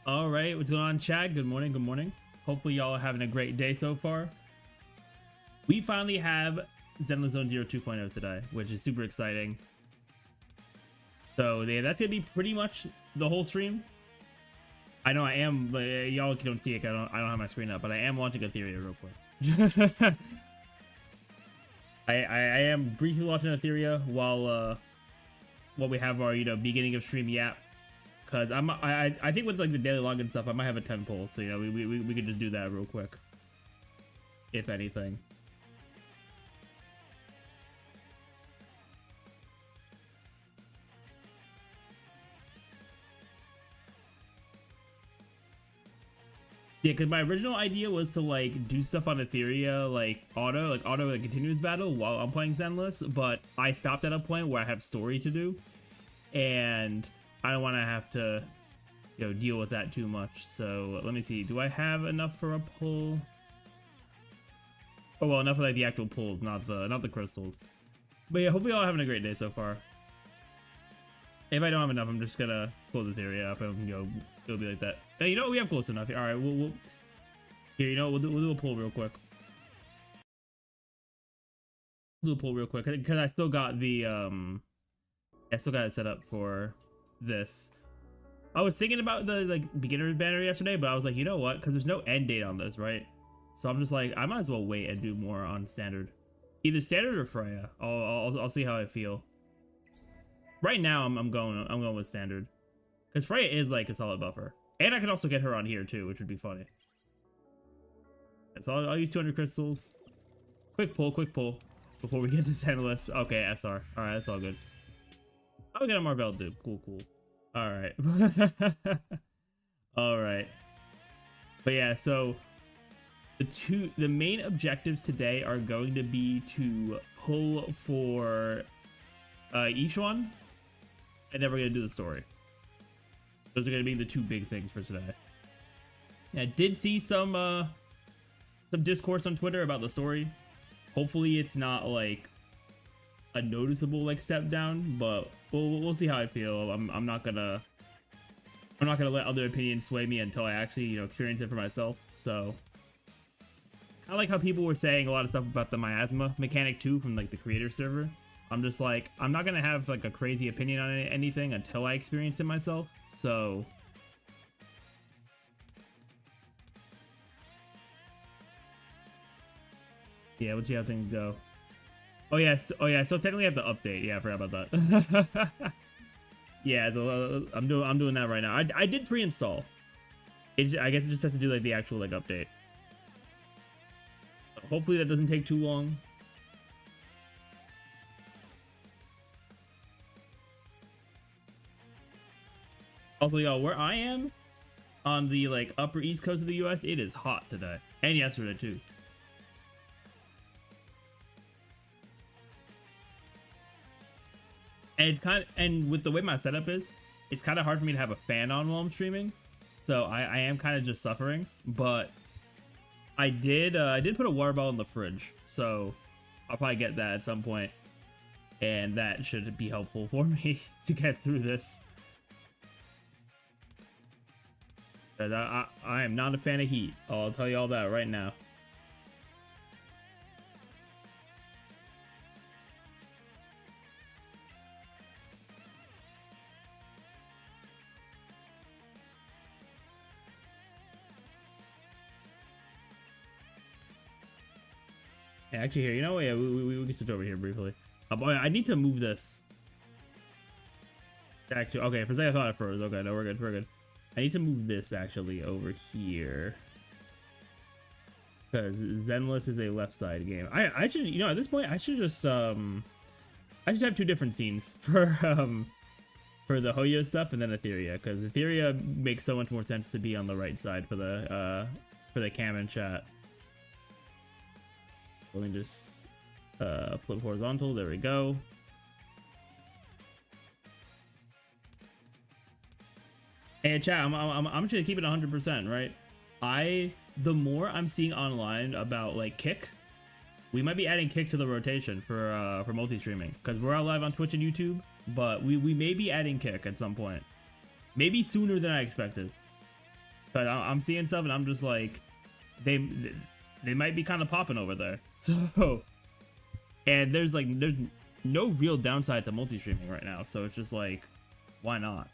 All right, what's going on, chat? Good morning, good morning. Hopefully y'all are having a great day so far. We finally have Zenless Zone 0 2.0 today, which is super exciting. So yeah, that's gonna be pretty much the whole stream. I know I am, y'all don't see it, I don't have my screen up, but I am launching Ethereum real quick. I am briefly launching Ethereum while we have our beginning of stream yap. Cause I think with like the daily login stuff, I might have a 10 poll, so we could just do that real quick, if anything. Yeah, because my original idea was to like do stuff on Ethereum, like auto continuous battle while I'm playing Zenless, but I stopped at a point where I have story to do, and I don't want to have to deal with that too much. So let me see, do I have enough for a pull? Oh well, enough for like the actual pulls, not the crystals. But yeah, hopefully y'all having a great day so far. If I don't have enough, I'm just gonna close the area up and it'll be like that. Hey, we have close enough here. All right, we'll here, we'll do a pull real quick. We'll do a pull real quick because I still got the I still got it set up for this. I was thinking about the beginner's banner yesterday, but I was like, you know what? Because there's no end date on this, right? So I'm just like, I might as well wait and do more on standard, either standard or Freya. I'll see how I feel. Right now, I'm going with standard, because Freya is like a solid buffer, and I can also get her on here too, which would be funny. So I'll use 200 crystals. Quick pull before we get to Zenless. Okay, SR. All right, that's all good. I'll get a Marvel dupe. Cool. All right. All right. But yeah, so the main objectives today are going to be to pull for Yixuan, and then we're gonna do the story. Those are gonna be the two big things for today. I did see some discourse on Twitter about the story. Hopefully it's not like a noticeable like step down, but we'll see how I feel. I'm not gonna let other opinions sway me until I actually experience it for myself. So I like how people were saying a lot of stuff about the miasma mechanic too from like the creator server. I'm just like, I'm not gonna have like a crazy opinion on anything until I experience it myself. So yeah, we'll see how things go. Oh yeah, so technically I have to update. Yeah, I forgot about that. Yeah, so I'm doing that right now. I did pre-install. I guess it just has to do like the actual like update. Hopefully that doesn't take too long. Also, y'all, where I am on the like upper east coast of the US, it is hot today and yesterday too. And it's and with the way my setup is, it's kind of hard for me to have a fan on while I'm streaming, so I am kind of just suffering. But I did put a water bottle in the fridge, so I'll probably get that at some point, and that should be helpful for me to get through this. I am not a fan of heat. I'll tell you all that right now. Yeah, actually, here, yeah, we can switch over here briefly. I need to move this. Actually, okay, for a second I thought it froze. Okay, no, we're good. I need to move this actually over here, because Zenless is a left side game. I should, at this point I should just I should have two different scenes for the Hoyo stuff and then Ethereum, because Ethereum makes so much more sense to be on the right side for the cam and chat. Let me just flip horizontal. There we go. Hey chat, I'm just gonna keep it 100%, right? The more I'm seeing online about like Kick, we might be adding Kick to the rotation for multi-streaming, because we're all live on Twitch and YouTube, but we may be adding Kick at some point, maybe sooner than I expected. But I'm seeing stuff and I'm just like, they they might be kind of popping over there. So, and there's no real downside to multi-streaming right now. So it's just like, why not?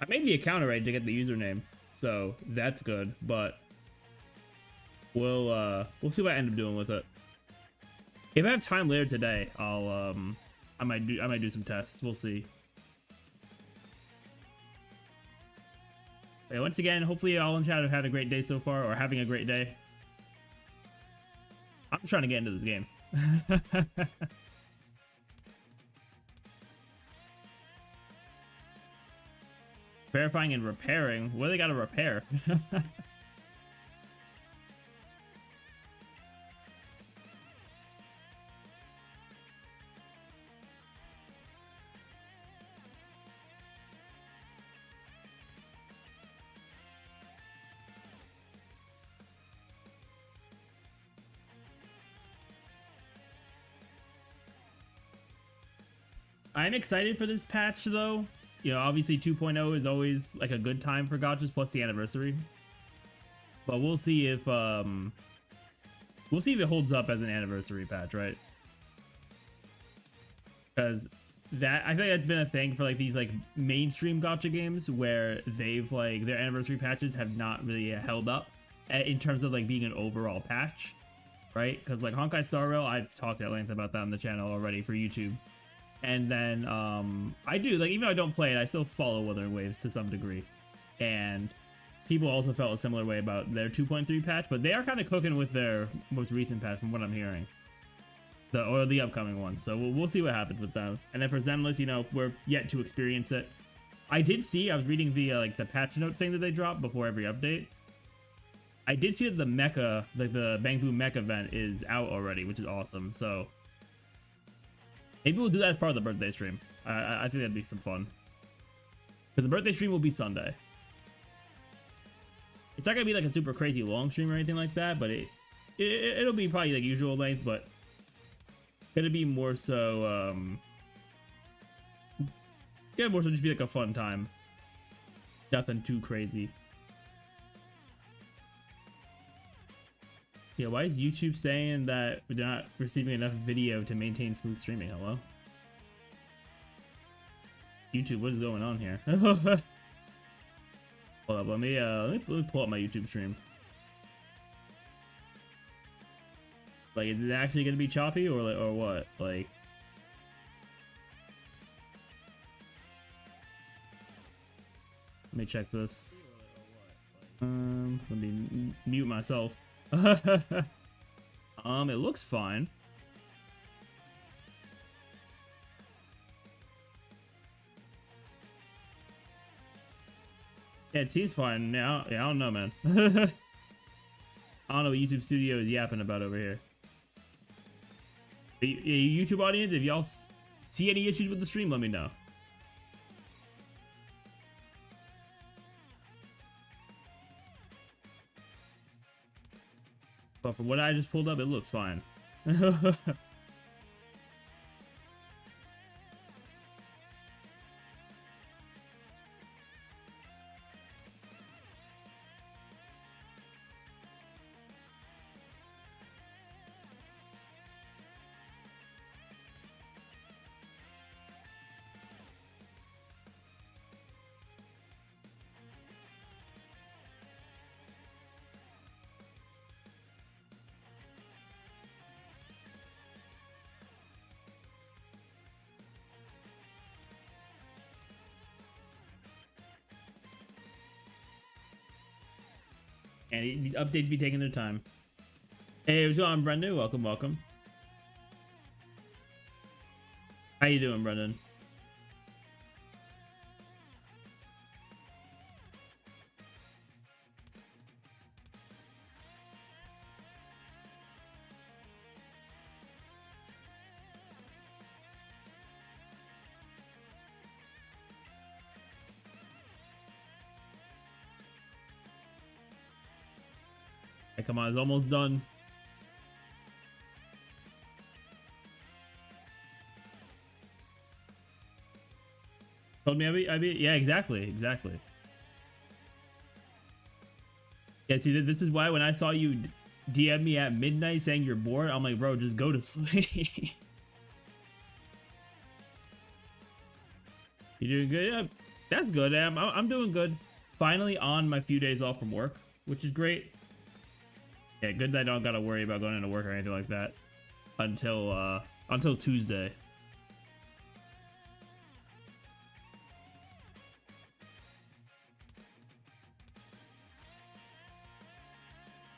I made the account already to get the username, so that's good. But we'll see what I end up doing with it. If I have time later today, I might do some tests. We'll see. Okay, once again, hopefully all in chat have had a great day so far, or having a great day. I'm trying to get into this game. Verifying and repairing. What do they got to repair? I'm excited for this patch though. You know, obviously 2.0 is always like a good time for gotchas, plus the anniversary. But we'll see if it holds up as an anniversary patch, right? Because I think that's been a thing for like these like mainstream gotcha games where they've like their anniversary patches have not really held up in terms of like being an overall patch, right? Because like Honkai Star Rail, I've talked at length about that on the channel already for YouTube. And then I do, like, even though I don't play it, I still follow Wuthering Waves to some degree. And people also felt a similar way about their 2.3 patch, but they are kind of cooking with their most recent patch from what I'm hearing. Or the upcoming one. So we'll see what happens with them. And then for Zenless, you know, we're yet to experience it. I did see, I was reading the like the patch note thing that they drop before every update. I did see that the mecha, like the Bang Boom Mech event is out already, which is awesome. So maybe we'll do that as part of the birthday stream. I think that'd be some fun. Because the birthday stream will be Sunday. It's not gonna be like a super crazy long stream or anything like that, but it'll be probably like usual length, but gonna be more so yeah, more so just be like a fun time. Nothing too crazy. Yeah, why is YouTube saying that we're not receiving enough video to maintain smooth streaming? Hello? YouTube, what is going on here? Hold up, let me pull up my YouTube stream. Like, is it actually gonna be choppy or what? Like, let me check this. Let me mute myself. It looks fine. Yeah, it seems fine now. Yeah, I don't know, man. I don't know what YouTube Studio is yapping about over here. YouTube audience, if y'all see any issues with the stream, let me know. But from what I just pulled up, it looks fine. And the updates be taking their time. Hey, what's going on, Brendan? Welcome, welcome. How you doing, Brendan? Hey, come on, it's almost done. Told me I be yeah, exactly. Yeah, see, this is why when I saw you DM me at midnight saying you're bored, I'm like, bro, just go to sleep. You doing good? Yeah, that's good. I'm doing good. Finally on my few days off from work, which is great. Yeah, good that I don't gotta worry about going into work or anything like that until Tuesday.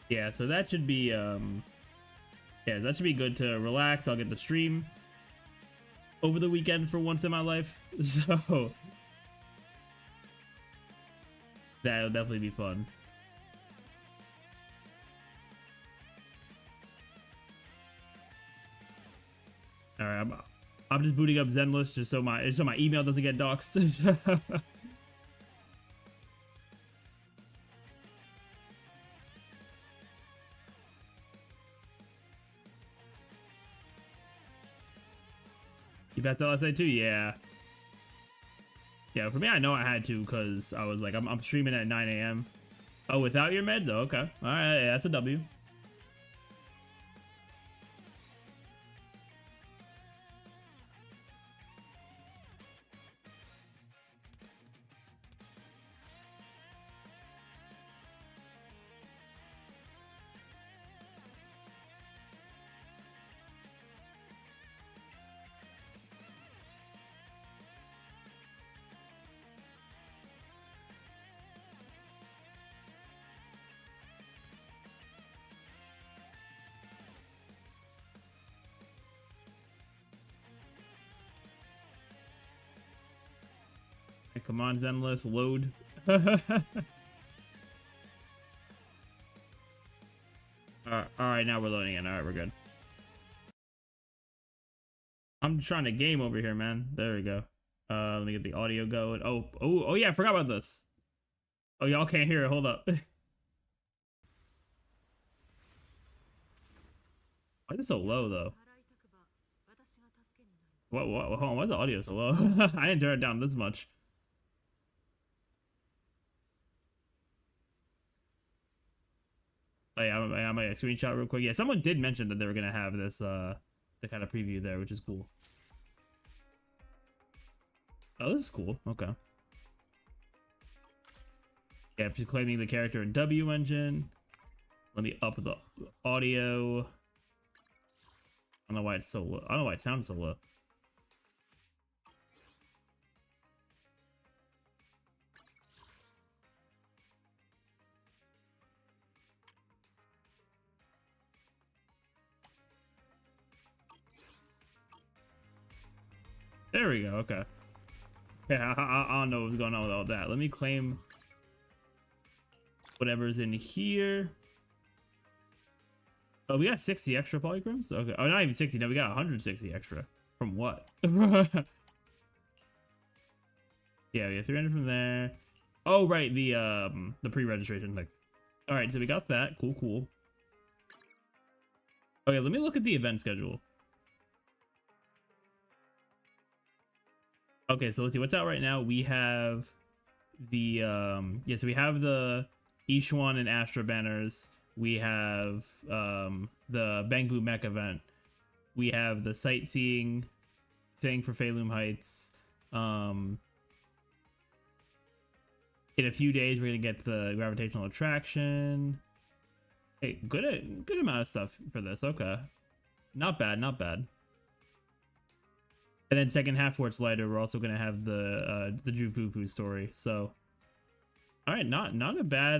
Yeah, so that should be yeah, that should be good to relax. I'll get the stream over the weekend for once in my life. So that'll definitely be fun. All right, I'm just booting up Zenless just so my email doesn't get doxxed. You bet last night too? Yeah. Yeah, for me, I know I had to because I was like, I'm streaming at 9 a.m. Oh, without your meds? Oh, okay. All right, yeah, that's a W. Hey, come on, Zenless, load. Alright, now we're loading in. Alright, we're good. I'm just trying to game over here, man. There we go. Let me get the audio going. Oh yeah, I forgot about this. Oh, y'all can't hear it. Hold up. Why is it so low, though? What? Hold on, why is the audio so low? I didn't turn it down this much. Oh yeah, I'm gonna screenshot real quick. Yeah, someone did mention that they were gonna have this, the kind of preview there, which is cool. Oh, this is cool. Okay. Yeah, if you're claiming the character in W engine. Let me up the audio. I don't know why it's so low. I don't know why it sounds so low. There we go. Okay. Yeah, I don't know what's going on with all that. Let me claim whatever's in here. Oh, we got 60 extra polychromes? Okay. Oh, not even 60. No, we got 160 extra. From what? Yeah, we have 300 from there. Oh, right. The pre-registration thing. All right, so we got that. Cool, cool. Okay, let me look at the event schedule. Okay, so let's see what's out right now. We have the so we have the Yixuan and Astra banners. We have the Bang Boom Mech event. We have the sightseeing thing for Feilum Heights. In a few days, we're gonna get the gravitational attraction. Hey, good amount of stuff for this. Okay, not bad, not bad. And then second half where it's lighter, we're also gonna have the Drew Poo Poo story. So, all right, not a bad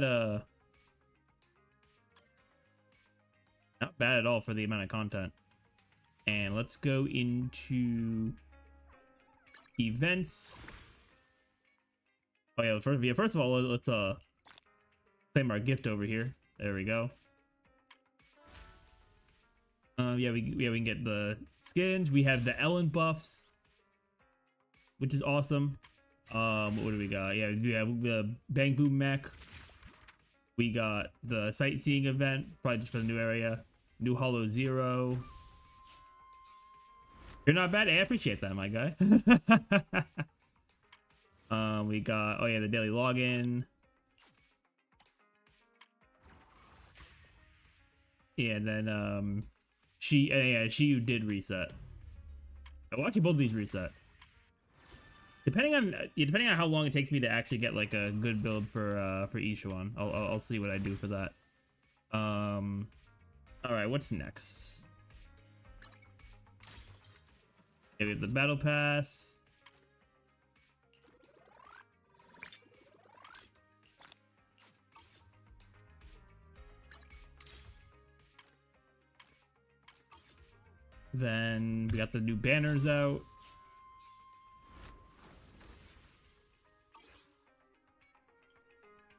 not bad at all for the amount of content. And let's go into events. Oh yeah, first of all, let's claim our gift over here. There we go. Yeah, we can get the skins. We have the Ellen buffs, which is awesome. What do we got? Yeah, we have the Bang Boom Mech. We got the sightseeing event, probably just for the new area. New Hollow Zero. You're not bad. I appreciate that, my guy. We got, oh yeah, the daily login. Yeah, and then yeah, she did reset. Oh, actually, both of these reset. Depending on how long it takes me to actually get like a good build for Yixuan, I'll see what I do for that. All right, what's next? Okay, we have the battle pass. Then we got the new banners out.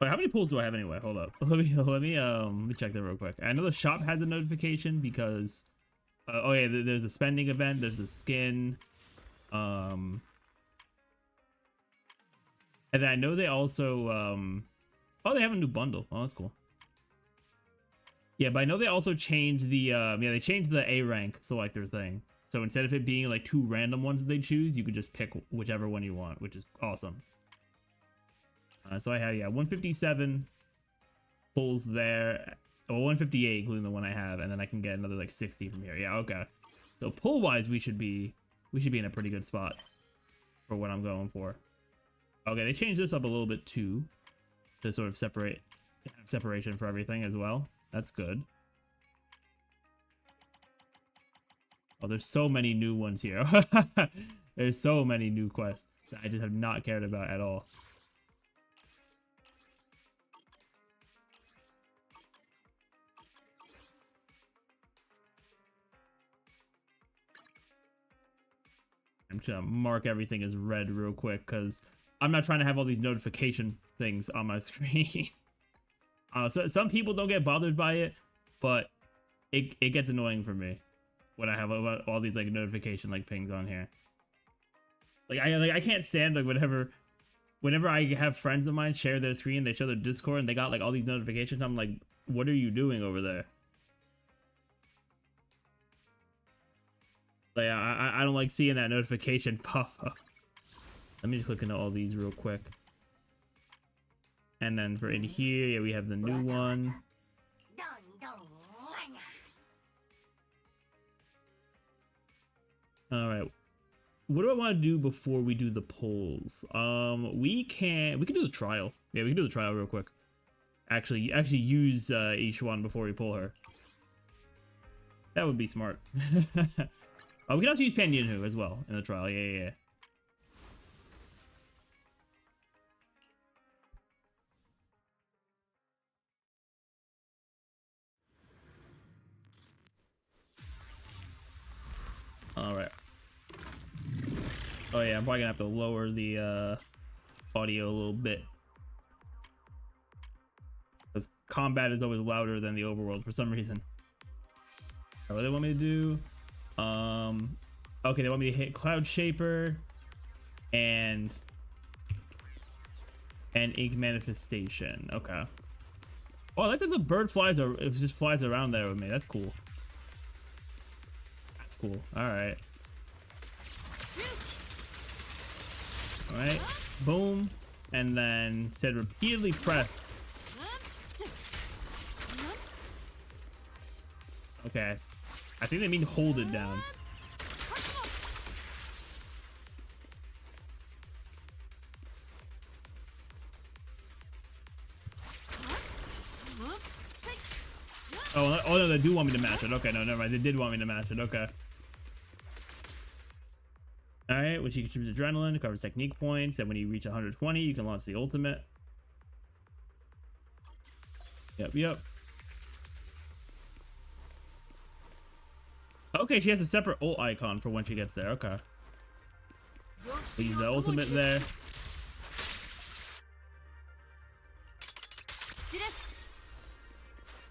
Wait, how many pulls do I have anyway? Hold up. Let me check that real quick. I know the shop has a notification because oh yeah, there's a spending event, there's a skin. And then I know they also oh, they have a new bundle. Oh, that's cool. Yeah, but I know they also changed the yeah, they changed the A rank selector thing. So instead of it being like 2 random ones that they choose, you could just pick whichever one you want, which is awesome. So I have, yeah, 157 pulls there. Well, 158 including the one I have, and then I can get another like 60 from here. Yeah, okay. So pull wise, we should be in a pretty good spot for what I'm going for. Okay, they changed this up a little bit too, to sort of separation for everything as well. That's good. Oh, there's so many new ones here. There's so many new quests that I just have not cared about at all. I'm just gonna mark everything as red real quick because I'm not trying to have all these notification things on my screen. So some people don't get bothered by it, but it gets annoying for me when I have all these like notification like pings on here. Like I can't stand like whenever I have friends of mine share their screen, they show their Discord and they got like all these notifications. I'm like, what are you doing over there? Like I don't like seeing that notification pop up. Let me just click into all these real quick. And then for in here, yeah, we have the new one. All right. What do I want to do before we do the polls? We can do the trial. Yeah, we can do the trial real quick. Actually use Yixuan before we pull her. That would be smart. Oh, we can also use Pan Yinhu as well in the trial. Yeah. All right. Oh yeah, I'm probably gonna have to lower the audio a little bit because combat is always louder than the overworld for some reason. What do they want me to do? Okay, they want me to hit Cloud Shaper and Ink Manifestation. Okay. Oh, I like that the bird flies. It just flies around there with me. That's cool. That's cool. All right. All right. Boom. And then said repeatedly press. Okay. I think they mean hold it down. Oh no, they do want me to match it. Okay, no, never mind. They did want me to match it. Okay. Alright, which you contributes adrenaline, covers technique points, and when you reach 120, you can launch the ultimate. Yep. Okay, she has a separate ult icon for when she gets there. Okay. We'll use the ultimate there.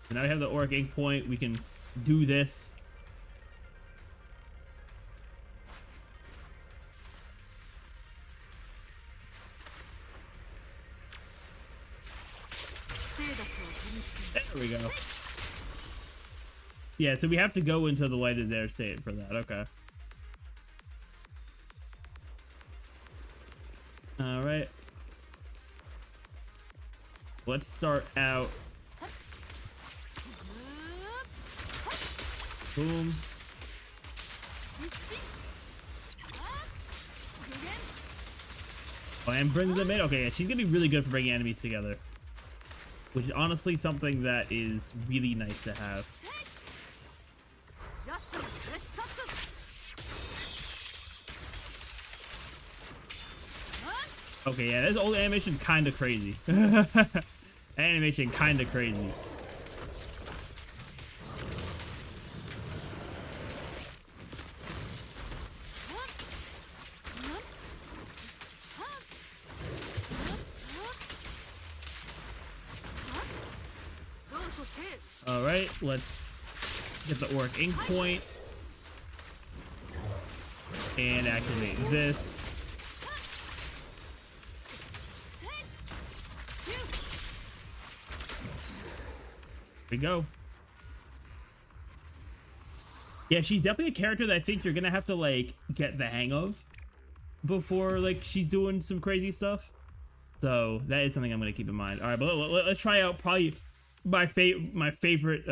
So now we have the Auric Ink point. We can do this. There we go. Yeah, so we have to go into the light of their state for that. Okay. All right. Let's start out. Boom. Oh, and brings them in. Okay, yeah, she's gonna be really good for bringing enemies together, which is honestly something that is really nice to have. Okay, yeah, this old animation kind of crazy. Animation kind of crazy. All right, let's get the auric ink point and activate this. We go. Yeah, she's definitely a character that I think you're gonna have to like get the hang of before like she's doing some crazy stuff. So that is something I'm gonna keep in mind. All right, but let's try out probably my favorite.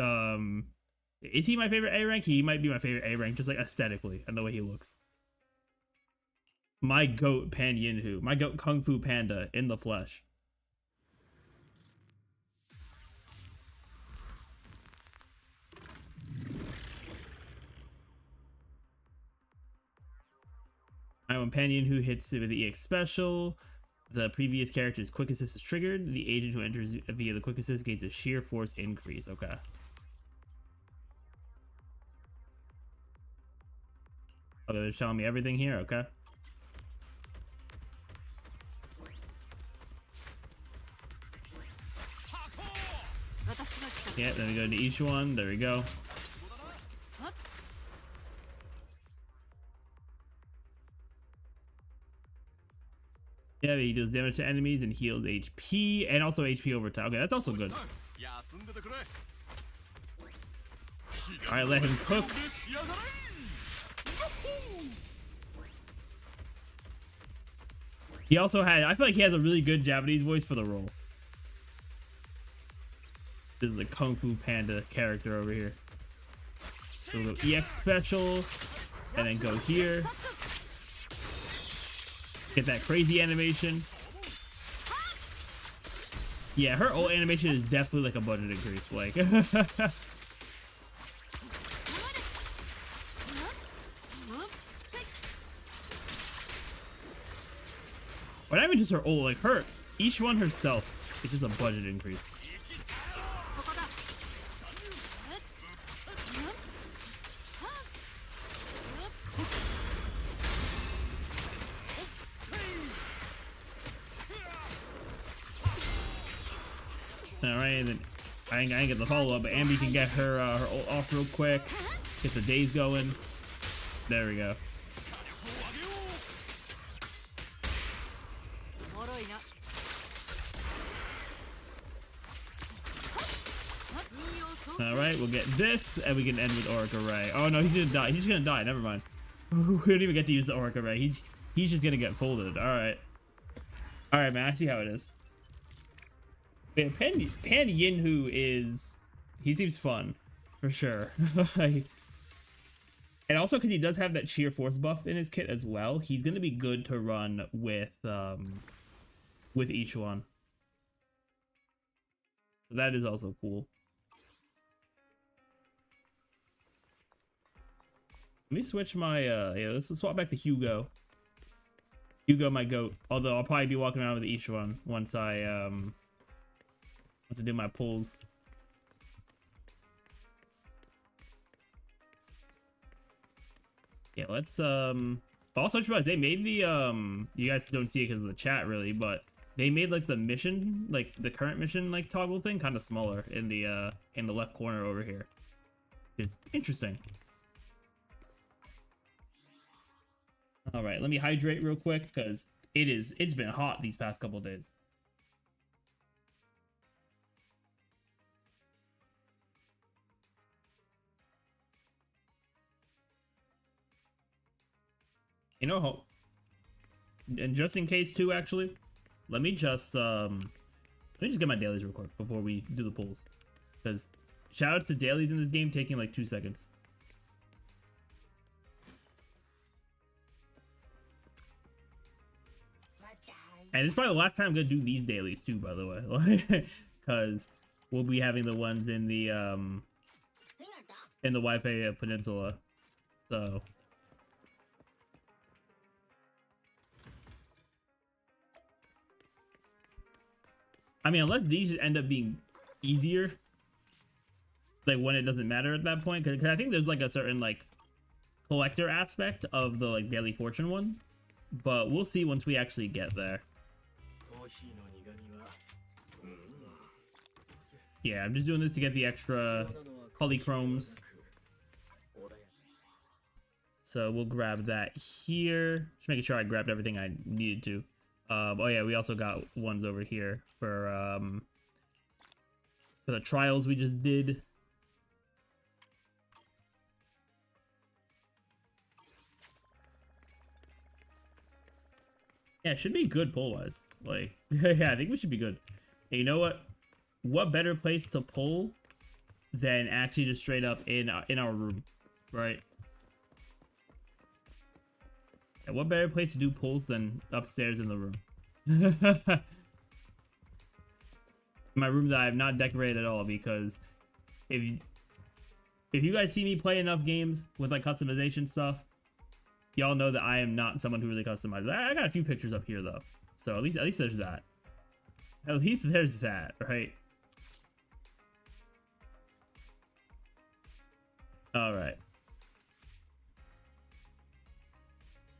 Is he my favorite A rank? He might be my favorite A rank, just like aesthetically and the way he looks. My goat Pan Yinhu, my goat Kung Fu Panda in the flesh. When Pan Yinhu hits with the EX special, the previous character's quick assist is triggered. The agent who enters via the quick assist gains a sheer force increase. Okay. Okay, they're showing me everything here. Okay. Yeah, then we go to Yixuan. There we go. Yeah, he does damage to enemies and heals HP and also HP over time. Okay, that's also good. Alright, let him cook. He also had, I feel like he has a really good Japanese voice for the role. This is the Kung Fu Panda character over here. So we'll go EX special and then go here. Get that crazy animation. Yeah, her old animation is definitely like a budget increase. Like, or not even just her old, like her, each one herself, it's just a budget increase. Alright, and then I ain't get the follow-up, but Ambi can get her her ult off real quick. Get the days going. There we go. Alright, we'll get this, and we can end with Auric Array. Oh no, he's gonna die. He's just gonna die. Never mind. We don't even get to use the Auric Array. He's just gonna get folded. Alright. Alright, man. I see how it is. Yeah, Pan Yinhu is... He seems fun. For sure. And also because he does have that sheer force buff in his kit as well, he's gonna be good to run with Yixuan. So that is also cool. Let me switch my yeah, let's swap back to Hugo. Hugo, my goat. Although I'll probably be walking around with Yixuan once I want to do my pulls. Yeah, let's also I realized they made the you guys don't see it because of the chat really, but they made like the mission, like the current mission like toggle thing kind of smaller in the left corner over here. It's interesting. All right, let me hydrate real quick because it's been hot these past couple days. You know, and just in case too, actually, let me just get my dailies real quick before we do the pulls, because shoutouts to dailies in this game taking like 2 seconds. And it's probably the last time I'm gonna do these dailies too, by the way, because we'll be having the ones in the Wi-Fi Peninsula. So I mean, unless these end up being easier, like when it doesn't matter at that point, because I think there's like a certain like collector aspect of the like daily fortune one, but we'll see once we actually get there. Yeah, I'm just doing this to get the extra polychromes. So we'll grab that here. Just making sure I grabbed everything I needed to. Oh yeah, we also got ones over here for the trials we just did. Yeah, it should be good pull-wise. Like, yeah, I think we should be good. And you know what? What better place to pull than actually just straight up in our room, right? Yeah, what better place to do pulls than upstairs in the room? My room that I have not decorated at all, because if you guys see me play enough games with like customization stuff, y'all know that I am not someone who really customizes. I got a few pictures up here though, so at least there's that. At least there's that, right? All right.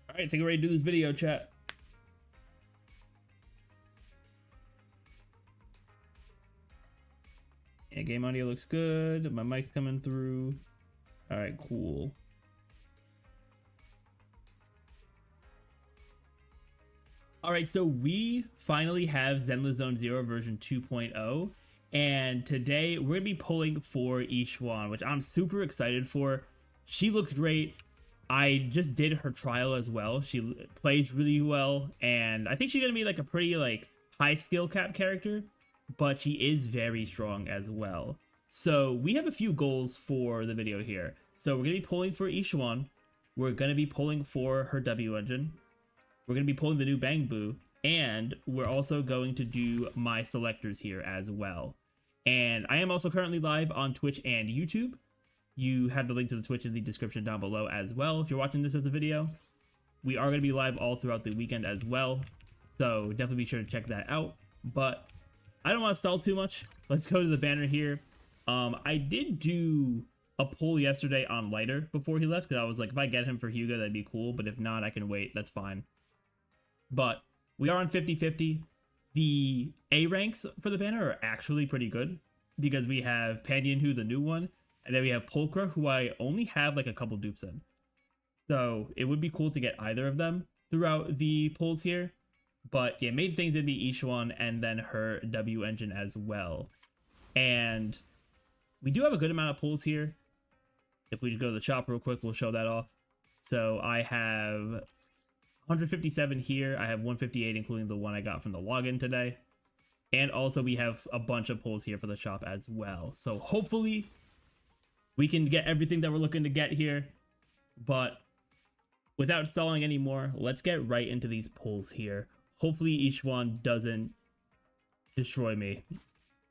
All right, think we're ready to do this video, chat. Yeah, game audio looks good. My mic's coming through. All right, cool. All right, so we finally have Zenless Zone 0 version 2.0, and today we're gonna be pulling for Yixuan, which I'm super excited for. She looks great. I just did her trial as well. She plays really well, and I think she's gonna be like a pretty like high skill cap character, but she is very strong as well. So we have a few goals for the video here. So we're gonna be pulling for Yixuan. We're gonna be pulling for her W engine. We're going to be pulling the new Bang Boo, and we're also going to do my selectors here as well. And I am also currently live on Twitch and YouTube. You have the link to the Twitch in the description down below as well if you're watching this as a video. We are going to be live all throughout the weekend as well, so definitely be sure to check that out. But I don't want to stall too much. Let's go to the banner here. I did do a pull yesterday on Lighter before he left, because I was like, if I get him for Hugo, that'd be cool, but if not, I can wait. That's fine. But we are on 50-50. The A ranks for the banner are actually pretty good, because we have Pandianhu, the new one, and then we have Pulchra, who I only have like a couple dupes in. So it would be cool to get either of them throughout the pulls here. But yeah, main things would be Yixuan and then her W engine as well. And we do have a good amount of pulls here. If we just go to the shop real quick, we'll show that off. So I have 157 here. I have 158, including the one I got from the login today. And also we have a bunch of pulls here for the shop as well. So hopefully we can get everything that we're looking to get here. But without stalling anymore, let's get right into these pulls here. Hopefully Yixuan doesn't destroy me,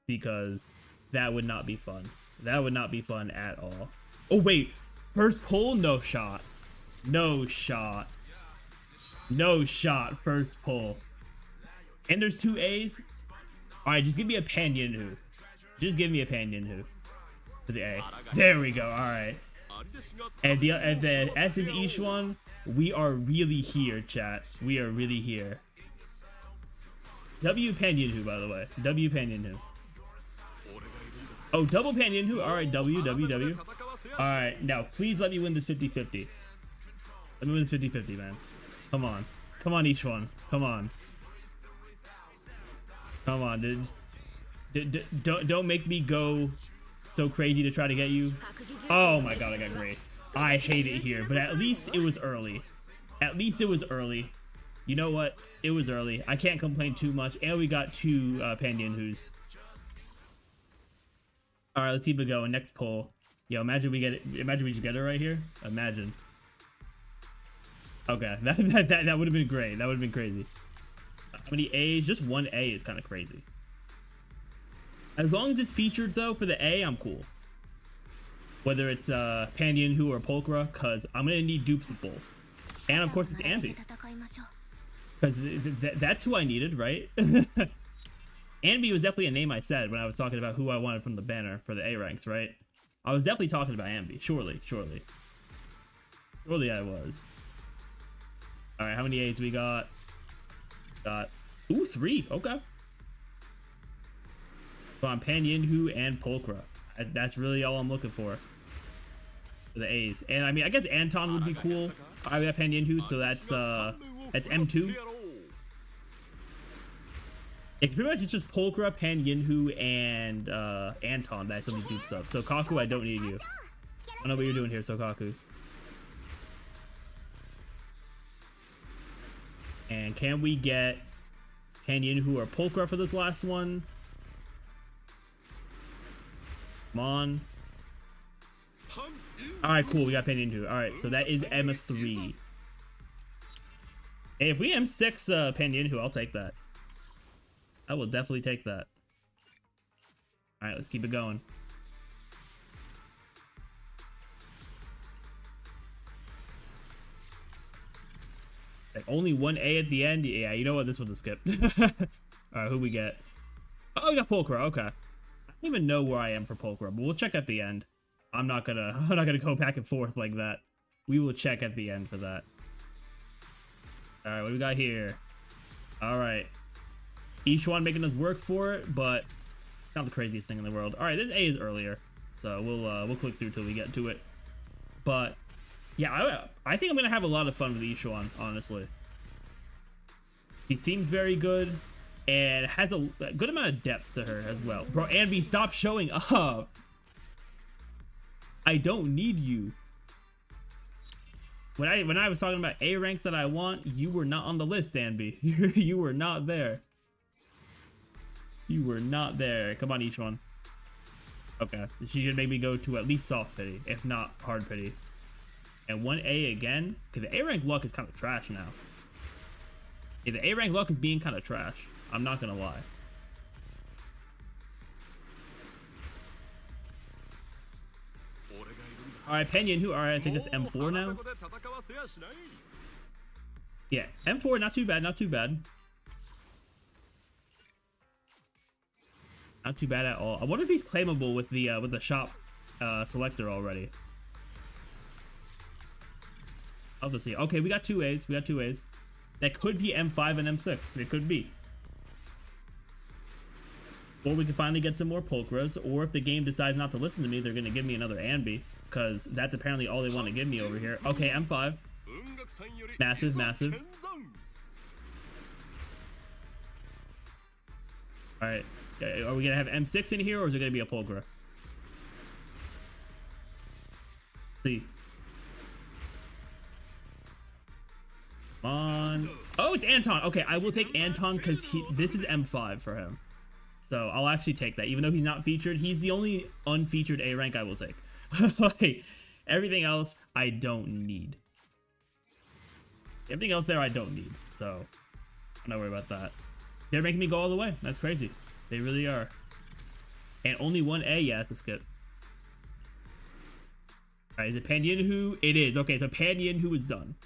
because that would not be fun. That would not be fun at all. Oh wait, first pull? No shot. No shot. No shot, first pull. And there's 2 A's. Alright, just give me a Pandianhu. Just give me a Pandianhu for the A. There we go, alright. And the S is Yixuan. We are really here, chat. We are really here. W Pandianhu, by the way. W Pandianhu. Oh, double Pandianhu. Alright, W. Alright, now please let me win this 50-50. Let me win this 50-50, man. Come on. Come on, Yixuan. Come on. Come on, dude. Don't make me go so crazy to try to get you. Oh my god, I got Grace. I hate it here, but at least it was early. At least it was early. You know what? It was early. I can't complain too much. And we got 2 Pandianhus. Alright, let's keep it going. Next pull. Yo, imagine we get it. Imagine we just get it right here. Imagine. Okay, that would have been great. That would have been crazy. How many A's? Just one A is kind of crazy. As long as it's featured though for the A, I'm cool. Whether it's Pan Yinhu or Pulchra, because I'm gonna need dupes of both. And of course it's Ambi. Because that's who I needed, right? Ambi was definitely a name I said when I was talking about who I wanted from the banner for the A ranks, right? I was definitely talking about Ambi. Surely I was. Alright, how many A's we got? Ooh, 3. Okay. So I'm Pan Yinhu and Pulchra. That's really all I'm looking for the A's. And I mean, I guess Anton would be cool. I got Pan Yinhu, so that's M2. It's pretty much just Pulchra, Pan Yinhu, and Anton that some dupes of. So Kaku, I don't need you. I don't know what you're doing here, Sokaku. And can we get Pan Yinhu or Pulchra for this last one? Come on. Alright, cool. We got Pan Yinhu. Alright, so that is M3. Hey, if we M6 Pan Yinhu, I'll take that. I will definitely take that. Alright, let's keep it going. Like, only one A at the end? Yeah, you know what? This one's a skip. Alright, who we get? Oh, we got Pulchra. Okay. I don't even know where I am for Pulchra, but we'll check at the end. I'm not gonna go back and forth like that. We will check at the end for that. Alright, what do we got here? Alright. Yixuan making us work for it, but not the craziest thing in the world. Alright, this A is earlier, so we'll click through till we get to it. But yeah, I think I'm gonna have a lot of fun with Yixuan, honestly. He seems very good and has a good amount of depth to her as well. Bro, Anby, stop showing up. I don't need you. When I was talking about A ranks that I want, you were not on the list, Anby. You were not there. You were not there. Come on, Yixuan. Okay, she should make me go to at least soft pity, if not hard pity. And 1A again, because the A rank luck is kind of trash now. Yeah, the A rank luck is being kind of trash. I'm not gonna lie. Alright, Pan Yinhu. Alright, I think it's M4 now. Yeah, M4, not too bad, not too bad. Not too bad at all. I wonder if he's claimable with the shop selector already. I'll just see. Okay, we got 2 A's. We got 2 A's. That could be M5 and M6. It could be. Or we can finally get some more Pulchras. Or if the game decides not to listen to me, they're going to give me another Anby. Because that's apparently all they want to give me over here. Okay, M5. Massive, massive. Alright. Are we going to have M6 in here, or is it going to be a Pulchra? See. Come on. Oh, it's Anton. Okay, I will take Anton because this is M5 for him. So I'll actually take that. Even though he's not featured, he's the only unfeatured A rank I will take. Like, everything else I don't need. Everything else there I don't need. So I'm not worried about that. They're making me go all the way. That's crazy. They really are. And only 1A, yeah, that's a skip. Alright, is it Pan Yinhu? It is. Okay, so Pan Yinhu is done.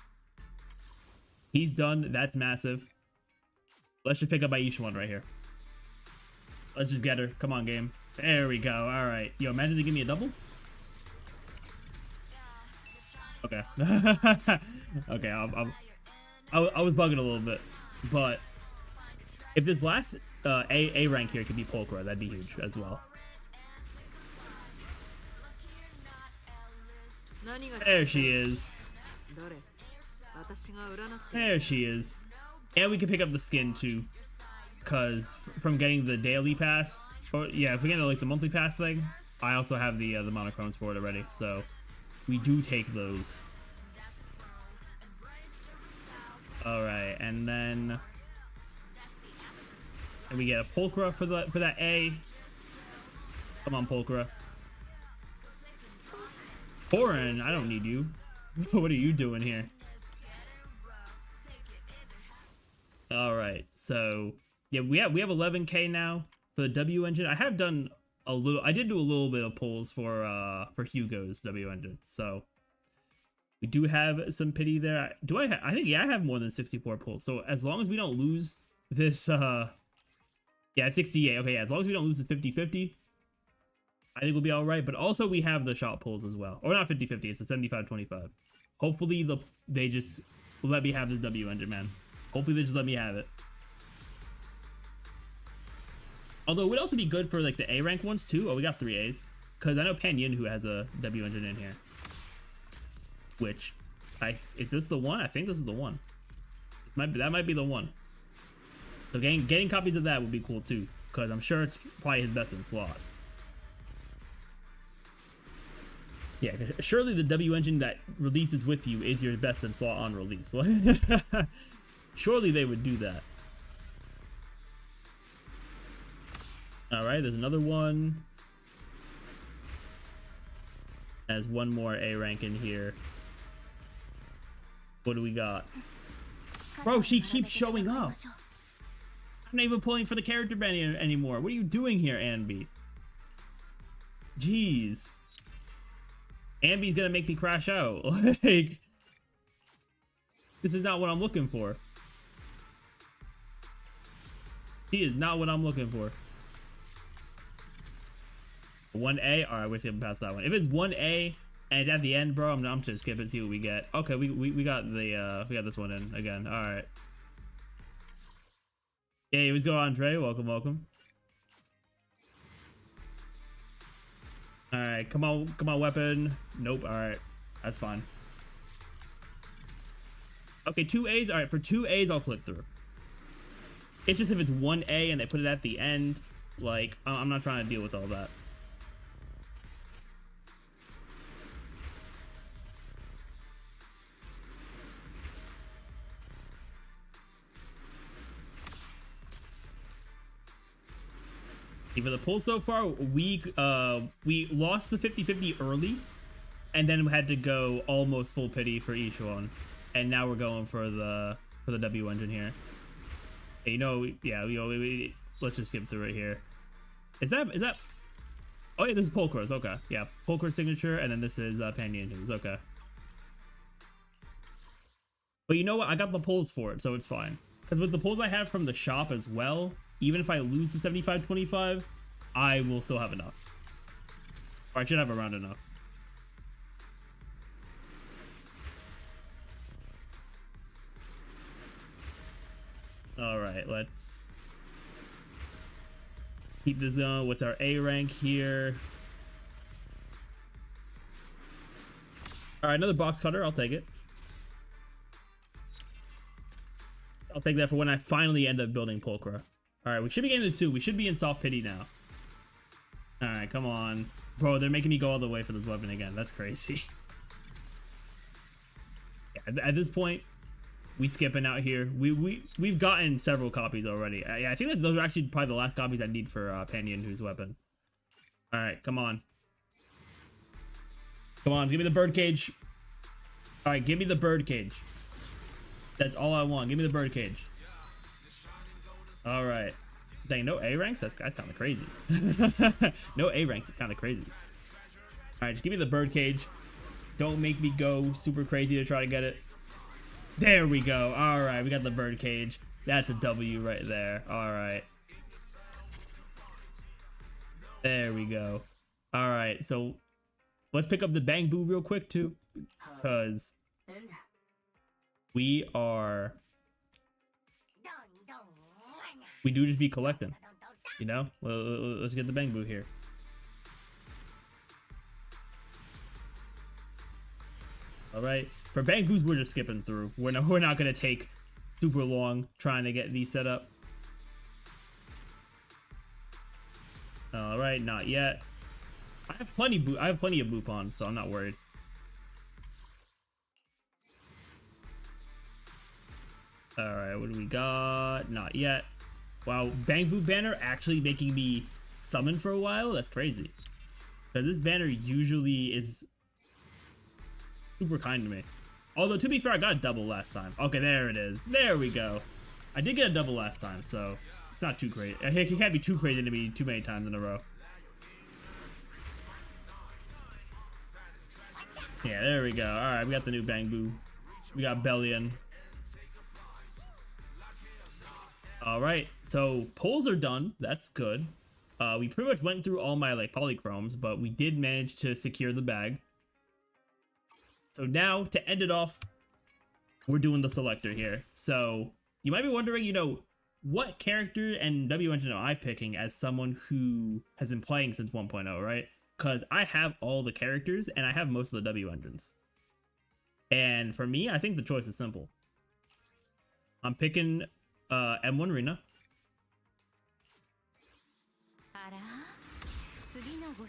He's done. That's massive. Let's just pick up my Yixuan right here. Let's just get her. Come on, game. There we go. All right. Yo, imagine they give me a double. Okay. Okay. I was bugging a little bit, but if this last A rank here could be Pulchra, that'd be huge as well. There she is. There she is. And we can pick up the skin too, because from getting the daily pass, or yeah, if we get like the monthly pass thing, I also have the monochromes for it already, so we do take those. All right, and then we get a Pulchra for that A. Come on, Pulchra. Foreign, I don't need you. What are you doing here? All right, so yeah, we have 11K now for the W engine. I have done a little. I did do a little bit of pulls for Hugo's W engine, so we do have some pity there. Do I? I think, yeah, I have more than 64 pulls. So as long as we don't lose this, yeah, I have 68. Okay, yeah, as long as we don't lose the 50-50, I think we'll be all right. But also we have the shot pulls as well, or not 50-50. It's a 75-25. Hopefully they just let me have this W engine, man. Hopefully they just let me have it. Although it would also be good for like the A rank ones too. Oh, we got 3 A's. Because I know Pan Yin who has a W engine in here. Which, is this the one? I think this is the one. That might be the one. So getting copies of that would be cool too. Because I'm sure it's probably his best in slot. Yeah, surely the W engine that releases with you is your best in slot on release. Surely they would do that. Alright, there's another one. There's one more A rank in here. What do we got? Bro, she keeps showing up. I'm not even pulling for the character band anymore. What are you doing here, Anby? Jeez. Anby's gonna make me crash out. Like, this is not what I'm looking for. He is not what I'm looking for. 1A? Alright, we're skipping past that one. If it's 1A and at the end, bro, I'm just gonna skip it, see what we get. Okay, we got this one in again. Alright. Hey, what's going on, Andre? Welcome, welcome. Alright, come on, weapon. Nope, alright. That's fine. Okay, 2 A's. Alright, for 2 A's, I'll click through. It's just if it's 1A and they put it at the end, like, I'm not trying to deal with all that. For the pull so far, we lost the 50-50 early, and then we had to go almost full pity for Yixuan, and now we're going for the W engine here. You know, yeah, let's just skip through it here. Is that? Oh yeah, this is Polkro's. Okay, yeah, Polkro's signature, and then this is Pan Yin. Okay. But you know what? I got the pulls for it, so it's fine. Because with the pulls I have from the shop as well, even if I lose the 75-25, I will still have enough. Or I should have around enough. Alright, let's keep this going. What's our A rank here? Alright, another box cutter. I'll take it. I'll take that for when I finally end up building Polkra. Alright, we should be getting to 2. We should be in soft pity now. Alright, come on. Bro, they're making me go all the way for this weapon again. That's crazy. Yeah, at this point, we skipping out here. We've gotten several copies already. Yeah, I think that those are actually probably the last copies I need for Pan Yin who's weapon. Alright, come on. Come on, give me the birdcage. Alright, give me the birdcage. That's all I want. Give me the birdcage. All right. Dang, no A ranks? That's kind of crazy. No A ranks. It's kind of crazy. All right, just give me the birdcage. Don't make me go super crazy to try to get it. There we go. All right, we got the birdcage. That's a W right there. All right. There we go. All right, so let's pick up the Bang Boo real quick too, because we do just be collecting, you know. Well, let's get the Bang Boo here. All right, for Bang Boos, we're just skipping through. We're not gonna take super long trying to get these set up. All right, not yet. I have plenty of Boopons, so I'm not worried. Alright, what do we got? Not yet. Wow, Bang Boo banner actually making me summon for a while? That's crazy. Because this banner usually is super kind to me. Although, to be fair, I got a double last time. Okay, there it is. There we go. I did get a double last time, so it's not too crazy. It can't be too crazy to me too many times in a row. Yeah, there we go. All right, we got the new Bang Boo. We got Bellion. All right, so pulls are done. That's good. We pretty much went through all my like polychromes, but we did manage to secure the bag. So now to end it off, we're doing the selector here. So you might be wondering, you know, what character and W engine am I picking as someone who has been playing since 1.0, right? Because I have all the characters and I have most of the W engines. And for me, I think the choice is simple. I'm picking M1 Rina.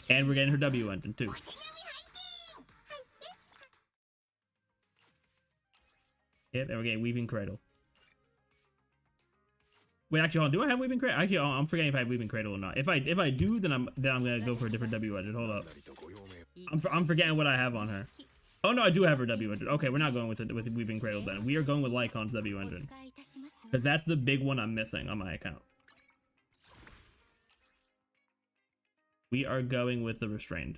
And we're getting her W engine too. Yep, and we're getting Weaving Cradle. Wait, actually, hold on. Do I have Weaving Cradle? Actually, I'm forgetting if I have Weaving Cradle or not. If I do, then I'm gonna go for a different W engine. Hold up. I'm forgetting what I have on her. Oh no, I do have her W engine. Okay, we're not going with Weaving Cradle then. We are going with Lycon's W engine. Because that's the big one I'm missing on my account. We are going with the Restrained.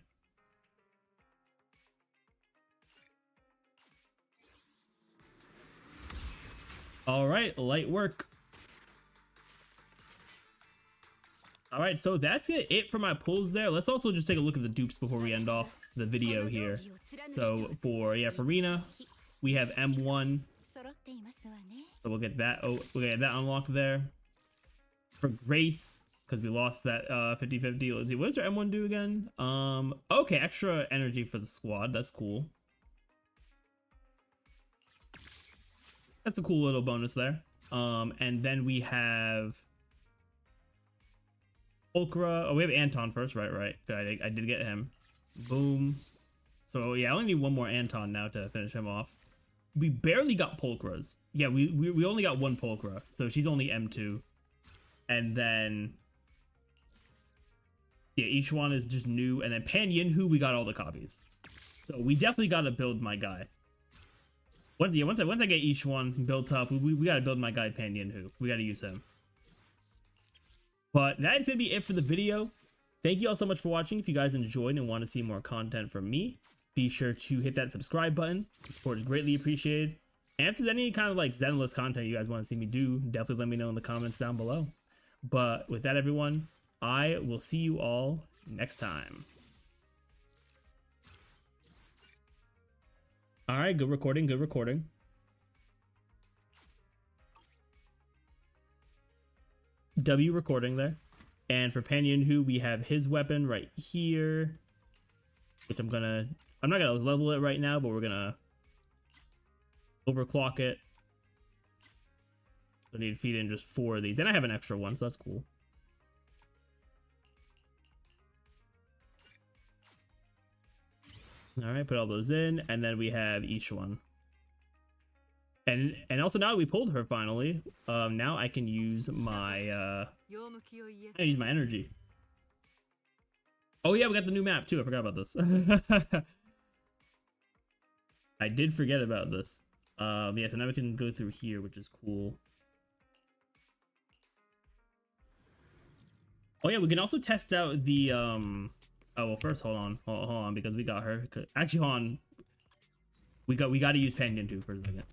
All right, light work. All right, so that's it for my pulls there. Let's also just take a look at the dupes before we end off the video here. So for Rina, we have M1. So we'll get that. Oh, we'll get that unlocked there. For Grace, because we lost that 50-50. Let's see, what does our M1 do again? Okay, extra energy for the squad. That's cool. That's a cool little bonus there. And then we have Ulcra. Oh, we have Anton first, right. I did get him. Boom. So yeah, I only need one more Anton now to finish him off. We barely got Pulchras. Yeah, we only got one Pulchra, so she's only M2. And then yeah, Yixuan is just new, and then Pan Yinhu, we got all the copies. So we definitely gotta build my guy. Once I get Yixuan built up, we gotta build my guy Pan Yinhu. We gotta use him. But that is gonna be it for the video. Thank you all so much for watching. If you guys enjoyed and want to see more content from me, be sure to hit that subscribe button. The support is greatly appreciated. And if there's any kind of like Zenless content you guys want to see me do, definitely let me know in the comments down below. But with that, everyone, I will see you all next time. All right, good recording, good recording. W recording there. And for Pan Yinhu, we have his weapon right here, which I'm not gonna level it right now, but we're gonna overclock it. I need to feed in just 4 of these, and I have an extra one, so that's cool. All right, put all those in, and then we have Yixuan. And also now that we pulled her finally, now I can use my energy. Oh yeah, we got the new map too. I forgot about this. I did forget about this. Yeah, so now we can go through here, which is cool. Oh yeah, we can also test out the oh well, first hold on, because we got her. Actually, hold on. We got to use Pan Yinhu for a second.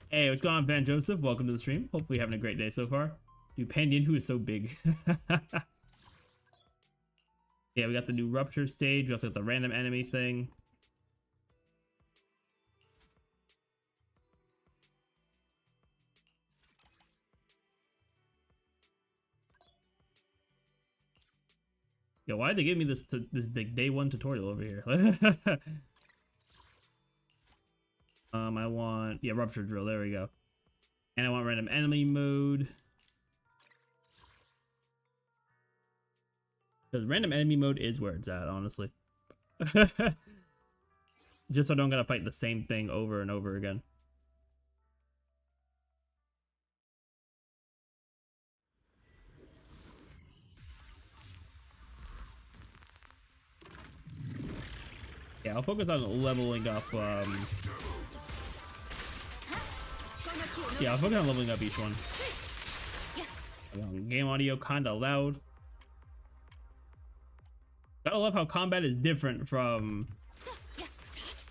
Hey, what's going on, Van Joseph? Welcome to the stream. Hopefully you're having a great day so far. Dude, Pan Yinhu is so big. Yeah, we got the new Rupture stage. We also got the random enemy thing. Yo, why did they give me this day 1 tutorial over here? I want, yeah, Rupture Drill, there we go. And I want random enemy mode. Because random enemy mode is where it's at, honestly. Just so I don't gotta fight the same thing over and over again. Yeah, I'll focus on leveling up Yeah, I'll focus on leveling up each one. Game audio kinda loud. Gotta love how combat is different from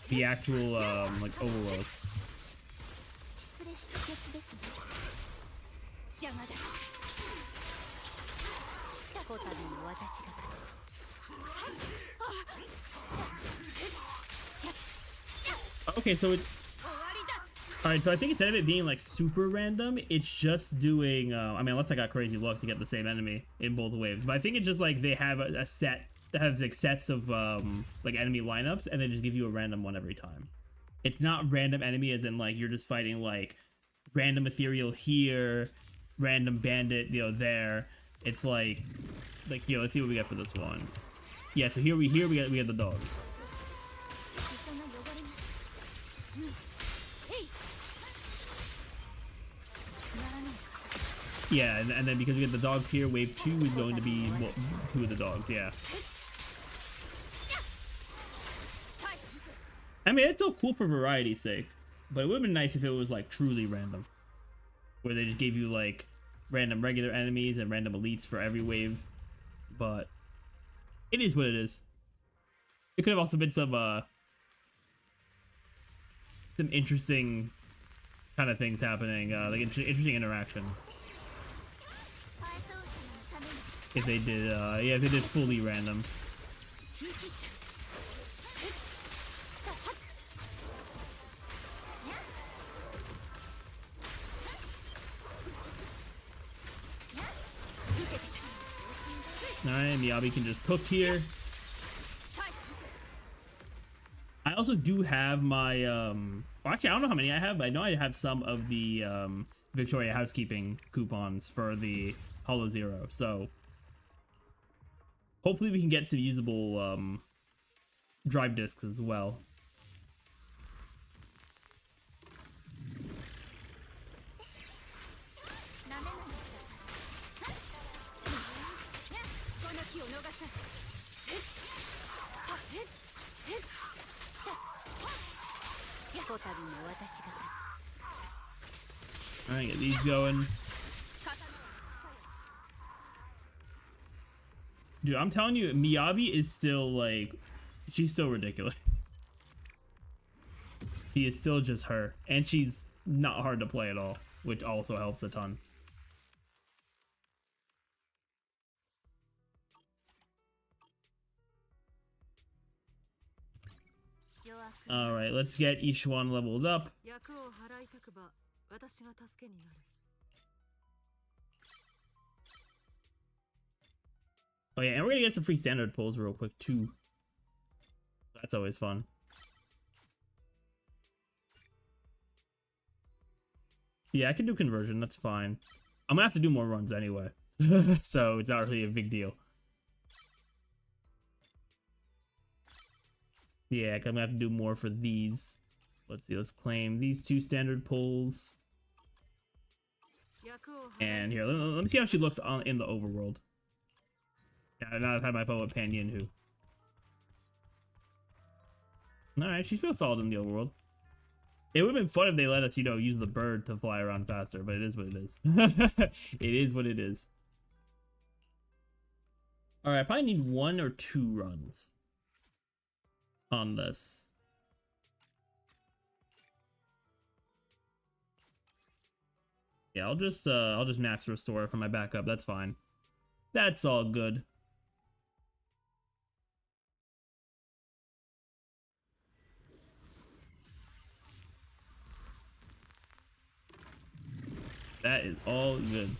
the actual like overworld. Okay, so it. Alright, so I think instead of it being like super random, it's just doing. I mean, unless I got crazy luck to get the same enemy in both waves, but I think it's just like they have a set that has like sets of like enemy lineups, and they just give you a random one every time. It's not random enemy as in like you're just fighting like random ethereal here, random bandit, you know, there. It's like here, let's see what we get for this one. Yeah, so here we get the dogs. Yeah, and then because we get the dogs here, wave 2 is going to be, well, 2 of the dogs, yeah. I mean, it's still cool for variety's sake, but it would have been nice if it was, like, truly random. Where they just gave you, like, random regular enemies and random elites for every wave. But it is what it is. It could have also been some interesting kind of things happening, like interesting interactions. If they did, yeah, if they did fully random. Alright, Miyabi can just cook here. I also do have my, well, actually, I don't know how many I have, but I know I have some of the, Victoria housekeeping coupons for the Hollow Zero, so hopefully we can get some usable, drive discs as well. Alright, get these going. Dude, I'm telling you, Miyabi is still, like, she's still ridiculous. She is still just her. And she's not hard to play at all, which also helps a ton. Alright, let's get Yixuan leveled up. Oh yeah, and we're gonna get some free standard pulls real quick too. That's always fun. Yeah, I can do conversion, that's fine. I'm gonna have to do more runs anyway. So it's not really a big deal. Yeah, I'm gonna have to do more for these. Let's see, let's claim these 2 standard pulls. And here, let me see how she looks in the overworld. Yeah, now I've had my fun with Pan Yin-Hu. Alright, she feels solid in the overworld. It would have been fun if they let us, you know, use the bird to fly around faster, but it is what it is. It is what it is. Alright, I probably need 1 or 2 runs on this. Yeah, I'll just max restore from my backup. That's fine. That's all good. That is all good.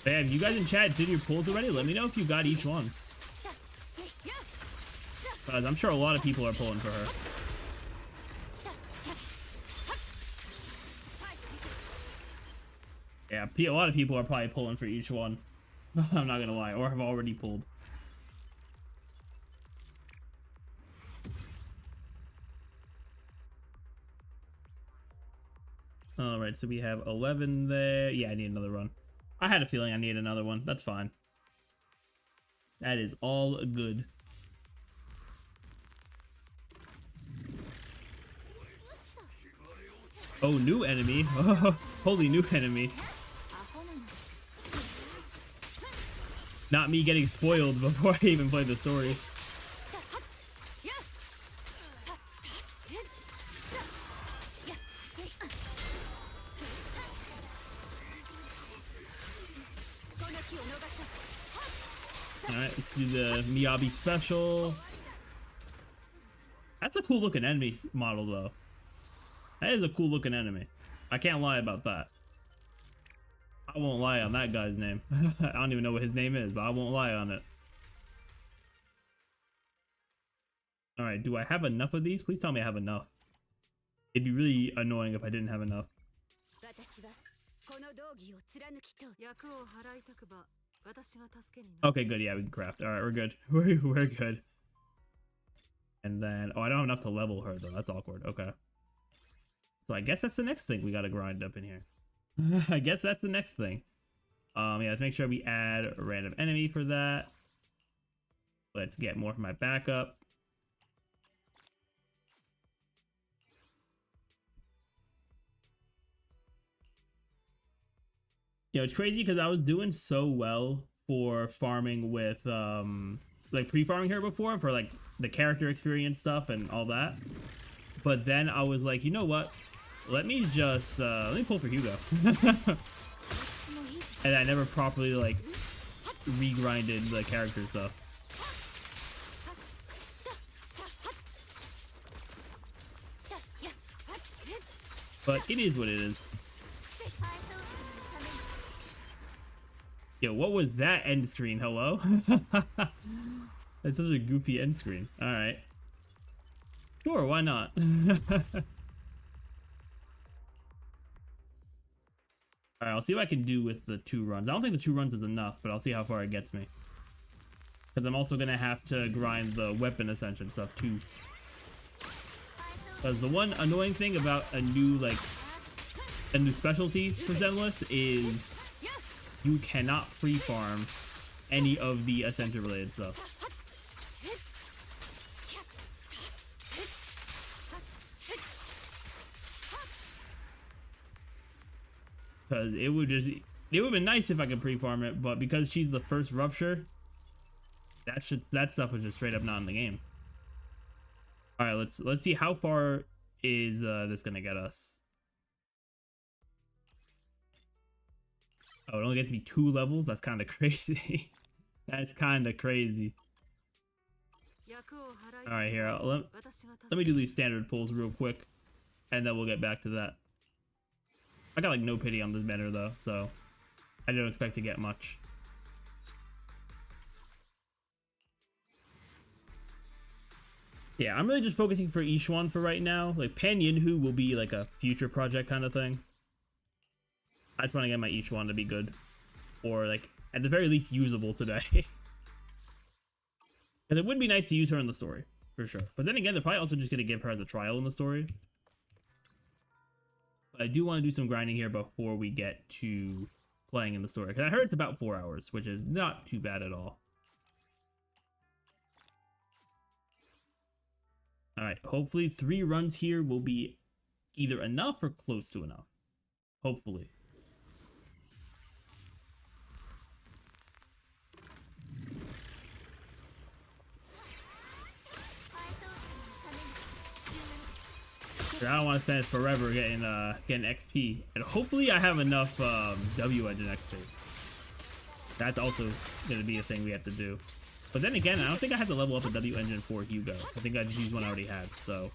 Hey, have you guys in chat did your pulls already? Let me know if you got each one. Because I'm sure a lot of people are pulling for her. Yeah, a lot of people are probably pulling for each one. I'm not gonna lie, or have already pulled. Alright, so we have 11 there. Yeah, I need another run. I had a feeling I needed another one. That's fine. That is all good. Oh, new enemy. Holy new enemy. Not me getting spoiled before I even play the story. Alright, let's do the Miyabi special. That's a cool looking enemy model though. That is a cool looking enemy. I can't lie about that. I won't lie on that guy's name. I don't even know what his name is, but I won't lie on it. Alright, do I have enough of these? Please tell me I have enough. It'd be really annoying if I didn't have enough. Okay, good. Yeah, we can craft. Alright, we're good. We're good. And then... Oh, I don't have enough to level her, though. That's awkward. Okay. So I guess that's the next thing we gotta grind up in here. I guess that's the next thing. Yeah, let's make sure we add a random enemy for that. Let's get more for my backup. You know, it's crazy because I was doing so well for farming with, like pre-farming her before for like the character experience stuff and all that. But then I was like, you know what? Let me just, let me pull for Hugo. And I never properly like regrinded the character stuff. But it is what it is. Yo, what was that end screen? Hello? That's such a goofy end screen. Alright. Sure, why not? Alright, I'll see what I can do with the 2 runs. I don't think the 2 runs is enough, but I'll see how far it gets me. Because I'm also going to have to grind the weapon ascension stuff too. Because the one annoying thing about a new specialty for Zenless is you cannot free farm any of the ascension related stuff. Because it would have been nice if I could pre-farm it, but because she's the first rupture, that stuff was just straight up not in the game. All right, let's see how far is this gonna get us. Oh, it only gets me 2 levels. That's kind of crazy. That's kind of crazy. All right, here. Let me do these standard pulls real quick, and then we'll get back to that. I got like no pity on this banner though, so I don't expect to get much. Yeah, I'm really just focusing for Yixuan for right now. Like Pan Yinhu will be like a future project kind of thing. I just want to get my Yixuan to be good, or like at the very least usable today. And it would be nice to use her in the story for sure. But then again, they're probably also just gonna give her as a trial in the story. But I do want to do some grinding here before we get to playing in the story, because I heard it's about 4 hours, which is not too bad at all. Alright, hopefully 3 runs here will be either enough or close to enough. Hopefully. I don't want to stand forever getting XP, and hopefully I have enough W engine XP. That's also going to be a thing we have to do. But then again, I don't think I have to level up a W engine for Hugo. I think I just used one I already had. So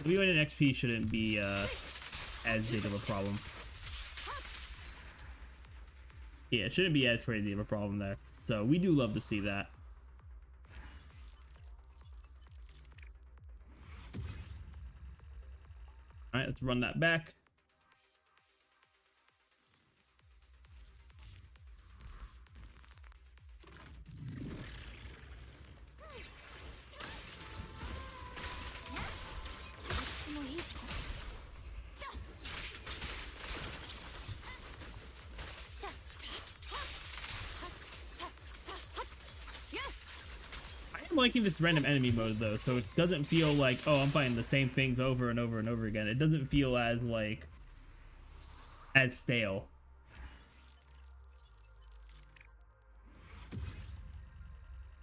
W engine XP shouldn't be as big of a problem. Yeah, it shouldn't be as crazy of a problem there. So we do love to see that. All right, let's run that back. liking this random enemy mode though, so it doesn't feel like, oh, I'm fighting the same things over and over and over again. It doesn't feel as like as stale.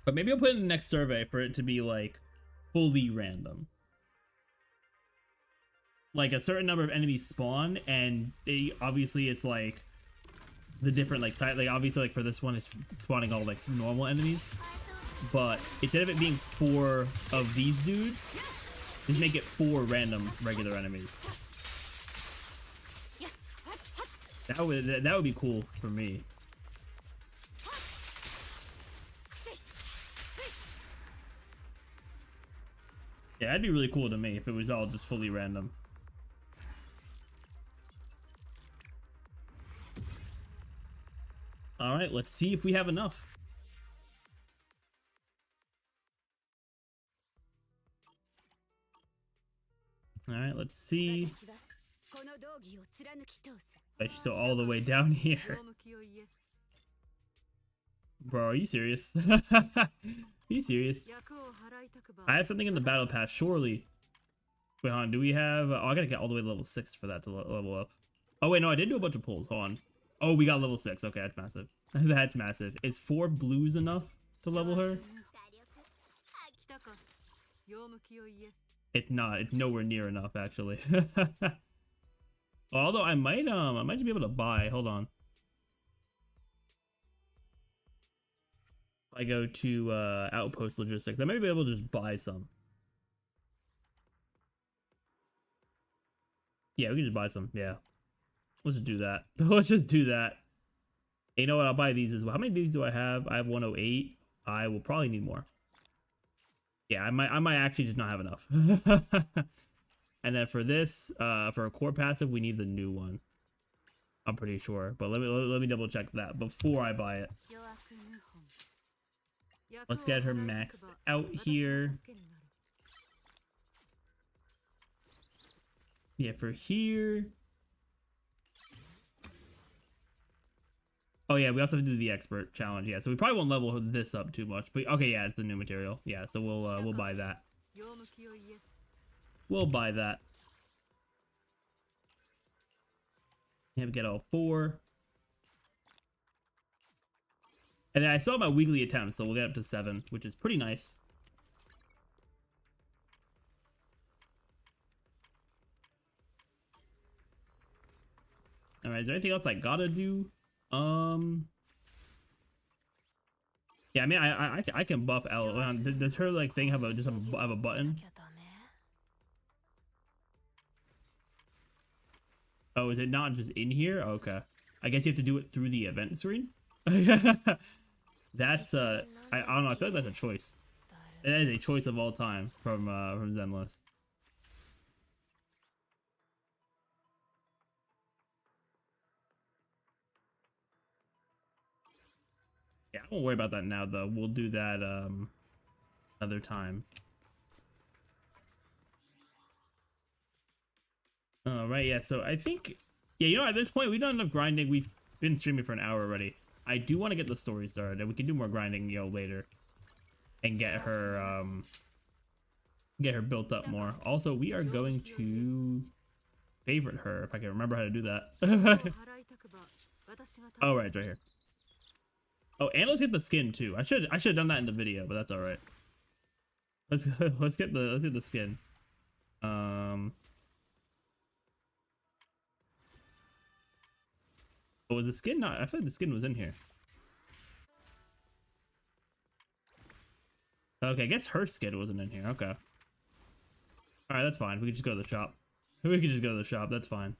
But maybe I'll put in the next survey for it to be like fully random. Like a certain number of enemies spawn, and obviously it's like the different like obviously like for this one it's spawning all like normal enemies, but instead of it being 4 of these dudes, just make it 4 random regular enemies. That would be cool for me. Yeah, that'd be really cool to me if it was all just fully random. All right, let's see if we have enough. All right, let's see. She's still all the way down here. Bro, are you serious? Are you serious? I have something in the battle pass, surely. Wait, hold on, do we have... oh, I gotta get all the way to level 6 for that to level up. Oh, wait, no, I did do a bunch of pulls. Hold on. Oh, we got level 6. Okay, that's massive. That's massive. Is 4 blues enough to level her? It's not. It's nowhere near enough, actually. Although I might just be able to buy. Hold on. If I go to Outpost Logistics, I might be able to just buy some. Yeah, we can just buy some. Yeah. Let's just do that. Let's just do that. You know what? I'll buy these as well. How many of these do I have? I have 108. I will probably need more. Yeah, I might actually just not have enough. And then for this, for a core passive, we need the new one. I'm pretty sure, but let me double check that before I buy it. Let's get her maxed out here. Yeah, for here. Oh yeah, we also have to do the expert challenge. Yeah, so we probably won't level this up too much. But okay, yeah, it's the new material. Yeah, so we'll buy that. We'll buy that. Yeah, we get all 4. And then I saw my weekly attempts, so we'll get up to 7, which is pretty nice. All right, is there anything else I gotta do? Yeah, I mean, I can buff L. Does her like thing have a have a button? Oh, is it not just in here? Okay, I guess you have to do it through the event screen. That's I don't know. I feel like that's a choice. That is a choice of all time from Zenless. Yeah, I won't worry about that now, though. We'll do that another time. All right, yeah. So I think, yeah, you know, at this point we've done enough grinding. We've been streaming for an hour already. I do want to get the story started, and we can do more grinding, you know, later, and get her built up more. Also, we are going to favorite her if I can remember how to do that. Oh, right, it's right here. Oh, and let's get the skin too. I should have done that in the video, but that's all right. Let's get the skin. Oh, was the skin not? I feel like the skin was in here. Okay, I guess her skin wasn't in here. Okay. All right, that's fine. We can just go to the shop. We can just go to the shop. That's fine.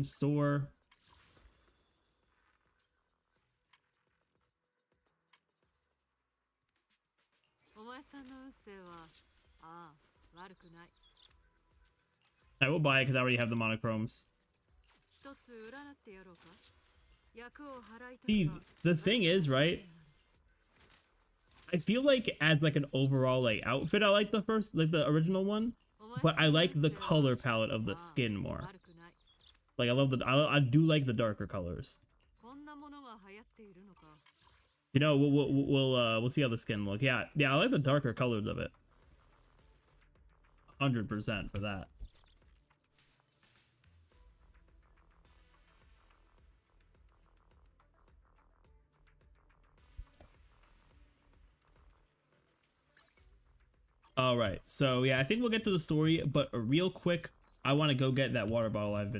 Store. I will buy it because I already have the monochromes. See, the thing is, right? I feel like as like an overall like outfit, I like the original one, but I like the color palette of the skin more. Like I do like the darker colors. You know, we'll see how the skin look. Yeah, yeah, I like the darker colors of it. 100% for that. All right, so yeah, I think we'll get to the story, but real quick, I want to go get that water bottle I've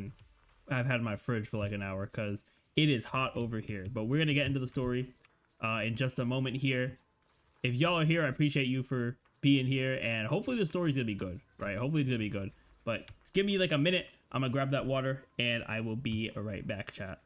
had in my fridge for like an hour because it is hot over here. But we're gonna get into the story in just a moment here. If y'all are here, I appreciate you for being here, and hopefully the story's gonna be good, right? Hopefully it's gonna be good. But give me like a minute. I'm gonna grab that water, and I will be right back, chat.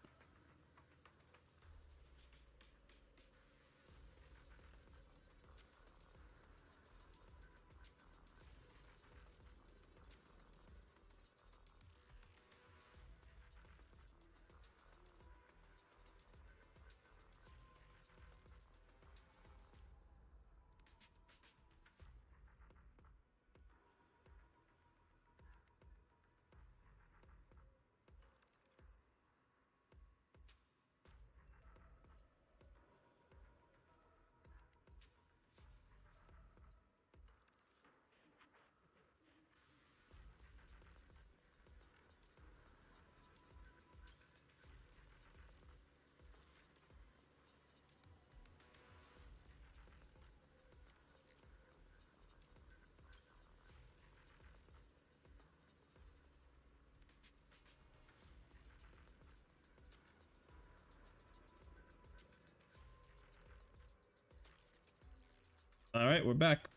All right, we're back.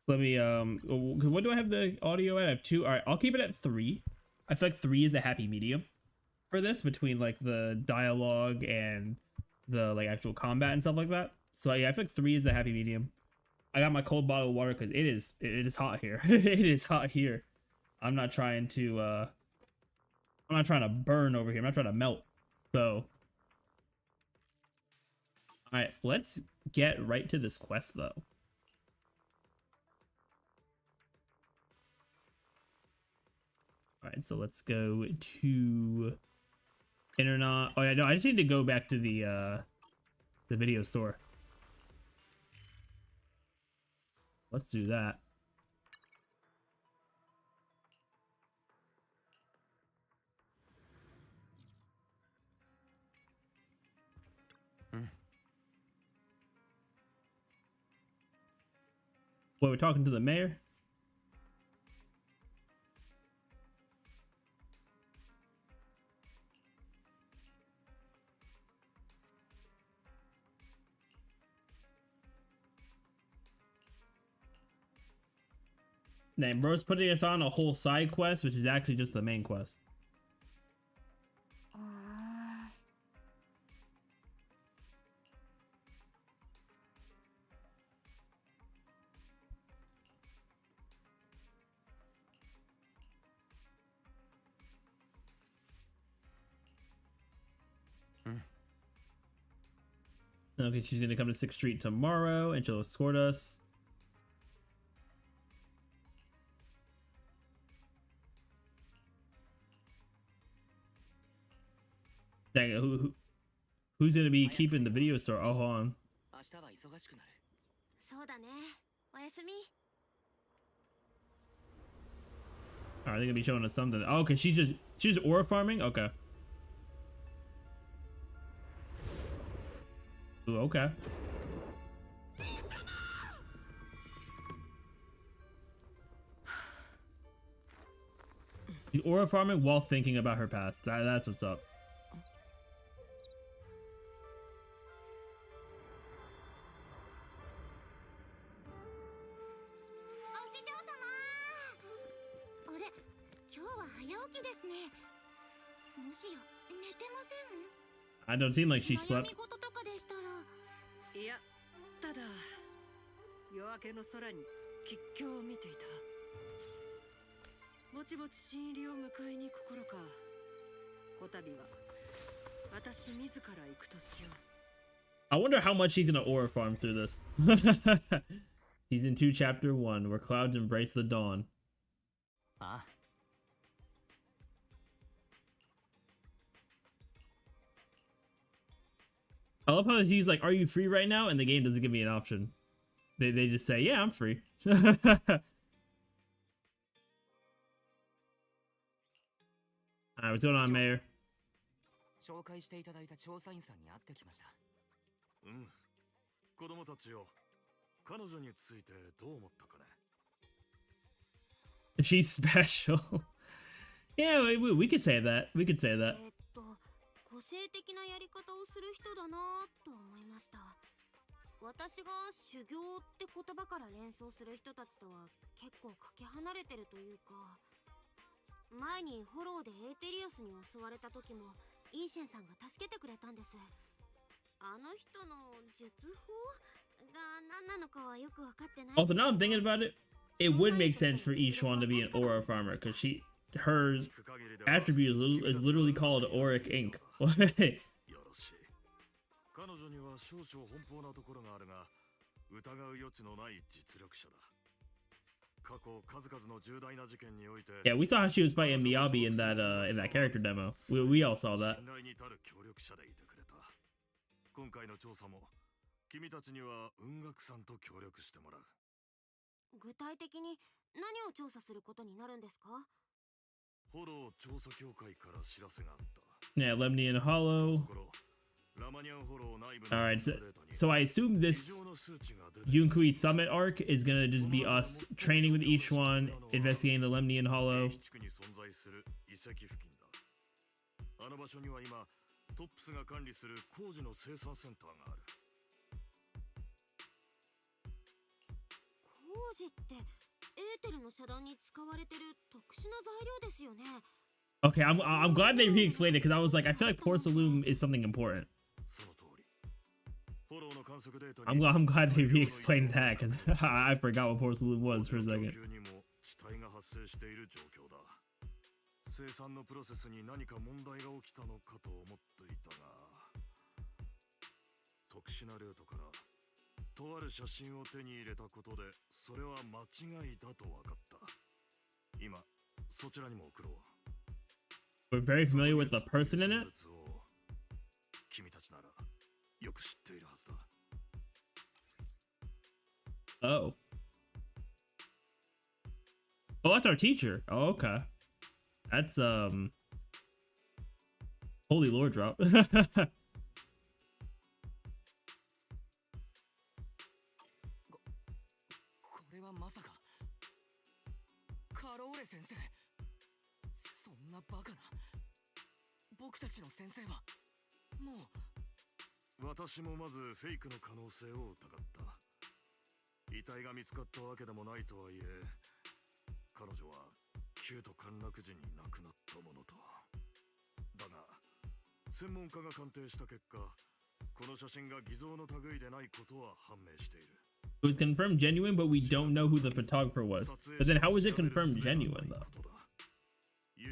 Let me what do I have the audio at? I have 2. All right, I'll keep it at 3. I feel like 3 is a happy medium for this between like the dialogue and the like actual combat and stuff like that. So yeah, I feel like 3 is a happy medium. I got my cold bottle of water because it is hot here. It is hot here. I'm not trying to burn over here. I'm not trying to melt. So all right, let's get right to this quest though. All right, so let's go to internet. Oh yeah, no, I just need to go back to the video store. Let's do that. What, we're talking to the mayor? Name bro's putting us on a whole side quest, which is actually just the main quest. Okay, she's gonna come to 6th Street tomorrow, and she'll escort us. Dang it, who's gonna be keeping the video store? Oh, hold on. Alright, they're gonna be showing us something. Oh, okay, she's just ore farming? Okay. Ooh, okay. She's ore farming while thinking about her past. That's what's up. I don't seem like she slept. I wonder how much he's gonna ore farm through this. Season 2, Chapter 1, where clouds embrace the dawn. I love how he's like, "Are you free right now?" And the game doesn't give me an option. They just say, "Yeah, I'm free." Alright, what's going on, Mayor? 紹介していただいた調査員さんに会ってきました。うん。子供たちよ。彼女についてどう思ったかね。She's special. Yeah, we could say that. We could say that. 個性的なやり方をする人だなと思いました。私が修行って言葉から連想する人たちとは結構かけ離れてるというか、前にフォローでエーテリオスに襲われた時もイーシェンさんが助けてくれたんです。あの人の術法が何なのかはよく分かってない。 Also, now I'm thinking about it, it would make sense for Yixuan to be an aura farmer because her attribute is literally called Auric Ink. 彼女には少々奔放なところがあるが、疑う余地のない実力者だ。過去数々の重大な事件において、Yeah, we saw how she was fighting Miyabi in that character demo. We all saw that. 信頼に足る協力者でいてくれた。今回の調査も君たちには雲岳さんと協力してもらう。具体的に何を調査することになるんですか？フォロー調査協会から知らせがあった。Yeah, Lemnian Hollow. Alright, so I assume this Yunkui Summit arc is gonna just be us training with each one, investigating the Lemnian Hollow. あの場所には今トップスが管理する工事の生産センターがある。工事ってエーテルの遮断に使われてる特殊な材料ですよね。Okay, I'm glad they re-explained it because I was like, I feel like porcelain is something important. I'm glad they re-explained that because I forgot what porcelain was for a second. 生産のプロセスに何か問題が起きたのかと思っていたが、特殊なルートからとある写真を手に入れたことで、それは間違いだと分かった。今そちらにも送ろう。We're very familiar with the person in it. 君たちならよく知っているはずだ。Oh. Oh, that's our teacher. Oh, okay. That's Holy Lord drop. これはまさかカローレ先生。そんなバカな。僕たちの先生はもう。私もまずフェイクの可能性を疑った。遺体が見つかったわけでもないとはいえ、彼女は旧都陥落時に亡くなったものと。だが専門家が鑑定した結果、この写真が偽造の類でないことは判明している。It was confirmed genuine, but we don't know who the photographer was. But then how was it confirmed genuine, though? Yeah,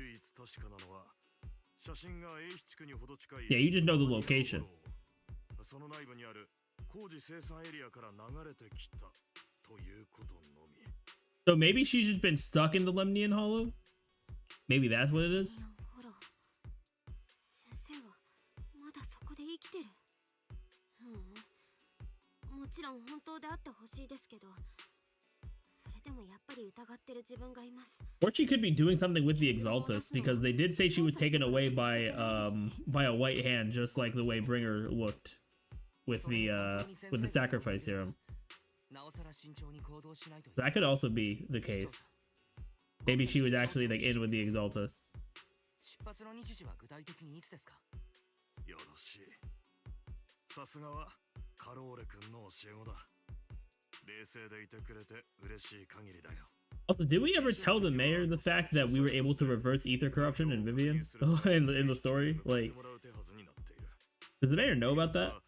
you just know the location. So maybe she's just been stuck in the Lemnian Hollow? Maybe that's what it is? 先生はまだそこで生きてる。もちろん本当であってほしいですけど、それでもやっぱり疑ってる自分がいます。Or she could be doing something with the Exaltus because they did say she was taken away by a white hand, just like the way Bringer looked with the sacrifice serum. That could also be the case. Maybe she was actually like in with the Exaltus. 出発の日時は具体的にいつですか？よろしい。さすがはカローレ君の教え子だ。冷静でいてくれて嬉しい限りだよ。Also, did we ever tell the mayor the fact that we were able to reverse ether corruption in Vivian in the story? Like, does the mayor know about that?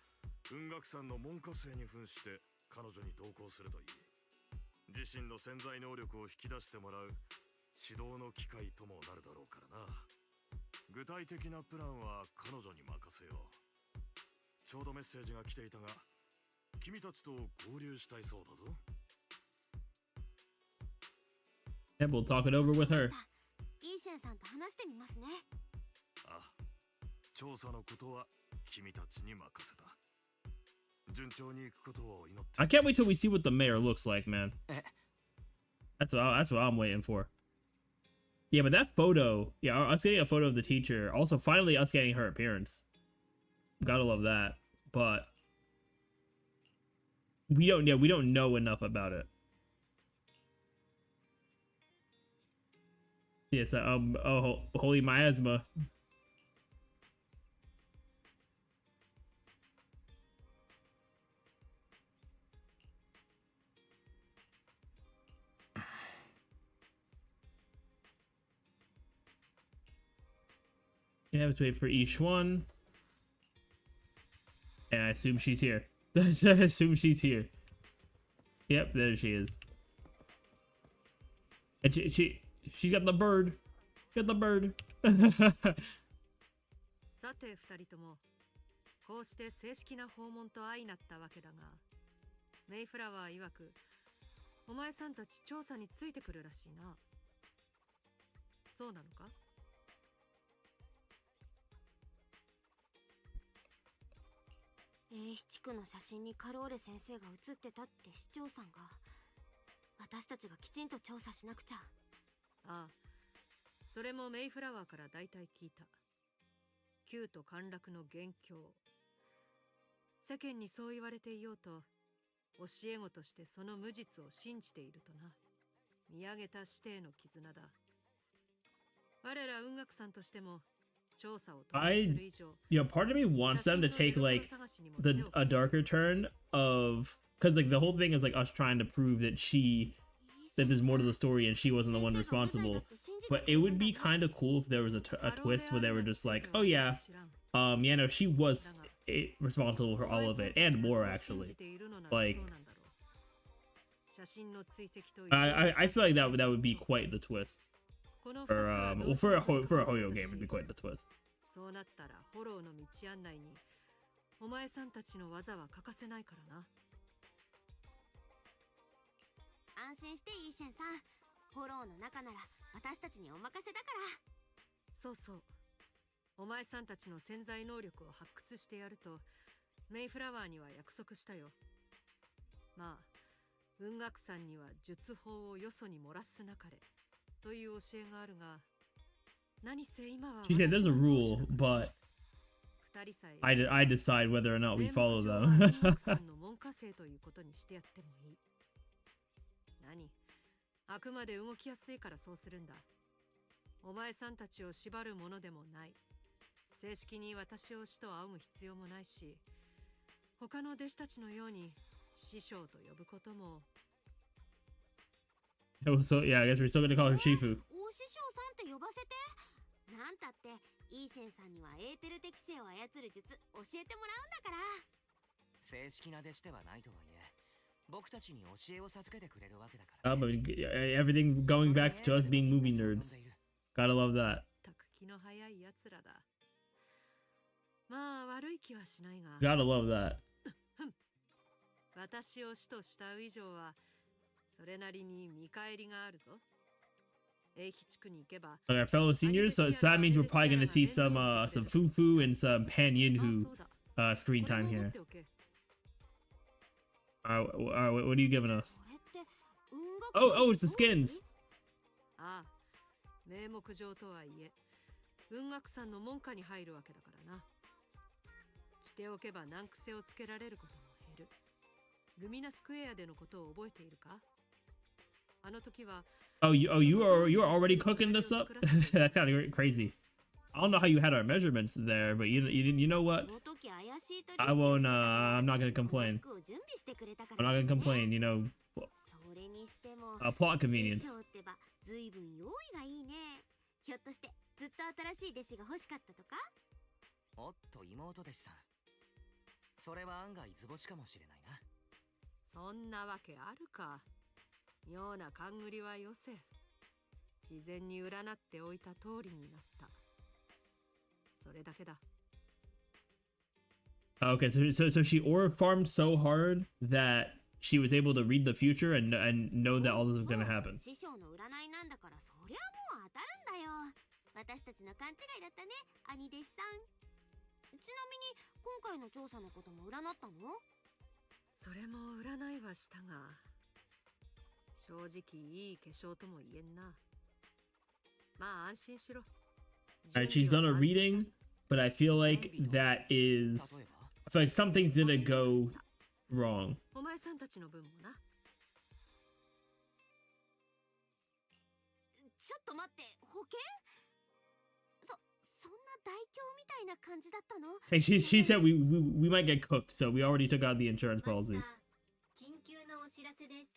雲岳さんの門下生に扮して彼女に同行するといい。自身の潜在能力を引き出してもらう指導の機会ともなるだろうからな。具体的なプランは彼女に任せよう。ちょうどメッセージが来ていたが、君たちと合流したいそうだぞ。Yeah, we'll talk it over with her. イーシェンさんと話してみますね。ああ、調査のことは君たちに任せた。順調にいくことを祈って。 I can't wait till we see what the mayor looks like, man. え、 That's what I'm waiting for. Yeah, but that photo, yeah, us getting a photo of the teacher, also finally us getting her appearance. Gotta love that. But we don't know enough about it. Yes, oh, holy miasma. You have to wait for Yixuan. And I assume she's here. I assume she's here. Yep, there she is. And she got the bird. Got the bird. さて二人ともこうして正式な訪問と相なったわけだが、メイフラワー曰くお前さんたち調査についてくるらしいな。そうなのか？英七地区の写真にカローレ先生が写ってたって市長さんが。私たちがきちんと調査しなくちゃ。ああ、それもメイフラワーから大体聞いた。旧と陥落の元凶。世間にそう言われていようと、教え子としてその無実を信じているとな。見上げた師弟の絆だ。我ら雲岳さんとしても調査を止めする以上、part of me wants them to take like a darker turn of, because like the whole thing is like us trying to prove that there's more to the story and she wasn't the one responsible. But it would be kind of cool if there was a twist where they were just like, oh yeah, yeah, no, she was responsible for all of it and more actually. Like, I feel like that would be quite the twist. Or well, for a Hoyo game, it'd be quite the twist. そうなったらフォローの道案内にお前さんたちの技は欠かせないからな。安心してイーシェンさん。フォローの中なら私たちにお任せだから。そうそう。お前さんたちの潜在能力を発掘してやるとメイフラワーには約束したよ。まあ、雲岳さんには術法をよそに漏らすなかれという教えがあるが、何せ今は She said there's a rule, but I decide whether or not we follow them. の門下生ということにしてやってもいい。何？あくまで動きやすいからそうするんだ。お前さんたちを縛るものでもない。正式に私を師と仰ぐ必要もないし、他の弟子たちのように師匠と呼ぶことも。So yeah, I guess we're still gonna call her Shifu. お師匠さんって呼ばせて。なんたってイーシェンさんにはエーテル適性を操る術教えてもらうんだから。正式な弟子ではないとはいえ、僕たちに教えを授けてくれるわけだから、ね。But everything going back to us being movie nerds. Gotta love that. 気の早いやつらだ。まあ悪い気はしないが。Gotta love that. 私を師と慕う以上はそれなりに見返りがあるぞ。英比地区に行けば。Okay, fellow seniors, so that means we're probably gonna see some Fufu and some Pan Yinhu screen time here. Alright, what are you giving us? Oh, it's the skins. ああ、名目上とはいえ、雲岳さんの門下に入るわけだからな。着ておけば難癖をつけられることも減る。ルミナスクエアでのことを覚えているか？あの時は。Oh, you are already cooking this up? That's kind of crazy. I don't know how you had our measurements there, but you know what? I won't. I'm not gonna complain. I'm not gonna complain. You know, plot convenience. 随分用意がいいね。ひょっとしてずっと新しい弟子が欲しかったとか？おっと妹弟子さん。それは案外図星かもしれないな。そんなわけあるか。妙な勘繰りはよせ。事前に占っておいた通りになった。それだけだ。Okay, so she aura farmed so hard that she was able to read the future and know that all this was gonna happen. 師匠の占いなんだからそりゃもう当たるんだよ。私たちの勘違いだったね、兄弟子さん。ちなみに今回の調査のことも占ったの？それも占いはしたが、正直いい化粧とも言えんな。まあ安心しろ。 Alright, she's done a reading, but I feel like that is... I feel like something's gonna go wrong. お前さんたちの分もな。ちょっと待って、保険？そんな大凶みたいな感じだったの？ Hey, she said we might get cooked, so we already took out the insurance マスター policies. 緊急のお知らせです。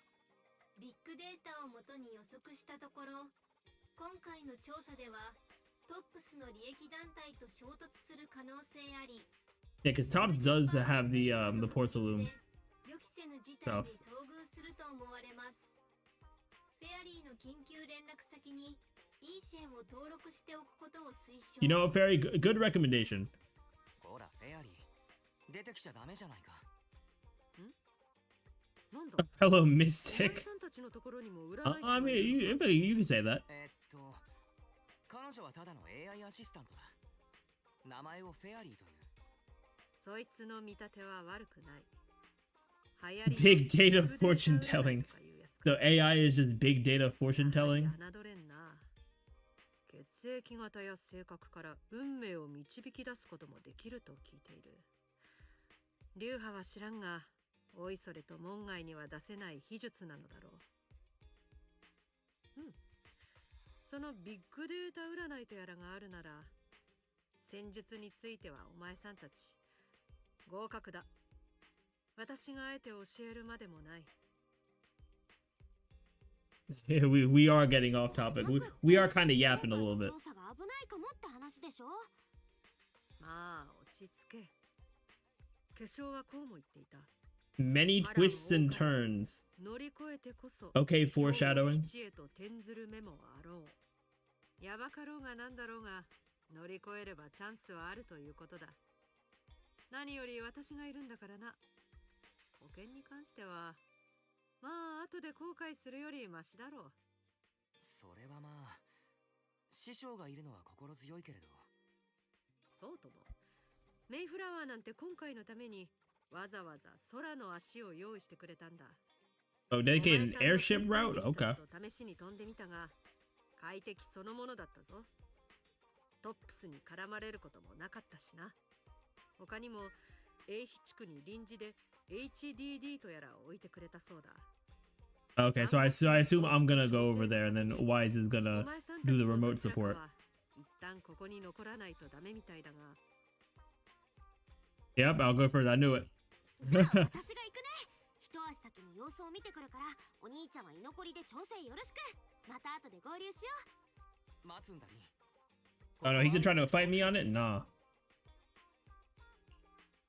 ビッグデータをもとに予測したところ、今回の調査ではトップスの利益団体と衝突する可能性あり、 Yeah, because Tops does have the porcelain 予期せぬ事態 stuff. に遭遇すると思われます。フェアリーの緊急連絡先にイーシェンを登録しておくことを推奨。 You know, a very good recommendation. ほらフェアリー出てきちゃダメじゃないか。なんだ Hello, お前 Mystic. さんたちのところにも占い師 I が mean, いる you can say that. 彼女はただの AI アシスタントだ。名前をフェアリーという。そいつの見立ては悪くない。流行りの Big data ビッグデータ fortune 占い telling. とかいうやつか So AI is just big data fortune やは telling. り侮れんな。血液型や性格から運命を導き出すこともできると聞いている。流派は知らんが、おいそれと門外には出せない秘術なのだろう。そのビッグデータ占いとやらがあるなら、戦術についてはお前さんたち合格だ。私があえて教えるまでもない。Yeah, we are getting off topic. We are kind of yapping a little bit. 調査が危ないかもって話でしょ？まあ落ち着け。化粧はこうも言っていた。 Many twists and turns. 乗り越えてこそ Okay, foreshadowing. 基地へと転ずる目もあろう。やばかろうがなんだろうが乗り越えればチャンスはあるということだ。何より私がいるんだからな。保険に関してはまあ後で後悔するよりマシだろう。それはまあ師匠がいるのは心強いけれど。そうとも。メイフラワーなんて今回のためにわざわざ空の足を用意してくれたんだ。 Oh, dedicated an airship route? Okay. 試しに飛んでみたが快適そのものだったぞ。トップスに絡まれることもなかったしな。他にも英比地区に臨時で HDD とやらを置いてくれたそうだ。 Okay, so I assume I'm gonna go over there and then Wise is gonna do the remote support. 一旦ここに残らないとダメみたいだが。 Yep, I'll go first. I knew it. じゃあ私が行くね。一足先に様子を見てくるから、お兄ちゃんは居残りで調整よろしく。また後で合流しよう。待つんだに。 Oh no, he's trying to fight me on it? Nah.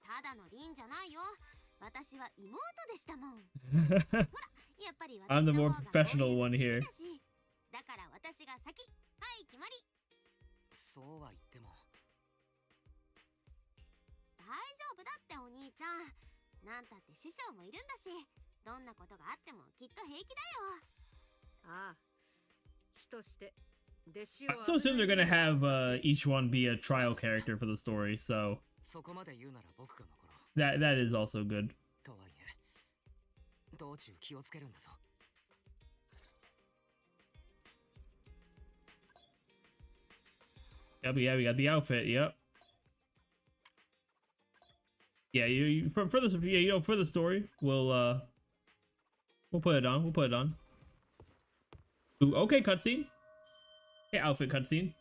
ただの凛じゃないよ。私は妹でしたもん。ほら、やっぱり I'm 私 the の more 方が professional one だ here. し。だから私が先。はい決まり。そうは言っても。大丈夫だってお兄ちゃん。なんたって師匠もいるんだし、どんなことがあってもきっと平気だよ。ああ、師として弟子 I を so assume they're gonna have each one be a trial character for the story, so そこまで言うなら僕が残ろう。 that is also good. とはいえ、道中気をつけるんだぞ。 Yep, yeah, we got the outfit. Yep. Yeah, for the for the story, we'll put it on. We'll put it on. Ooh, okay, cutscene. Okay, outfit cutscene.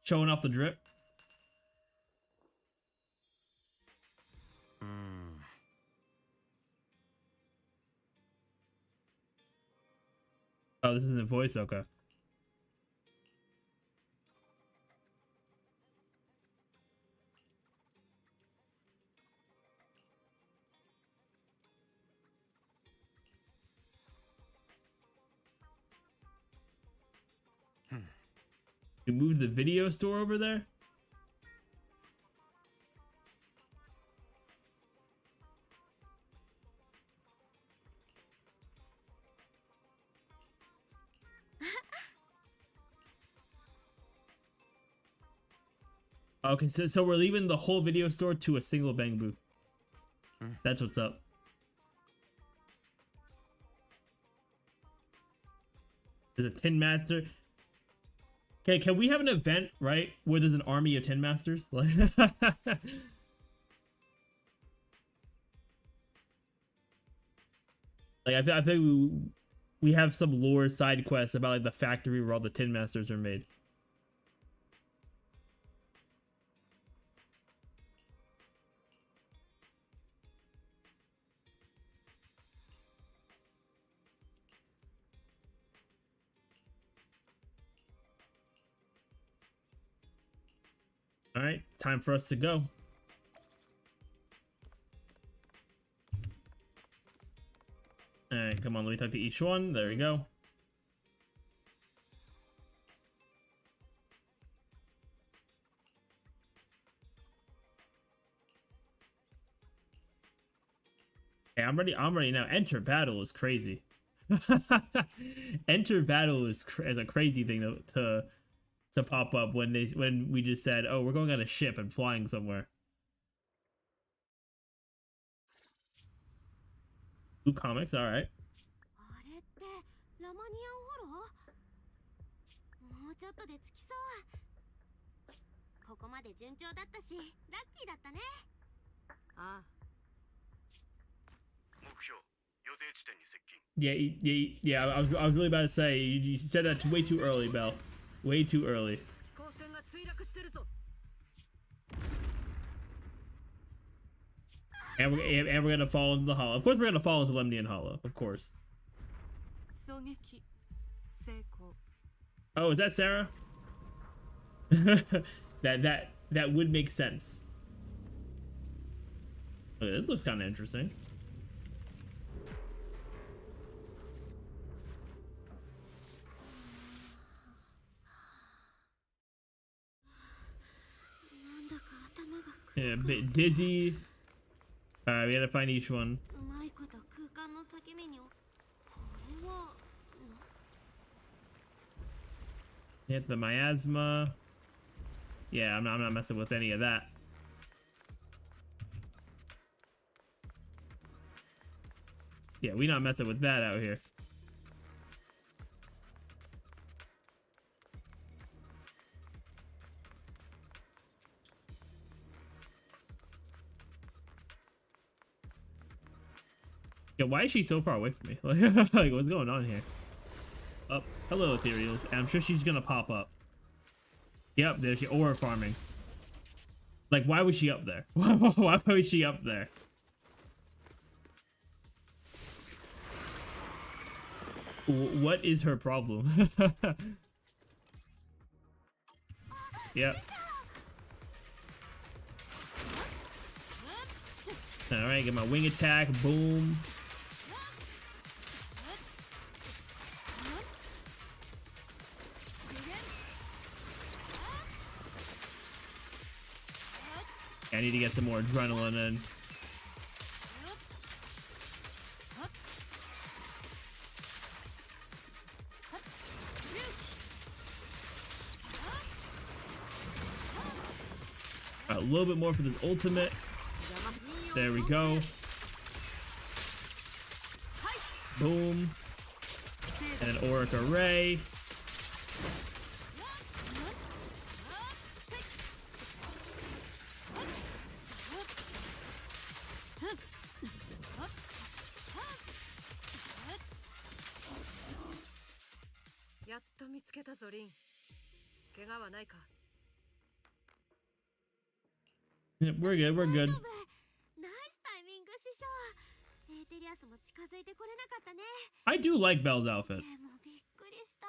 Showing off the drip. Oh, this isn't voice. Okay. You moved the video store over there? Okay, so we're leaving the whole video store to a single bamboo. That's what's up. There's a Tin Master. Okay, can we have an event, right, where there's an army of Tin Masters? Like, like I think we have some lore side quest about like the factory where all the Tin Masters are made. All right, time for us to go. All right, come on, let me talk to Yixuan. There we go. Hey, I'm ready. I'm ready now. Enter battle is crazy. Enter battle is a crazy thing to pop up when we just said, oh, we're going on a ship and flying somewhere. Ooh, comics, all right. あれってラマニアンホロー？もうちょっとで着きそう。ここまで順調だったし、ラッキーだったね。ああ。目標予定地点に接近。 Yeah. I was really about to say you said that way too early, Belle. Way too early. 光線が墜落してるぞ。And we're gonna fall into the hollow. Of course, we're gonna fall into Lemnian Hollow. Of course. 狙撃成功。 Oh, is that Sarah? that would make sense. Okay, this looks kind of interesting. Yeah, a bit dizzy. Alright, we gotta find each one. うまいこと空間の裂け目にこれは Hit the miasma. Yeah, I'm not messing with any of that. Yeah, we not messing with that out here. Yeah, why is she so far away from me? Like, what's going on here? Oh, hello, Ethereals. And I'm sure she's gonna pop up. Yep, there's she ore farming. Like, why was she up there? Why was she up there? What is her problem? Yep. Alright, get my wing attack. Boom. I need to get some more adrenaline in. A little bit more for this ultimate. There we go. Boom. And an auric array. Yep, we're good, we're good. ナイスタイミング師匠。エーテリアスも近づいてこれなかったね。 I do like Belle's outfit. でもびっくりした。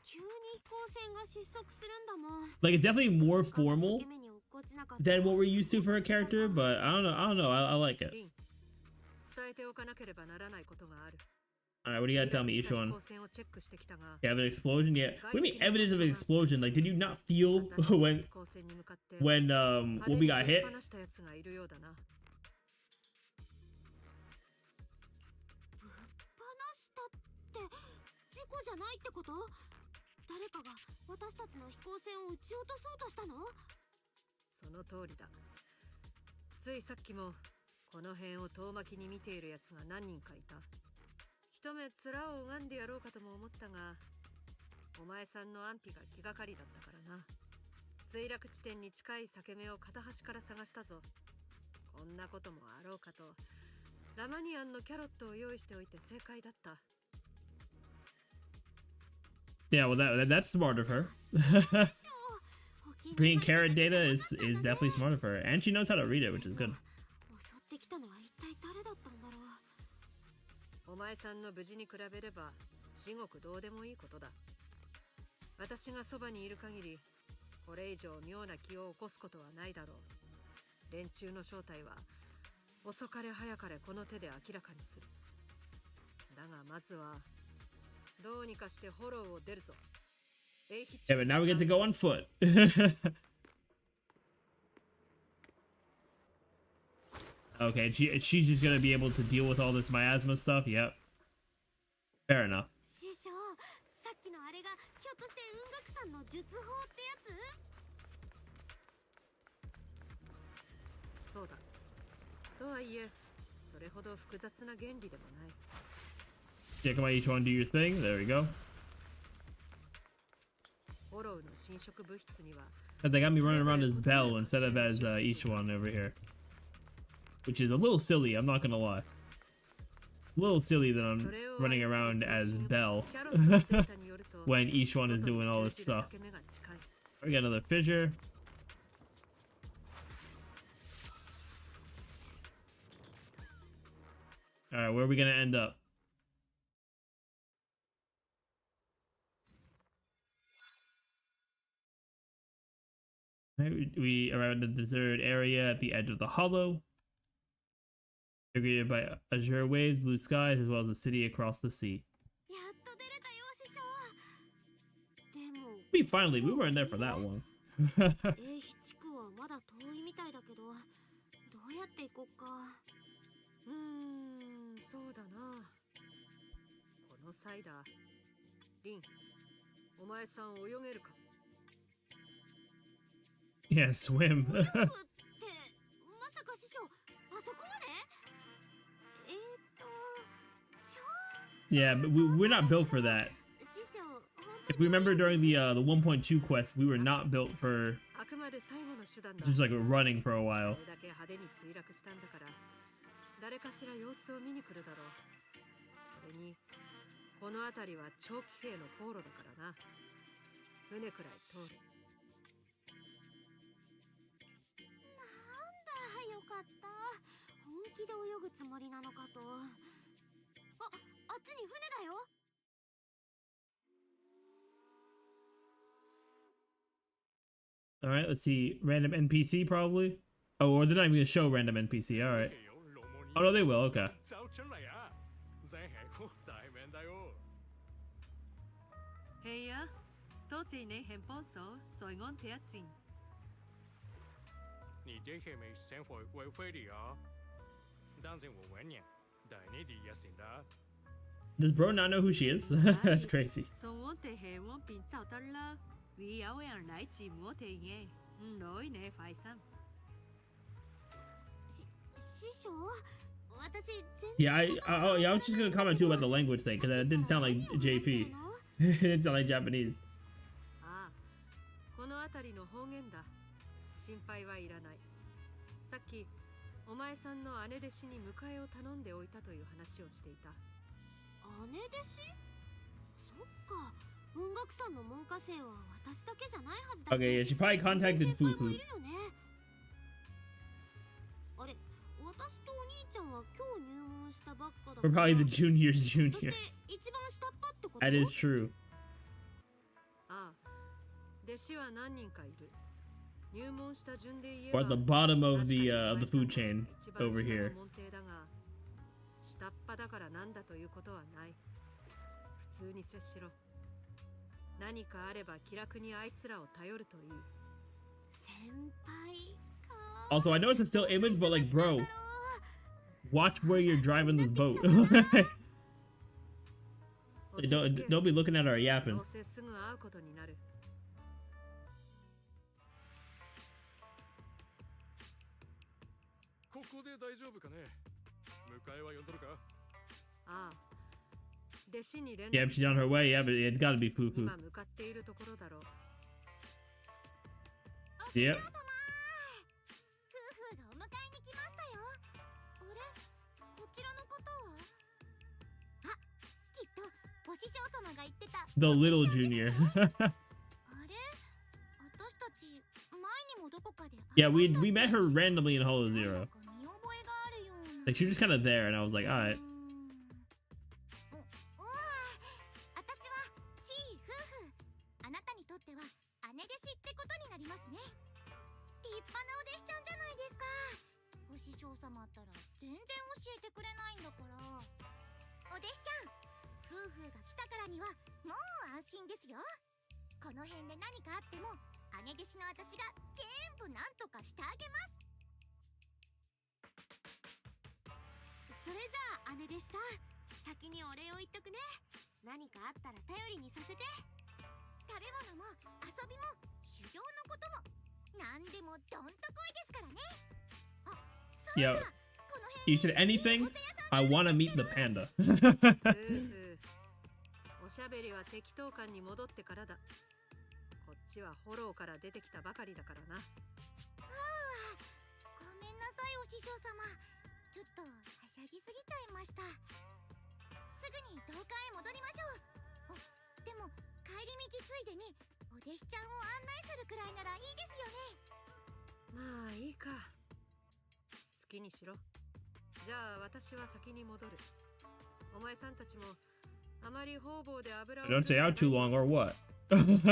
急に飛行船が失速するんだもん。 Like, it's definitely more formal than what we're used to for her character, but I don't know. I like it. 伝えておかなければならないことがある。 Alright, what do you gotta tell me, Yixuan? You have an explosion? Yeah. What do you mean evidence of an explosion? Like, did you not feel when we got hit? ぶっ放したって事故じゃないってこと？誰かが私たちの飛行船を撃ち落とそうとしたの？その通りだ。ついさっきもこの辺を遠巻きに見ているやつが何人かいた。一目面を拝んでやろうかとも思ったが、お前さんの安否が気がかりだったからな。墜落地点に近い裂け目を片端から探したぞ。こんなこともあろうかとラマニアンのキャロットを用意しておいて正解だった。Yeah, well, that's smart of her. Bringing carrot data is definitely smart of her, and she knows how to read it, which is good. 襲ってきたのは一体誰だったんだろう。お前さんの無事に比べれば至極どうでもいいことだ。私がそばにいる限りこれ以上妙な気を起こすことはないだろう。連中の正体は遅かれ早かれこの手で明らかにする。だがまずはどうにかしてフォローを出るぞ。Yeah, but now we get to go on foot. Okay, she's just gonna be able to deal with all this miasma stuff. Yep. Fair enough. 師匠、さっきのあれがひょっとして雲岳さんの術法ってやつ？そうだ。とはいえ、それほど複雑な原理でもない。Yeah, come on, each one do your thing. There we go. フォローの侵食物質には They got me running around as Belle instead of as Yixuan over here. Which is a little silly, I'm not gonna lie. A little silly that I'm running around as Belle when Yixuan is doing all this stuff. We got another fissure. Alright, where are we gonna end up? We are at the deserted area at the edge of the hollow. Irrigated by azure waves, blue skies, as well as a city across the sea. やっと出れたよ、師匠。でも、Finally, we weren't there for that one. 英比地区はまだ遠いみたいだけど、どうやって行こうか。そうだな。この際だ。リン、お前さん泳げるか？ Yeah, swim. 泳ぐって、まさか師匠、あそこまで？Yeah, but we're not built for that. If we remember during the 1.2 quest, we were not built for just like running for a while. 誰かしら様子を見に来るだろう。それにこの辺りは長期兵の航路だからな。船くらい通る。なんだ、よかった。本気で泳ぐつもりなのかと。あっちに船だよ。All right, let's see. Random NPC probably. Oh, or they're not even gonna show random NPC. All right. Oh no, they will. Okay. 嘿呀，多謝你肯幫手，在安睇一戰。你這係咪想去威飛啲啊？當正我揾人，但係呢啲一線得。 Does bro not know who she is? That's crazy. 從安睇係往邊走得啦，會有人嚟自我哋嘅，唔來你快心。師匠。 Yeah, I was just gonna comment too about the language thing because it didn't sound like JP. It didn't sound like Japanese. ああ、この辺りの方言だ。心配はいらない。さっきお前さんの姉弟子に迎えを頼んでおいたという話をしていた。姉弟子？そっか。雲岳山の門下生は私だけじゃないはずだし。Okay, yeah, she probably contacted Fufu. あれ、私とお兄ちゃんは今日入門したばっかだ。 We're probably the juniors. 一番下っ端ってこと？ That is true. ああ、弟子は何人かいる。入門した順で言え We're ば at the bottom of the food chain over here. 下っ端だからなんだということはない。普通に接しろ。何かあれば気楽にあいつらを頼るといい。先輩か。 Also, I know it's a still image, but like, bro, watch where you're driving the boat. Don't be looking at our yapping. すぐ会うことになる。ここで大丈夫かね？迎えは呼んどるか？ああ、弟子に連 Yeah, 絡 she's on her way. Yeah, but it's gotta be Fufu. 今向かっているところだろう。Yep. 夫婦がお迎えに来ましたよ。あれ、こちらの方は？あ、きっとお師匠様が言ってた The little junior. あれ、私たち前にもどこかで Yeah, we met her randomly in Hollow Zero. なんか見覚えがあるような。 Like she was just kind of there, and I was like, all right. 私はチー夫婦。あなたにとっては姉弟子ってことになりますね。立派なお弟子ちゃんじゃないですか。お師匠様ったら全然教えてくれないんだから。お弟子ちゃん、夫婦が来たからにはもう安心ですよ。この辺で何かあっても姉弟子の私が全部何とかしてあげます。それじゃあ姉弟子さん、先にお礼を言っとくね。何かあったら頼りにさせて。食べ物も遊びも修行のことも何でもどんとこいですからね。あ、そうだ。 Yeah. You said anything? I want to meet the panda. 夫婦、おしゃべりは適当感に戻ってからだ。こっちはフォローから出てきたばかりだからな。ごめんなさいお師匠様。ちょっとはしゃぎすぎちゃいました。すぐに廊下へ戻りましょう。あ、でも帰り道ついでにお弟子ちゃんを案内するくらいならいいですよね。まあいいか。好きにしろ。じゃあ私は先に戻る。お前さんたちもあまり方々で油を Don't stay out too long or what? もちろんで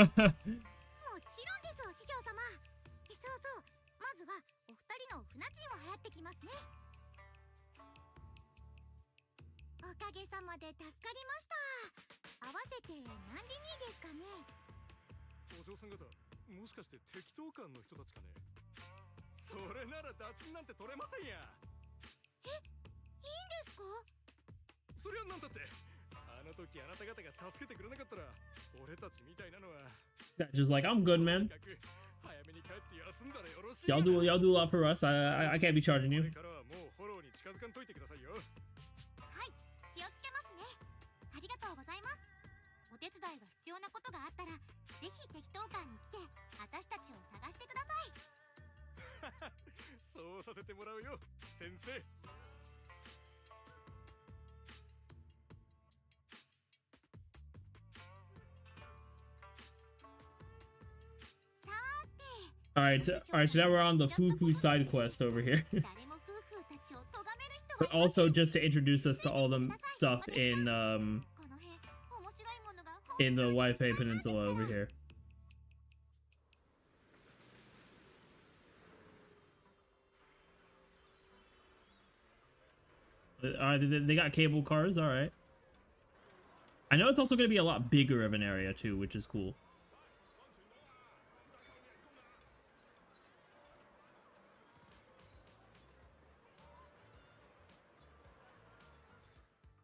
すお師匠様。そうそう、まずはお二人の船賃を払ってきますね。おかげさまで助かりました。合わせて何でにいですかね。お嬢さん方、もしかして適当感の人たちかね。それならダチンなんて取れませんや。いいんですか？そりゃなんだって、あの時あなた方が助けてくれなかったら俺たちみたいなのは Just like, I'm good, man. 早めに帰って休んだらよろしい。 Y'all do a lot for us. I can't be charging こ you. れからはもうフォローに近づかんといてくださいよ。はい、気をつけますね。ありがとうございます。お手伝いが必要なことがあったらぜひ適当館に来て私たちを探してください。そうさせてもらうよ、先生。Alright, so now we're on the Fufu side quest over here. 誰も夫婦たちを咎める人 But はいません。 also just to introduce us to all the stuff in この辺面白いものが in the Waifei Peninsula over here. They got cable cars, alright. I know it's also going to be a lot bigger of an area too, which is cool.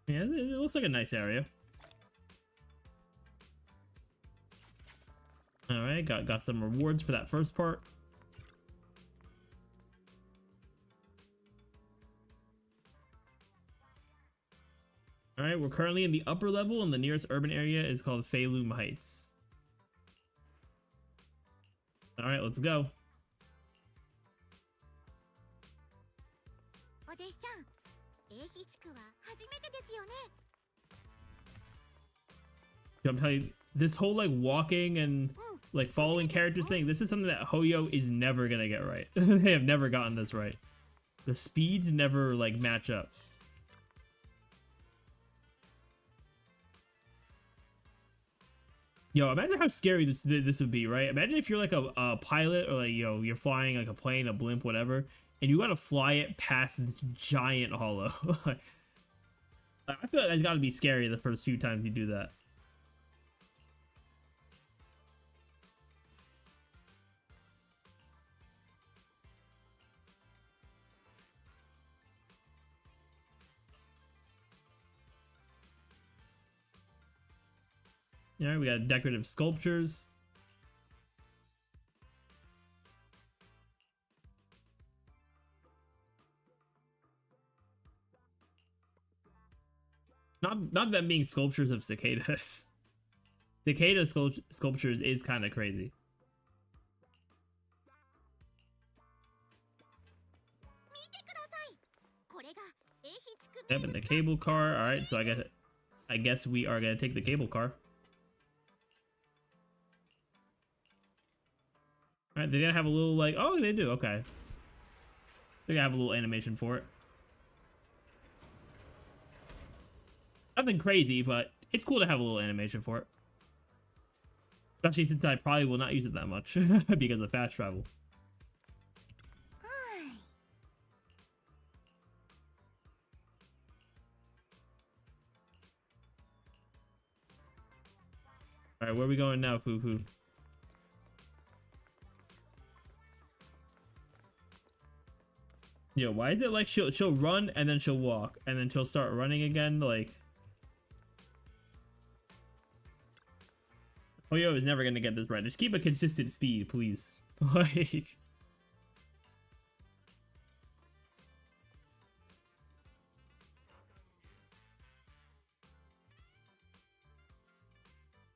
Yeah, it looks like a nice area. Alright, got some rewards for that first part. Alright, we're currently in the upper level, and the nearest urban area is called Feilum Heights. Alright, let's go. お弟子ちゃん、英比地区は初めてですよね。 I'm telling you, this whole like walking and like following characters thing, this is something that Hoyo is never gonna get right. They have never gotten this right. The speeds never like match up. Yo, imagine how scary this would be, right? Imagine if you're like a pilot, or like, yo, you're flying like a plane, a blimp, whatever, and you gotta fly it past this giant hollow. I feel like that's gotta be scary the first few times you do that. Yeah, we got decorative sculptures. Not them being sculptures of cicadas. Cicada sculptures is kind of crazy. Yep, and the cable car. All right, so I guess we are gonna take the cable car. All right, they're gonna have a little like, oh, they do, okay. They're gonna have a little animation for it. Nothing crazy, but it's cool to have a little animation for it. Especially since I probably will not use it that much because of fast travel. All right, where are we going now, Foo-Foo? Yo, why is it like she'll run and then she'll walk and then she'll start running again? Like, oh, yo, is never gonna get this right. Just keep a consistent speed, please. Like,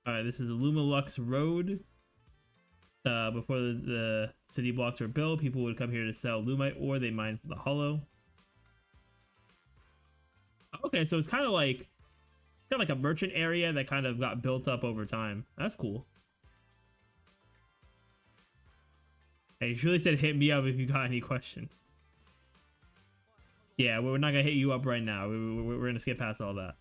all right, this is Lumalux Road. Before the city blocks were built, people would come here to sell Lumite ore they mined from the hollow. Okay, so it's kind of like a merchant area that kind of got built up over time. That's cool. Hey, you really said hit me up if you got any questions. Yeah, we're not gonna hit you up right now. We're gonna skip past all that.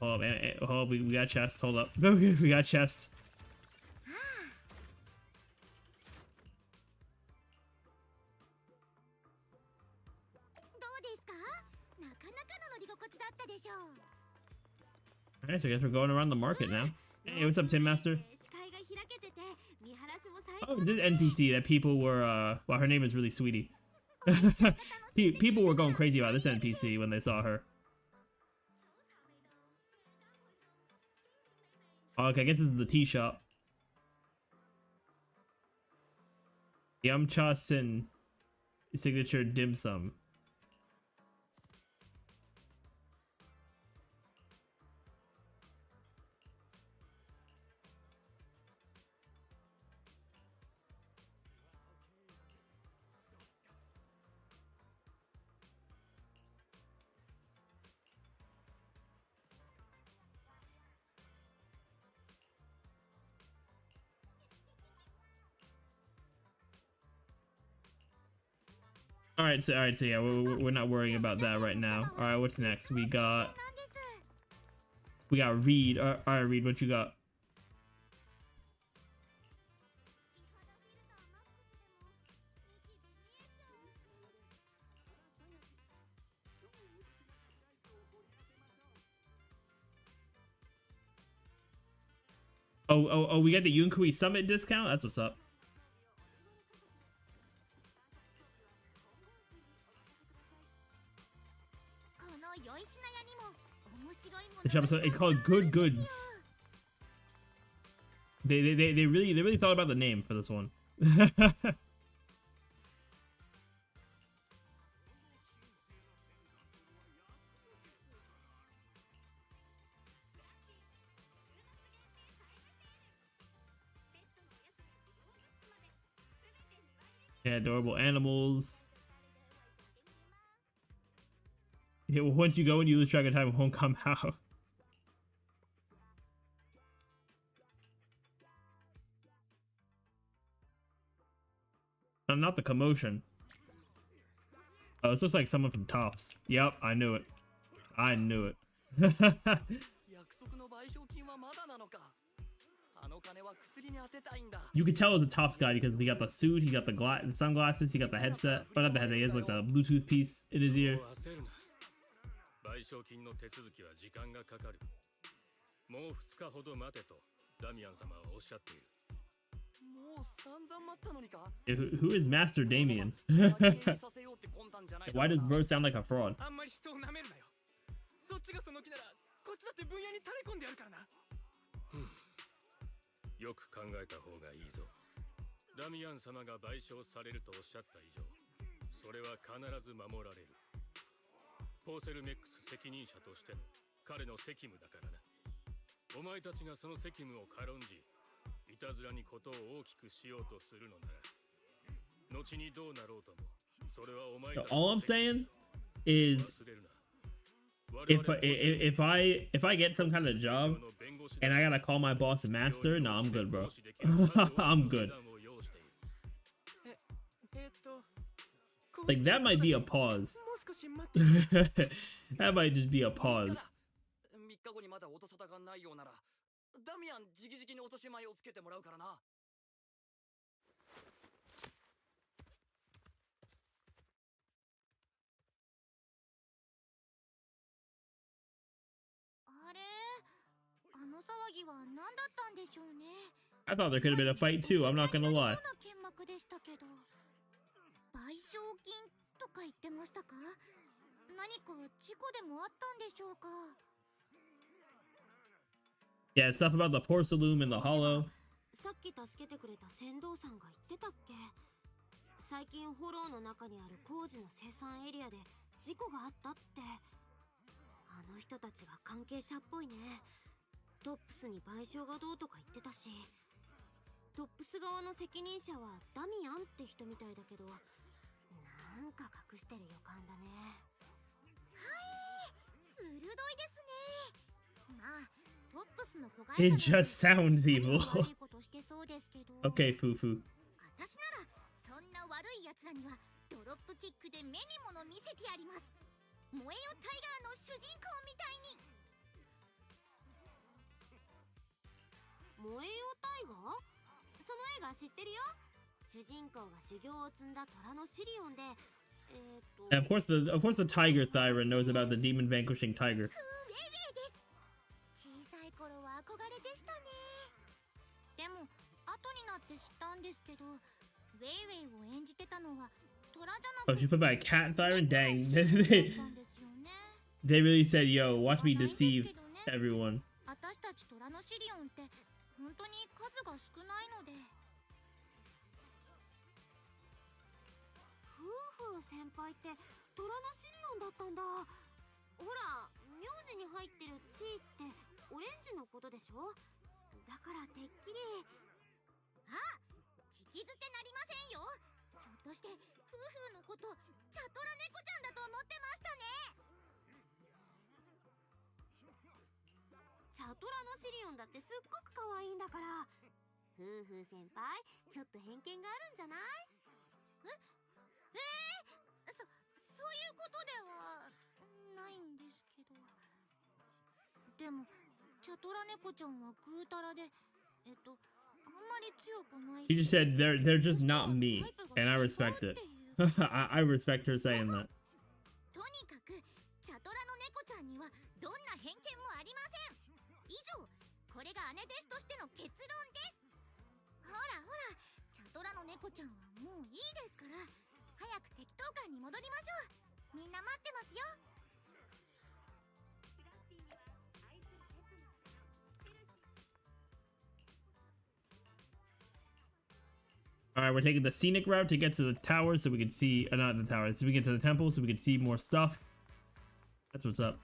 Hold up, we got chests. Hold up. We got chests. Alright, so I guess we're going around the market now. Hey, what's up, Tin Master? Oh, this NPC that people were, well, her name is really Sweetie. People were going crazy about this NPC when they saw her. Okay, I guess this is the tea shop. Yamcha Sin signature dim sum. All right, so yeah, we're not worrying about that right now. All right, what's next? We got Reed. All right, Reed, what you got? Oh, we got the Yunkui Summit discount? That's what's up. The shop is called Good Goods. They really thought about the name for this one. Yeah, adorable animals. Yeah, well, once you go and you lose track of time, it won't come out. Not the commotion. Oh, this looks like someone from Tops. Yep, I knew it. I knew it. You could tell it was a Tops guy because he got the suit, he got the sunglasses, he got the headset. But not the headset, he has like the Bluetooth piece in his ear. Who is Master Damien? Why does bro sound like a fraud? ダミアン様が賠償されるとおっしゃった以上、それは必ず守られる。ポーセルメックス責任者としての彼の責務だからな。お前たちがその責務を軽んじ、いたずらにことを大きくしようとするのなら、後にどうなろうとも、それはお前たち All I'm saying is, 忘れるな。 if I get some kind of job and I gotta call my boss master, no, I'm good, bro. I'm good. Like that might be a pause. That might just be a pause. 3日後にまだ音沙汰がないようなら、ダミアン直々に落とし前をつけてもらうからな。あれ、あの騒ぎは何だったんでしょうね。 I thought there could have been a fight too, I'm not gonna lie. 剣幕でしたけど、賠償金とか言ってましたか？何か事故でもあったんでしょうか？ Yeah, stuff about the porcelain in the hollow. さっき助けてくれた船頭さんが言ってたっけ？最近ホローの中にある工事の生産エリアで事故があったって。あの人たちが関係者っぽいね。トップスに賠償がどうとか言ってたし、トップス側の責任者はダミアンって人みたいだけど、なんか隠してる予感だね。はい、鋭いですね。まあ、トップスの子が It just sounds evil. 悪いことしてそうですけど。Okay, Fufu. 私ならそんな悪い奴らにはドロップキックで目に物見せてやります。燃えよタイガーの主人公みたいに。燃えよタイガー？その映画知ってるよ。主人公が修行を積んだ虎のシリオンで、And of course the tiger Thyra knows about the demon vanquishing tiger. ウェイウェイです。小さい頃は憧れでしたね。でも後になって知ったんですけど、ウェイウェイを演じてたのは虎じゃなくて。 Oh, she's put by a cat Thyra? Dang. だったんですよね。They really said, yo, watch me deceive everyone. 私たち虎のシリオンって本当に数が少ないので。夫婦先輩って虎のシリオンだったんだ。ほら、名字に入ってるチーってオレンジのことでしょ。だからてっきり。あ、聞き捨てなりませんよ。ひょっとして夫婦のことチャトラ猫ちゃんだと思ってましたね。チャトラのシリオンだってすっごく可愛いんだから。夫婦先輩、ちょっと偏見があるんじゃない？そういうことではないんですけど。でもチャトラ猫ちゃんはグータラで、あんまり強くない。 She just said they're just not me, and I respect it. I respect her saying that. とにかくチャトラの猫ちゃんにはどんな偏見もありません。以上、これが姉弟子としての結論です。ほらほら、チャトラの猫ちゃんはもういいですから、早く適当感に戻りましょう。みんな待ってますよ。 All right, we're taking the scenic route to get to the tower so we can see, not the tower, so we get to the temple so we can see more stuff. That's what's up.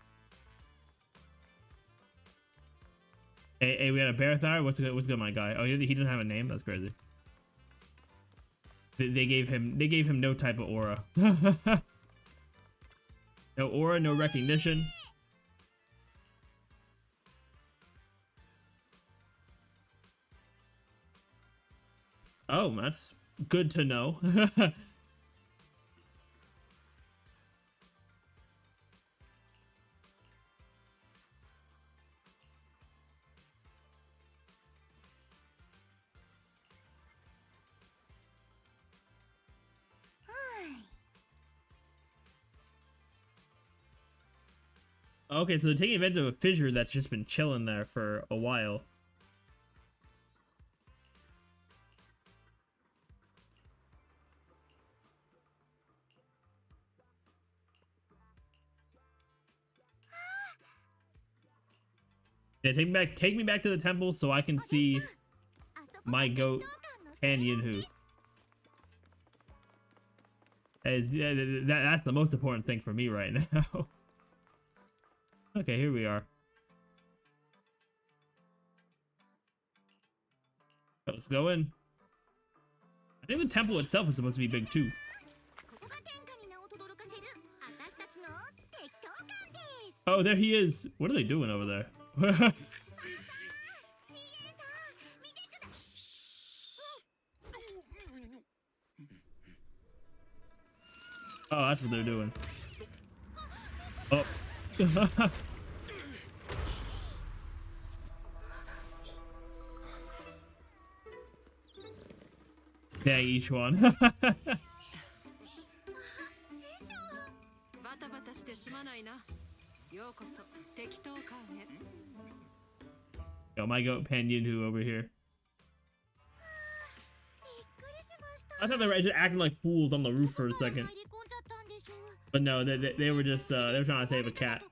Hey, we got a bear Thyra? What's good, my guy? Oh, he doesn't have a name? That's crazy. They gave him no type of aura. No aura, no recognition. Oh, that's good to know. Okay, so they're taking advantage of a fissure that's just been chilling there for a while. Yeah, take me back to the temple so I can see my goat, Canyon Who. That's the most important thing for me right now. Okay, here we are. Let's go in. I think the temple itself is supposed to be big too. Oh, there he is. What are they doing over there? Oh, that's what they're doing. Oh. Dang, Yixuan. バタバタしてすまないな。ようこそ適当館へ。Yo, my goat Panyin over here. I thought they were just acting like fools on the roof for a second. But no, they were just they were trying to save a cat.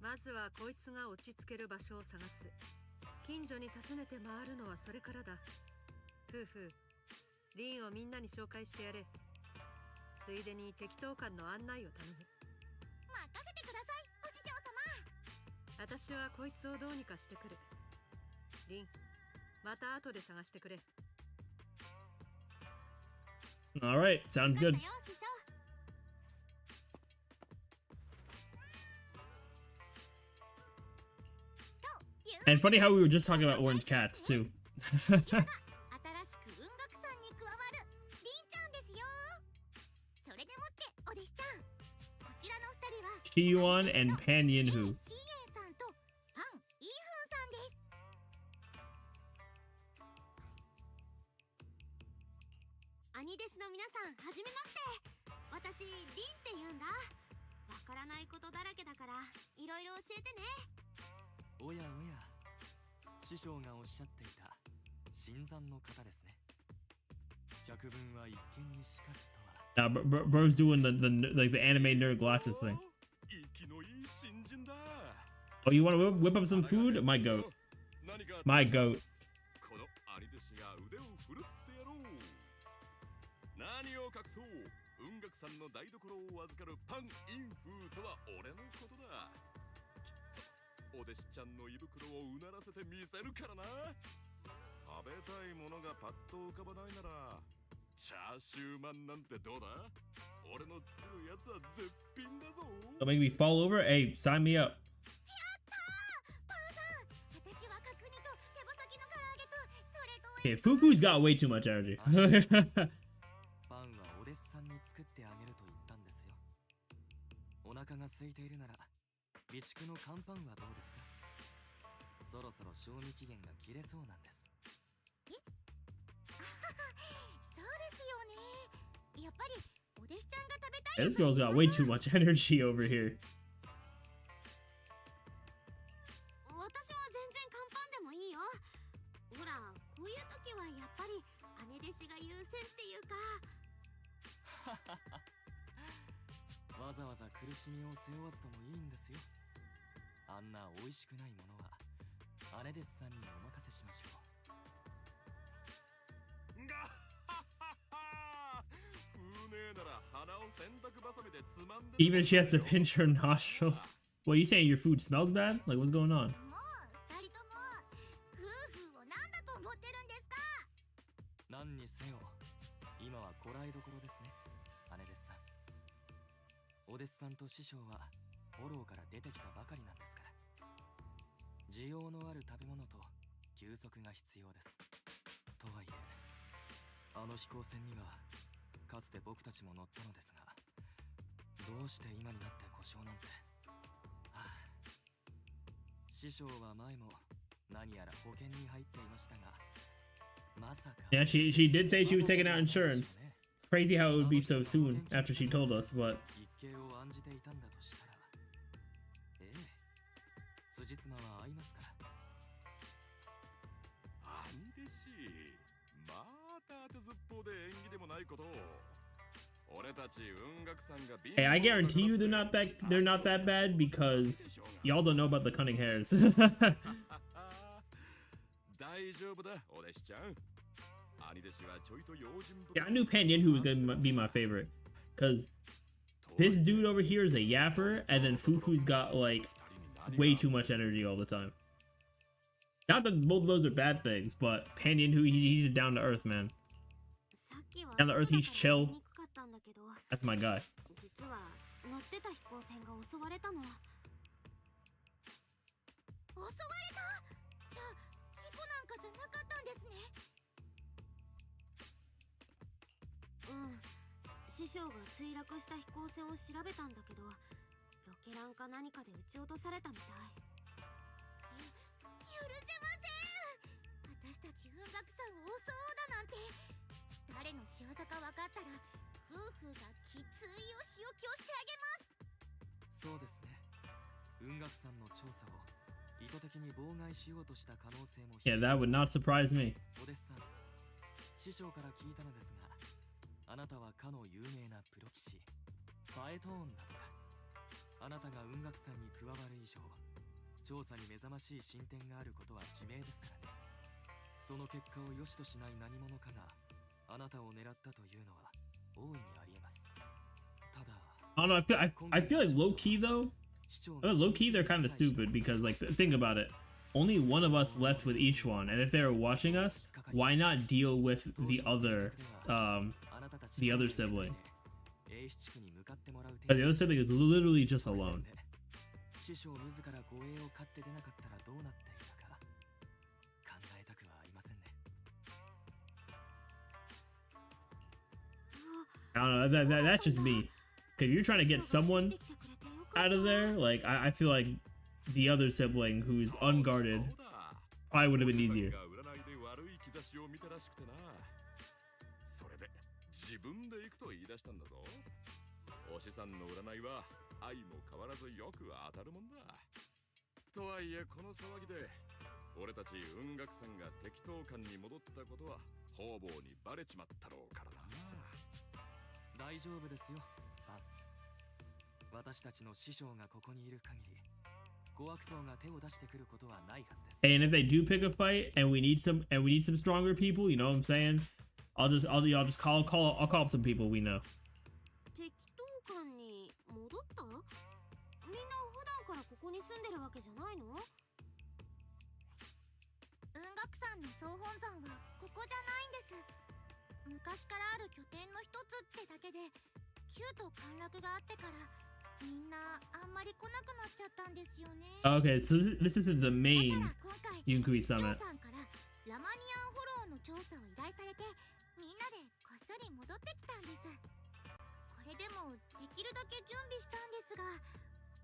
まずはこいつが落ち着ける場所を探す。近所に訪ねて回るのはそれからだ。夫婦、リンをみんなに紹介してやれ。ついでに適当館の案内を頼む。任せてください、お師匠様。私はこいつをどうにかしてくる。リン、また後で探してくれ。All right, sounds good. And funny how we were just talking about orange cats too. Yixuan and Panyin. 兄弟子の皆さん、はじめまして。私、リンって言うんだ。わからないことだらけだから、いろいろ教えてね。おやおや、師匠がおっしゃっていた新参の方ですね。百聞は一見にしかずとは。Bro's doing the anime nerd glasses thing. Oh, you want to whip up some food? My goat. My goat. 何を隠そう、雲岳さんの台所を預かるパンインフーとは俺のことだ。きっとお弟子ちゃんの胃袋をうならせてみせるからな。食べたいものがパッと浮かばないならチャーシューマンなんてどうだ。俺の作るやつは絶品だぞ。 Don't make me fall over. Hey, sign me up. Okay, Fuku's got way too much energy. お弟子さんに作ってあげると言ったんですよ。お腹が空いているなら備蓄の乾パンはどうですか。そろそろ賞味期限が切れそうなんです。えそうですよね。やっぱりお弟子ちゃんが食べたい。 This girl's got way too much energy over here. 私は全然乾パンでもいいよ。ほら、こういう時はやっぱり姉弟子が優先っていうか。わざわざ苦しみを背負わずともいいんですよ。あんな美味しくないものは姉弟子さんにお任せしましょう。が風ねえなら鼻を洗濯バサミでつまんで。 Even she has to pinch her nostrils. What, you saying your food smells bad? Like, what's going on? 何にせよ今はこらえどころですね、姉弟子さん。お弟子さんと師匠はフォローから出てきたばかりなんですから。需要のある食べ物と休息が必要です。とはいえあの飛行船にはかつて僕たちも乗ったのですが、どうして今になって故障なんて。はあ、師匠は前も何やら保険に入っていましたが、まさか。 Yeah, she did say she was taking out insurance. It's crazy how it would be so soon after she told us, but 一計を案じていたんだとしたら、ええ、辻褄は合いますから。兄弟子、また当てずっぽうで縁起でもないことを。俺たち雲岳さんが。 hey, I guarantee you they're not that bad because y'all don't know about the cunning hairs. 大丈夫だ、お弟子ちゃん。Yeah, I knew Pan Yinhu was gonna be my favorite, cause this dude over here is a yapper, and then Fufu's got like way too much energy all the time. Not that both of those are bad things, but Pan Yinhu, he's down to earth, man. Down to earth, he's chill. That's my guy. 実は乗ってた飛行船が襲われたの。襲われた？じゃあ事故なんかじゃなかったんですね。うん。師匠が墜落した飛行船を調べたんだけど、ロケランか何かで撃ち落とされたみたい。許せません。私たち雲岳さんを襲おうだなんて。誰の仕業か分かったら。夫婦がきついお仕置きをしてあげます。そうですね。雲岳さんの調査を意図的に妨害しようとした可能性も。Yeah, that would not surprise me. お弟子さん、師匠から聞いたのですが、あなたはかの有名なプロ棋士ファエトーンだとか。あなたが雲岳さんに加わる以上、調査に目覚ましい進展があることは自明ですからね。その結果を良しとしない何者かがあなたを狙ったというのは。I don't know. I feel like low key though. Low key, they're kind of stupid because like think about it. Only one of us left with Yixuan, and if they were watching us, why not deal with the other sibling? But the other sibling is literally just alone. I don't know, that's just me. Cause you're trying to get someone out of there, like I feel like the other sibling who's unguarded probably would have been easier. 大丈夫ですよ。私たちの師匠がここにいる限り、ご悪党が手を出してくることはないはずです。And if they do pick a fight, and we need some stronger people, you know what I'm saying? I'll call up some people we know. 適当館に戻った？みんな普段からここに住んでるわけじゃないの？雲岳山の総本山はここじゃないんです。昔からある拠点の一つってだけで、旧と陥落があってから。Okay, so this isn't the main Yunkui Summit. ラマニアンフォローの調査を依頼されて、みんなでこっそり戻ってきたんです。これでもできるだけ準備したんですが、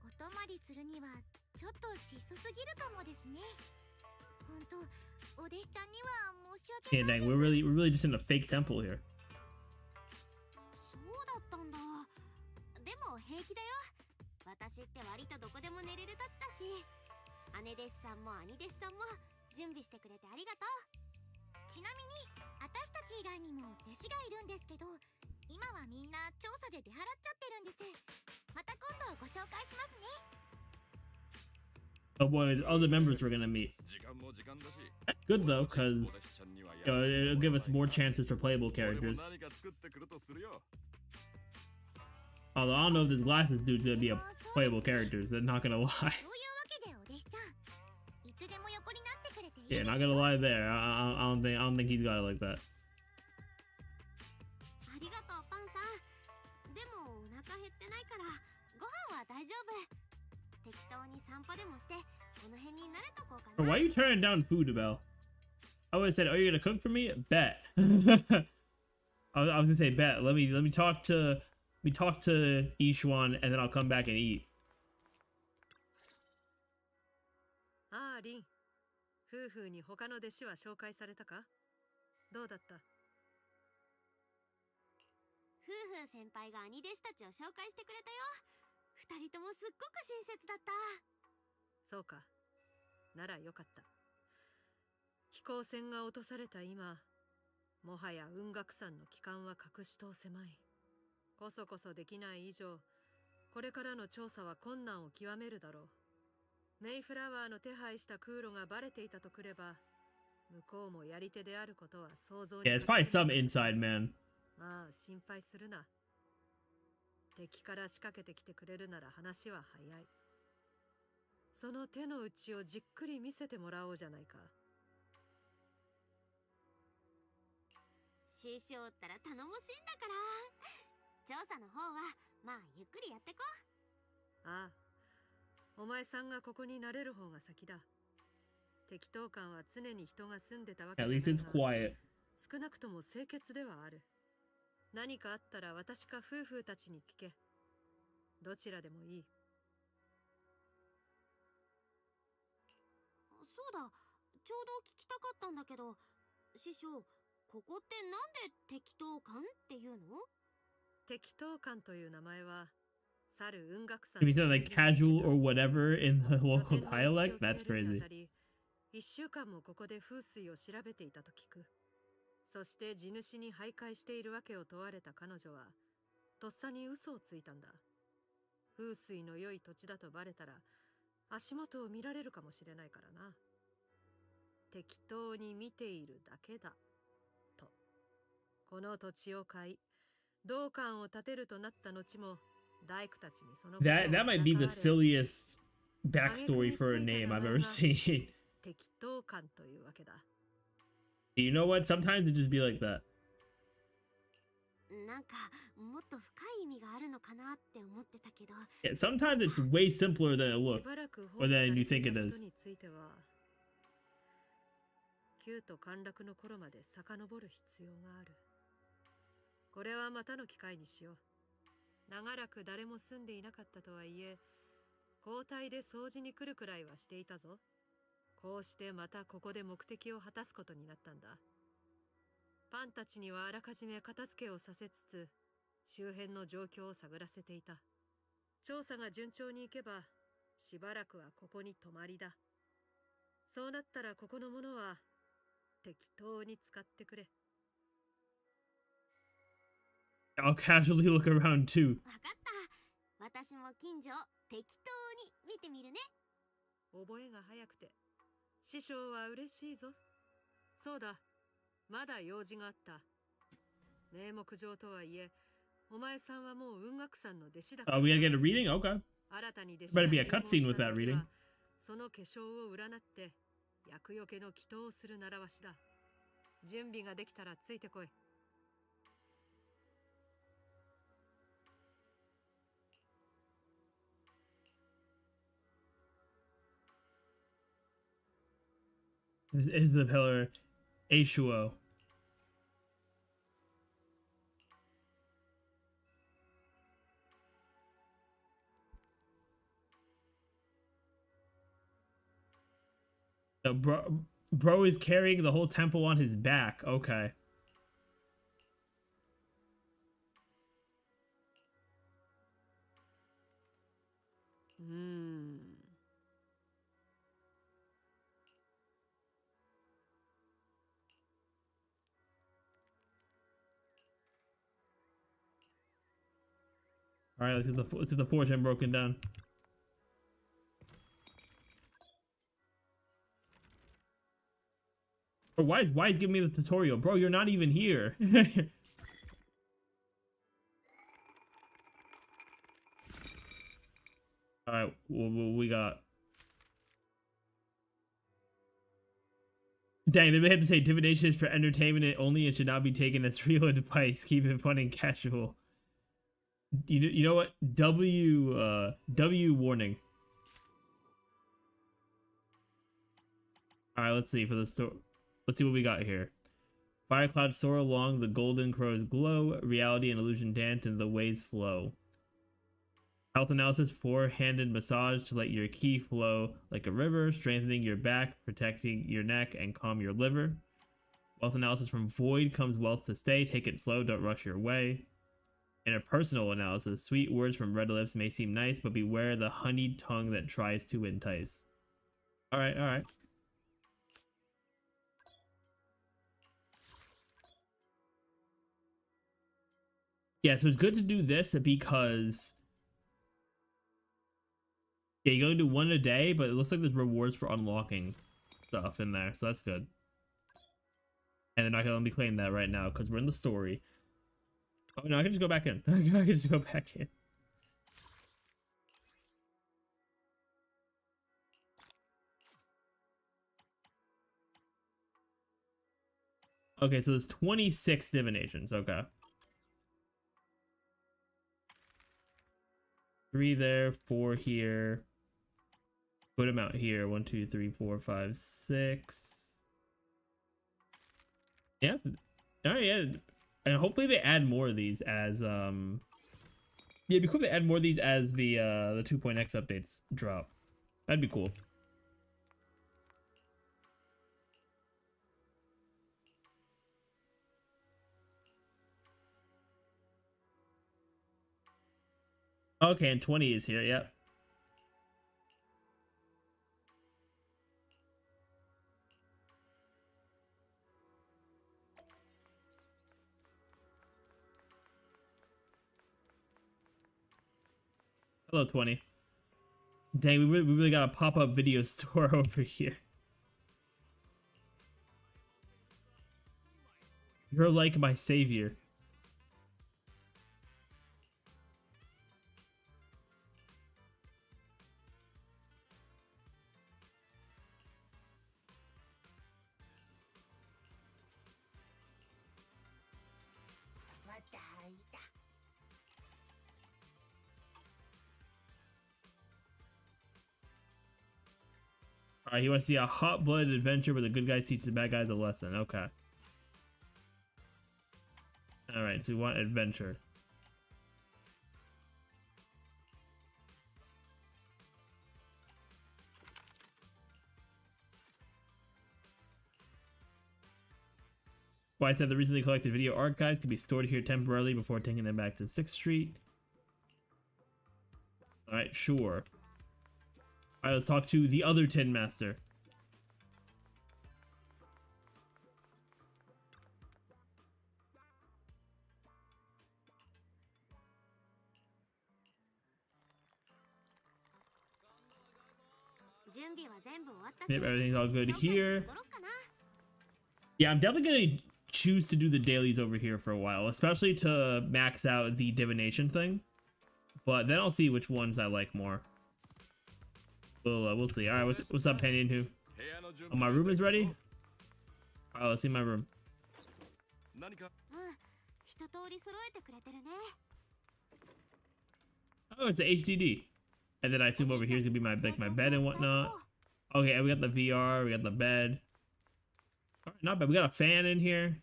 お泊まりするにはちょっと質素すぎるかもですね。本当、お弟子ちゃんには申し訳ないです。Yeah, dang, we're really just in a fake temple here. そうだったんだ。でも平気だよ。私って割とどこでも寝れるたちだし、姉弟子さんも兄弟子さんも準備してくれてありがとう。ちなみに私たち以外にも弟子がいるんですけど、今はみんな調査で出払っちゃってるんです。また今度ご紹介しますね。Oh boy, other members we're gonna meet. That's good though, cause it'll give us more chances for playable characters. Although I don't know if this glasses dude's gonna be a playable character, they're not gonna lie. Yeah, not gonna lie there. I don't think he's got it like that. Why are you turning down food, Bell? I would have said, "Oh, you're gonna cook for me?" Bet. I was gonna say, bet. Let me talk to Yixuan, and then I'll come back and eat. ああ、リン。夫婦に他の弟子は紹介されたか？どうだった？夫婦先輩が兄弟子たちを紹介してくれたよ。二人ともすっごく親切だった。そうか。ならよかった。飛行船が落とされた今、もはや雲岳山の帰還は隠し通せまい。こそこそできない以上、これからの調査は困難を極めるだろう。メイフラワーの手配した空路がバレていたとくれば、向こうもやり手であることは想像に Yeah, it's probably some inside man. まあ心配するな。敵から仕掛けてきてくれるなら話は早い。その手の内をじっくり見せてもらおうじゃないか。師匠ったら頼もしいんだから。調査の方はまあゆっくりやってこ。ああ、お前さんがここに慣れる方が先だ。適当感は常に人が住んでたわけ At じゃ least ない it's が、 quiet. 少なくとも清潔ではある。何かあったら私か夫婦たちに聞け。どちらでもいい。そうだ、ちょうど聞きたかったんだけど、師匠、ここってなんで適当感っていうの？適当感という名前は、去る雲岳山 Can we say like casual or whatever in the local dialect? That's crazy. 1週間もここで風水を調べていたと聞く。そして地主に徘徊しているわけを問われた彼女は、とっさに嘘をついたんだ。風水の良い土地だとバレたら、足元を見られるかもしれないからな。適当に見ているだけだ。と。この土地を買い、道館を建てるとなった後も、大工たちにその That might be the silliest backstory for a name I've ever seen. 適当感というわけだ。You know what? Sometimes it just be like that. なんかもっと深い意味があるのかなって思ってたけど。Yeah, sometimes it's way simpler than it looks, or than you think it is. については、旧と陥落の頃まで遡る必要がある。これはまたの機会にしよう。長らく誰も住んでいなかったとはいえ、交代で掃除に来るくらいはしていたぞ。こうしてまたここで目的を果たすことになったんだ。パンたちにはあらかじめ片付けをさせつつ、周辺の状況を探らせていた。調査が順調にいけば、しばらくはここに泊まりだ。そうなったらここのものは適当に使ってくれ。I'll casually look around too. わかった。私も近所を適当に見てみるね。覚えが早くて、師匠は嬉しいぞ。そうだ、まだ用事があった。名目上とはいえ、お前さんはもう雲岳さんの弟子だから。We gotta get a reading? Okay. 新たに弟子 Better が be a 入門 cutscene し with た that 時 reading. は、その化粧を占って、厄除けの祈祷をする習わしだ。準備ができたらついてこい。This is the pillar Yixuan. Bro is carrying the whole temple on his back. Okay. All right, let's see the portion broken down. Bro, why is giving me the tutorial, bro? You're not even here. All right, what we got? Dang, they have to say divination is for entertainment only and should not be taken as real advice. Keep it fun and casual. You know what? W warning. All right, let's see for the story. Let's see what we got here. Fire clouds soar along, the golden crows glow, reality and illusion dance, and the waves flow. Health analysis, four-handed massage to let your ki flow like a river, strengthening your back, protecting your neck, and calm your liver. Wealth analysis, from void comes wealth to stay, take it slow, don't rush your way. Interpersonal analysis, sweet words from red lips may seem nice, but beware the honeyed tongue that tries to entice. Alright, alright. Yeah, so it's good to do this because... Yeah, you only do one a day, but it looks like there's rewards for unlocking stuff in there, so that's good. And they're not gonna let me claim that right now because we're in the story. Oh no, I can just go back in. I can just go back in. Okay, so there's 26 divinations. Okay. 3 there, 4 here. Good amount here. 1, 2, 3, 4, 5, 6. Yeah. Alright, yeah. And hopefully they add more of these as yeah, it'd be cool if they add more of these as the 2.x updates drop. That'd be cool. Okay, and 20 is here, yep. Hello, 20. Dang, we really got a pop-up video store over here. You're like my savior. Alright, you want to see a hot-blooded adventure where the good guys teach the bad guys a lesson. Okay. Alright, so we want adventure. Well, I said the recently collected video archives can be stored here temporarily before taking them back to 6th Street. Alright, sure. Alright, let's talk to the other Tin Master. Yep, everything's all good here. Yeah, I'm definitely gonna choose to do the dailies over here for a while, especially to max out the divination thing. But then I'll see which ones I like more. We'll see. All right, what's up, Penny? Who? Oh, my room is ready. All right, let's see my room. Oh, it's the HDD. And then I assume over here is gonna be my my bed and whatnot. Okay, we got the VR, we got the bed. All right, not bad. We got a fan in here.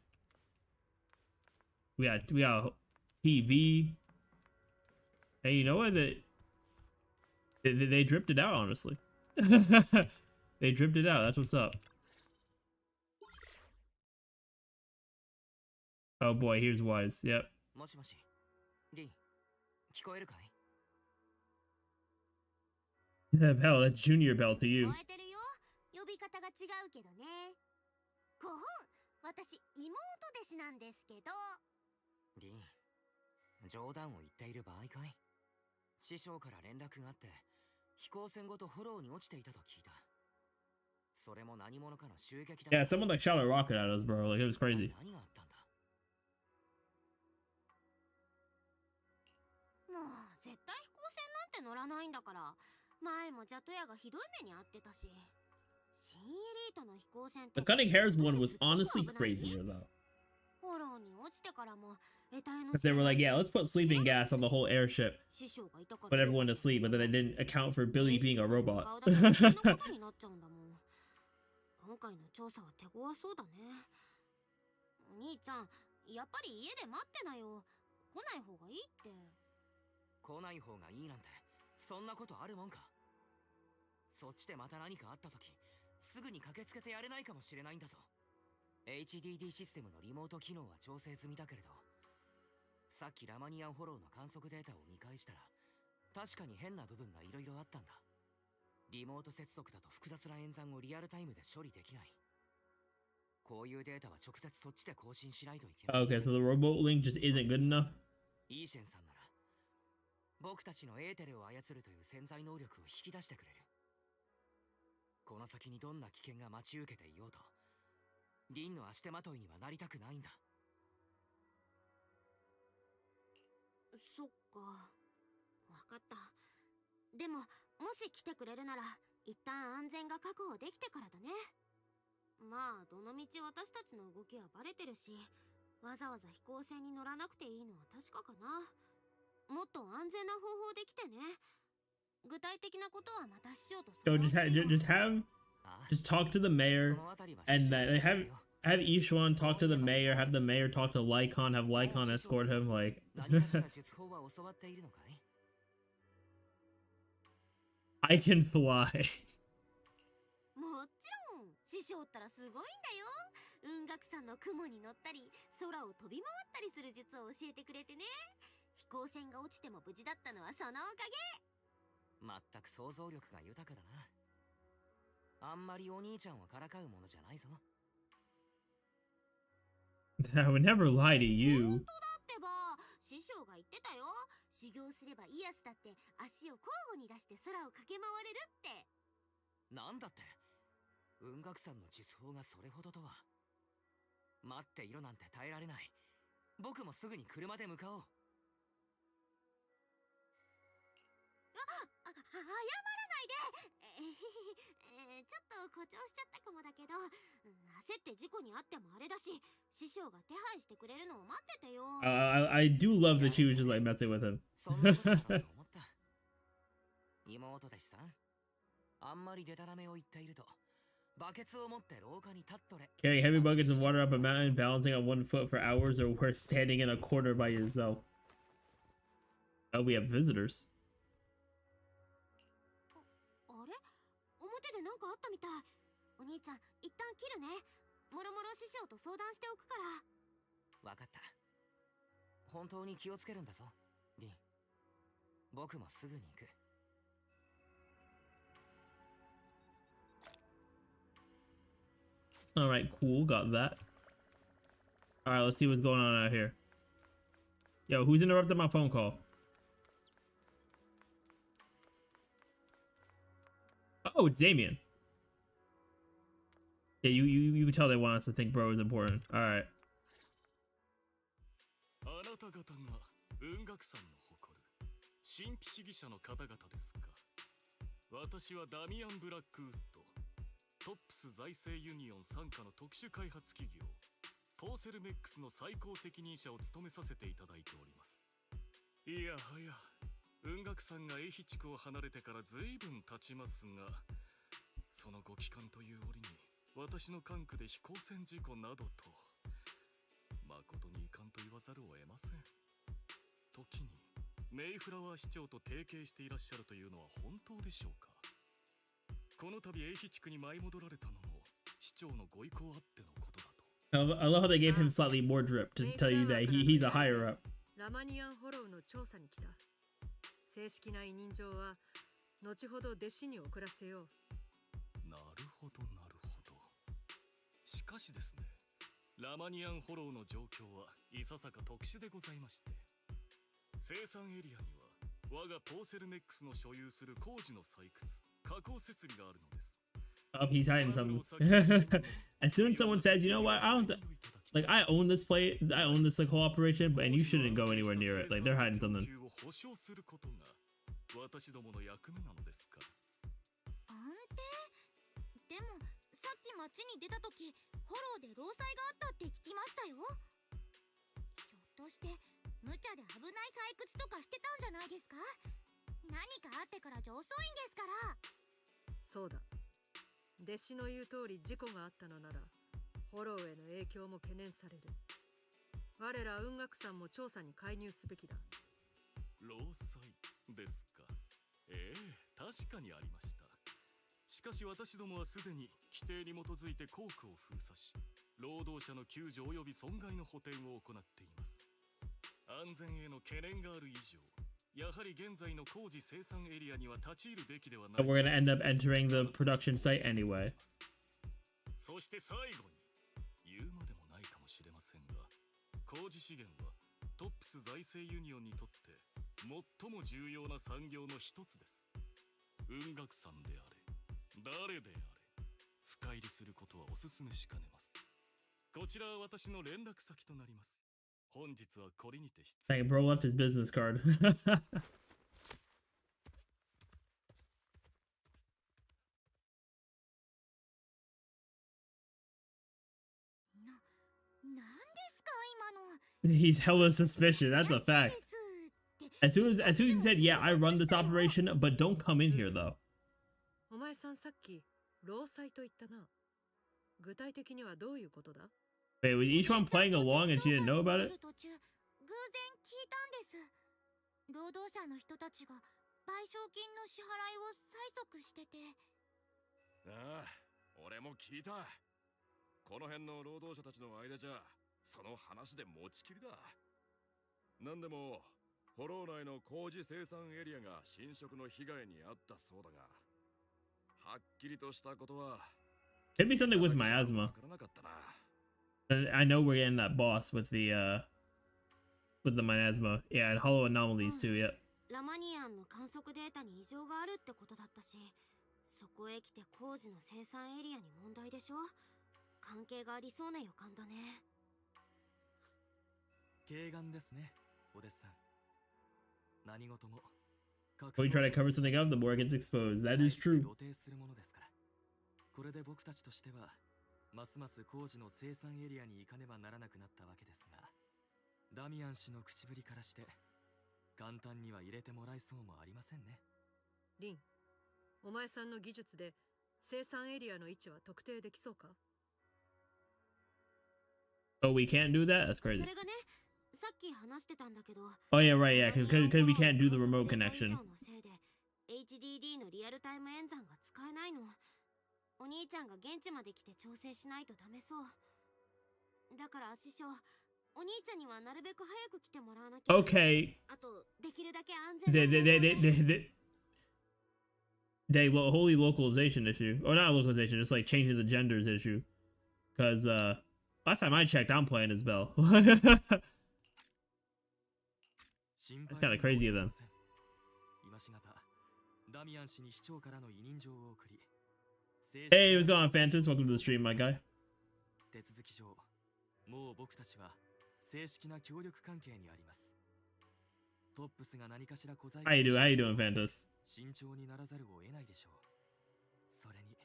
We got a TV. Hey, you know what? They dripped it out, honestly. They dripped it out. That's what's up. Oh boy, here's Wise. Yep. Yeah, Bell, that's Junior Bell to you. 冗談を言っている場合かい？師匠から連絡があって飛行船ごとフォローに落ちていたと聞いた。それも何者かの襲撃だ。Yeah, someone like shot a rocket at us, bro. Like it was crazy. 何があったんだ？もう絶対飛行船なんて乗らないんだから。前もジャトヤがひどい目に遭ってたし。新エリートの飛行船って。The Cunning Hairs one was honestly crazier though. フォローに落ちてからも。Because they were like, yeah, let's put sleeping gas on the whole airship. Put everyone to sleep, but then they didn't account for Billy being a robot. 今回の調査は手強そうだね。お兄ちゃん、やっぱり家で待ってなよ。来ない方がいいって。来ない方がいいなんて、そんなことあるもんか。そっちでまた何かあった時、すぐに駆けつけてやれないかもしれないんだぞ。HDD システムのリモート機能は調整済みだけれど。さっきラマニアンフォローの観測データを見返したら確かに変な部分がいろいろあったんだ。リモート接続だと複雑な演算をリアルタイムで処理できない。こういうデータは直接そっちで更新しないといけない。Okay, so the remote link just isn't good enough. イーシェンさんなら僕たちのエーテルを操るという潜在能力を引き出してくれる。この先にどんな危険が待ち受けていようとリンの足手まといにはなりたくないんだ。そっか、わかった。でももし来てくれるなら一旦安全が確保できてからだね。まあどのみち私たちの動きはバレてるし、わざわざ飛行船に乗らなくていいのは確かかな。もっと安全な方法できてね。具体的なことはまた師匠と So 相談するよ。 just talk to the mayor, そのあたりは and 師匠に have 任せよ Yixuan talk to the mayor, have the mayor talk to Lycon, have Lycon escort him. Like, 何かしら術法は教わっているのかい？ I can fly. もちろん師匠ったらすごいんだよ。雲岳山の雲に乗ったり空を飛び回ったりする術を教えてくれてね。飛行船が落ちても無事だったのはそのおかげ。全く想像力が豊かだな。あんまりお兄ちゃんをからかうものじゃないぞ。I would never lie to 本 you. 当だってば、師匠が言ってたよ。修行すればイヤスだって足を交互に出して空を駆け回れるって。なんだって、雲岳山の術法がそれほどとは。待っていろなんて耐えられない。僕もすぐに車で向かおう。謝らないで。ちょっと誇張しちゃったかもだけど、焦って事故にあってもあれだし、師匠が手配してくれるのを待っててよ。I do love that she was just like messing with him. そんなことだろうと思った。妹弟子さん、あんまりデタラメを言っていると、バケツを持って廊下に立っとれ。 Carrying heavy buckets of water up a mountain, balancing on one foot for hours, or worse, standing in a corner by yourself. Oh, we have visitors. あれ、表でなんかあったみたい。お兄ちゃん、一旦切るね。もろもろ師匠と相談しておくから。わかった。本当に気をつけるんだぞ、リン。僕もすぐに行く。Alright, cool, got that. Alright, let's see what's going on out here. Yo, who's interrupted my phone call? Oh, it's Damien. Yeah, you can tell they want us to think bro is important. Alright. あなた方が雲岳山の誇る神秘主義者の方々ですか。私はダミアン・ブラックウッド、トップス財政ユニオン傘下の特殊開発企業ポーセルメックスの最高責任者を務めさせていただいております。いやはや雲岳山がエヒ地区を離れてから随分経ちますが、そのご帰還という折に私の管区で飛行船事故などと誠に遺憾と言わざるを得ません。時にメイフラワー市長と提携していらっしゃるというのは本当でしょうか。この度エヒ地区に舞い戻られたのも市長のご意向あってのことだと。I love how they gave him slightly more drip to tell you that he's a higher up. ラマニアンホロウの調査に来た。正式な委任状は後ほど弟子に送らせよう。なるほどなるほど。しかしですね、ラマニアンホロウの状況はいささか特殊でございまして、生産エリアには我がポーセルメックスの所有する工事の採掘加工設備があるのです。 Oh, he's hiding something. As soon as someone says, you know what, I don't like I own this play, I own this like whole operation, but and you shouldn't go anywhere near it. Like they're hiding something. 保証することが私どもの役目なのですから。安定？でもさっき街に出た時フォローで労災があったって聞きましたよ。ひょっとして無茶で危ない採掘とかしてたんじゃないですか？何かあってからじゃ遅いんですから。そうだ。弟子の言う通り事故があったのならフォローへの影響も懸念される。我ら雲岳山も調査に介入すべきだ。労災ですか。ええ、確かにありました。しかし私どもはすでに規定に基づいて工区を封鎖し、労働者の救助及び損害の補填を行っています。安全への懸念がある以上、やはり現在の工事生産エリアには立ち入るべきではない。 But we're gonna end up entering the production site anyway. そして最後に言うまでもないかもしれませんが、工事資源はトップス財政ユニオンにとって最も重要な産業の一つです。雲岳山であれ誰であれ深入りすることはお勧めしかねます。こちらは私の連絡先となります。本日はこれにて失 Like, bro left his business card. なんですか今の。 He's hella suspicious. That's a fact. As soon as he said, "Yeah, I run this operation, but don't come in here though." お前さんさっき労災と言ったな。具体的にはどういうことだ？ Wait, was each one playing along and she didn't know about it? 途中偶然聞いたんです。労働者の人たちが賠償金の支払いを催促してて。ああ、俺も聞いた。この辺の労働者たちの間じゃその話で持ちきりだ。なんでもフォロー内の工事生産エリアが侵食の被害に遭ったそうだが、はっきりとしたことは Could be something with miasma. I know we're getting that boss with the miasma. Yeah, and hollow anomalies too. Yeah. ラマニアンの観測データに異常があるってことだったし、そこへ来て工事の生産エリアに問題でしょ。関係がありそうな予感だね。軽眼ですね、オデスさん。何事も。We try to cover something up, the more it gets exposed. That is true. 露呈するものですから。これで僕たちとしては、ますます工事の生産エリアに行かねばならなくなったわけですが、ダミアン氏の口ぶりからして、簡単には入れてもらえそうもありませんね。リン、お前さんの技術で生産エリアの位置は特定できそうか？ Oh, we can't do that? That's crazy. それがね、さっき話してたんだけど。 Oh yeah, right, yeah, because we can't do the remote connection. HDD のリアルタイム演算が使えないの。お兄ちゃんが現地まで来て調整しないとダメそう。だから師匠、お兄ちゃんにはなるべく早く来てもらわなきゃ。 Okay. あとできるだけ安全な。Holy localization issue. Or not localization, just like changing the genders issue. Because last time I checked, I'm playing as Belle. That's kind of crazy of them. Hey, what's going on, Phantoms? Welcome to the stream, my guy. 手続き上、もう僕たちは正式な協力関係にあります。トップスが何かしら小細工 How you doing, Phantoms? 慎重にならざるを得ないでしょう。それに、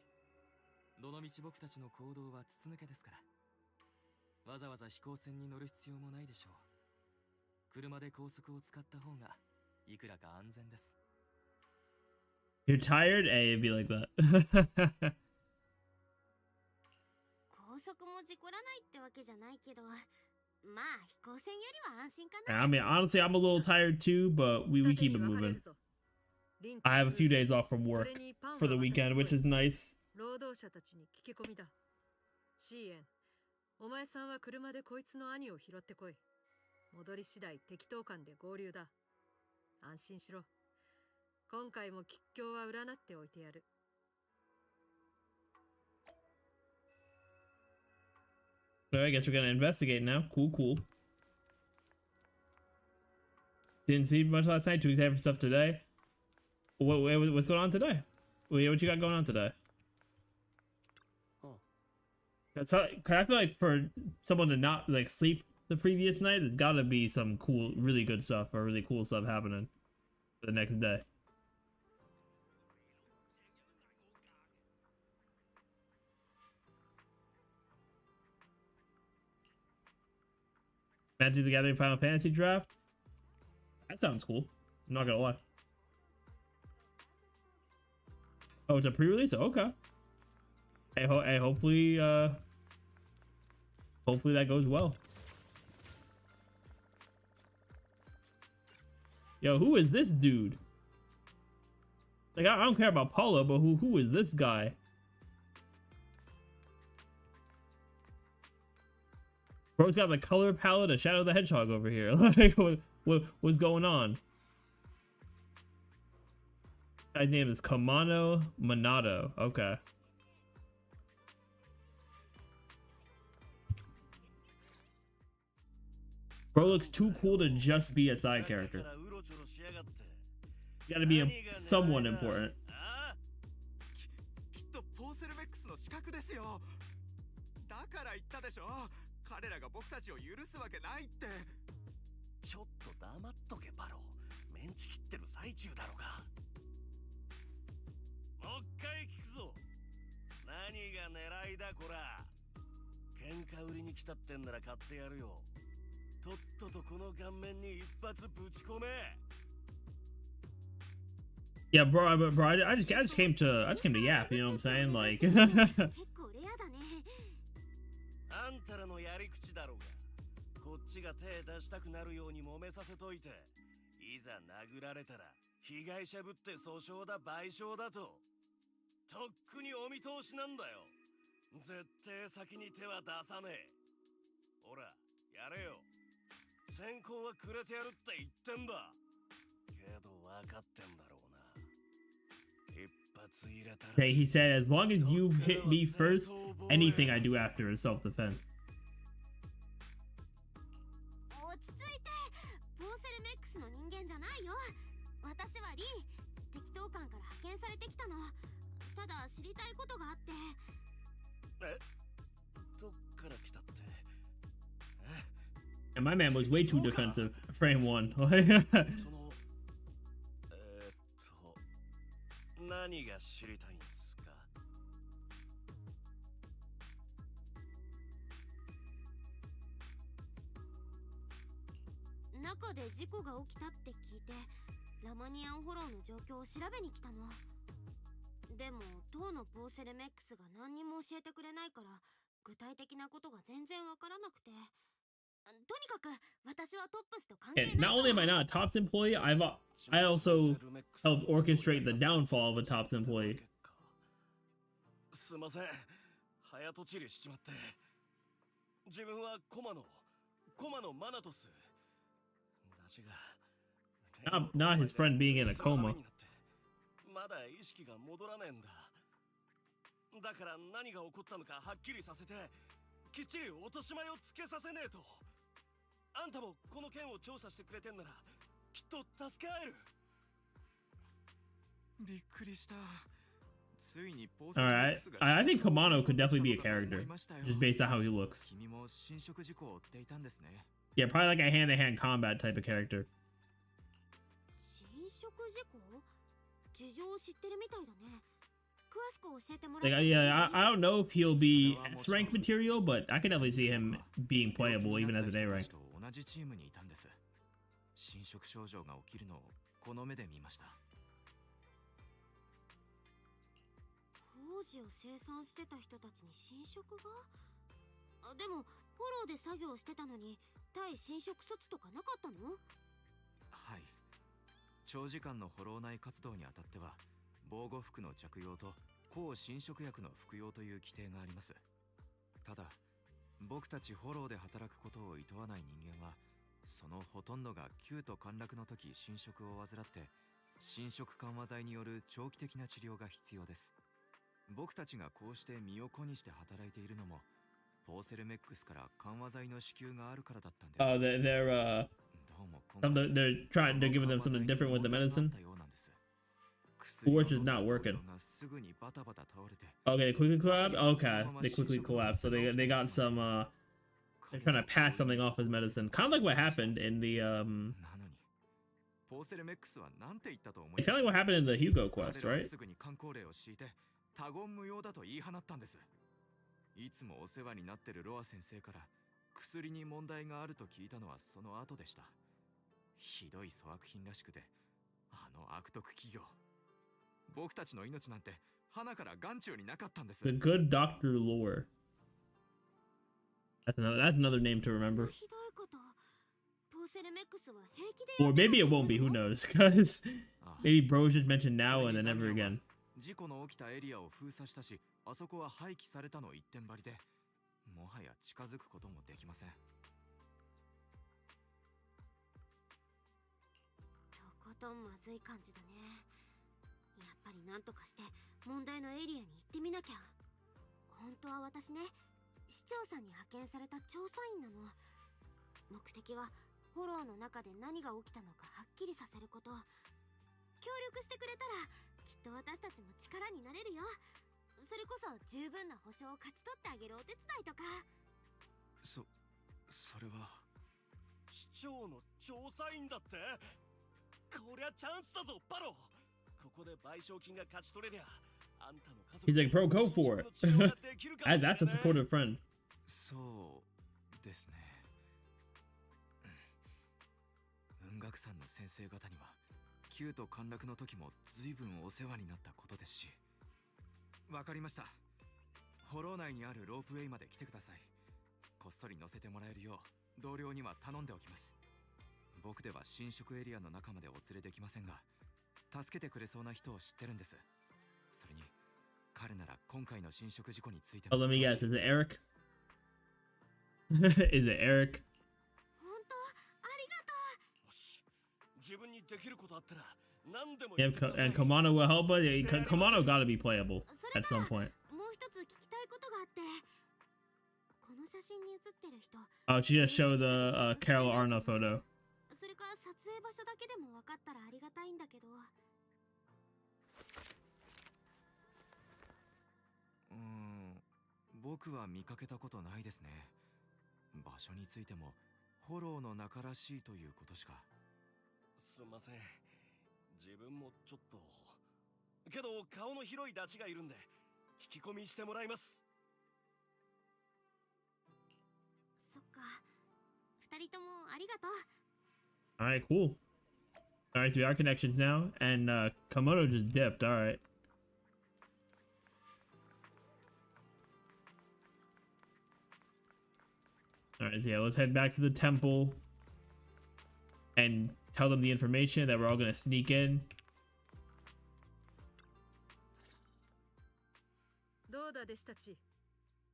どのみち僕たちの行動は筒抜けですから。わざわざ飛行船に乗る必要もないでしょう。車で高速を使った方がいくらか安全です。You're tired? Hey, it'd be like that. 高速も事故らないってわけじゃないけど、まあ飛行船よりは安心かな。 I mean, honestly, I'm a little tired too, but we keep it moving. I have a few days off from work for the weekend, which is nice. 労働者たちに聞き込みだ。シーエン、お前さんは車でこいつの兄を拾ってこい。戻り次第適当感で合流だ。安心しろ。今回も吉凶は占っておいてやる。So I guess we're gonna investigate now. Cool, cool. Didn't see much last night. Too excited for stuff today. What's going on today? What you got going on today? Cause I feel like for someone to not like sleep the previous night, there's gotta be some cool, really good stuff or really cool stuff happening the next day. Magic the Gathering Final Fantasy draft? That sounds cool. I'm not gonna lie. Oh, it's a pre-release? Okay. Hey, hopefully, hopefully that goes well. Yo, who is this dude? Like, I don't care about Paulo, but who is this guy? Bro's got the color palette of Shadow the Hedgehog over here. Like, what's going on? Guy's name is Kamano Minato. Okay. Bro looks too cool to just be a side character. You gotta be someone important. きっとポーセルメックスの資格ですよ。だから言ったでしょ。彼らが僕たちを許すわけないって。ちょっと黙っとけバロ。メンチ切ってる最中だろうが。もう一回聞くぞ。何が狙いだこら。喧嘩売りに来たってんなら買ってやるよ。とっととこの顔面に一発ぶち込め。Yeah, bro, I just came to yap, you know what I'm saying? Like 結構レアだね。あんたらのやり口だろうが。こっちが手出したくなるように揉めさせといて、いざ殴られたら被害者ぶって訴訟だ賠償だと。とっくにお見通しなんだよ。絶対先に手は出さねえ。ほら、やれよ。先行はくれてやるって言ってんだ。けど分かってんだろうな。一発入れたら。Okay, he said, as long as you hit me first, anything I do after is self-defense. 落ち着いて。ポーセルメックスの人間じゃないよ。私はリー。適当官から派遣されてきたの。ただ知りたいことがあって。え、どっから来たって。And my man was way too defensive. Frame 1. 何が知りたいんすか。中で事故が起きたって聞いて、ラマニアンフォローの状況を調べに来たの。でも当のポーセルメックスが何にも教えてくれないから、具体的なことが全然わからなくて。とにかく私はトップスと関係ない。And not only am I not a TOPS employee, I also helped orchestrate the downfall of a TOPS employee. すいません。早とちりしちまって。自分はコマのマナトス。Not his friend being in a coma. まだ意識が戻らねえんだ。だから何が起こったのかはっきりさせて、きっちり落とし前をつけさせねえと。あんたもこの件を調査してくれてんならきっと助け合える。びっくりした。ついにポーセ All ルメッ right, クスが I think Kamano could definitely be a character, just based on how he looks. 君も侵食事故を追っていたんですね。Yeah, probably like a hand-to-hand combat type of character. 侵食事故？事情を知ってるみたいだね。詳しく教えてもら Like, え yeah, I don't know if he'll be S rank material, but I can definitely see him being playable even as an A rank. 同じチームにいたんです。侵食症状が起きるのをこの目で見ました。工事を生産してた人たちに侵食が？でもフォローで作業してたのに対侵食措置とかなかったの？はい。長時間のフォロー内活動にあたっては防護服の着用と抗侵食薬の服用という規定があります。ただ僕たちフォローで働くことを厭わない人間は、そのほとんどが急と陥落の時侵食を患って侵食緩和剤による長期的な治療が必要です。僕たちがこうして身を粉にして働いているのもポーセルメックスから緩和剤の支給があるからだったんです。They're giving them something different with the medicine. Which is not working. Okay, they quickly collapse. Okay, they quickly collapse. So they got some. They're trying to pass something off as medicine, kind of like what happened in the It's kind of like what happened in the Hugo quest, right? 他言無用だと言い放ったんです。いつもお世話になってるロア先生から薬に問題があると聞いたのはその後でした。ひどい粗悪品らしくて、あの悪徳企業。僕たちの命なんて鼻から眼中になかったんです。The good Dr. Lore. That's another name to remember. Or maybe it won't be, who knows? Because maybe bro just mentioned now and then never again. 事故の起きたエリアを封鎖したし、あそこは廃棄されたの一点張りで、もはや近づくこともできません。とことんまずい感じだね。やっぱりなんとかして問題のエリアに行ってみなきゃ。本当は私ね、市長さんに派遣された調査員なの。目的はフォローの中で何が起きたのかはっきりさせること。協力してくれたらきっと私たちも力になれるよ。それこそ十分な保証を勝ち取ってあげるお手伝いとか。それは市長の調査員だって。こりゃチャンスだぞバロ。ここで賠償金が勝ち取れりゃあんたの家族 He's like, bro, go for it. That's a supportive friend. そうですね。雲岳山の先生方には旧都陥落の時も随分お世話になったことですし。わかりました。フォロー内にあるロープウェイまで来てください。こっそり乗せてもらえるよう同僚には頼んでおきます。僕では侵食エリアの中までお連れできませんが、助けてくれそうな人を知ってるんです。それに彼なら今回の侵食事故について Oh, let me guess. Is it Eric? Is it Eric? 本当ありがとう。よし、自分にできることあったら何でも Yeah, 言ってください。 and Kamano will help us. Yeah, Kamano gotta be playable それ at か some point. もう一つ聞きたいことがあって、この写真に写ってる人、 Oh, she just showed the Carol Arna photo. それか撮影場所だけでも分かったらありがたいんだけど。僕は見かけたことないですね。場所についてもフォローの中らしいということしか。すんません、自分もちょっと。けど顔の広いダチがいるんで聞き込みしてもらいます。そっか、二人ともありがとう。 All right, cool. All right, so we are connections now, and Komodo just dipped. All right. All right, so yeah, let's head back to the temple and tell them the information that we're all gonna sneak in. どうだ弟子たち、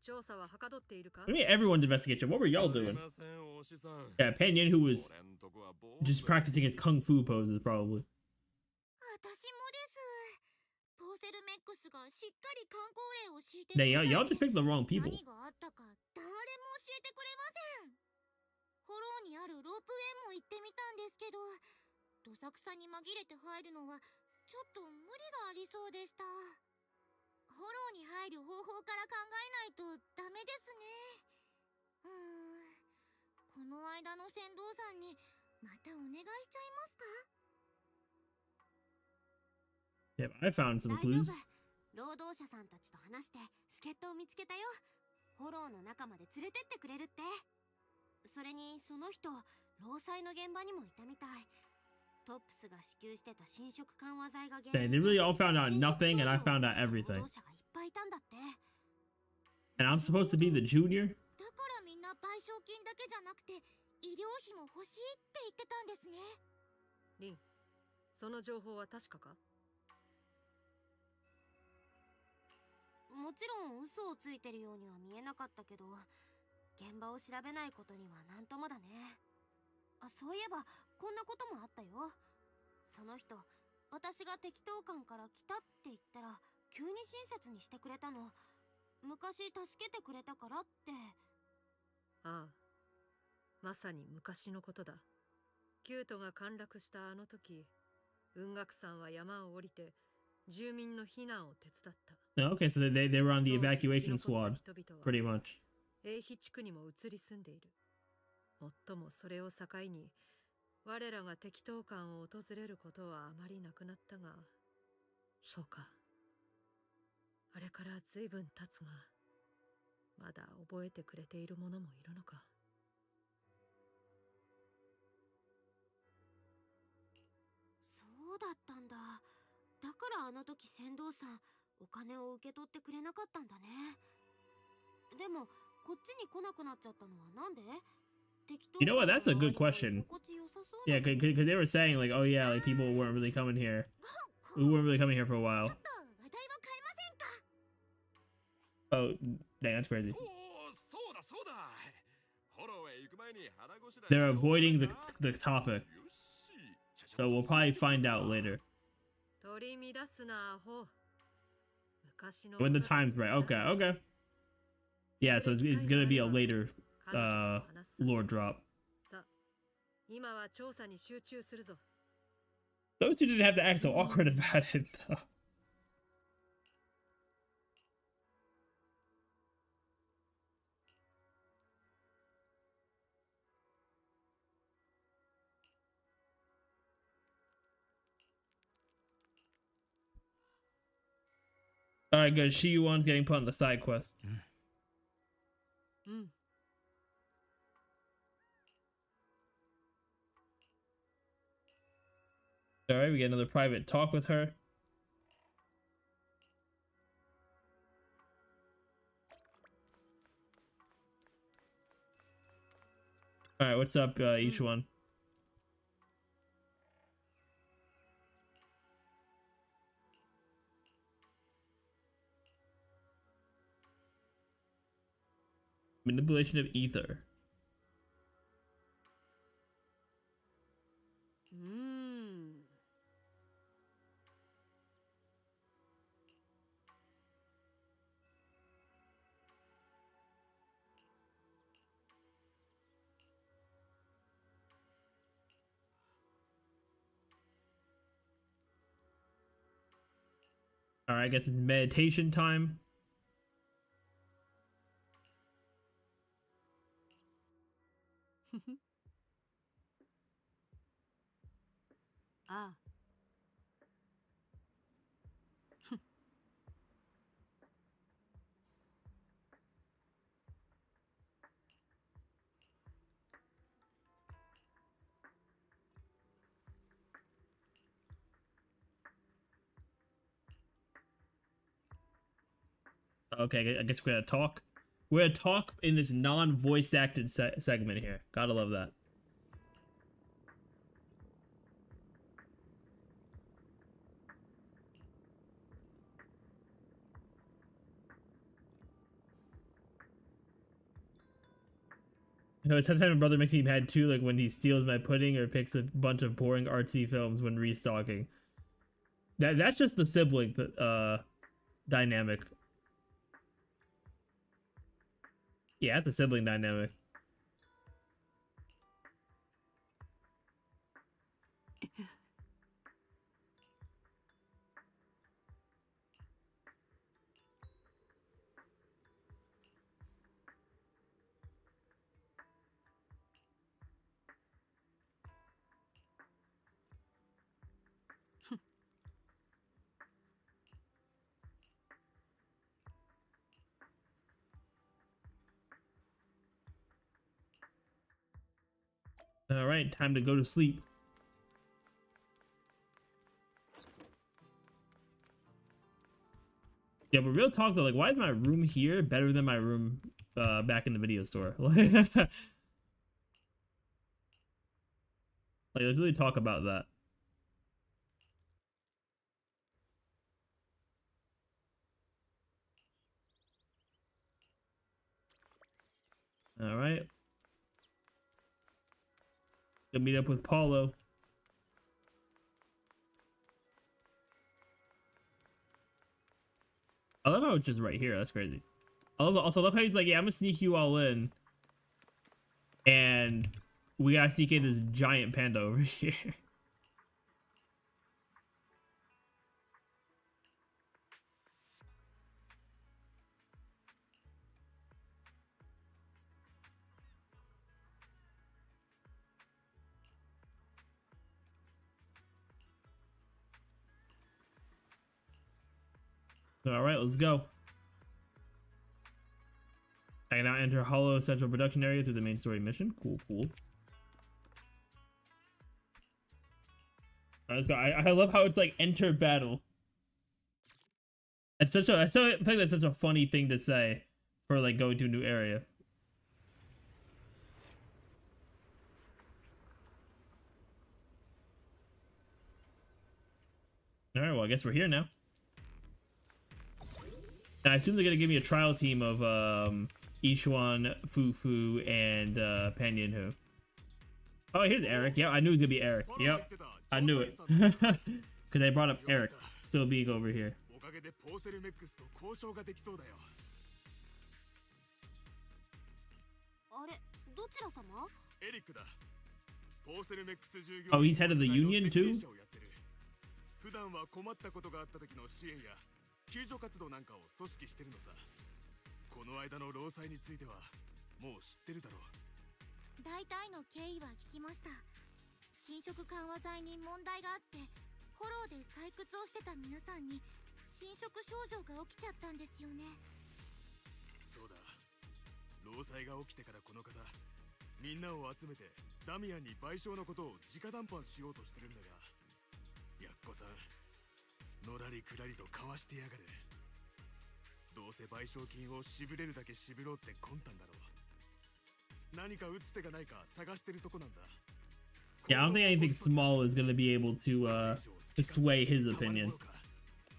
調査ははかどっているか？ I mean, everyone's investigation. What were y'all doing? Yeah, Panyan, who was just practicing his kung fu poses, probably. 私もです。ポーセルメックスがしっかり観光例を敷いて Nah, y'all just picked the wrong people. 何があったか誰も教えてくれません。フォローにあるロープウェイも行ってみたんですけど、どさくさに紛れて入るのはちょっと無理がありそうでした。フォローに入る方法から考えないとダメですね。この間の船頭さんにまたお願いしちゃいますか？ Yeah, I found some 大丈 clues. 夫。労働者さんたちと話して助っ人を見つけたよ。フォローの中まで連れてってくれるって。それにその人、労災の現場にもいたみたい。トップスが支給してた侵食緩和剤が原 Dang, 因 they で really all found out 侵食 nothing, and I 症状を found 起 out こした労 everything. 働者がいっぱいいたんだって。 And I'm supposed to be the junior? だからみんな賠償金だけじゃなくて医療費も欲しいって言ってたんですね。リン、その情報は確かか？もちろん嘘をついてるようには見えなかったけど、現場を調べないことにはなんともだね。あ、そういえばこんなこともあったよ。その人、私が適当感から来たって言ったら急に親切にしてくれたの。昔助けてくれたからって。ああ、まさに昔のことだ。旧都が陥落したあの時、雲岳山は山を降りて住民の避難を手伝った。Okay, so they were on the evacuation squad, pretty much. 英比地区にも移り住んでいる。もっともそれを境に、我らが適当感を訪れることはあまりなくなったが、そうか。あれから随分経つが、まだ覚えてくれている者もいるのか。そうだったんだ。だからあの時船頭さん、お金を受け取ってくれなかったんだね。でも、こっちに来なくなっちゃったのはなんで？ You know what? That's a good question. Yeah, because they were saying like, oh yeah, like people weren't really coming here. We weren't really coming here for a while. Oh, dang, that's crazy. They're avoiding the topic, so we'll probably find out later. When the time's right. Okay, okay. Yeah, so it's gonna be a later lore drop. Those two didn't have to act so awkward about it though. All right, good. Yixuan's getting put on the side quest. All right, we get another private talk with her. All right, what's up, Yixuan? Manipulation of ether. All right, I guess it's meditation time. Ah. Okay, I guess we're gonna talk. We're gonna talk in this non-voice acted segment here. Gotta love that. You know, sometimes my brother makes me mad too, like when he steals my pudding or picks a bunch of boring artsy films when restocking. That's just the sibling dynamic. Yeah, that's a sibling dynamic. All right, time to go to sleep. Yeah, but real talk though, like, why is my room here better than my room back in the video store? Like, let's really talk about that. All right. Gonna meet up with Paulo. I love how it's just right here. That's crazy. I also love how he's like, yeah, I'm gonna sneak you all in. And we gotta sneak in this giant panda over here. All right, let's go. I can now enter Hollow Central Production Area through the main story mission. Cool, cool. All right, let's go. I love how it's like enter battle. It's such a, I feel like that's such a funny thing to say for like going to a new area. All right, well, I guess we're here now. And I assume they're gonna give me a trial team of Yixuan, Fufu, and Pan Yinhu. Oh, here's Eric. Yeah, I knew it was gonna be Eric. Yep, I knew it. Because I brought up Eric still being over here. Oh, he's head of the union too? 普段は困ったことがあった時の支援や救助活動なんかを組織してるのさ。この間の労災についてはもう知ってるだろう。大体の経緯は聞きました。侵食緩和剤に問題があってフォローで採掘をしてた皆さんに侵食症状が起きちゃったんですよね。そうだ、労災が起きてからこの方みんなを集めてダミアンに賠償のことを直談判しようとしてるんだが、やっこさんのらりくらりとかわしてやがる。どうせ賠償金をしびれるだけしびろうって魂胆だろう。何か打つ手がないか探してるとこなんだ。 Yeah, I don't think anything small is gonna be able to sway his opinion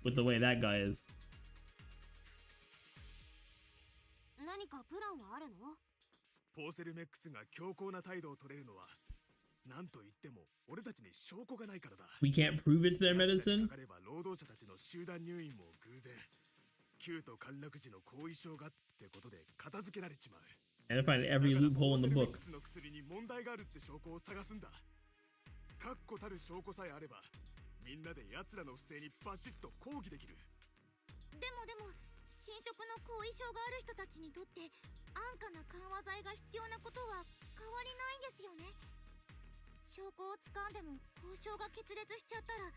with the way that guy is. 何かプランはあるの？ポーセルメックスが強硬な態度を取れるのは何と言っても俺たちに証拠がないからだ。 We can't prove it to their medicine. かかれば労働者たちの集団入院も偶然旧と陥落時の後遺症がってことで片付けられちまう。 And to find every loophole in the book. の薬に問題があるって証拠を探すんだ。確固たる証拠さえあればみんなで奴らの不正にバシッと抗議できる。でも侵食の後遺症がある人たちにとって安価な緩和剤が必要なことは変わりないんですよね。証拠を掴んでも交渉が決裂しちゃったら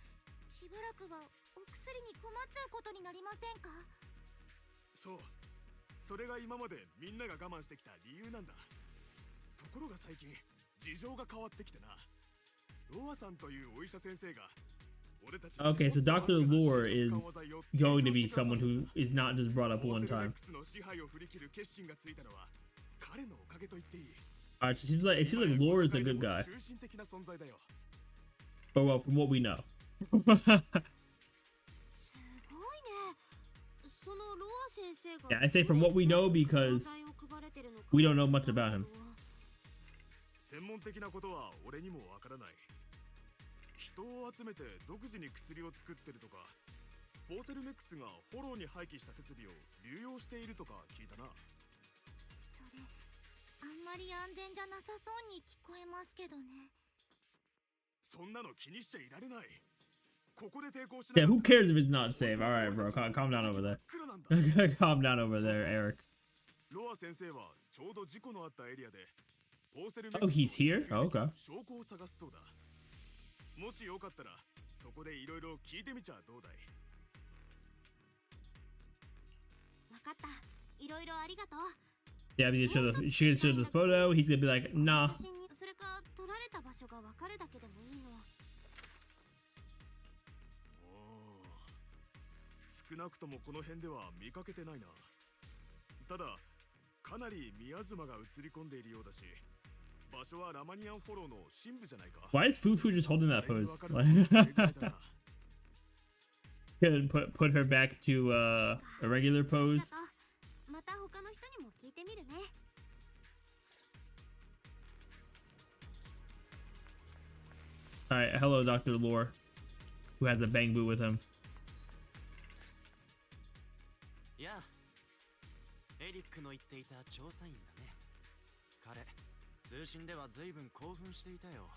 しばらくはお薬に困っちゃうことになりませんか？そう、それが今までみんなが我慢してきた理由なんだ。ところが最近事情が変わってきてな。ロアさんというお医者先生が Okay, so Dr. Lore is going to be someone who is not just brought up one time. Alright, so it seems like Lore is a good guy. Oh well, from what we know. Yeah, I say from what we know because we don't know much about him. 専門的なことは俺にもわからない。人を集めて独自に薬を作ってるとか、ポーセルメックスがフォローに廃棄した設備を流用しているとか聞いたな。それ、あんまり安全じゃなさそうに聞こえますけどね。そんなの気にしちゃいられない。ここで抵抗しYeah, who cares if it's not safe? Alright, bro, calm down over there. Calm down over there, Eric. ロア先生はちょうど事故のあったエリアで Oh, he's here? Oh, okay. 証拠を探すそうだ。もしよかったらそこでいろいろ聞いてみちゃどうだい？わかった。いろいろありがとう。Yeah, she show the photo. He's gonna be like, nah. それか撮られた場所がわかるだけでもいいの。少なくともこの辺では見かけてないな。ただかなり宮妻が映り込んでいるようだし、場所はラマニアンフォローの深部じゃないか。Why is Fufu just holding that pose? Could put her back to a regular pose. また他の人にも聞いてみるね。Alright, hello, Dr. Lore, who has a bang boot with him. やあ、エリックの言っていた調査員だね。彼、通信では随分興奮していたよ。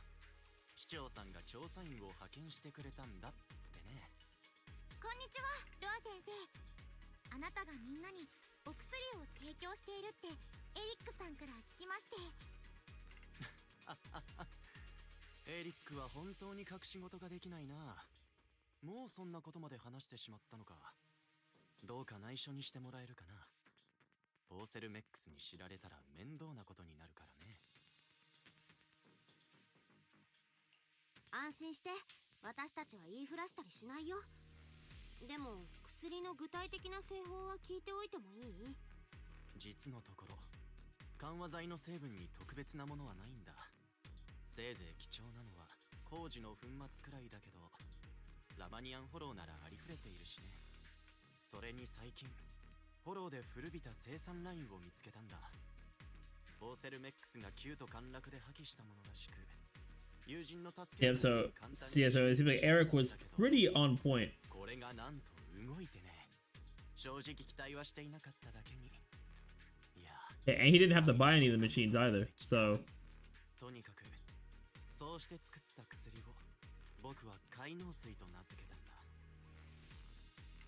市長さんが調査員を派遣してくれたんだってね。こんにちは、ロア先生。あなたがみんなにお薬を提供しているってエリックさんから聞きまして。エリックは本当に隠し事ができないな。もうそんなことまで話してしまったのか。どうか内緒にしてもらえるかな。ポーセルメックスに知られたら面倒なことになるからね。安心して、私たちは言いふらしたりしないよ。でも薬の具体的な製法は聞いておいてもいい？実のところ緩和剤の成分に特別なものはないんだ。せいぜい貴重なのは工事の粉末くらいだけど、ラマニアンフォローならありふれているしね。それに最近フォローで古びた生産ラインを見つけたんだ。ポーセルメックスが旧と陥落で破棄したものらしく、友人の助け Yeah, so it seems like Eric was pretty on point. これがなんと動いてね。正直期待はしていなかっただけに。いや、Yeah, and he didn't have to buy any of the machines either, so とにかくそうして作った薬を僕は海脳水と名付けたんだ。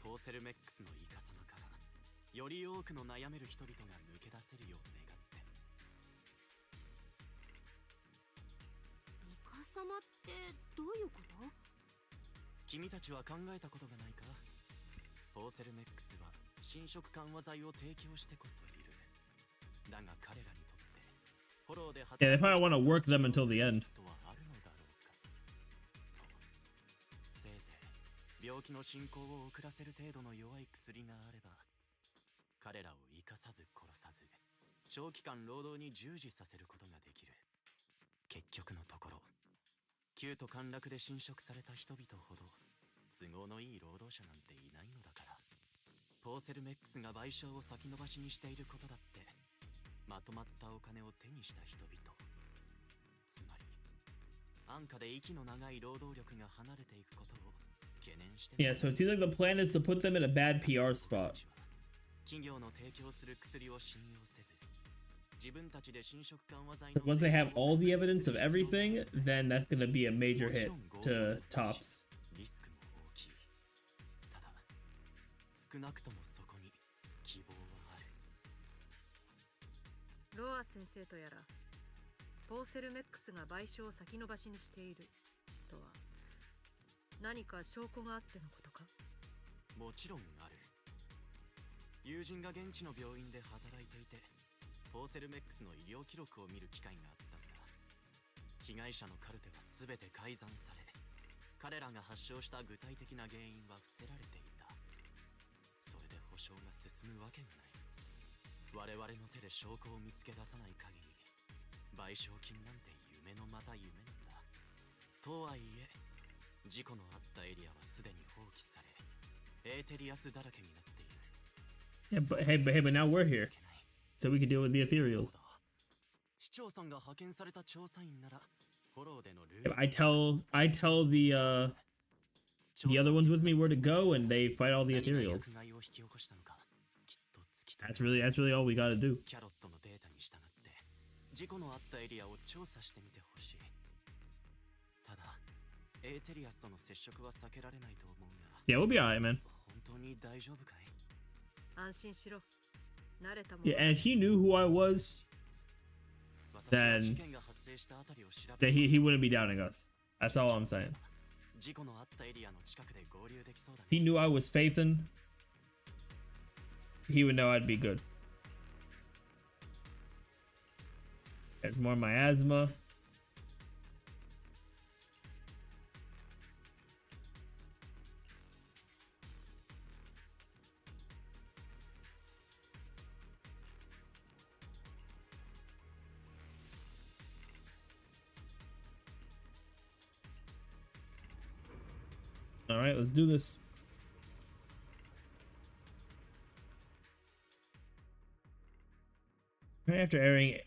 ポーセルメックスのイカ様からより多くの悩める人々が抜け出せるよう願って。イカ様ってどういうこと？君たちは考えたことがないか？ポーセルメックスは侵食緩和剤を提供してこそいる。だが彼らにとってフォローで Yeah, they probably want to work them until the end. とはあるのだろうかと。せいぜい病気の進行を遅らせる程度の弱い薬があれば、彼らを生かさず殺さず長期間労働に従事させることができる。結局のところ、旧と陥落で侵食された人々ほど都合のいい労働者なんていないのだから、ポーセルメックスが賠償を先延ばしにしていることだってまとまったお金を手にした人々、つまり安価で息の長い労働力が離れていくことを懸念して。 Yeah, so it seems like the plan is to put them in a bad PR spot. 企業の提供する薬を信用せず、自分たちで侵食緩和剤 Once they have all the evidence of everything, then that's going to be a major hit to Tops. リスクも大きい。ただ少なくともそこに希望はある。ロア先生とやらポーセルメックスが賠償を先延ばしにしているとは何か証拠があってのことか？もちろんある。友人が現地の病院で働いていて、ポーセルメックスの医療記録を見る機会があったんだ。被害者のカルテは全て改ざんされ、彼らが発症した具体的な原因は伏せられていた。それで保証が進むわけがない。我々の手で証拠を見つけ出さない限り、賠償金なんて夢のまた夢なんだ。とはいえ、事故のあったエリアはすでに放棄され、エーテリアスだらけになっている。 Yeah, but now we're here, so we can deal with the ethereals. 市町村が派遣された調査員ならフォローでのルー Yeah, I tell the other ones with me where to go, and they fight all the ethereals. That's really all we gotta do. キャロットのデータに従って事故のあったエリアを調査してみてほしい。ただエーテリアスとの接触は避けられないと思うが。 Yeah, we'll be alright, man. 本当に大丈夫かい？安心しろ。慣れたもん。 Yeah, and if he knew who I was, then he wouldn't be doubting us. That's all I'm saying. 事故のあったエリアの近くで合流できそうだね。 He knew I was Phaethon. He would know I'd be good. There's more miasma. All right, let's do this. Right after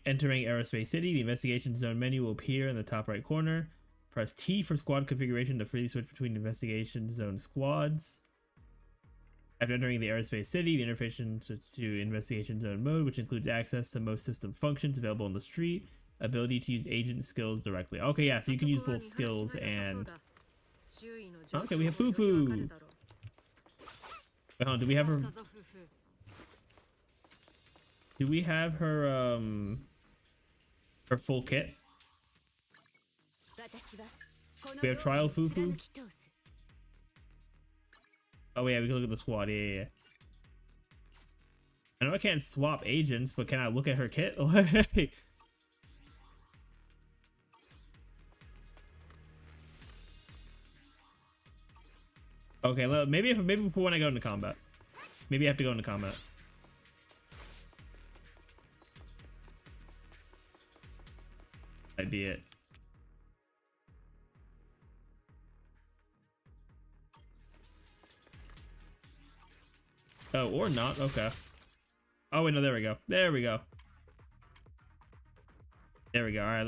entering Aerospace City, the investigation zone menu will appear in the top right corner. Press T for squad configuration to freely switch between investigation zone squads. After entering the Aerospace City, the interface to investigation zone mode, which includes access to most system functions available on the street, ability to use agent skills directly. Okay, yeah, so you can use both skills and... Okay, we have Fufu. Wait, hold on, do we have her... Do we have her, her full kit? We have trial Fufu? Oh yeah, we can look at the squad, yeah. I know I can't swap agents, but can I look at her kit? Okay, maybe before when I go into combat. Maybe I have to go into combat. That'd be it. Oh, or not. Okay. Oh wait, no, there we go. There we go. There we go. All right,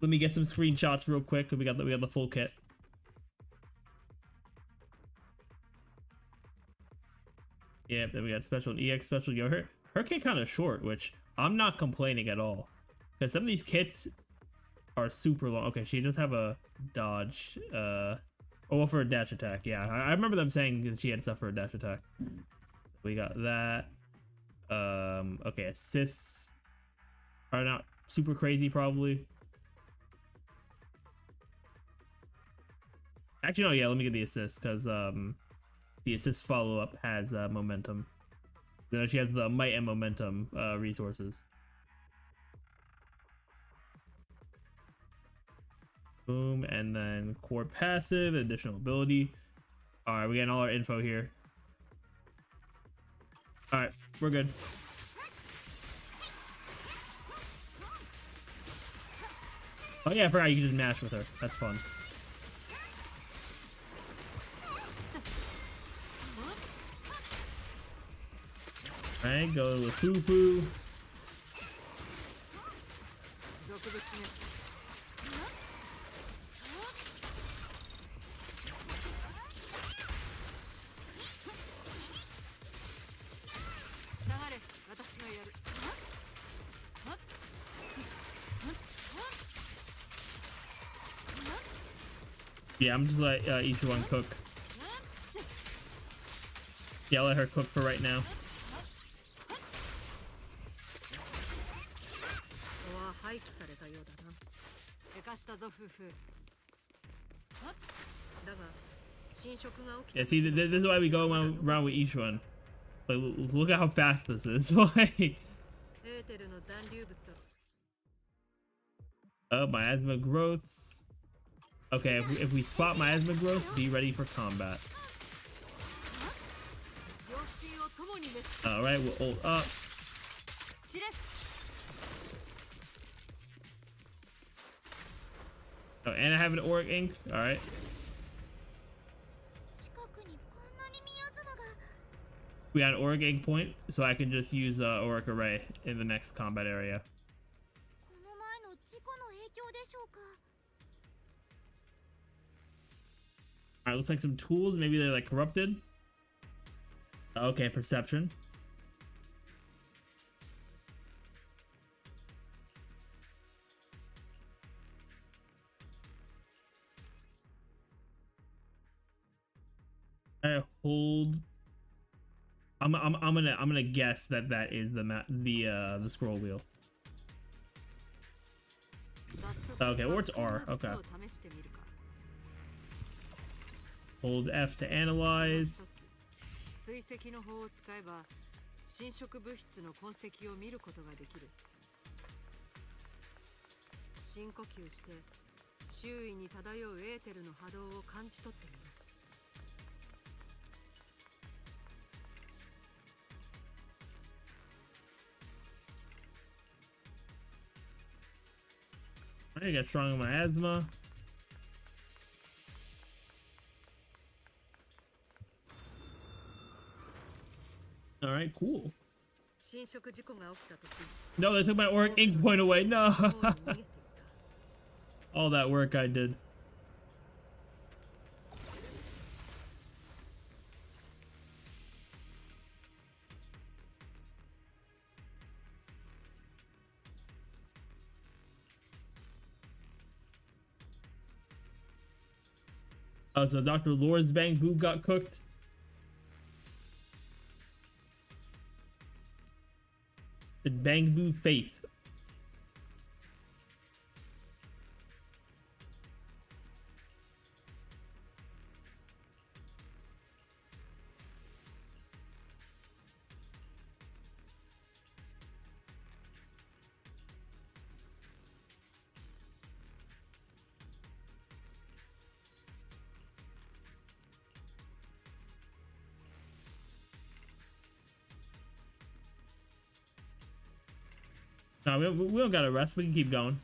let me get some screenshots real quick. We got the full kit. Yeah, then we got special and EX special. Yo, her kit kind of short, which I'm not complaining at all. Because some of these kits are super long. Okay, she does have a dodge. Oh, for a dash attack. Yeah, I remember them saying that she had stuff for a dash attack. We got that. Okay, assists are not super crazy, probably. Actually, no, yeah, let me get the assists, because, the assist follow-up has momentum. You know, she has the might and momentum resources. Boom, and then core passive, additional ability. All right, we getting all our info here. All right, we're good. Oh yeah, I forgot you can just mash with her. That's fun. All right, go with Fufu. Yeah, I'm just let Yixuan cook. Yeah, I'll let her cook for right now. Yeah, see, this is why we go around with Yixuan. Like, look at how fast this is. Like, miasma growths. Okay, if we spot miasma growths, be ready for combat. All right, we'll ult up. Oh, and I have an auric ink. All right. We got an auric ink point, so I can just use auric array in the next combat area. Alright, looks like some tools. Maybe they're like corrupted. Okay, perception. I hold. I'm gonna guess that is the scroll wheel. Okay, or it's R. Okay. Hold F to analyze. 追跡の法を使えば侵食物質の痕跡を見ることができる。深呼吸して周囲に漂うエーテルの波動を感じ取ってみる。I got strong miasma. All right, cool. No, they took my auric ink point away. No. All that work I did. So Dr. Lord's Bang Boob got cooked. The Bang Boo Faith. No, we don't gotta rest. We can keep going.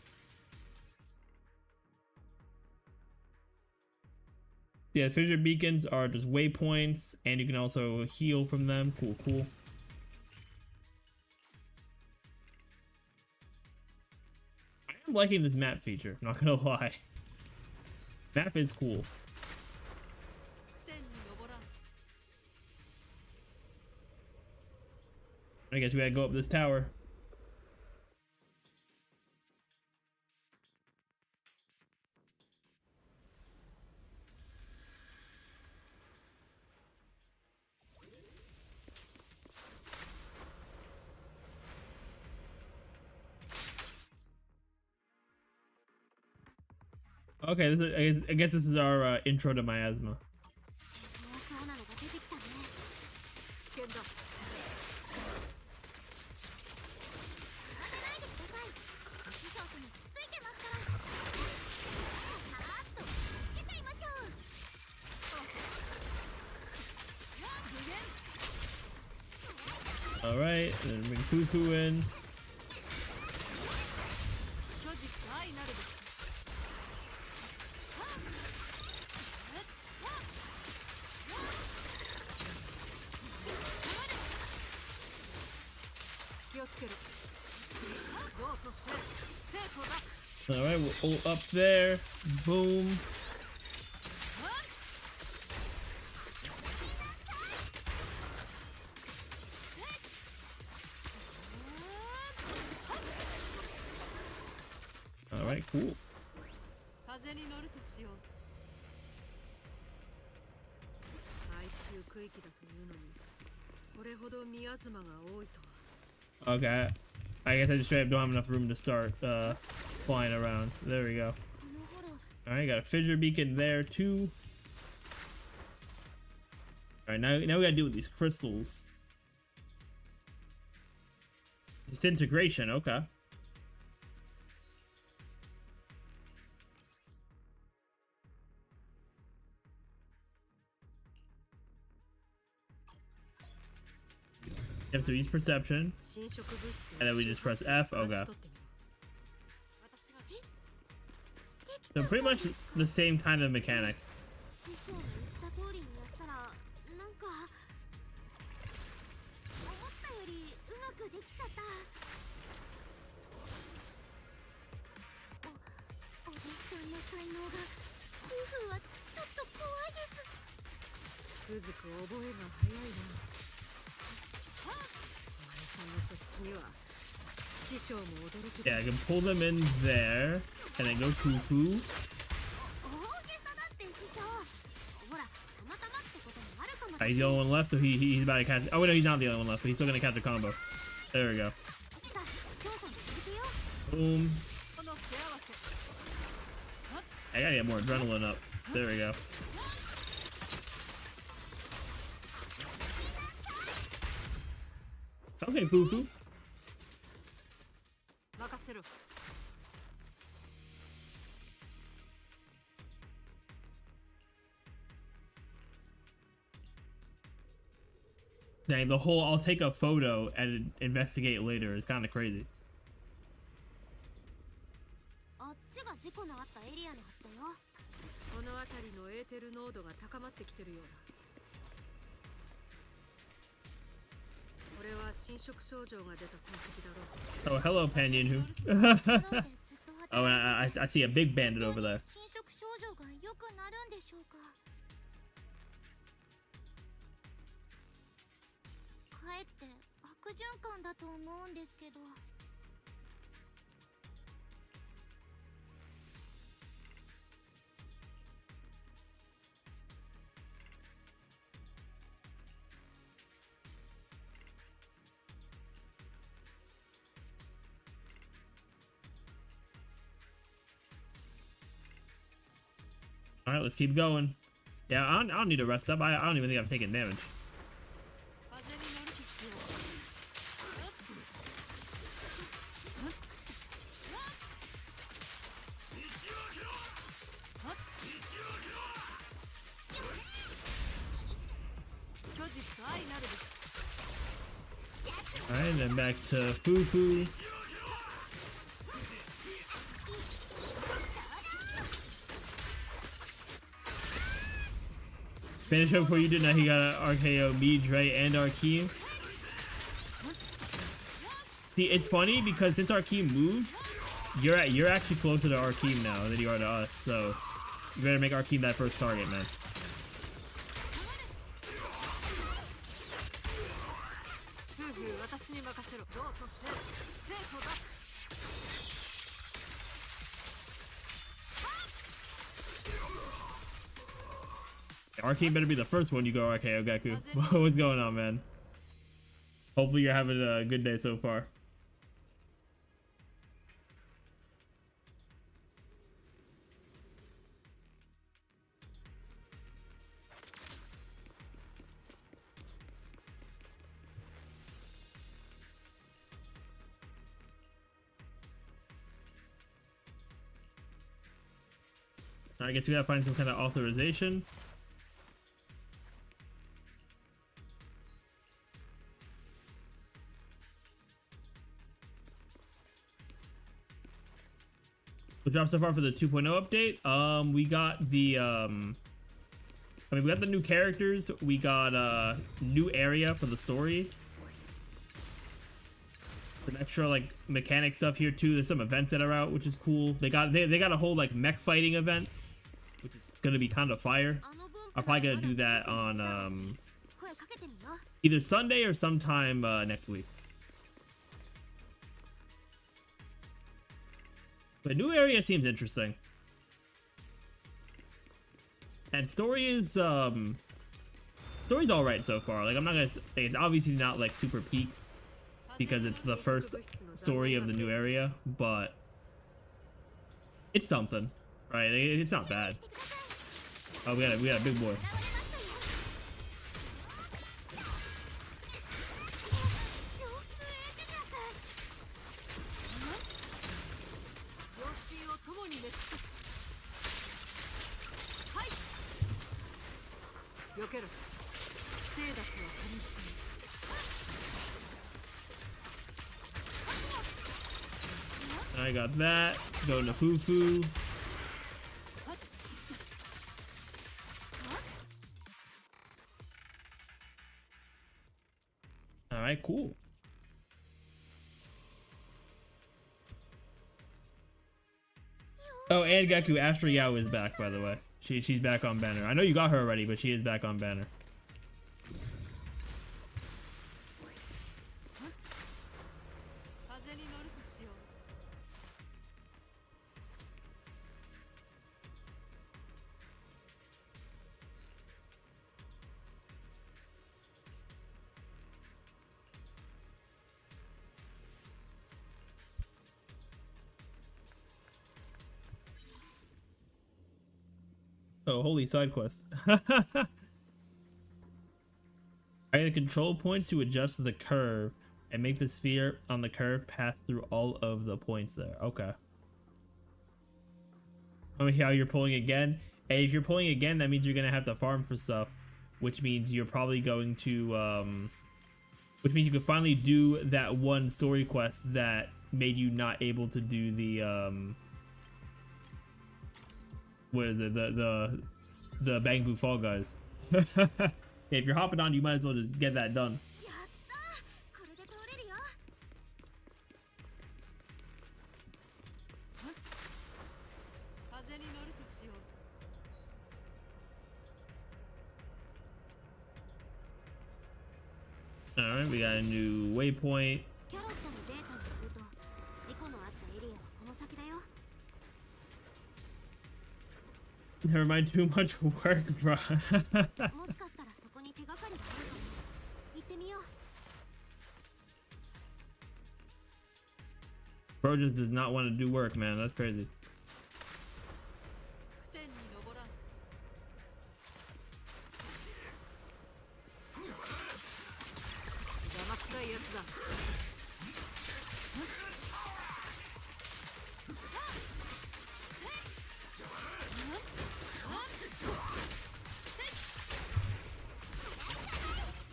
Yeah, fissure beacons are just waypoints, and you can also heal from them. Cool, cool. I am liking this map feature, not gonna lie. Map is cool. I guess we gotta go up this tower. Okay, I guess this is our intro to miasma. All right, then bring Fufu in. 巨実愛なるべし All right, we'll ult up there. Boom. All right, cool. 風に乗るとしよう回収区域だというのにこれほど宮妻が多いとは Okay. I guess I just straight up don't have enough room to start flying around. There we go. Alright, got a fissure beacon there too. Alright, now we gotta deal with these crystals. Disintegration, okay. Yep, so use perception. 侵食物質 And then we just press F. Okay. So pretty much the same kind of mechanic. 師匠の言った通りにやったらなんか思ったよりうまくできちゃったお弟子ちゃんの才能が夫婦はちょっと怖いですつくづく覚えが早いなお前さんの素質には師匠も驚く Yeah, I can pull them in there. And then go Fufu. 大げさだって師匠ほらたまたまってこともあるかも Alright, he's the only one left, so he's about to catch. Oh, wait, no, he's not the only one left, but he's still gonna catch a combo. There we go. さあ調査続けよ Boom. この手合わせ I gotta get more adrenaline up. There we go. Okay, Fufu. 任せろ Dang, the whole I'll take a photo and investigate later is kind of crazy. あっちが事故のあったエリアのはずだよこの辺りのエーテル濃度が高まってきてるようだこれは侵食症状が出た痕跡だろう Oh, hello, Panyin. Oh, and I see a big bandit over there. 侵食症状が良くなるんでしょうかかえって悪循環だと思うんですけど All right, let's keep going. Yeah, I don't need to rest up. I don't even think I'm taking damage. 風に乗るとしよう巨実愛なるべし All right, then back to Fufu. Finish up before you did. Now he got an RKO, me, Dre, and Arkeem. See, it's funny because since Arkeem moved, you're actually closer to Arkeem now than you are to us. So you better make Arkeem that first target, man. Arkeem better be the first one you go RKO, Gaku. What's going on, man? Hopefully you're having a good day so far. I guess we gotta find some kind of authorization. What dropped so far for the 2.0 update? We got the we got the new characters. We got new area for the story. Some extra like mechanic stuff here too. There's some events that are out, which is cool. They got a whole like mech fighting event, which is gonna be kind of fire. I'm probably gonna do that on either Sunday or sometime next week. The new area seems interesting. And story is story's all right so far. Like I'm not gonna say it's obviously not like super peak because it's the first story of the new area, but it's something, right? It's not bad. Oh, we got a big boy. I got that. Going to Fufu. Alright, cool. Oh, and Gaku, Astro Yao is back, by the way. She's back on banner. I know you got her already, but she is back on banner. Oh, holy side quest. I had control points to adjust the curve and make the sphere on the curve pass through all of the points there. Okay. Oh, how you're pulling again? And if you're pulling again, that means you're gonna have to farm for stuff, which means you're probably going to which means you could finally do that one story quest that made you not able to do the what is it, the Bang Boo Fall Guys. If you're hopping on, you might as well just get that done. Alright, we got a new waypoint. Never mind, too much work, bro. Bro just does not want to do work, man. That's crazy.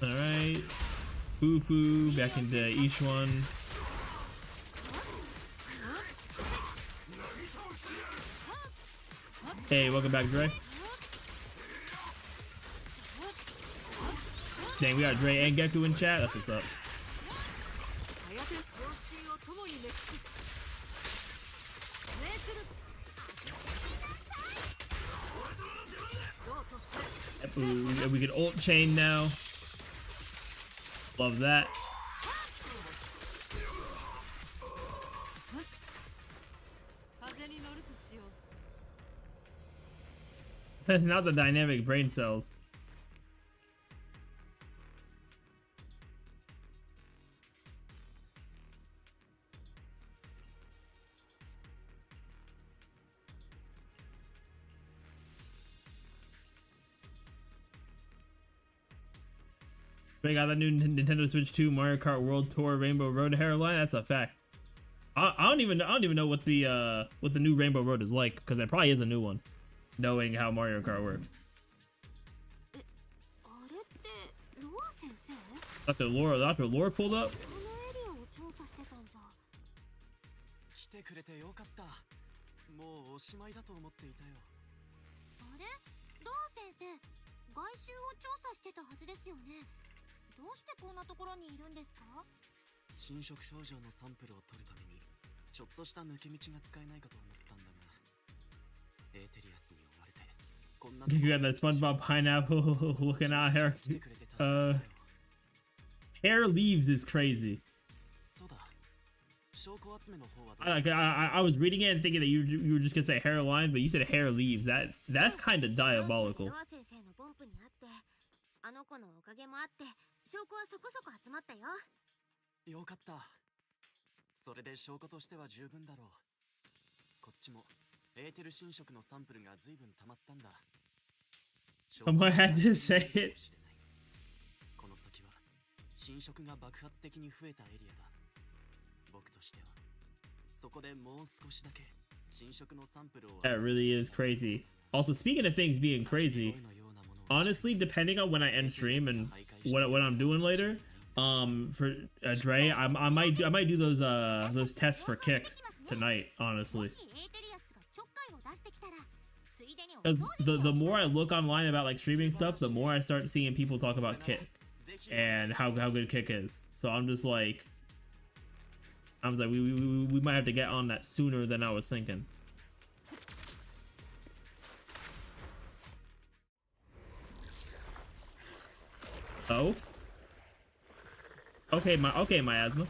Alright. Fufu back into Yixuan. Hey, welcome back, Dre. Dang, we got Dre and Geku in chat. That's what's up. Ooh, we can ult chain now. Love that. Not the dynamic brain cells. We got the new Nintendo Switch 2 Mario Kart World Tour Rainbow Road Hairline. That's a fact. I don't even know what the new Rainbow Road is like, because there probably is a new one, knowing how Mario Kart works. Dr. Lore pulled up. もうおしまいだと思っていたよ。あれ、ローン先生、外周を調査してたはずですよね。どうしてこんなところにいるんですか？侵食症状のサンプルを取るためにちょっとした抜け道が使えないかと思ったんだが、エーテリアスに追われてこんな You got that SpongeBob pineapple looking out hair. Hair leaves is crazy. そうだ。証拠集めの方はどう？ I was reading it and thinking that you were just gonna say hairline, but you said hair leaves. That's kind of diabolical. ロー先生のポンプにあって、あの子のおかげもあって証拠はそこそこ集まったよ。よかった。それで証拠としては十分だろう。こっちもエーテル侵食のサンプルが随分溜まったんだ。 Someone had to say it. この先は侵食が爆発的に増えたエリアだ。僕としてはそこでもう少しだけ侵食のサンプルを。 That really is crazy. Also, speaking of things being crazy, honestly, depending on when I end stream and what I'm doing later, for Dre, I might do those tests for kick tonight. Honestly, 'cause the more I look online about like streaming stuff, the more I start seeing people talk about kick and how good kick is. So I was like, we might have to get on that sooner than I was thinking. Oh. Okay, miasma.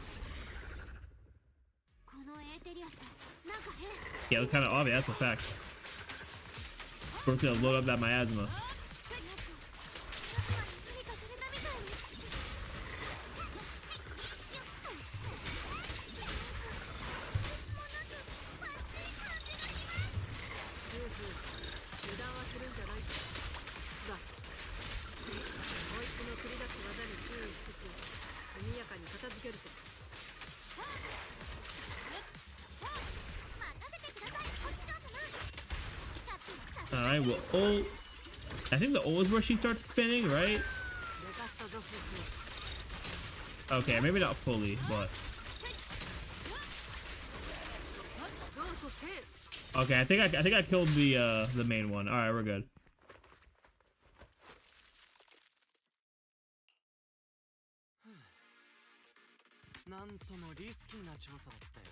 Yeah, it's kind of obvious. That's a fact. We're gonna load up that miasma. Alright, well, O. I think the O is where she starts spinning, right? Okay, maybe not fully, but. Okay, I think I killed the main one. Alright, we're good. なんともリスキーな調査だったよ。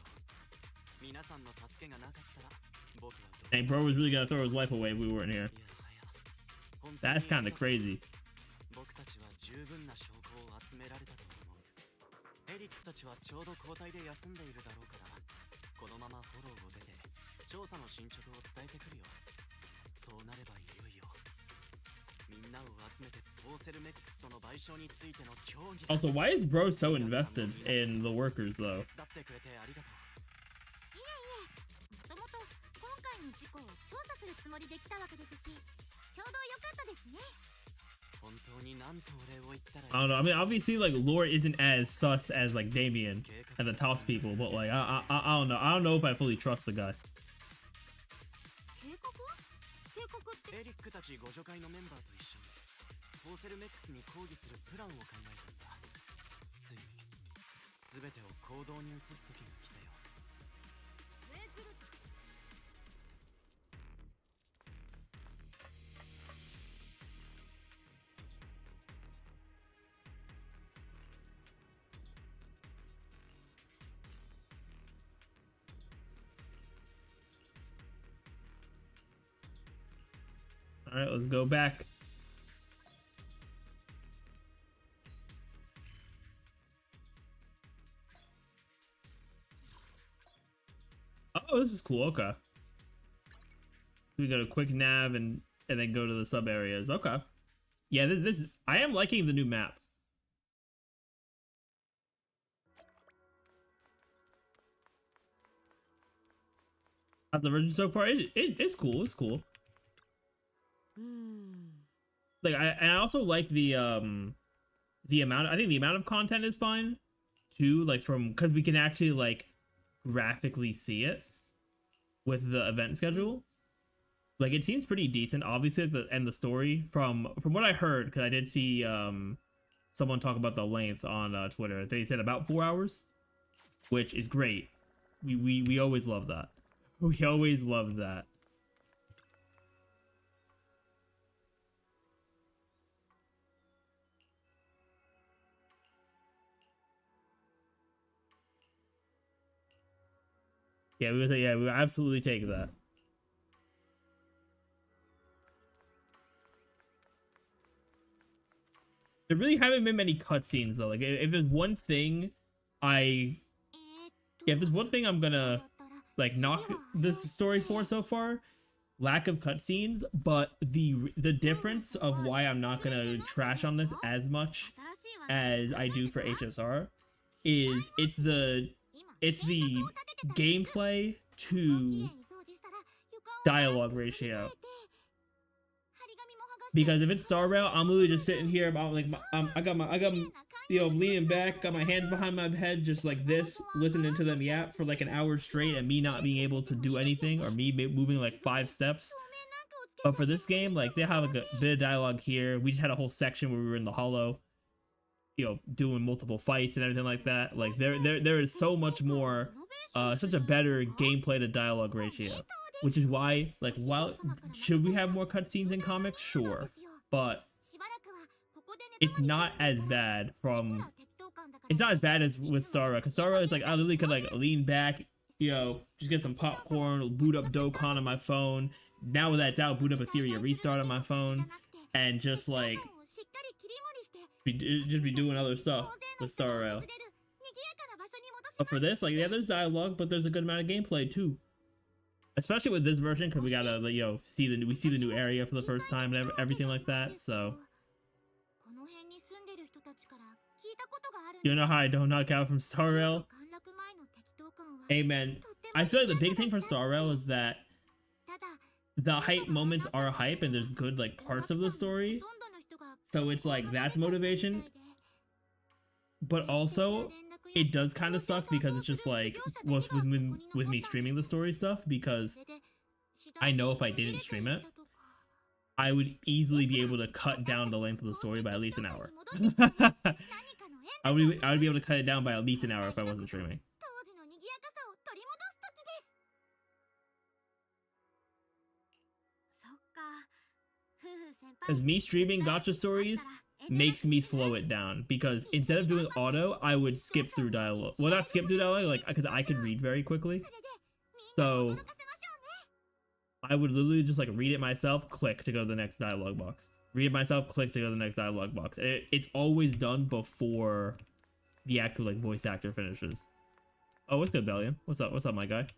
皆さんの助けがなかったら僕はどう。 Dang, bro was really gonna throw his life away if we weren't here. That's kind of crazy. 僕たちは十分な証拠を集められたと思う。エリックたちはちょうど交代で休んでいるだろうから、このままフォローを出て調査の進捗を伝えてくるよ。そうなればいよいよみんなを集めてポーセルメックスとの賠償についての協議。 Also, why is bro so invested in the workers though? 手伝ってくれてありがとう。いえいえ、もともと今回の事故を調査するつもりで来たわけですし、ちょうど良かったですね。 本当に何とお礼を言ったら。 I don't know. I mean, obviously, like Lore isn't as sus as like Damien and the Tops people, but like I don't know. I don't know if I fully trust the guy. 警告？警告って？ エリックたち互助会のメンバーと一緒にポーセルメックスに抗議するプランを考えたんだ。ついに全てを行動に移す時が来たよ。 All right, let's go back. Oh, this is cool. Okay. We got a quick nav and then go to the sub areas. Okay. Yeah, this I am liking the new map. How's the version so far? It's cool. It's cool. Like I also like the amount. I think the amount of content is fine too. Like because we can actually like graphically see it with the event schedule. Like it seems pretty decent. Obviously, and the story from what I heard, because I did see someone talk about the length on Twitter. They said about 4 hours, which is great. We always love that. We always love that. Yeah, we would absolutely take that. There really haven't been many cutscenes though. Like, if there's one thing if there's one thing I'm gonna like knock this story for so far, lack of cutscenes. But the difference of why I'm not gonna trash on this as much as I do for HSR is it's the gameplay to dialogue ratio. Because if it's Star Rail, I'm literally just sitting here about like I got you know, leaning back, got my hands behind my head, just like this, listening to them yap for like an hour straight, and me not being able to do anything, or me moving like 5 steps. But for this game, like, they have like a bit of dialogue here. We just had a whole section where we were in the hollow, you know, doing multiple fights and everything like that. Like, there is so much more, such a better gameplay to dialogue ratio. Which is why, like, while should we have more cutscenes in comics? Sure, but it's not as bad from. It's not as bad as with Star Rail, because Star Rail is like I literally could like lean back, you know, just get some popcorn, boot up Dokkan on my phone. Now that it's out, boot up Etheria Restart on my phone, and just like be doing other stuff with Star Rail. But for this, like, yeah, there's dialogue, but there's a good amount of gameplay too. Especially with this version, because we gotta, you know, see the new area for the first time and everything like that. So you know how I don't knock out from Star Rail? Amen. I feel like the big thing for Star Rail is that the hype moments are hype, and there's good like parts of the story. So it's like that's motivation. But also, it does kind of suck because it's just like with me streaming the story stuff, because I know if I didn't stream it, I would easily be able to cut down the length of the story by at least an hour. I would be able to cut it down by at least an hour if I wasn't streaming. Because me streaming gacha stories makes me slow it down, because instead of doing auto, I would skip through dialogue. Well, not skip through dialogue, like, because I could read very quickly. So I would literally just like read it myself, click to go to the next dialogue box. Read it myself, click to go to the next dialogue box. It's always done before the actual like voice actor finishes. Oh, what's good, Bellion? What's up? What's up, my guy?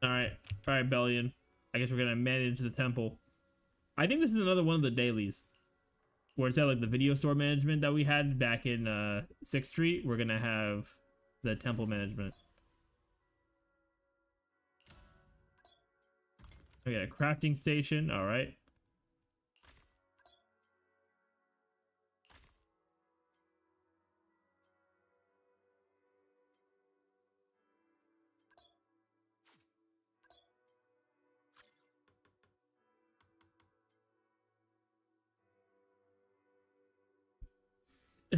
Alright, Bellion. I guess we're gonna manage the temple. I think this is another one of the dailies, where it's at like the video store management that we had back in 6th Street. We're gonna have the temple management. Okay, a crafting station. Alright.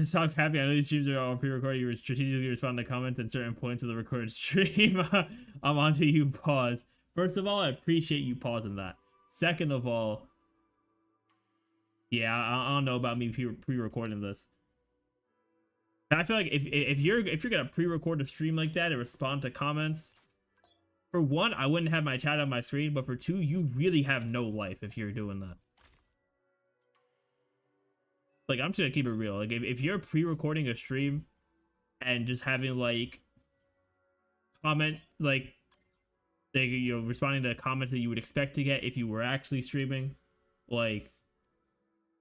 Stop happy. I know these streams are all pre-recorded. You would strategically respond to comments at certain points of the recorded stream. I'm on to you. Pause. First of all, I appreciate you pausing that. Second of all, yeah, I don't know about me pre-recording this. I feel like if you're gonna pre-record a stream like that and respond to comments, for one, I wouldn't have my chat on my screen, but for two, you really have no life if you're doing that. Like, I'm just gonna keep it real. Like, if you're pre-recording a stream and just having like comment, like you know, responding to comments that you would expect to get if you were actually streaming, like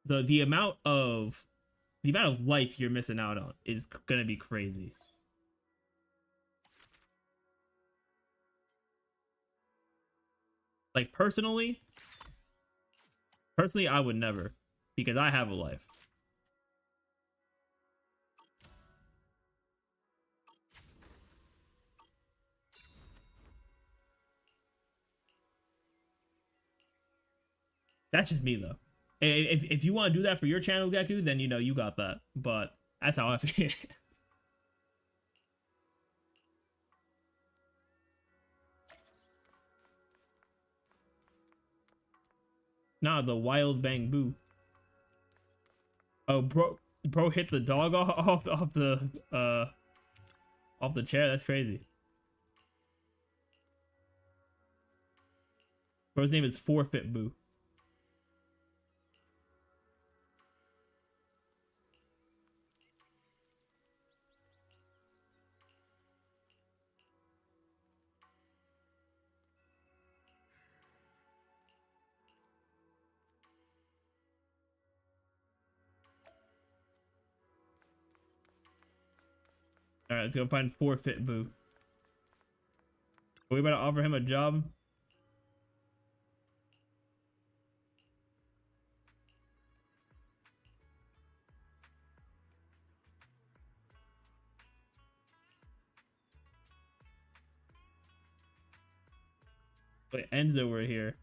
the amount of life you're missing out on is gonna be crazy. Like personally, I would never, because I have a life. That's just me though. If you want to do that for your channel, Geku, then you know you got that. But that's how I feel. Nah, the wild bang boo. Oh, bro hit the dog off the chair. That's crazy. Bro's name is Forfeit Boo. All right, let's go find Forfeit Boo. Are we about to offer him a job? Wait, Enzo, we're here.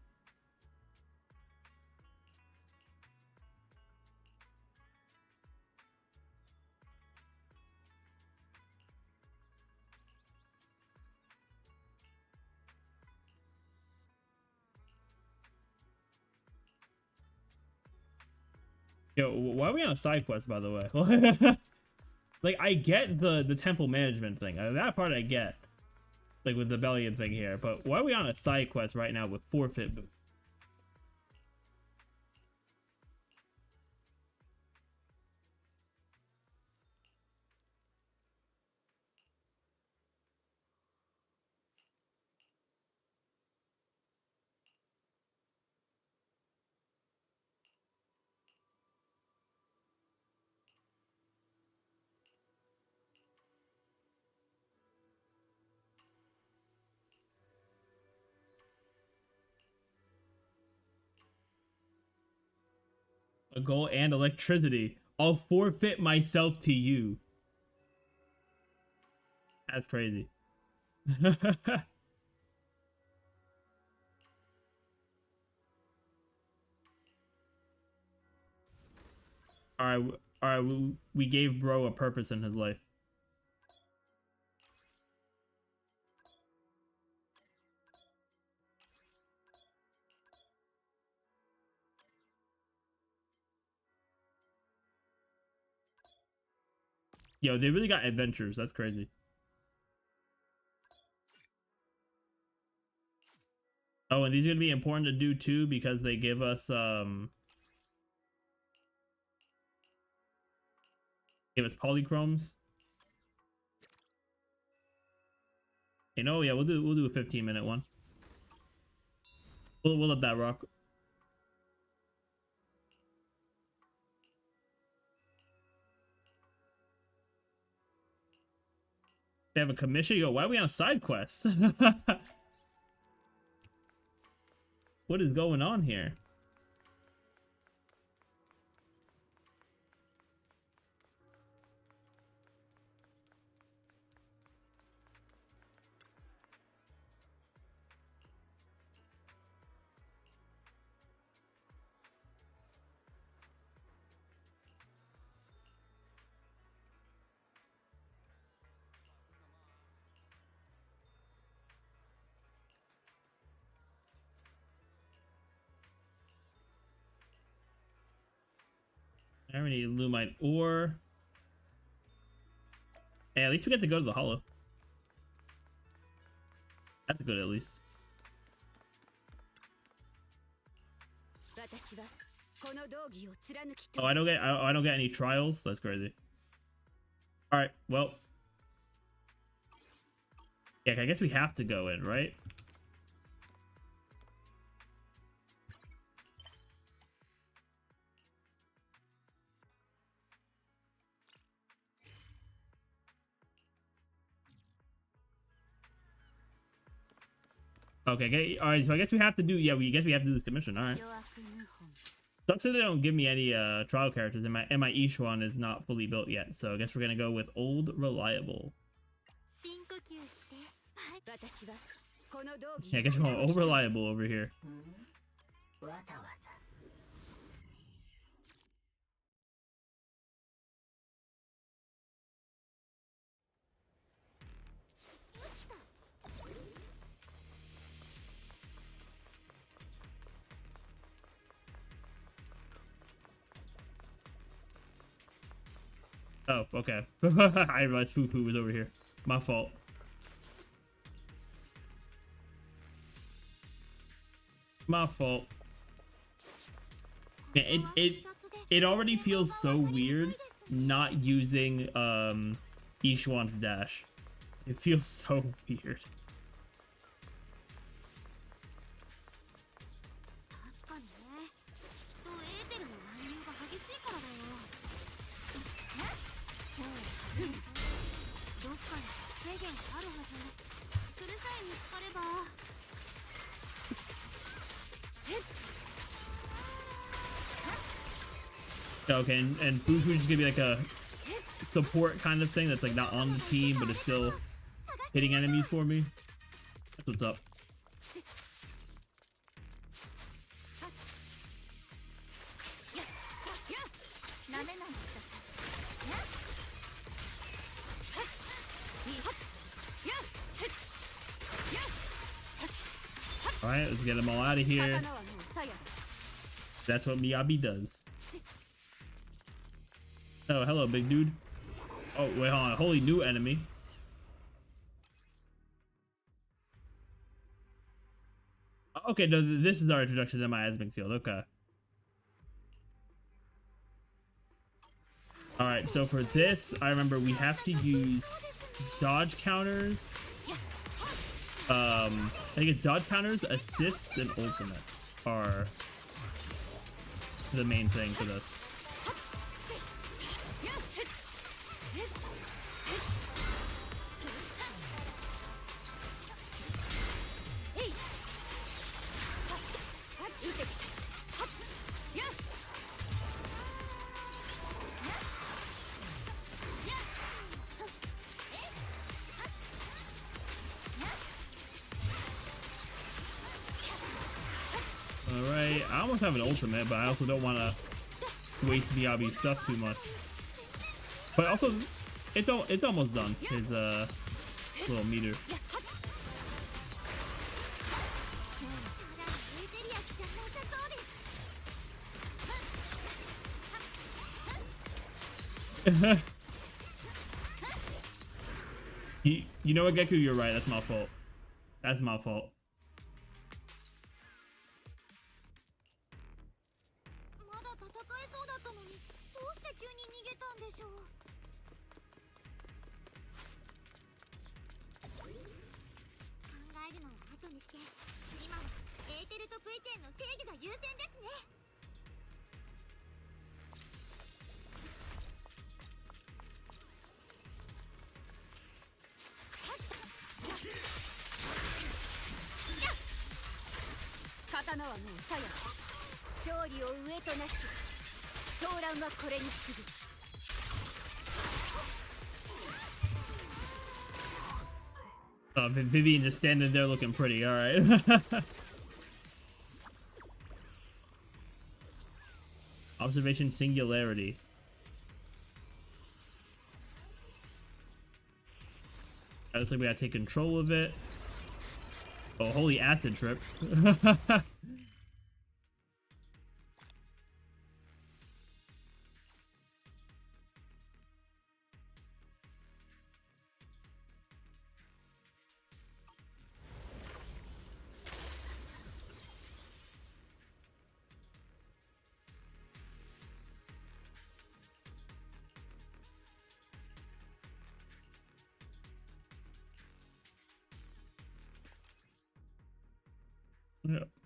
Yo, why are we on a side quest, by the way? Like, I get the temple management thing. That part I get. Like, with the Bellion thing here. But why are we on a side quest right now with Forfeit Boo? A goal and electricity. I'll forfeit myself to you. That's crazy. All right. We gave bro a purpose in his life. Yo, they really got adventures. That's crazy. Oh, and these are gonna be important to do too because they give us polychromes. You know, yeah, we'll do a 15-minute one. We'll let that rock. They have a commission. Yo, why are we on a side quest? What is going on here? I already need Lumite ore. Hey, at least we get to go to the hollow. That's good, at least. Oh, I don't get any trials. That's crazy. All right, well, yeah, I guess we have to go in, right? Okay, all right. So I guess we have to do. Yeah, we guess we have to do this commission. All right. Sucks that they don't give me any trial characters, and my Yixuan is not fully built yet. So I guess we're gonna go with old reliable. Yeah, I guess we're going old reliable over here. Oh, okay. I realized Fufu was over here. My fault. My fault. Yeah, it already feels so weird not using Yixuan's dash. It feels so weird. Okay, and Fufu's just gonna be like a support kind of thing that's like not on the team, but it's still hitting enemies for me. That's what's up. Alright, let's get them all out of here. That's what Miyabi does. Oh, hello, big dude. Oh, wait, hold on. Holy new enemy. Okay, no, this is our introduction to my Asmik field. Okay. Alright, so for this, I remember we have to use dodge counters. I think it's dodge counters, assists, and ultimates are the main thing for this. Alright, I almost have an ultimate, but I also don't want to waste Miyabi's stuff too much. But also, it's almost done, his little meter. You know what, Geku, you're right. That's my fault. That's my fault. Vivian just standing there looking pretty. All right. Observation singularity. It looks like we gotta take control of it. Oh, holy acid trip.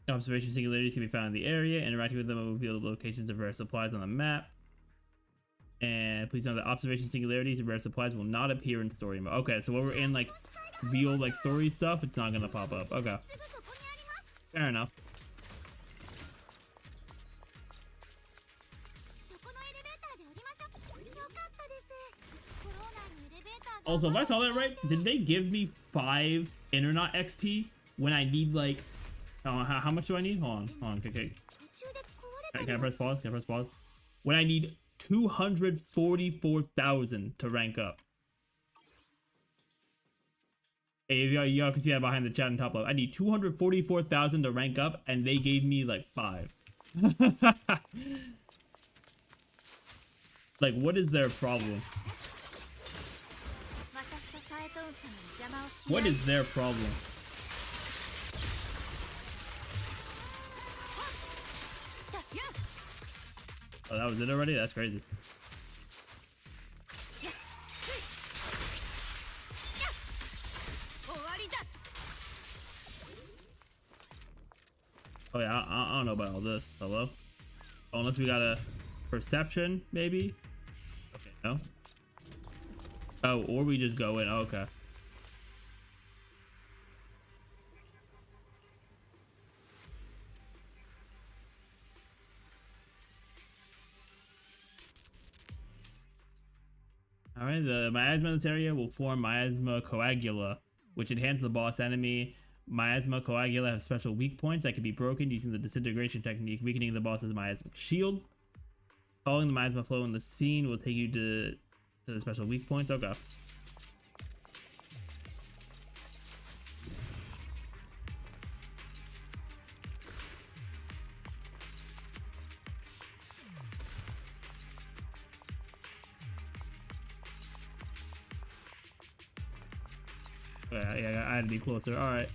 Observation singularities can be found in the area. Interacting with them will reveal the locations of rare supplies on the map. And please note that observation singularities and rare supplies will not appear in story mode. Okay, so when we're in like real like story stuff, it's not gonna pop up. Okay, fair enough. Also, if I saw that right, did they give me 5 Internet XP when I need like, oh, how much do I need? Hold on, okay. Can I press pause? Can I press pause? When I need 244,000 to rank up. Hey, y'all can see that behind the chat and top left. I need 244,000 to rank up, and they gave me like 5. Like, what is their problem? What is their problem? Oh, that was it already? That's crazy. Oh yeah, I don't know about all this. Hello? Oh, unless we got a perception, maybe? Okay, no? Oh, or we just go in. Oh, okay. Alright, the miasma in this area will form miasma coagula, which enhances the boss enemy. Miasma coagula have special weak points that can be broken using the disintegration technique, weakening the boss's miasmic shield. Following the miasma flow in the scene will take you to the special weak points. Okay. Yeah, I had to be closer. All right.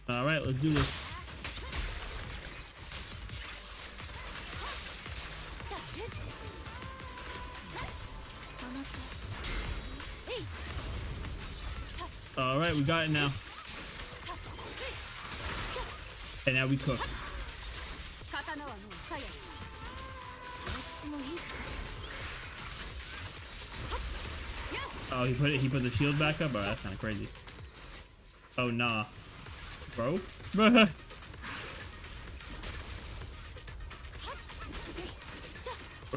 All right, let's do this. All right, we got it now. And now we cook. Oh, he put the shield back up? Oh, that's kind of crazy. Oh, nah. Bro? We're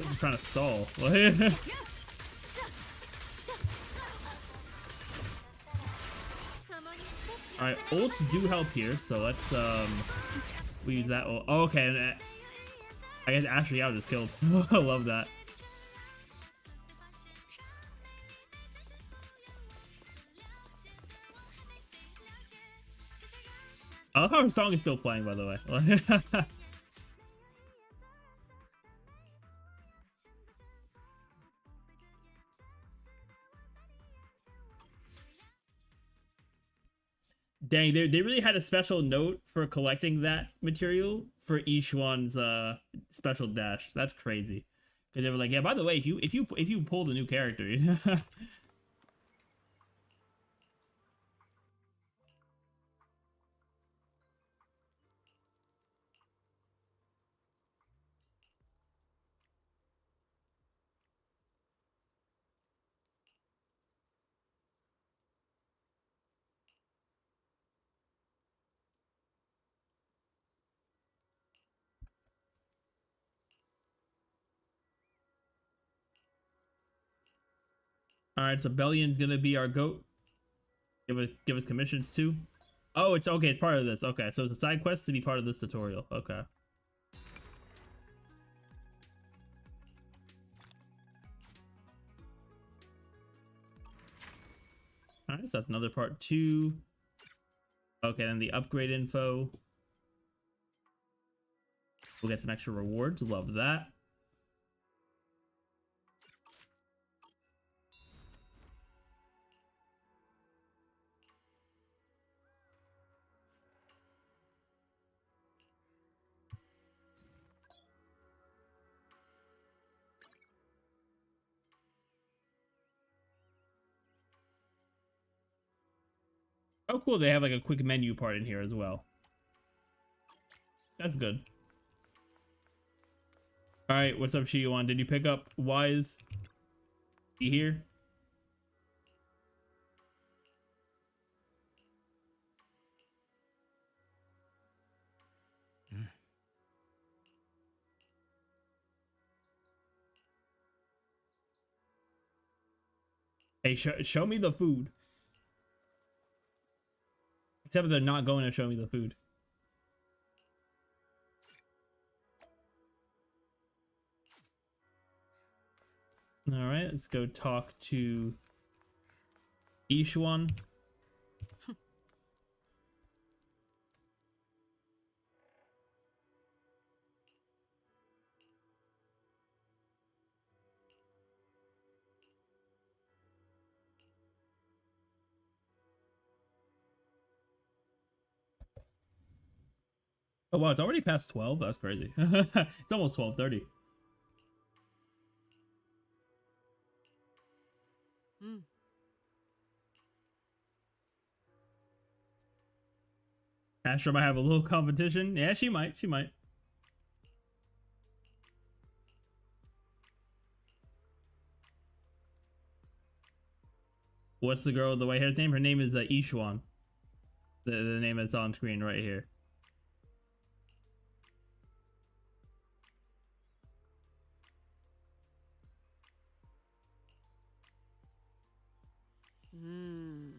just trying to stall. Alright, ults do help here, so let's, we use that ult. Oh, okay, I guess Ashley Yao just killed. I love that. I love how her song is still playing, by the way. Dang, they really had a special note for collecting that material for Yixuan's special dash. That's crazy. Because they were like, yeah, by the way, if you pull the new character, Alright, so Bellion's gonna be our goat. Give us commissions too. Oh, it's okay, it's part of this. Okay, so it's a side quest to be part of this tutorial. Okay. Alright, so that's another part 2. Okay, then the upgrade info. We'll get some extra rewards. Love that. Oh, cool. They have like a quick menu part in here as well. That's good. All right, what's up, Yixuan? Did you pick up Wise? You here? Hey, show me the food. Except they're not going to show me the food. All right, let's go talk to Yixuan. Oh wow, it's already past 12. That's crazy. It's almost 12:30. Hmm. Astro might have a little competition. Yeah, she might. She might. What's the girl with the white hair's name? Her name is Yixuan. The name that's on screen right here. Hmm.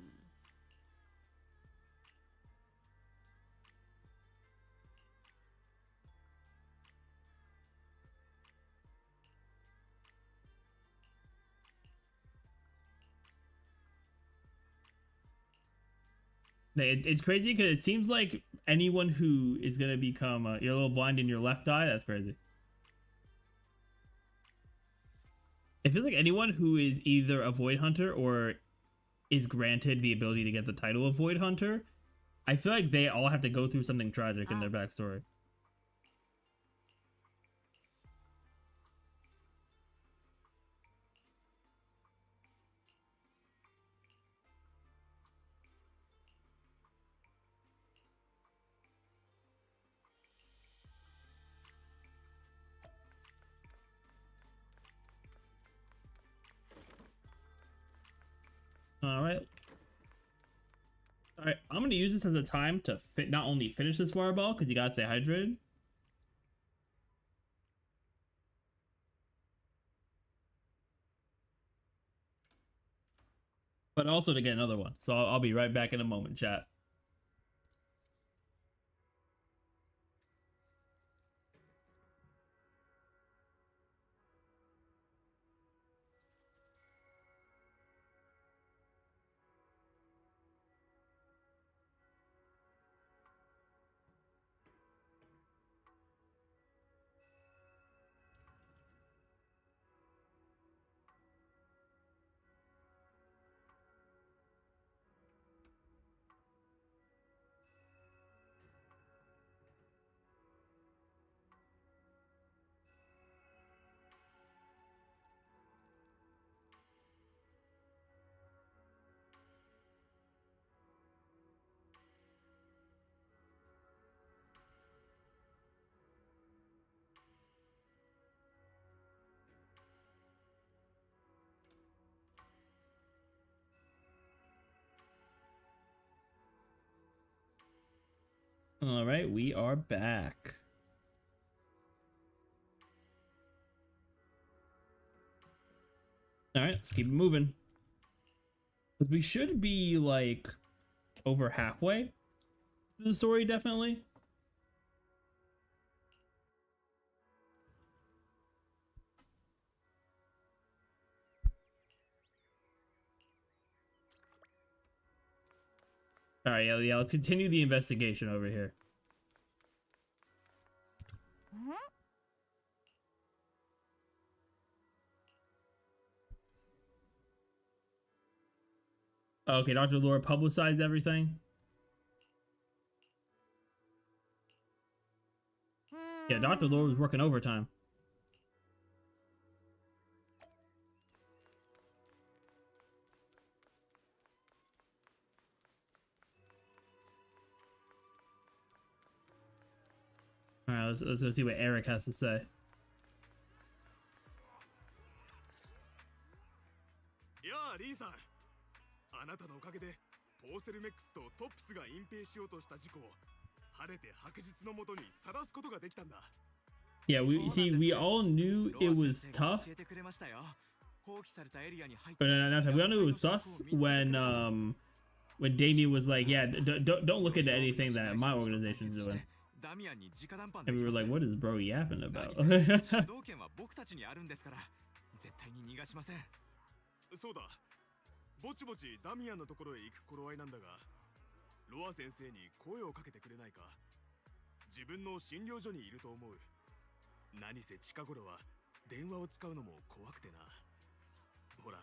It's crazy because it seems like anyone who is gonna become you're a little blind in your left eye. That's crazy. It feels like anyone who is either a Void Hunter or is granted the ability to get the title of Void Hunter, I feel like they all have to go through something tragic in their backstory. All right. All right, I'm gonna use this as a time to not only finish this water ball because you gotta stay hydrated. But also to get another one. So I'll be right back in a moment, chat. All right, we are back. All right, let's keep it moving. Because we should be like over halfway through the story, definitely. All right, yeah, let's continue the investigation over here. Okay, Dr. Laura publicized everything. Yeah, Dr. Laura was working overtime. All right, let's go see what Eric has to say. あリーさん、あなたのおかげでポーセルメックスとトップスが隠蔽しようとした事故を晴れて白日のもとにさらすことができたんだ。 Yeah, we all knew it was tough. 教えてくれましたよ。放棄されたエリアに入っ But て we all knew it was sus when Damien was like, yeah, don't look into anything that my organization's doing. ダミアンに直談判 And で we き were ます。 like, what is bro yapping about? 主導権は僕たちにあるんですから、絶対に逃がしません。そうだ、ぼちぼちダミアンのところへ行く頃合いなんだが、ロア先生に声をかけてくれないか。自分の診療所にいると思う。何せ近頃は電話を使うのも怖くてな。ほら、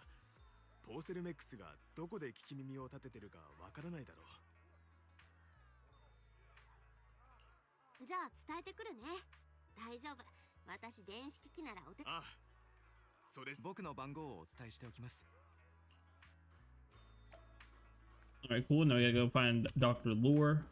ポーセルメックスがどこで聞き耳を立ててるかわからないだろう。じゃあ伝えてくるね。大丈夫、私電子機器ならお手。ああ、それ僕の番号をお伝えしておきます。 Alright, cool. Now we gotta go find Dr. Lure.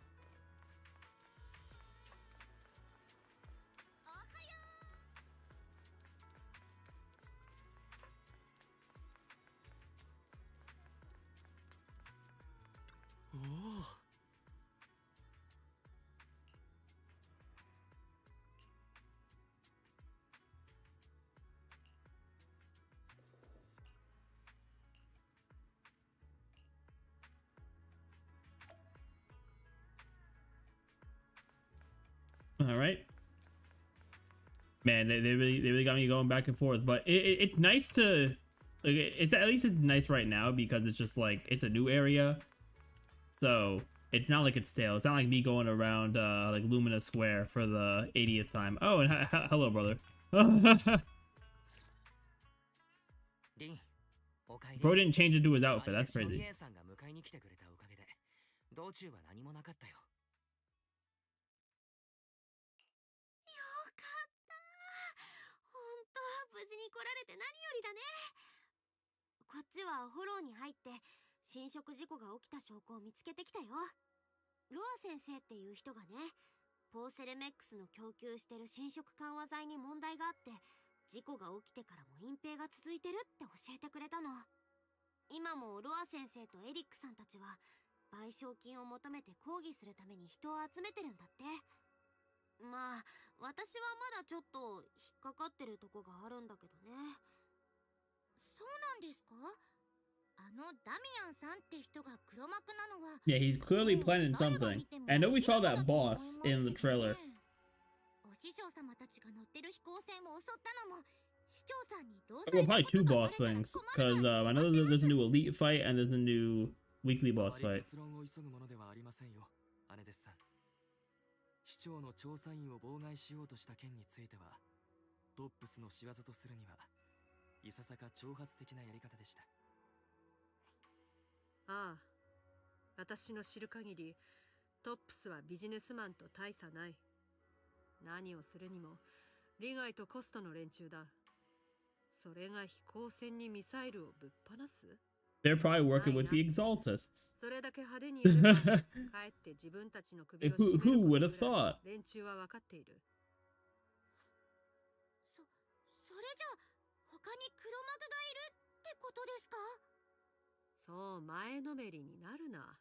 All right, man, they really got me going back and forth, but it's nice to like it's at least it's nice right now because it's just like it's a new area, so it's not like it's stale. It's not like me going around like Lumina Square for the 80th time. Oh, and hello, brother. Bro didn't change into his outfit. That's crazy. 無事に来られて何よりだね。こっちはフォローに入って侵食事故が起きた証拠を見つけてきたよ。ロア先生っていう人がね、ポーセルメックスの供給してる侵食緩和剤に問題があって事故が起きてからも隠蔽が続いてるって教えてくれたの。今もロア先生とエリックさんたちは賠償金を求めて抗議するために人を集めてるんだって。まあ私はまだちょっと引っかかってるとこがあるんだけどね。そうなんですか？あのダミアンさんって人が黒幕なのは。 Yeah, he's clearly planning something. I know we saw that boss in the trailer. お師匠様たちが乗ってる飛行船を襲ったのも市長さんにどう Well, probably two boss things because I know there's a new elite fight and there's a new weekly boss fight. 市長の調査員を妨害しようとした件についてはトップスの仕業とするにはいささか挑発的なやり方でした。ああ、私の知る限りトップスはビジネスマンと大差ない。何をするにも利害とコストの連中だ。それが飛行船にミサイルをぶっ放す？ They're probably working with the Exaltists. それだけ派手にやればかえって自分たちの首を絞めること Who ぐ would ら have い thought? 連中は分かっている。それじゃ他に黒幕がいるってことですか？そう、前のめりになるな。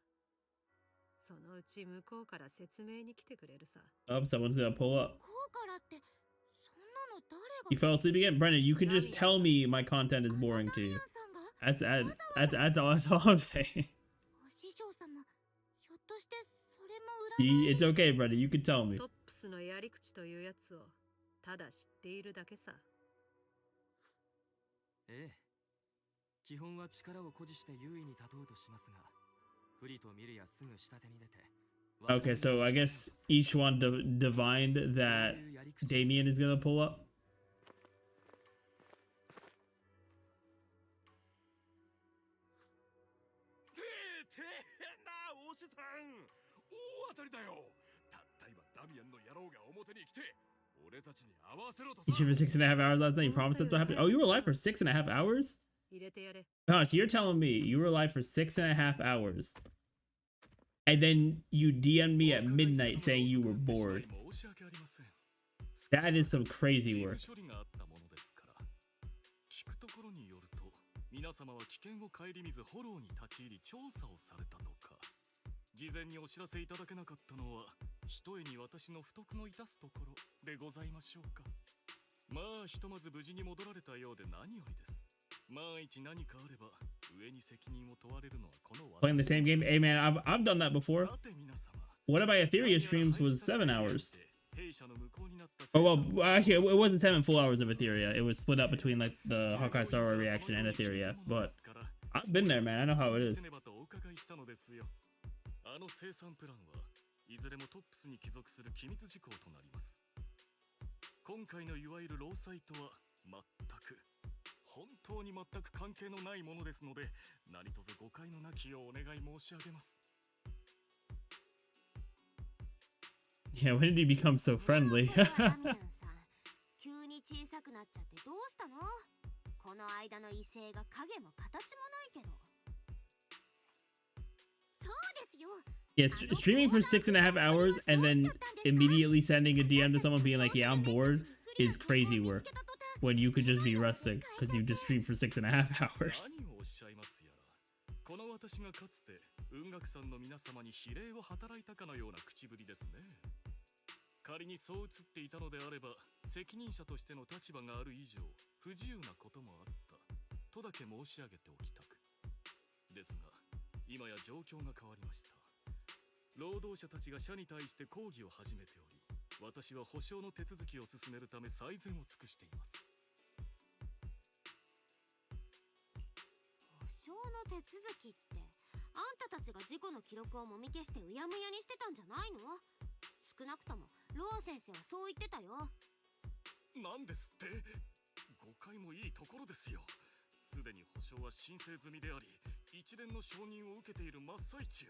そのうち向こうから説明に来てくれるさ。Oh, someone's gonna pull up. こうからってそんなの誰が？ You fell asleep again? Brennan, you can just tell me my content is boring to you. That's all I'm saying. お師匠様、ひょっとしてそれも裏 It's okay, Brennan. You can tell me. トップスのやり口というやつをただ知っているだけさ。ええ。基本は力を誇示して優位に立とうとしますが、不利と見るやすぐ下手に出て。Okay, so I guess Yixuan divined that Damien is gonna pull up. お師さん、大当たりだよ。たった今ダミアンの野郎が表に来て、俺たちに合わせろとさ。 You for 6.5 hours last night. You promised that to happen. Oh, you were alive for 6.5 hours? 入れてやれ。 Oh, so you're telling me you were alive for 6.5 hours, and then you DM'd me at midnight saying you were bored. That is some crazy work. 聞くところによると、皆様は危険を顧みずフォローに立ち入り調査をされたとか。事前にお知らせいただけなかったのはひとえに私の不徳の致すところでございましょうか。まあひとまず無事に戻られたようで何よりです。万一何かあれば上に責任を問われるのはこの Playing the same game? Hey man, I've done that before. One of my Etheria streams was 7 hours. Oh well, actually, it wasn't 7 full hours of Etheria. It was split up between like the Hawkeye Star Wars reaction and Etheria. But I've been there, man. I know how it is. あの生産プランはいずれもトップスに帰属する機密事項となります。今回のいわゆる労災とは本当に全く関係のないものですので、何卒誤解のなきようお願い申し上げます。Yeah, when did he become so friendly? 急に小さくなっちゃってどうしたの？この間の異性が影も形もないけど。Yeah, streaming for 6.5 hours and then immediately sending a DM to someone being like, yeah, I'm bored is crazy work. When you could just be resting because you just streamed for 6.5 hours. この私がかつて雲岳さんの皆様に比例を働いたかのような口ぶりですね。仮にそう映っていたのであれば、責任者としての立場がある以上、不自由なこともあったとだけ申し上げておきたく。ですが、今や状況が変わりました。労働者たちが社に対して抗議を始めており、私は保証の手続きを進めるため最善を尽くしています。保証の手続きって、あんたたちが事故の記録をもみ消してうやむやにしてたんじゃないの？少なくともロア先生はそう言ってたよ。なんですって？誤解もいいところですよ。すでに保証は申請済みであり、一連の承認を受けている真っ最中。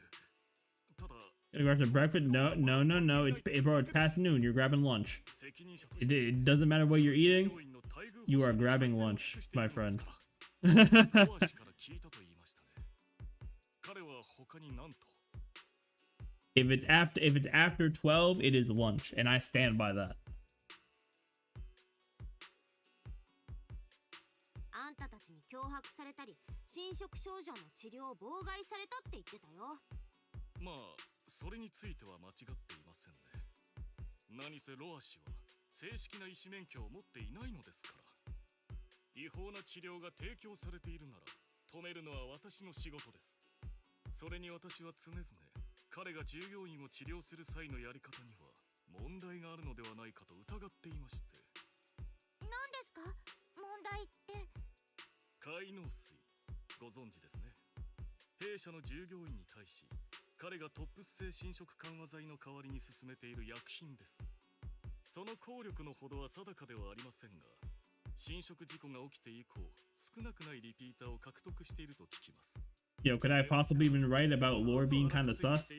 Gonna grab some breakfast? No, no, no, no. Bro, it's past noon. You're grabbing lunch. It doesn't matter what you're eating. You are grabbing lunch, my friend. If it's after 12, it is lunch, and I stand by that. あんたたちに脅迫されたり、侵食症状の治療を妨害されたって言ってたよ。まあ、それについては間違っていませんね。何せロア氏は正式な医師免許を持っていないのですから。違法な治療が提供されているなら、止めるのは私の仕事です。それに私は常々、彼が従業員を治療する際のやり方には問題があるのではないかと疑っていまして。何ですか？問題って。海農水、ご存知ですね。弊社の従業員に対し、彼がトップス性侵食緩和剤の代わりに進めている薬品です。その効力のほどは定かではありませんが、侵食事故が起きて以降、少なくないリピーターを獲得していると聞きます。Yo, could I possibly even write about lore being kind of sus?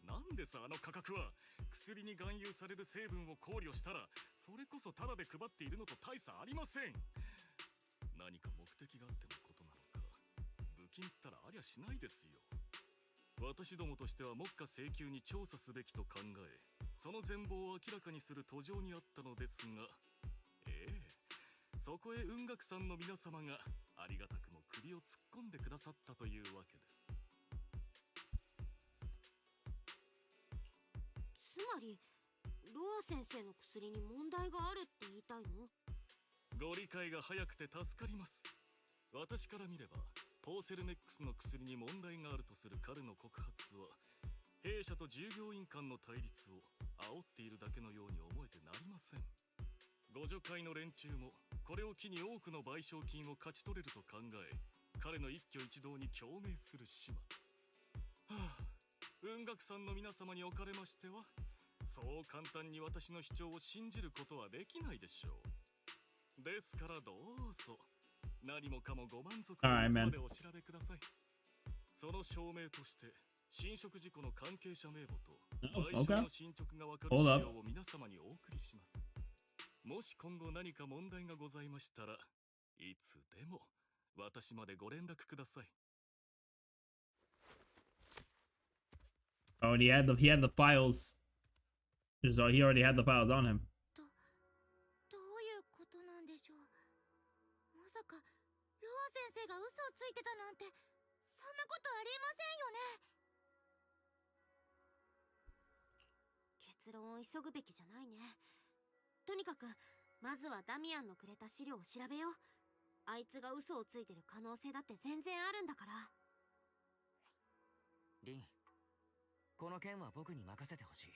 なんですあの価格は。薬に含有される成分を考慮したら、それこそタダで配っているのと大差ありません。何か目的があってのことなのか。武金ったらありゃしないですよ。私どもとしては目下請求に調査すべきと考え、その全貌を明らかにする途上にあったのですが、そこへ雲岳さんの皆様がありがたくも首を突っ込んでくださったというわけです。つまり、ロア先生の薬に問題があるって言いたいの？ご理解が早くて助かります。私から見れば、ポーセルメックスの薬に問題があるとする彼の告発は、弊社と従業員間の対立を煽っているだけのように思えてなりません。ご助会の連中もこれを機に多くの賠償金を勝ち取れると考え、彼の一挙一動に共鳴する始末。雲岳さんの皆様におかれましては、そう簡単に私の主張を信じることはできないでしょう。ですからどうぞ、何もかもご満足のまでお調べください。その証明として、侵食事故の関係者名簿と賠償の進捗がわかる資料を皆様にお送りします。もし今後何か問題がございましたら、いつでも私までご連絡ください。Oh, and he had the files. He already had the files on him. どういうことなんでしょう。まさ先生が嘘をついてたなんて、そんなことありえませんよね。結論を急ぐべきじゃないね。とにかくまずはダミアンのくれた資料を調べよう。あいつが嘘をついてる可能性だって全然あるんだから。リン、この件は僕に任せてほしい。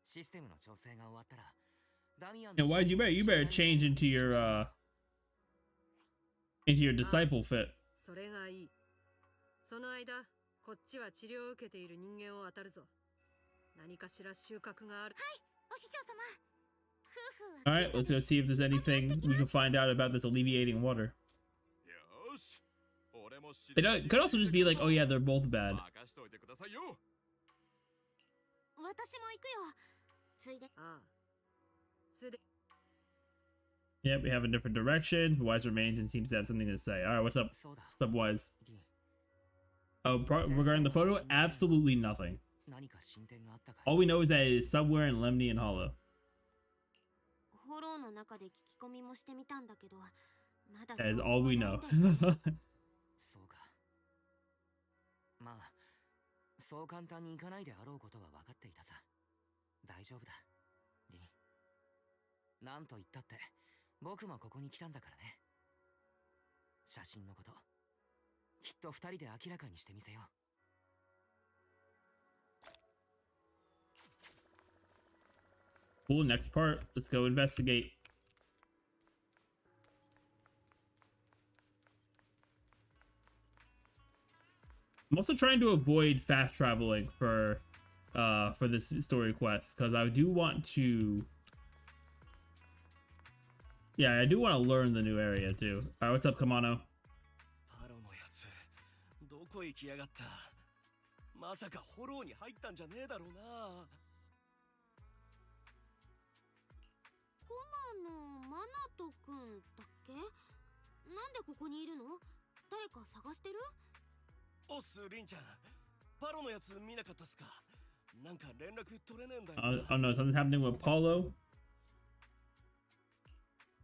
システムの調整が終わったらダミアン Yeah, の why you better change into your disciple fit. それがいい。その間、こっちは治療を受けている人間を当たるぞ。何かしら収穫がある。はい、お師匠様。夫婦は All right, let's go see if there's anything we can find out about this alleviating water. It could also just be like, oh yeah, they're both bad. 私も行くよ。ついで。ああ。すで。Yep, we have a different direction. Wise remains and seems to have something to say. All right, what's up? そうだ。 What's up, Wise? リン、 Oh, regarding the photo, absolutely nothing. 何か進展があったかい？ All we know is that it is somewhere in Lemnian Hollow. フォローの中で聞き込みもしてみたんだけど、まだ That is all we know. そうか。まあ、そう簡単にいかないであろうことは分かっていたさ。大丈夫だ、リン。なんと言ったって、僕もここに来たんだからね。写真のこと、きっと二人で明らかにしてみせよう。Cool, next part. Let's go investigate. I'm also trying to avoid fast traveling for this story quest because I do want to. Yeah, I do want to learn the new area too. All right, what's up, Kamano? パロのやつ、どこ行きやがった。まさかフォローに入ったんじゃねえだろうな。コマのマナトくんだっけ？なんでここにいるの？誰か探してる？おっす、リンちゃん。パロのやつ見なかったっすか？なんか連絡取れねえんだよ。Oh no, something's happening with Paulo.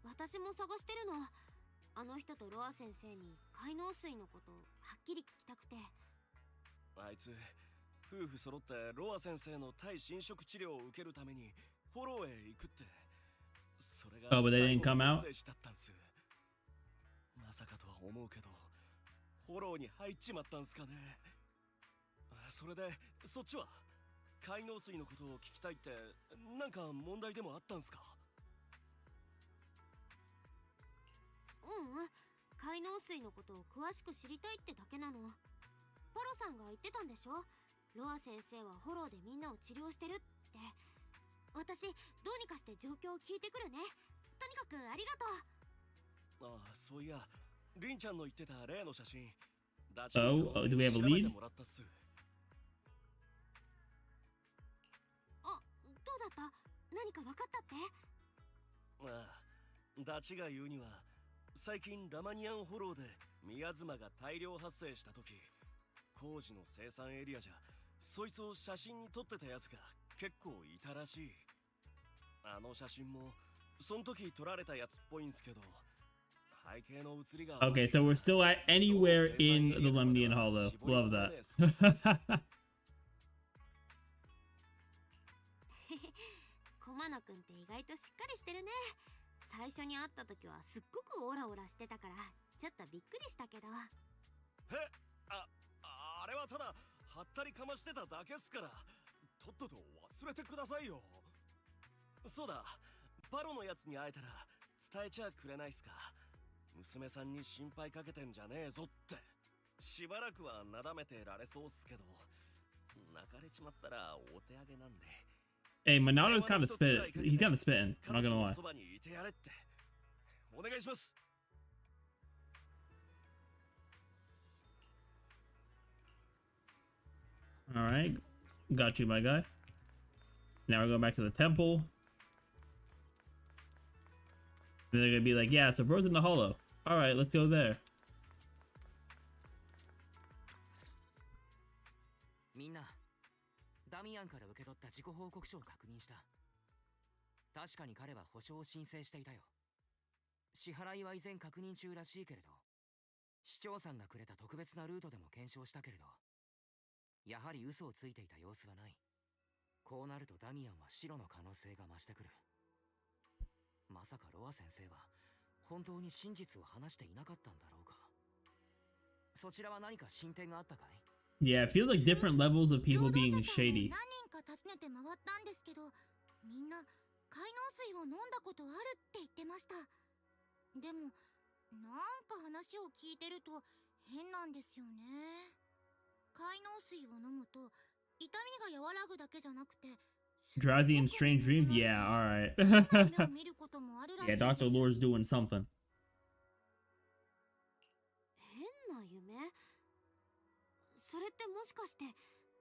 私も探してるの。あの人とロア先生に海農水のことはっきり聞きたくて。あいつ、夫婦揃ってロア先生の対侵食治療を受けるためにフォローへ行くって。それが Oh, but they didn't come out? メッセージだったんす。まさかとは思うけど、フォローに入っちまったんすかね。それで、そっちは海農水のことを聞きたいって、なんか問題でもあったんすか？海農水のことを詳しく知りたいってだけなの。パロさんが言ってたんでしょ？ロア先生はフォローでみんなを治療してるって。私、どうにかして状況を聞いてくるね。とにかくありがとう。ああ、そういや、リンちゃんの言ってた例の写真。Oh, do we have a lead? あ、どうだった？何か分かったって？ああ、ダチが言うには、最近ラマニアンフォローで宮妻が大量発生した時、工事の生産エリアじゃそいつを写真に撮ってたやつが結構いたらしい。あの写真もその時撮られたやつっぽいんすけど、背景の写りが Okay, so we're still at anywhere in the Lemnian Hollow. Love that. コマノくんって意外としっかりしてるね。最初に会った時はすっごくオラオラしてたからちょっとびっくりしたけど。あれはただはったりかましてただけっすから、とっとと忘れてくださいよ。そうだ、パロのやつに会えたら伝えちゃくれないっすか？娘さんに心配かけてんじゃねえぞって。しばらくはなだめてられそうっすけど、泣かれちまったらお手上げなんで。Hey, Monato's kind of spit. He's kind of spitting. I'm not gonna lie. そばにいてやれってお願いします。All right, got you, my guy. Now we're going back to the temple. And they're gonna be like, yeah, so bro's in the hollow. All right, let's go there. みんな、ダミアンから受け取った自己報告書を確認した。確かに彼は保証を申請していたよ。支払いは依然確認中らしいけれど、市長さんがくれた特別なルートでも検証したけれど、やはり嘘をついていた様子はない。こうなるとダミアンは白の可能性が増してくる。まさかロア先生は本当に真実を話していなかったんだろうか。そちらは何か進展があったかい？ Yeah, it feels like different levels of people being shady. 何人か訪ねて回ったんですけど、みんな海農水を飲んだことあるって言ってました。でもなんか話を聞いてると変なんですよね。海農水を飲むと痛みが和らぐだけじゃなくて Drowsy and strange dreams? Yeah, alright. 見ることもあるらしい Yeah, です。 Dr. Lore's doing something. 変な夢？それってもしかして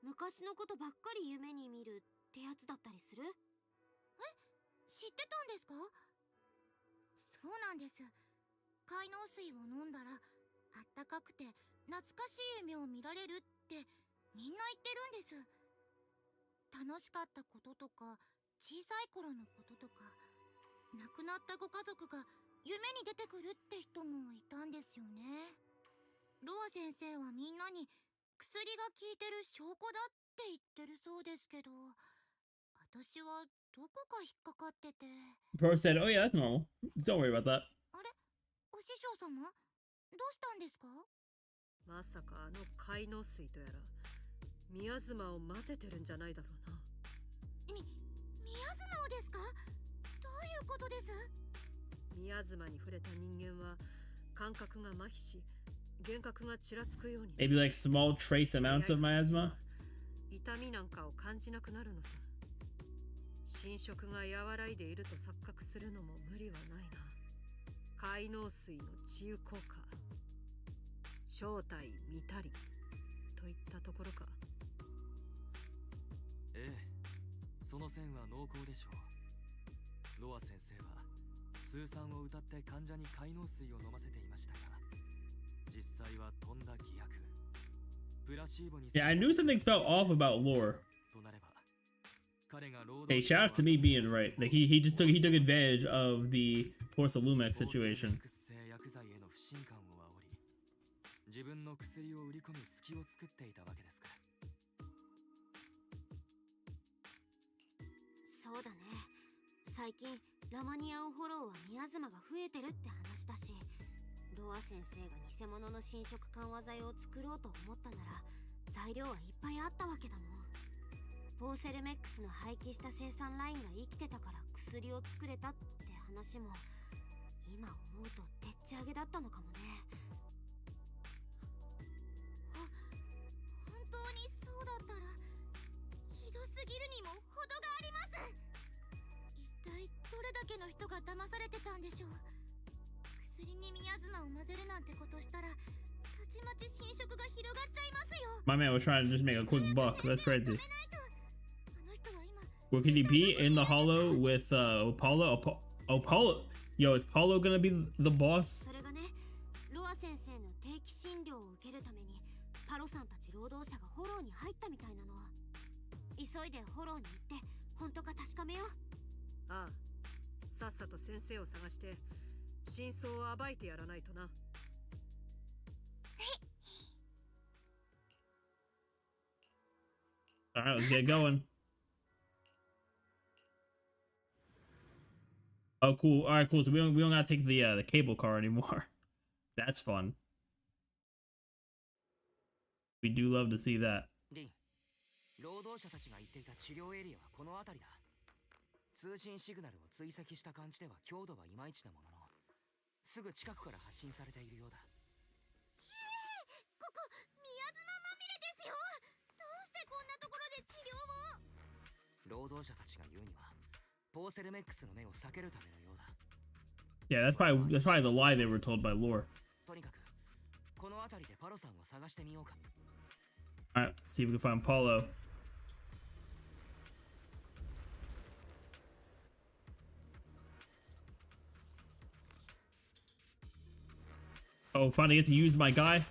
昔のことばっかり夢に見るってやつだったりする？知ってたんですか？そうなんです。海農水を飲んだらあったかくて懐かしい夢を見られるってみんな言ってるんです。楽しかったこととか小さい頃のこととか亡くなったご家族が夢に出てくるって人もいたんですよね。ロア先生はみんなに薬が効いてる証拠だって言ってるそうですけど、私はどこか引っかかってて。 Pro said, oh yeah, that's normal. Don't worry about that. あれ、お師匠様、どうしたんですか？まさかあの海農水とやら宮妻を混ぜてるんじゃないだろうな。宮妻をですか？どういうことです？宮妻に触れた人間は感覚が麻痺し幻覚がちらつくように、 Maybe like small trace amounts of miasma? 痛みなんかを感じなくなるのさ。侵食が和らいでいると錯覚するのも無理はないな。海農水の治癒効果、正体見たりといったところか。ええ、その線は濃厚でしょう。ロア先生は通算を歌って患者に海農水を飲ませていましたが、実際はとんだ偽薬、プラシーボに。 Yeah, I knew something felt off about Lore. となれば、彼が労働 Hey, shout out to me being right. Like he took advantage of the Porcelumex situation. 薬剤への不信感を煽り、自分の薬を売り込む隙を作っていたわけですから。そうだね。最近ラマニアンフォローは宮妻が増えてるって話だし、ロア先生が偽物の侵食緩和剤を作ろうと思ったなら材料はいっぱいあったわけだもん。ポーセルメックスの廃棄した生産ラインが生きてたから薬を作れたって話も今思うとでっち上げだったのかもね。本当にそうだったらひどすぎるにも程があります。一体どれだけの人が騙されてたんでしょう。薬に宮妻を混ぜるなんてことしたらたちまち侵食が広がっちゃいますよ。 My man was trying to just make a quick buck. That's crazy. Where could he be? In the hollow with Paulo? Oh, Paulo. Yo, is Paulo gonna be the boss? それがね、ロア先生の定期診療を受けるためにパロさんたち労働者がフォローに入ったみたいなの。急いでフォローに行って本当か確かめよう。ああ、さっさと先生を探して真相を暴いてやらないとな。Alright, let's get going. Oh, cool. Alright, cool. So we don't gotta take the cable car anymore. That's fun. We do love to see that. リン、労働者たちが言っていた治療エリアはこの辺りだ。通信シグナルを追跡した感じでは強度はいまいちなものの、すぐ近くから発信されているようだ。ここ宮妻まみれですよ。どうしてこんなところで治療を？労働者たちが言うにはポーセルメックスの目を避けるためのようだ。 Yeah, that's probably the lie they were told by Lore. とにかくこの辺りでパロさんを探してみようか。 Alright, see if we can find Paulo. Oh, finally get to use my guy.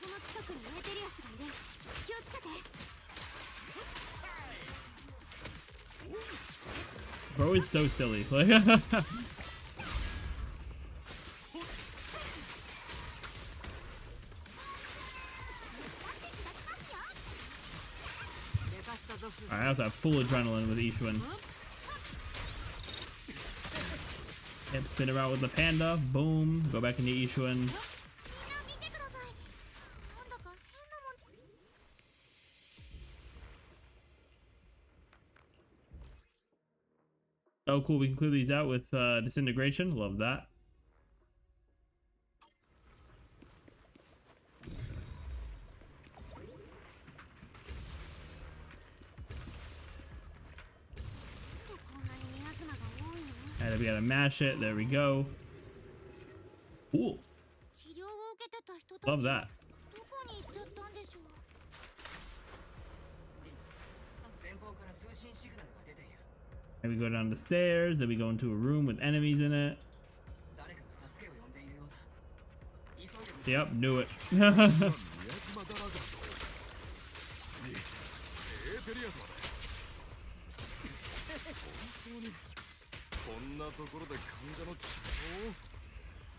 この近くにエーテリアスがいる。気をつけて。 Bro is so silly. I also have full adrenaline with Yixuan. Yep, spin around with the panda. Boom. Go back into Yixuan. Oh, cool. We can clear these out with disintegration. Love that. And we gotta mash it. There we go. Cool. Love that. And we go down the stairs. Then we go into a room with enemies in it. Yep, knew it.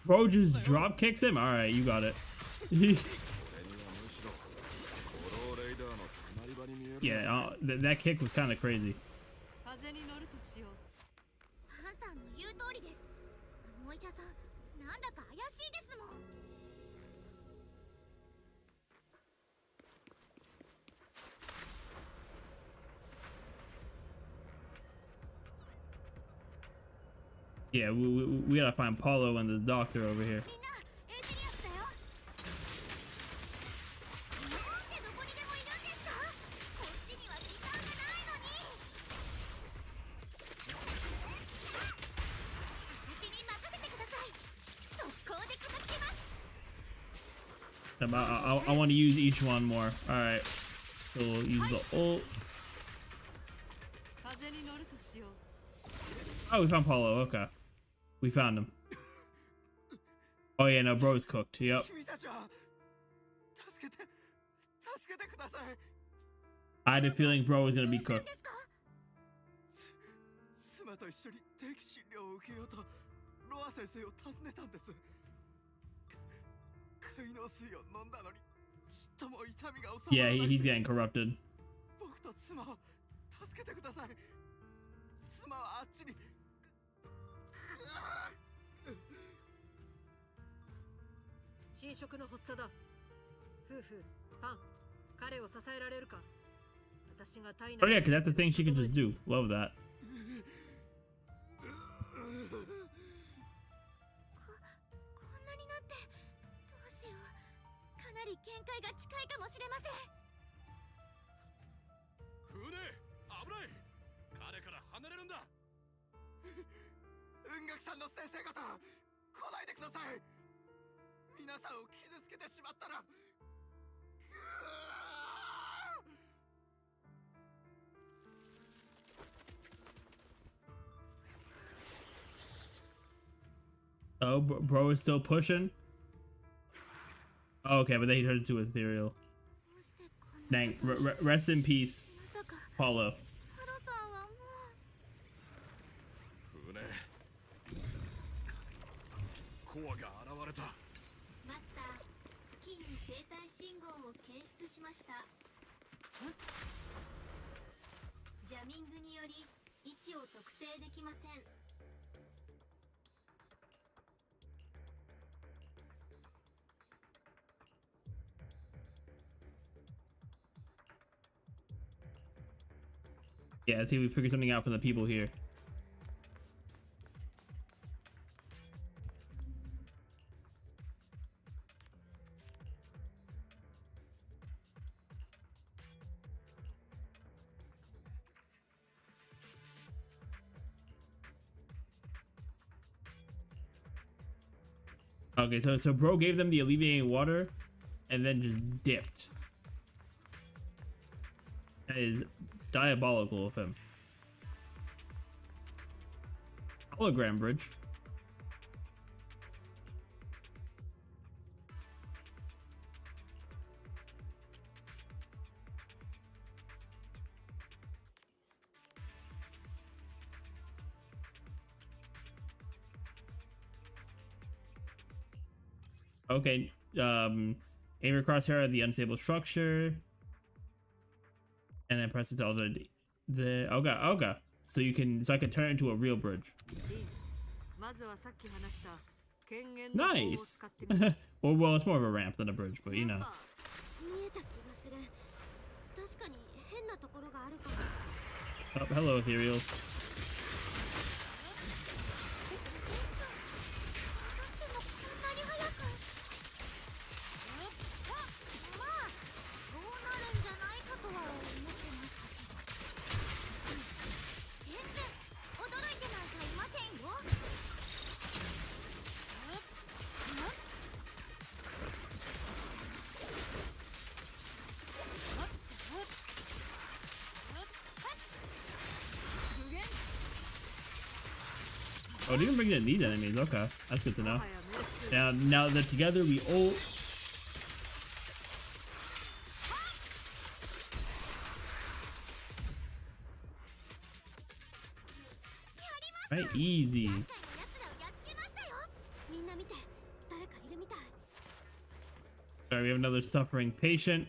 Bro just drop kicks him? Alright, you got it. Yeah, that kick was kind of crazy. Yeah, we gotta find Paulo and the doctor over here. I want to use each one more. Alright. So we'll use the ult. Oh, we found Paulo. Okay. We found him. Oh yeah, no, bro's cooked. Yep. I had a feeling bro was gonna be cooked. Yeah, he's getting corrupted. Oh yeah, because that's the thing she can just do. Love that. Oh, bro is still pushing. Oh, okay, but then he turned into ethereal. Dang, rest in peace, Paulo. Yeah, let's see if we figure something out for the people here. Okay, so bro gave them the alleviating water and then just dipped. That is diabolical of him. Hologram bridge. Okay, aim your crosshair at the unstable structure, and then press it to The okay. So I can turn it into a real bridge. まずはさっき話した権限 Nice. 使ってみる well, it's more of a ramp than a bridge, but you know. 見えた気がする。確かに変なところがあるかも。 Oh, hello, Ethereals. どうしてもこんなに早く。まあそうなるんじゃないかとは思ってましたけど。全然驚いてなんかいませんよ。Oh, they didn't bring in these enemies. Okay, that's good to know. Now that together we ult. Right, easy. みんな見て、誰かいるみたい。 Alright, we have another suffering patient.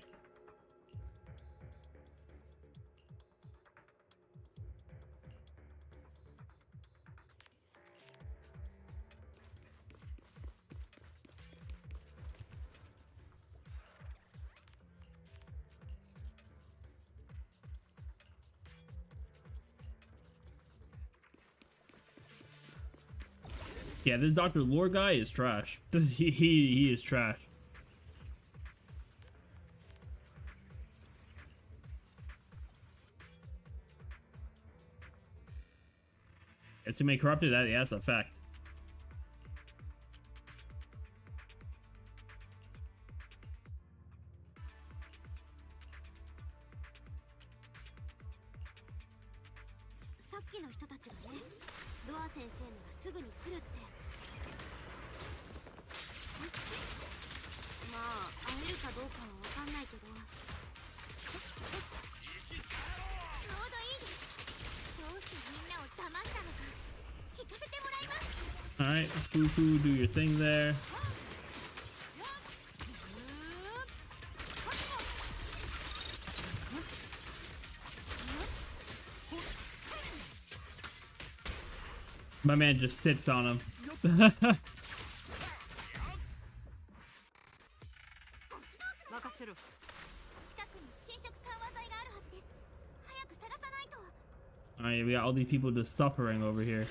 Yeah, this Dr. Lore guy is trash. He is trash. It's to make corrupted. Yeah, that's a fact. Alright, Fufu, do your thing there. My man just sits on him. 任せろ Alright, we got all these people just suffering over here.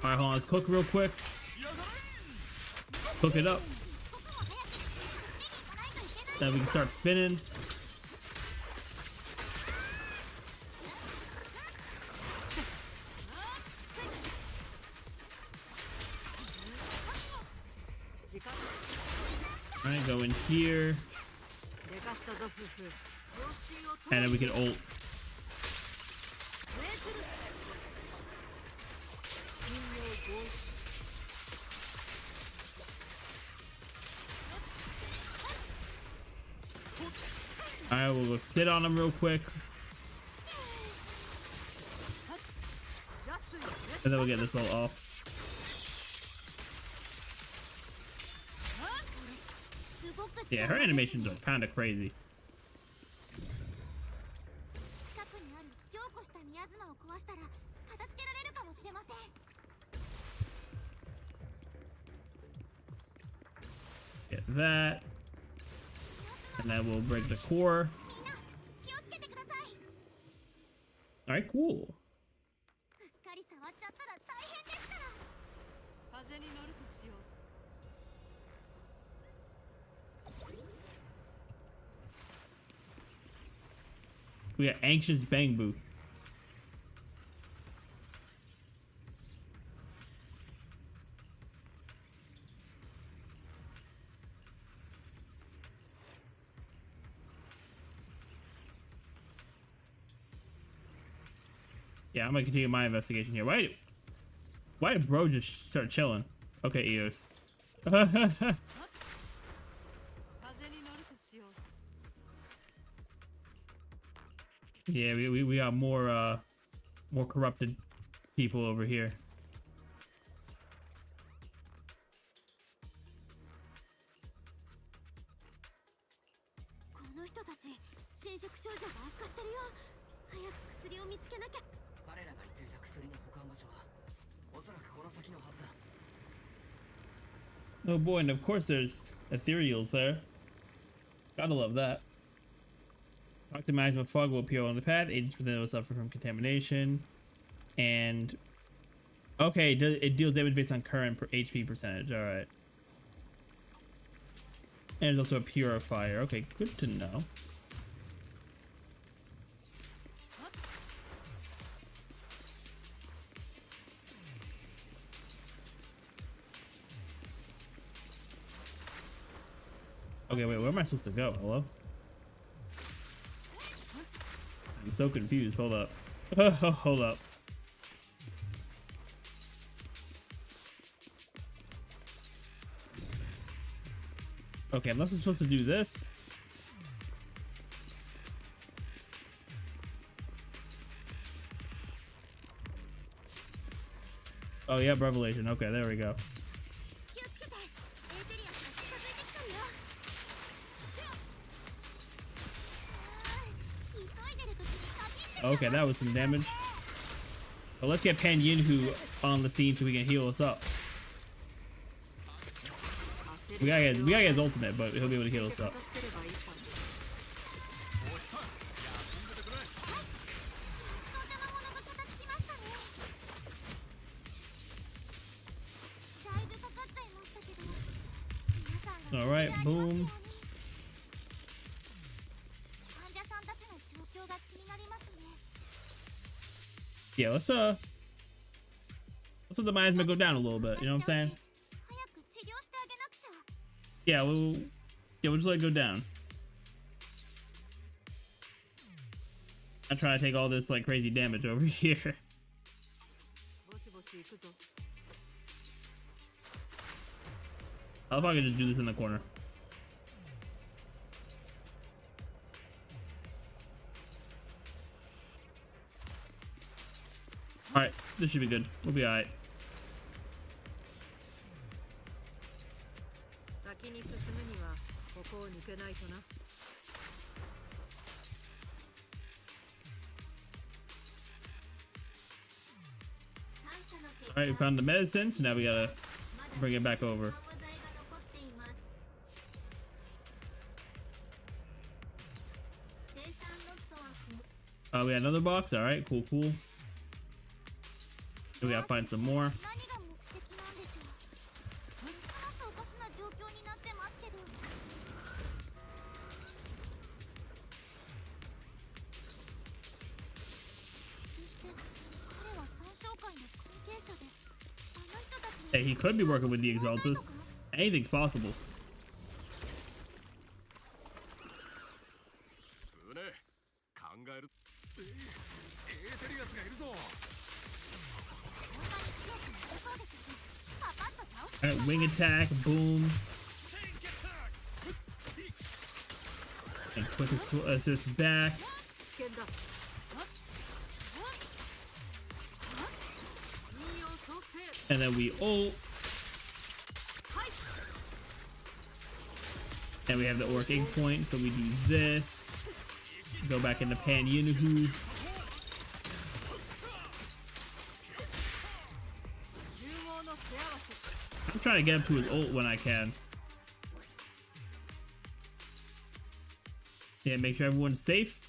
Alright, hold on, let's cook real quick. Cook it up. Then we can start spinning. Alright, go in here. And then we can ult. Alright, we'll go sit on him real quick. And then we'll get this all off. Yeah, her animations are kind of crazy. Get that. And then we'll break the core. Alright, cool. We got Anxious Bangbu. Yeah, I'm gonna continue my investigation here. Why did bro just start chilling? Okay, Eos. Yeah, we got more corrupted. people over here. この人たち侵食症状が悪化してるよ。早く薬を見つけなきゃ。彼らが言っていた薬の保管場所はおそらくこの先のはずだ。 Oh boy, and of course there's ethereals there. Gotta love that. Optimized fog will appear on the path. Agents within will suffer from contamination. And okay, it deals damage based on current HP percentage. All right. And there's also a purifier. Okay, good to know. Okay, wait, where am I supposed to go? Hello? I'm so confused. Hold up. Hold up. Okay, unless I'm supposed to do this. Oh, yeah, Revelation. Okay, there we go. Okay, that was some damage. But let's get Pan Yinhu on the scene so we can heal us up. We gotta get his ultimate, but he'll be able to heal us up. All right, boom. Yeah, let's let the miasma go down a little bit. You know what I'm saying? Yeah, we'll just let it go down. I'm trying to take all this like crazy damage over here. I'll probably just do this in the corner. Alright, this should be good. We'll be alright. Alright, we found the medicine, so now we gotta bring it back over. We got another box. Alright, cool, cool. We gotta find some more. Hey, he could be working with the Exaltus. Anything's possible. Alright, wing attack, boom. And quick assist back. And then we ult. And we have the orc ink point, so we do this. Go back into Pan Yinhu. I'm trying to get him to his ult when I can. Yeah, make sure everyone's safe.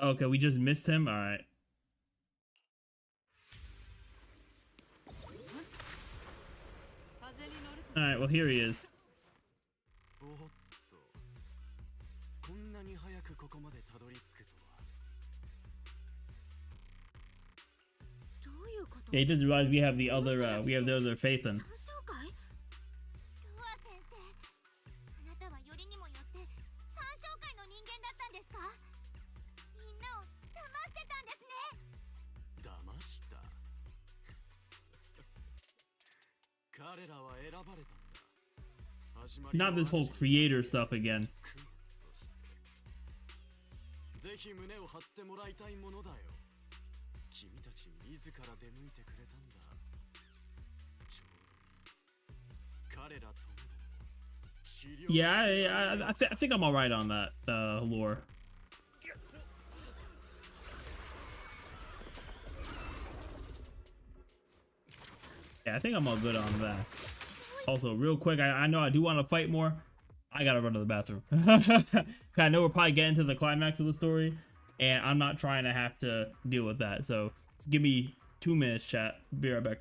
Okay, we just missed him. All right. All right, well, here he is. Yeah, he just realized we have the other faith in. Not this whole creator stuff again. ぜひ胸を張ってもらいたいものだよ。君たち自ら出向いてくれたんだ。ちょうど彼らとも治療 Yeah, I think I'm alright on that lore. Yeah, I think I'm all good on that. Also, real quick, I know I do want to fight more. I gotta run to the bathroom. I know we're probably getting to the climax of the story, and I'm not trying to have to deal with that. So give me 2 minutes, chat. Be right back.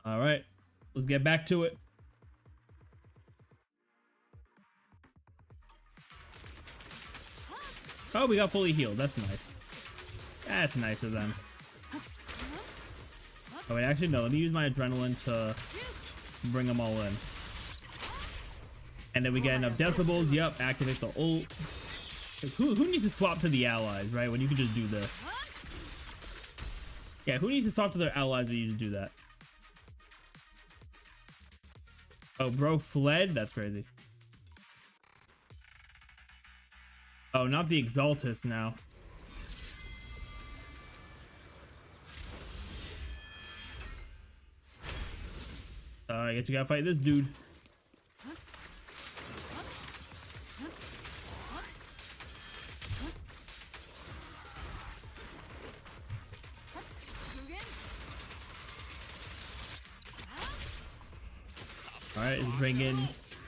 All right, let's get back to it. Oh, we got fully healed. That's nice. That's nice of them. Oh, wait, actually, no. Let me use my adrenaline to bring them all in. And then we get enough decibels. Yep, activate the ult. Who needs to swap to the allies, right? When you can just do this. Yeah, who needs to swap to their allies when you just do that? Oh, bro fled? That's crazy. Oh, not the Exaltus now. I guess we gotta fight this dude. Alright, let's bring in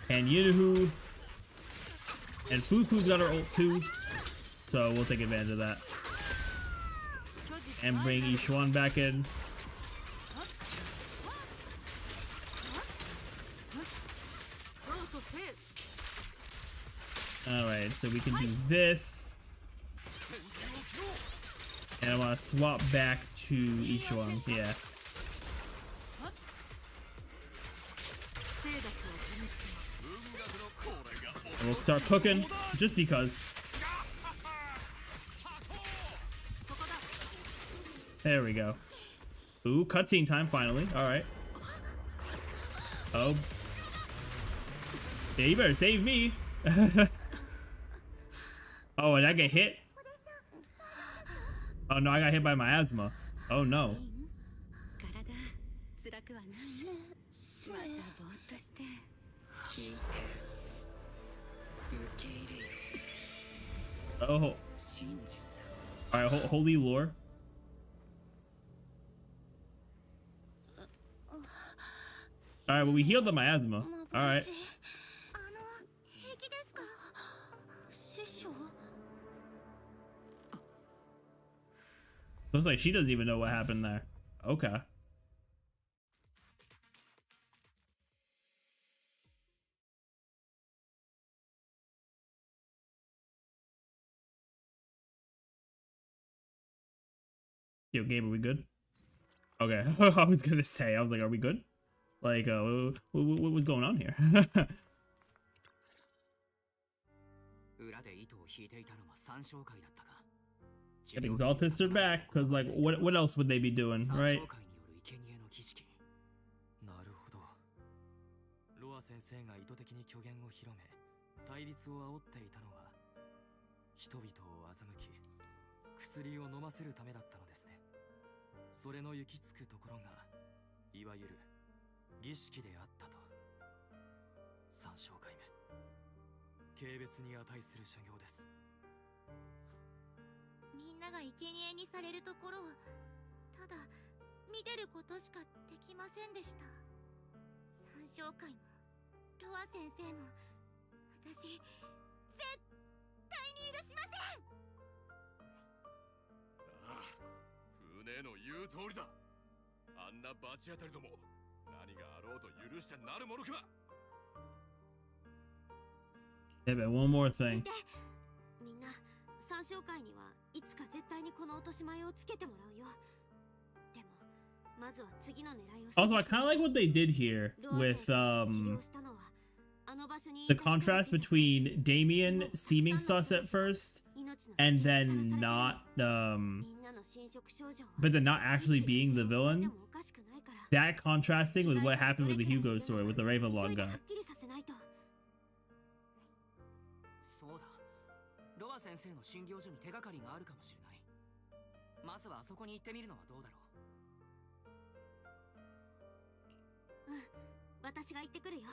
Panyuhu. And Fuku's got her ult too. So we'll take advantage of that. And bring Yixuan back in. Alright, so we can do this. And I want to swap back to Yixuan. Yeah. We'll start cooking, just because. There we go. Ooh, cutscene time finally. All right. Oh. Yeah, you better save me. Oh, and I get hit? Oh no, I got hit by my asthma. Oh no. Oh. Alright, holy lore. Alright, well we healed the miasma. Alright. Looks like she doesn't even know what happened there. Okay. Yo, Gabe, are we good? Okay. I was gonna say, I was like, are we good? Like, what was going on here? Getting Exaltists are back, because, like, what else would they be doing, right? ロア先生が意図的に虚言を広め、対立を煽っていたのは、人々を欺き、薬を飲ませるためだったのですね。それの行き着くところが、いわゆる儀式であったと。3章回目。軽蔑に値する修行です。みんなが生贄にされるところをただ見てることしかできませんでした。三章会もロア先生も私絶対に許しません。ああ、船の言う通りだ。あんな罰当たりども、何があろうと許してなるものか。Yeah, but one more thing. みんな三章会にはいつか絶対にこの落とし前をつけてもらうよ。でもまずは次の狙いを。Also, I kind of like what they did here with the contrast between Damien seeming sus at first and then not but then not actually being the villain. That contrasting with what happened with the Hugo story with the Ravenlock guy. そうだ。ロア先生の診療所に手がかりがあるかもしれない。まずはあそこに行ってみるのはどうだろう。うん、私が行ってくるよ。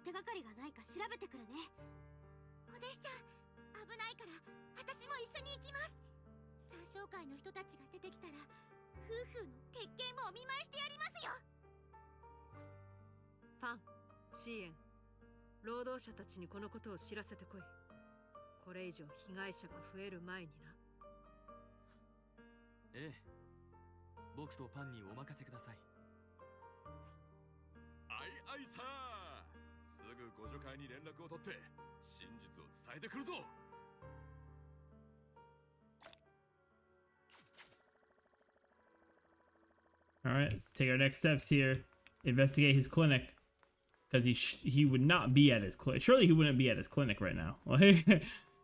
手がかりがないか調べてくるね。お弟子ちゃん、危ないから私も一緒に行きます。三章会の人たちが出てきたら夫婦の鉄拳をお見舞いしてやりますよ。パン、シーエン、労働者たちにこのことを知らせてこい。これ以上被害者が増える前にな。ええ、僕とパンにお任せください。あいあいさあ、すぐご助会に連絡を取って真実を伝えてくるぞ。Alright, let's take our next steps here. Investigate his clinic. Because he would not be at his clinic. Surely he wouldn't be at his clinic right now.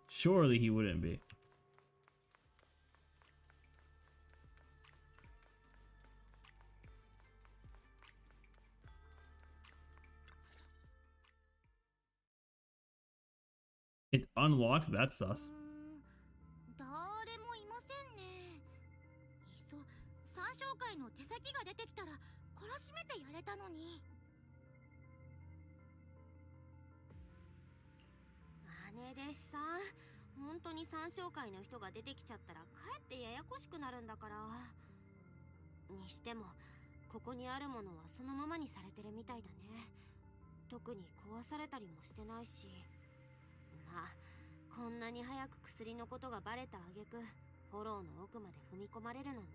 Surely he wouldn't be. It's unlocked? That's sus. 誰もいませんね。いっそ三章会の手先が出てきたら懲らしめてやれたのに。姉弟子さん、本当に三章会の人が出てきちゃったらかえってややこしくなるんだから。にしてもここにあるものはそのままにされてるみたいだね。特に壊されたりもしてないし。まあこんなに早く薬のことがバレた挙句フォローの奥まで踏み込まれるなんて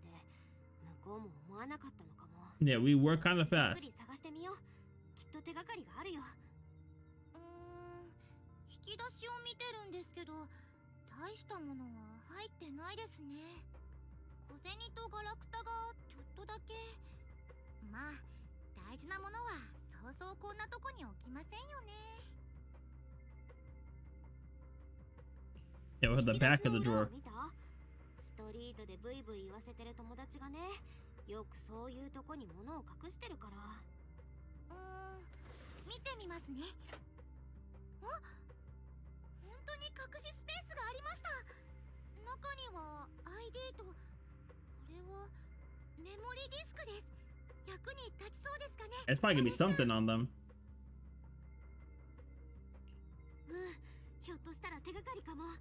向こうも思わなかったのかも。Yeah, we were kind of じっく fast. り探してみよう。きっと手がかりがあるよ。引き出しを見てるんですけど大したものは入ってないですね。小銭とガラクタがちょっとだけ。まあ大事なものはそうそうこんなとこに置きませんよね。Yeah, we're at the back of the drawer. ストリート後でブイブイ言わせてる友達がね、よくそういうとこに物を隠してるから。見てみますね。あ、本当に隠しスペースがありました。中には ID と、これはメモリーディスクです。役に立ちそうですかね。 It's probably gonna be something on them. ひょっとしたら手がかりかも。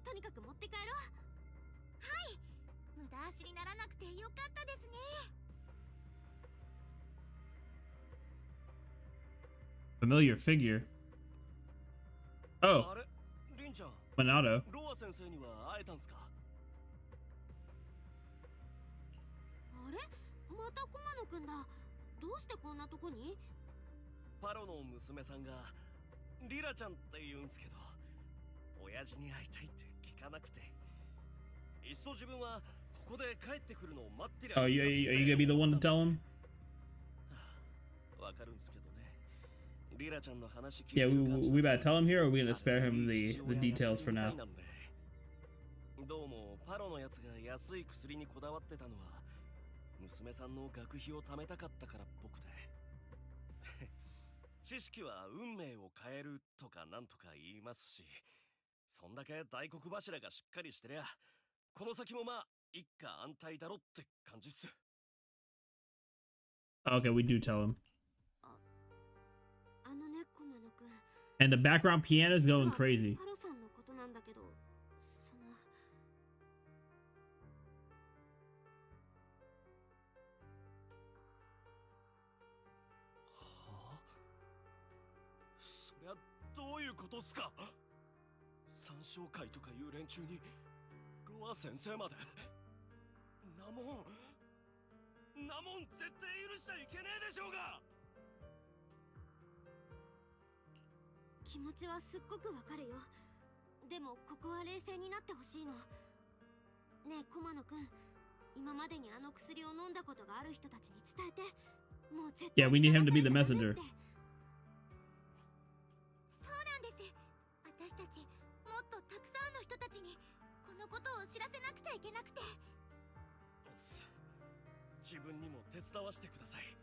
とにかく持って帰ろう。はい、無駄足にならなくてよかったですね。Familiar figure. Oh, あれ、リンちゃん、 Minato. ロア先生には会えたんすか？あれ、また駒野くんだ。どうしてこんなとこに？パロの娘さんがリラちゃんって言うんすけど、親父に会いたいって聞かなくて、いっそ自分はここで帰ってくるのを待ってりゃ Oh, you gonna be the one to tell him? わかるんすけどね。リラちゃんの話聞いて Yeah, る感じ we だ better と tell him here, or are we gonna spare him the details for now? どうもパロのやつが安い薬にこだわってたのは娘さんの学費を貯めたかったからっぽくて知識は運命を変えるとかなんとか言いますし、そんだけ大黒柱がしっかりしてりゃこの先もまあ一家安泰だろって感じっす。 Okay, we do tell him. あのね、駒野くん。 And the background piano is going crazy. パロさんのことなんだけど、そりゃどういうことっすか？三将会とかいう連中にロア先生まで。なもん絶対許しちゃいけねえでしょうが。気持ちはすっごくわかるよ。でもここは冷静になってほしいの。ねえ駒野くん、今までにあの薬を飲んだことがある人たちに伝えて。もう絶対 Yeah, we need him to be the messenger. そうなんです。私たちもっとたくさんの人たちにこのことを知らせなくちゃいけなくて。自分にも手伝わせてください。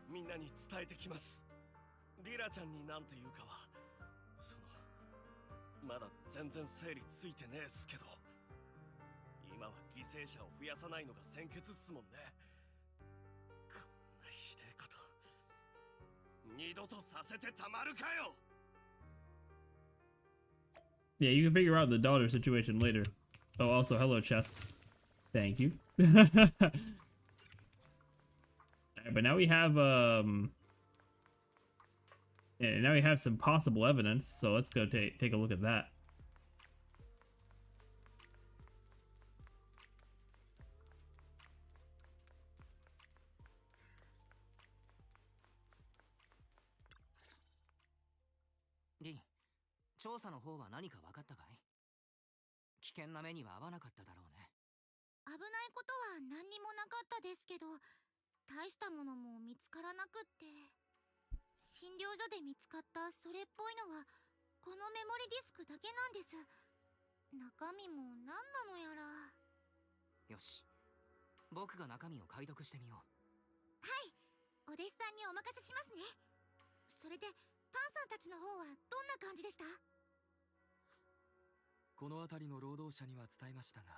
みんなに伝えてきます。リラちゃんになんて言うかはまだ全然整理ついてねえっすけど、今は犠牲者を増やさないのが先決っすもんね。こんなひでえこと二度とさせてたまるかよ。 Yeah, you can figure out the daughter situation later. Oh, also, hello, chest. Thank you. Alright, but now we have, yeah, now we have some possible evidence, so let's go take a look at that. Lin、調査の方は何か分かったかい？危険な目には合わなかっただろうね。危ないことは何にもなかったですけど、大したものも見つからなくって。診療所で見つかったそれっぽいのはこのメモリディスクだけなんです。中身も何なのやら。よし、僕が中身を解読してみよう。はい、お弟子さんにお任せしますね。それでパンさんたちの方はどんな感じでした？この辺りの労働者には伝えましたが、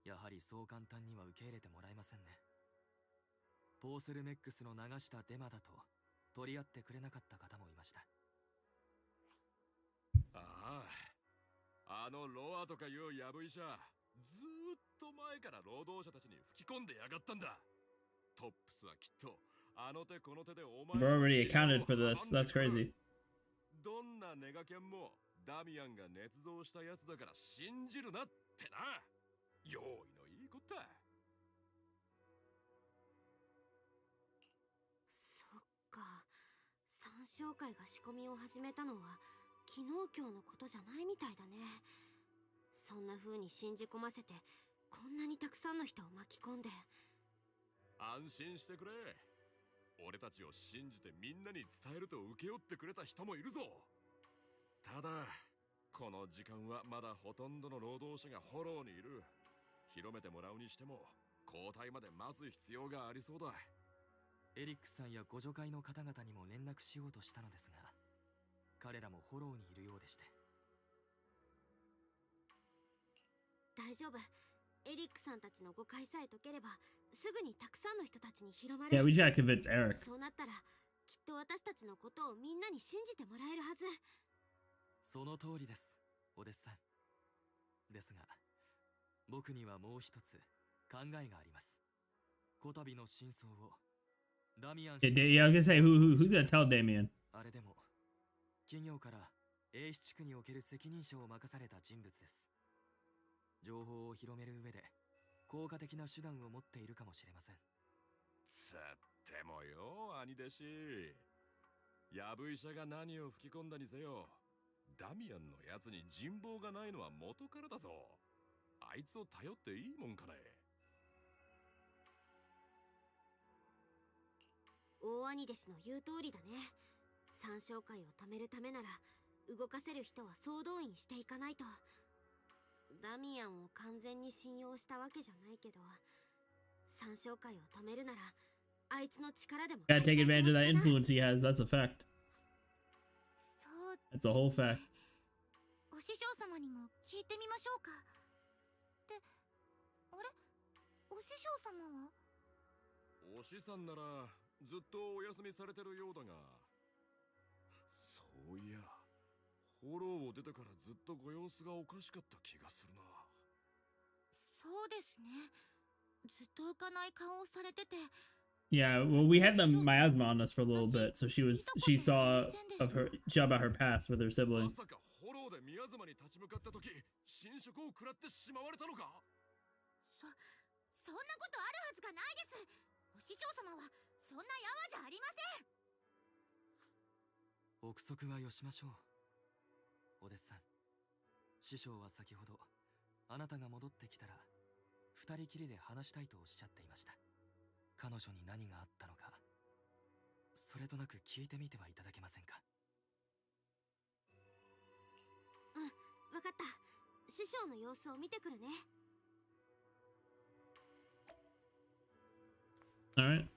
やはりそう簡単には受け入れてもらえませんね。ポーセルメックスの流したデマだと取り合ってくれなかった方もいました。ああ、あのロアとかいうやぶ医者、ずーっと前から労働者たちに吹き込んでやがったんだ。トップスはきっとあの手この手でお前 We're already accounted for this. That's crazy. どんなネガキャンもダミアンが捏造したやつだから信じるなってな。用意のいいことだ。そっか、三将会が仕込みを始めたのは昨日今日のことじゃないみたいだね。そんな風に信じ込ませてこんなにたくさんの人を巻き込んで。安心してくれ。俺たちを信じてみんなに伝えると請け負ってくれた人もいるぞ。ただこの時間はまだほとんどの労働者がフォローにいる。広めてもらうにしても交代まで待つ必要がありそうだ。エリックさんや互助会の方々にも連絡しようとしたのですが、彼らもフォローにいるようでして。大丈夫。エリックさんたちの誤解さえ解ければ、すぐにたくさんの人たちに広まる。Yeah, we just gotta convince Eric. そうなったら、きっと私たちのことをみんなに信じてもらえるはず。その通りです、お弟子さん。ですが、僕にはもう一つ考えがあります。こたびの真相をダミアン Yeah, I was gonna say, who's gonna tell Damien? あれでも、企業から A 市地区における責任者を任された人物です。情報を広める上で効果的な手段を持っているかもしれません。つってもよ、兄弟子。やぶ医者が何を吹き込んだにせよ、ダミアンのやつに人望がないのは元からだぞ。あいつを頼っていいもんかね。大兄弟子の言う通りだね。三商会を止めるためなら、動かせる人は総動員していかないと。ダミアンを完全に信用したわけじゃないけど、三商会を止めるなら、あいつの力でも。Gotta take advantage of that influence he has. That's a fact. そう。That's a whole fact. お師匠様にも聞いてみましょうか。で、あれ？お師匠様は？お師さんならずっとお休みされてるようだが、そういや、フォローを出てからずっとご様子がおかしかった気がするな。そうですね。ずっと浮かない顔をされてて。Yeah, well, we had the miasma on us for a little bit, so she saw about her past with her sibling. まさかフォローで宮妻に立ち向かった時、侵食を食らってしまわれたのか？そんなことあるはずがないです。お師匠様はそんなヤワじゃありません。憶測はよしましょう。お弟子さん、師匠は先ほどあなたが戻ってきたら二人きりで話したいとおっしゃっていました。彼女に何があったのか、それとなく聞いてみてはいただけませんか？うん、わかった。師匠の様子を見てくるね。All right.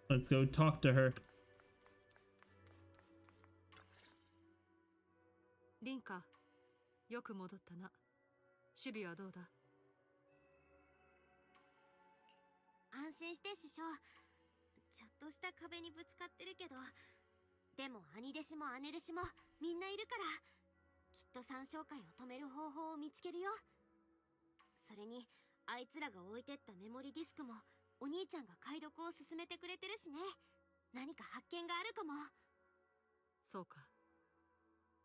Let's go talk to her. リンカ、よく戻ったな。守備はどうだ？安心して師匠。ちょっとした壁にぶつかってるけど、でも兄弟子も姉弟子もみんないるから、きっと三商会を止める方法を見つけるよ。それにあいつらが置いてったメモリディスクもお兄ちゃんが解読を進めてくれてるしね。何か発見があるかも。そうか。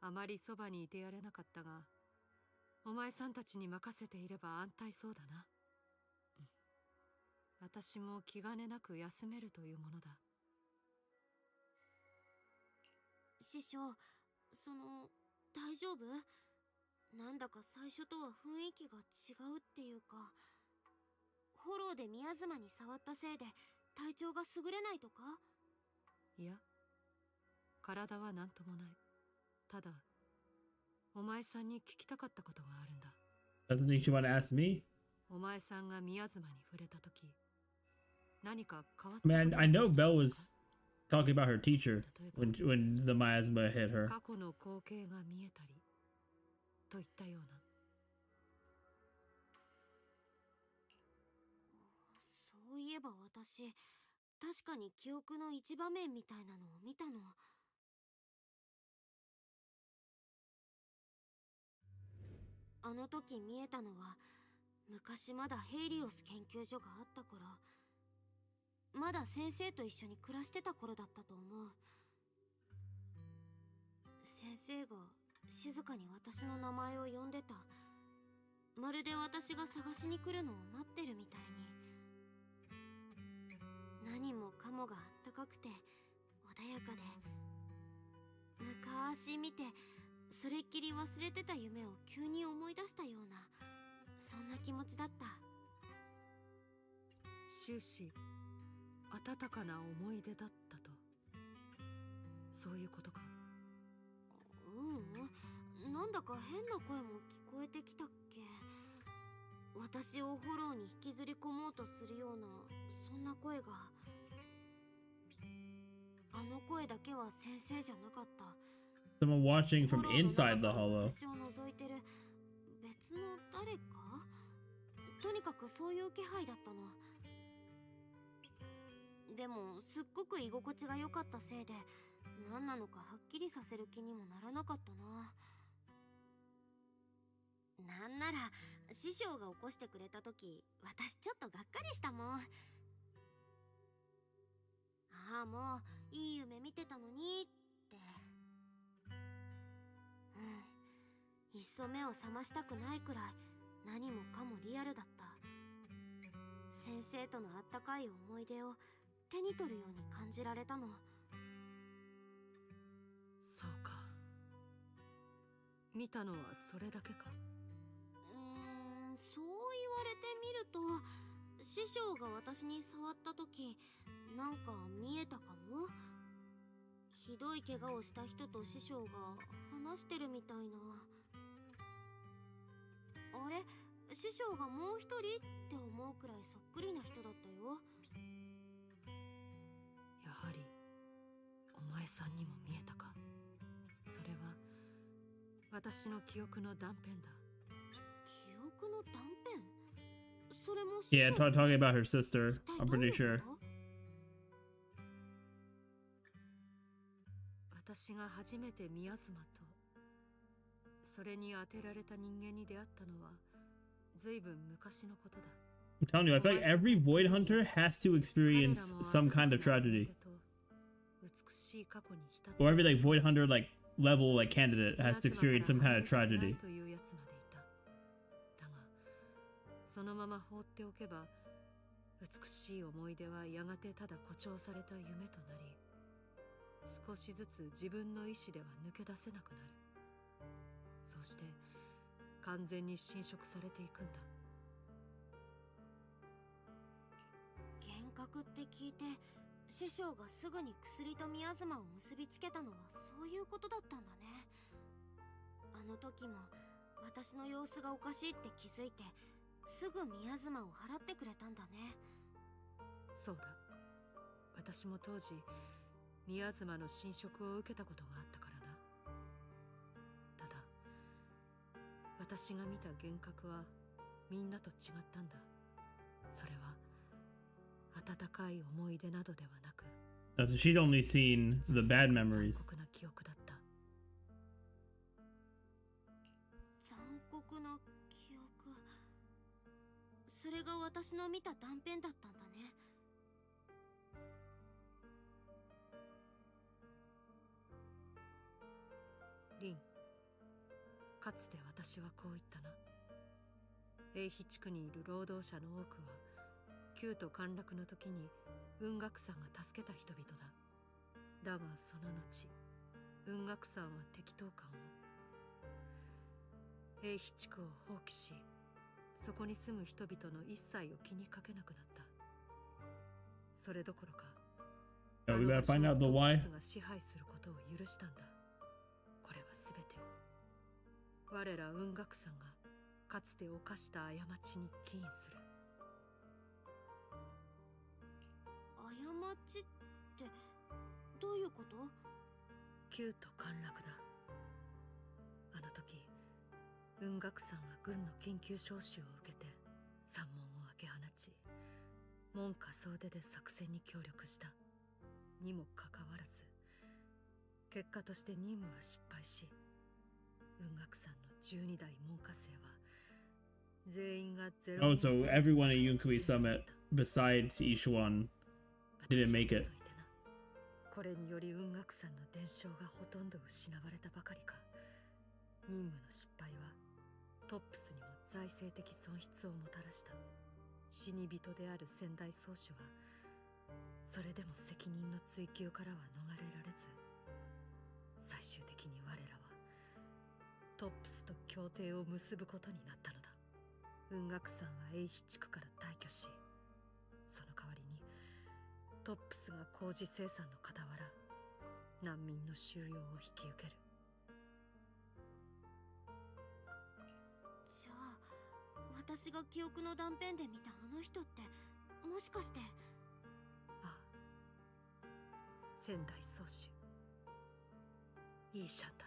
あまりそばにいてやれなかったが、お前さんたちに任せていれば安泰そうだな。私も気兼ねなく休めるというものだ。師匠、大丈夫？なんだか最初とは雰囲気が違うっていうか、フォローで宮妻に触ったせいで体調が優れないとか？いや、体は何ともない。ただ、お前さんに聞きたかったことがあるんだ。Doesn't think you want to ask me? お前さんが宮妻に触れたとき、何か変わった？ Man, I know Belle was talking about her teacher when the miasma hit her. 過去の光景が見えたりといったような。そういえば私、確かに記憶の一場面みたいなのを見たの。あの時見えたのは、昔まだヘイリオス研究所があった頃、まだ先生と一緒に暮らしてた頃だったと思う。先生が静かに私の名前を呼んでた。まるで私が探しに来るのを待ってるみたいに。何もかもがあったかくて穏やかで、昔見てそれっきり忘れてた夢を急に思い出したような、そんな気持ちだった。終始温かな思い出だったと、そういうことか？なんだか変な声も聞こえてきたっけ。私をフォローに引きずり込もうとするようなそんな声が、あの声だけは先生じゃなかった。 Someone watching from inside the hollow. 私を覗いてる別の誰か、とにかくそういう気配だったの。でもすっごく居心地が良かったせいで何なのかはっきりさせる気にもならなかったな。なんなら師匠が起こしてくれた時、私ちょっとがっかりしたもん。ああ、もういい夢見てたのにって。いっそ目を覚ましたくないくらい何もかもリアルだった。先生とのあったかい思い出を手に取るように感じられたの。そうか。見たのはそれだけか。そう言われてみると、師匠が私に触った時なんか見えたかも。ひどい怪我をした人と師匠が話してるみたいな。あれ、師匠がもう一人って思うくらいそっくりな人だったよ。やはりお前さんにも見えたか。それは私の記憶の断片だ。記憶の断片？それも師 Yeah, 匠？ talking about her sister. I'm pretty sure. 私が初めて宮妻とそれに当てられた人間に出会ったのは随分昔のことだ。I'm telling you, I feel like every Void Hunter has to experience some kind of tragedy. Or every like Void Hunter like level like candidate has to experience some kind of tragedy. だがそのまま放っておけば美しい思い出はやがてただ誇張された夢となり、少しずつ自分の意志では抜け出せなくなる。そうして完全に侵食されていくんだ。幻覚って聞いて師匠がすぐに薬と宮妻を結びつけたのはそういうことだったんだね。あの時も私の様子がおかしいって気づいてすぐ宮妻を払ってくれたんだね。そうだ。私も当時宮妻の侵食を受けたことがあったからな。ただ私が見た幻覚はみんなと違ったんだ。それは温かい思い出などではなく、So she'd only seen the bad memories. 残酷な記憶だった。残酷な記憶。それが私の見た断片だったんだね。リン、かつて私はこう言ったな。英比地区にいる労働者の多くは旧都陥落の時に雲岳さんが助けた人々だ。だがその後雲岳さんは適当感を、英比地区を放棄し、そこに住む人々の一切を気にかけなくなった。それどころか、Yeah, we gotta find out the why. が支配することを許したんだ。これはすべて我ら雲岳さんがかつて犯した過ちに起因する。過ちってどういうこと？旧都陥落だ。あの時雲岳さんは軍の緊急招集を受けて山門を開け放ち、門下総出で作戦に協力したにもかかわらず、結果として任務は失敗し、雲岳さんの12代門下生は全員がゼロ。Oh, so everyone at Yunkui Summit besides Yixuan didn't make it. これにより雲岳さんの伝承がほとんど失われたばかりか、任務の失敗はトップスにも財政的損失をもたらした。死に人である先代宗主はそれでも責任の追及からは逃れられず、最終的に我らはトップスと協定を結ぶことになったのだ。雲岳さんは英比地区から退去し、その代わりにトップスが工事生産の傍ら難民の収容を引き受ける。じゃあ私が記憶の断片で見たあの人ってもしかして。ああ、仙台宗主イーシャンだ。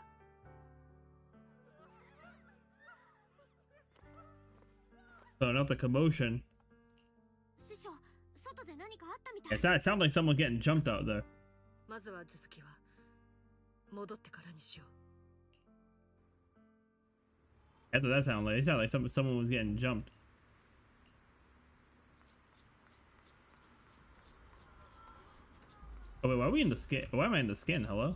So not the commotion. 師匠、外で何かあったみたい。 It sounds like someone getting jumped out there. まずは続きは戻ってからにしよう。 That's what that sounded like. It sounded like someone was getting jumped. Oh wait, why are we in the skin? Why am I in the skin? Hello?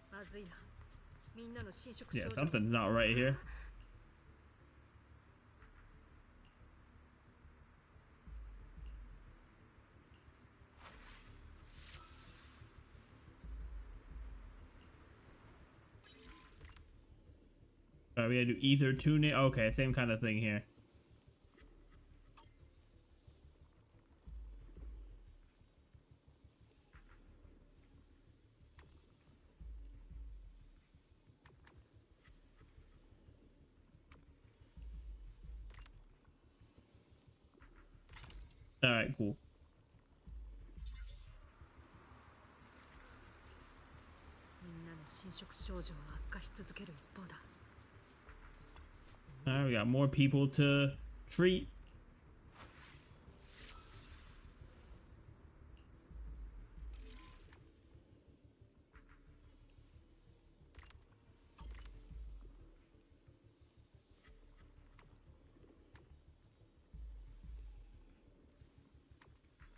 まずいな。みんなの侵食 Yeah, 症状。 something's not right here. Alright, we gotta do ether tuning. Okay, same kind of thing here. Alright, cool. みんなの侵食症状は悪化し続ける一方だ。 Alright, we got more people to treat.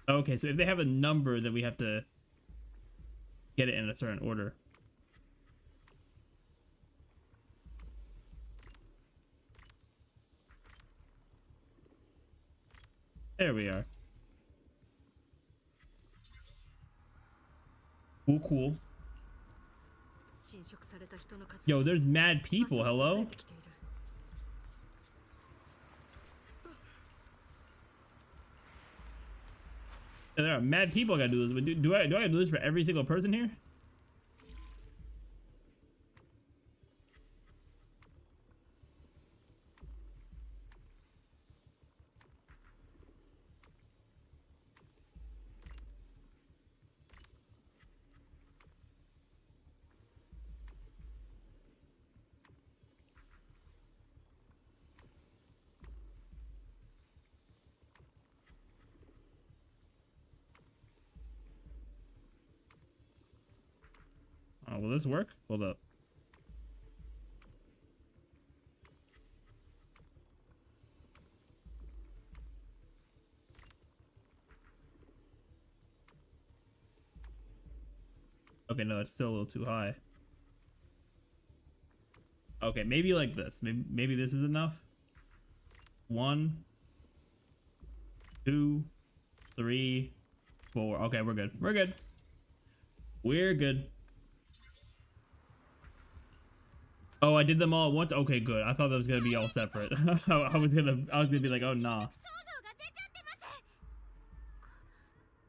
Okay, so if they have a number, then we have to get it in a certain order. There we are. Cool, cool. 侵食された人の数 Yo, there's mad people. ますます増 Hello? えてきている。 There are mad people I gotta do this. But do I gotta do this for every single person here? Oh, will this work? Hold up. Okay, no, it's still a little too high. Okay, maybe like this. Maybe this is enough. 1, 2, 3, 4. Okay, we're good. We're good. We're good. Oh, I did them all at once. Okay, good. I thought that was gonna be all separate. I was gonna be like, oh nah. 症状が出ちゃってます。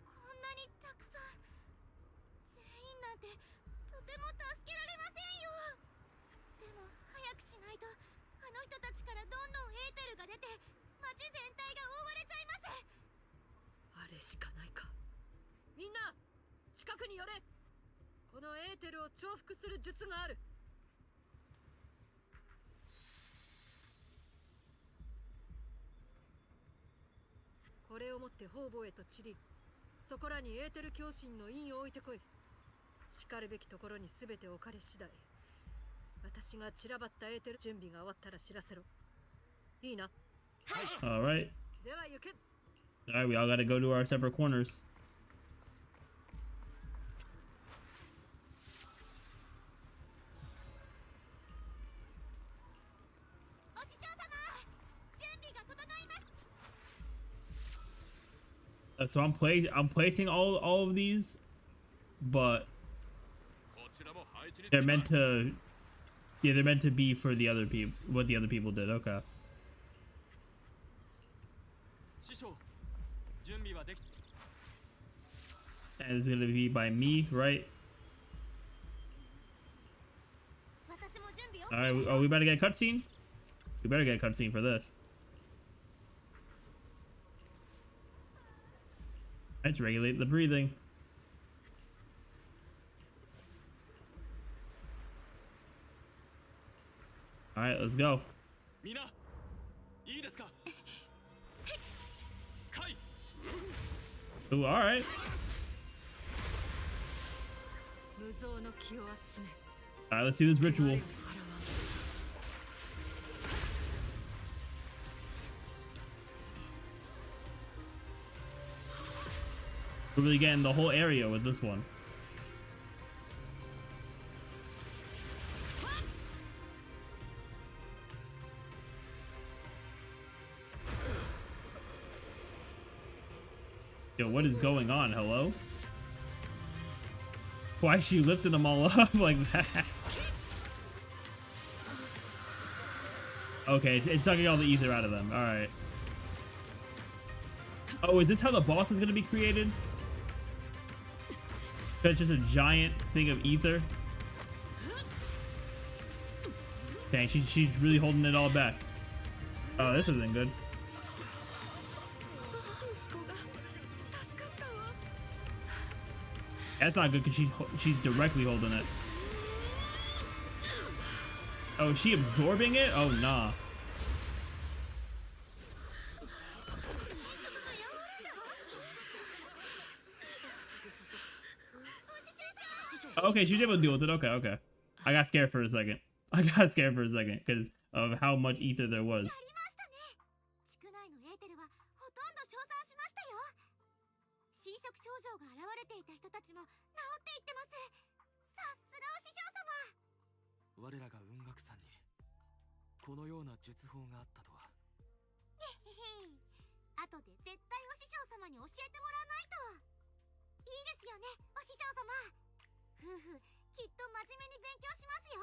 こんなにたくさん。全員なんてとても助けられませんよ。でも早くしないとあの人たちからどんどんエーテルが出て街全体が覆われちゃいます。あれしかないか。みんな近くに寄れ。このエーテルを重複する術がある。 これを持って方々へと散り、そこらにエーテル共振の印を置いてこい。しかるべきところに全て置かれ次第、私が散らばったエーテル準備が終わったら知らせろ。いいな。All right. では行け。 All right, we all gotta go to our separate corners. お師匠様、準備が整いました。 So I'm placing all of these, but they're meant to, yeah, they're meant to be for the other people. What the other people did. Okay. 師匠、準備はでき。 And it's gonna be by me, right? 私も準備 Alright, oh, we better get a cutscene? We better get a cutscene for this. Let's regulate the breathing. Alright, let's go. みんな、いいですか。はい。 Ooh, alright. 無造の気を集め Alright, let's do this ritual. We're really getting the whole area with this one. Yo, what is going on? Hello? Why is she lifting them all up like that? Okay, it's sucking all the ether out of them. Alright. Oh, is this how the boss is going to be created? It's just a giant thing of ether? Dang, she's really holding it all back. Oh, this isn't good. That's not good because she's directly holding it. Oh, is she absorbing it? Oh, nah. Okay, she was able to deal with it. Okay, okay. I got scared for a second. I got scared for a second because of how much ether there was. 地区内のエーテルはほとんど称賛しましたよ。侵食症状が現れていた人たちも治っていってます。さすがお師匠様。我らが雲岳山にこのような術法があったとは。へへへ。後で絶対お師匠様に教えてもらわないと。いいですよね、お師匠様。夫婦きっと真面目に勉強しますよ。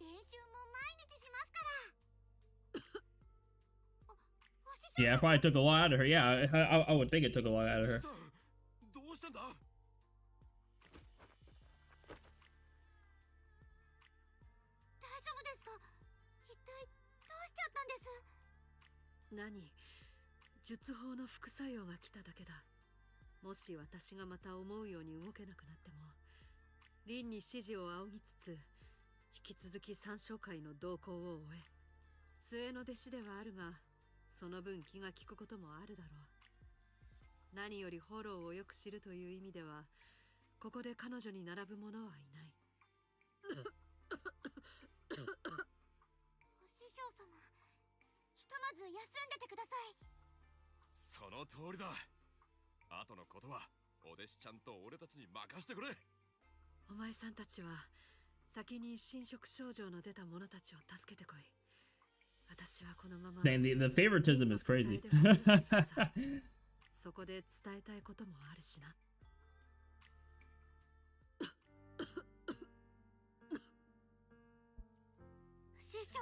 練習も毎日しますから。Yeah, I probably took a lot out of her. Yeah, I would think it took a lot out of her. どうしたんだ。大丈夫ですか。一体どうしちゃったんです。何、術法の副作用が来ただけだ。もし私がまた思うように動けなくなっても、凛に指示を仰ぎつつ引き続き三将会の動向を終え、末の弟子ではあるがその分気が利くこともあるだろう。何よりフォローをよく知るという意味ではここで彼女に並ぶ者はいない。お師匠様、ひとまず休んでてください。その通りだ。後のことはお弟子ちゃんと俺たちに任してくれ。お前さんたちは先に侵食症状の出た者たちを助けてこい。私はこのまま Dang, the favoritism is crazy. そこで伝えたいこともあるしな。師匠、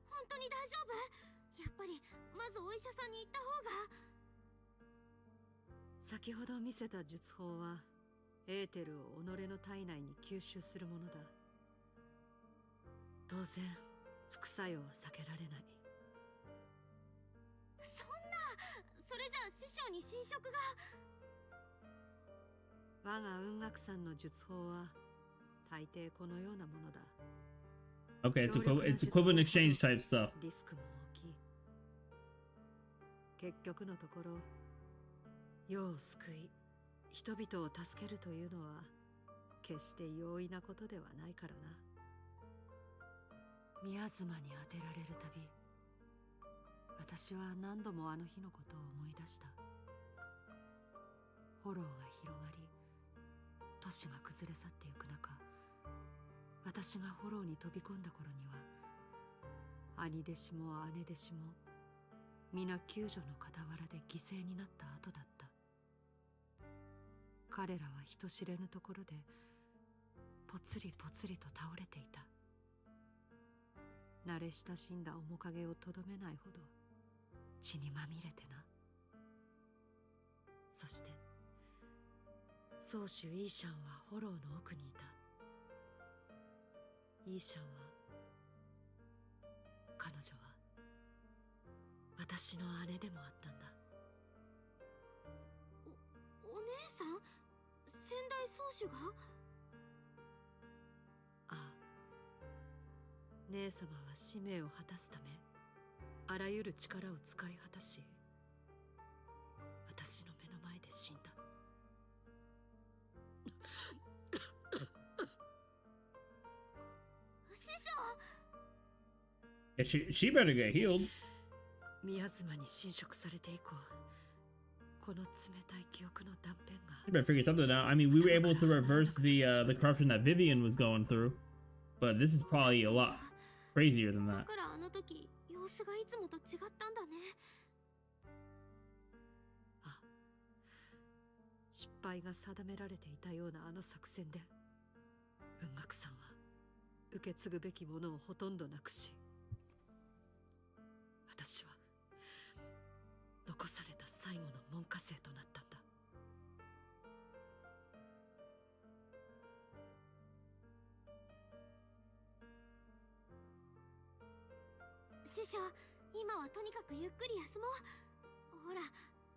本当に大丈夫？やっぱりまずお医者さんに行った方が。先ほど見せた術法はエーテルを己の体内に吸収するものだ。当然副作用は避けられない。そんな、それじゃあ師匠に侵食が。我が雲岳山の術法は大抵このようなものだ。Okay, it's equivalent exchange type stuff. リスクも大きい。結局のところ、世を救い人々を助けるというのは決して容易なことではないからな。宮妻に当てられるたび、私は何度もあの日のことを思い出した。炎が広がり、都市が崩れ去ってゆく中、私が炎に飛び込んだ頃には兄弟子も姉弟子も皆救助の傍らで犠牲になった後だった。彼らは人知れぬところでぽつりぽつりと倒れていた。慣れ親しんだ面影をとどめないほど血にまみれてな。そして宗主イーシャンはホローの奥にいた。イーシャンは、彼女は私の姉でもあったんだ。お姉さん、先代宗主が？ああ、姉様は使命を果たすためあらゆる力を使い果たし、私の目の前で死んだ。師匠。Yeah, she better get healed. 宮妻に侵食されて以降、この冷たい記憶の断片が。 You better figure something out. I mean, we were able to reverse the corruption that Vivian was going through, but this is probably a lot crazier than だ that. からあの時様子がいつもと違ったんだね。あ、失敗が定められていたようなあの作戦で、文学さんは受け継ぐべきものをほとんどなくし、私は残された最後の門下生となったんだ。師匠、今はとにかくゆっくり休もう。ほら、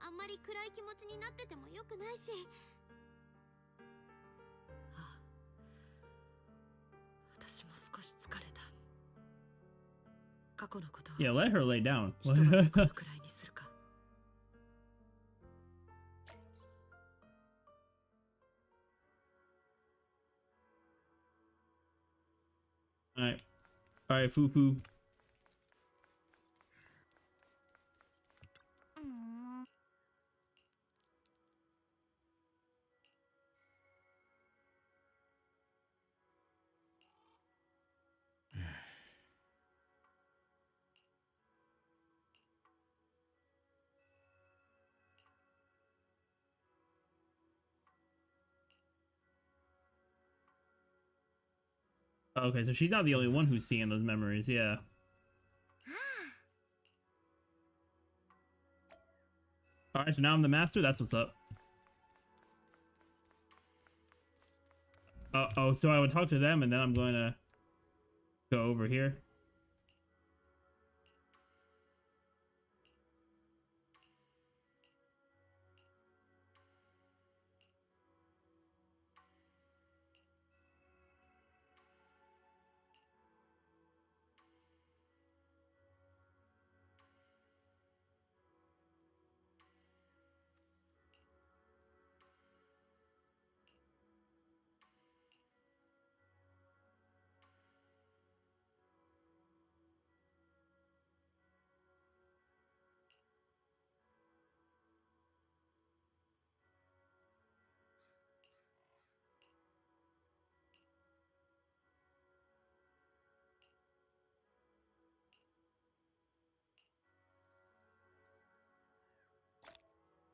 あんまり暗い気持ちになっててもよくないし。ああ、私も少し疲れた。過去のことを Yeah, let her lay down. ひとまずこのくらいにするか。Alright. Alright, Fufu. うーん。Okay, so she's not the only one who's seeing those memories, yeah. Alright, so now I'm the master? That's what's up. Oh, so I would talk to them and then I'm going to go over here.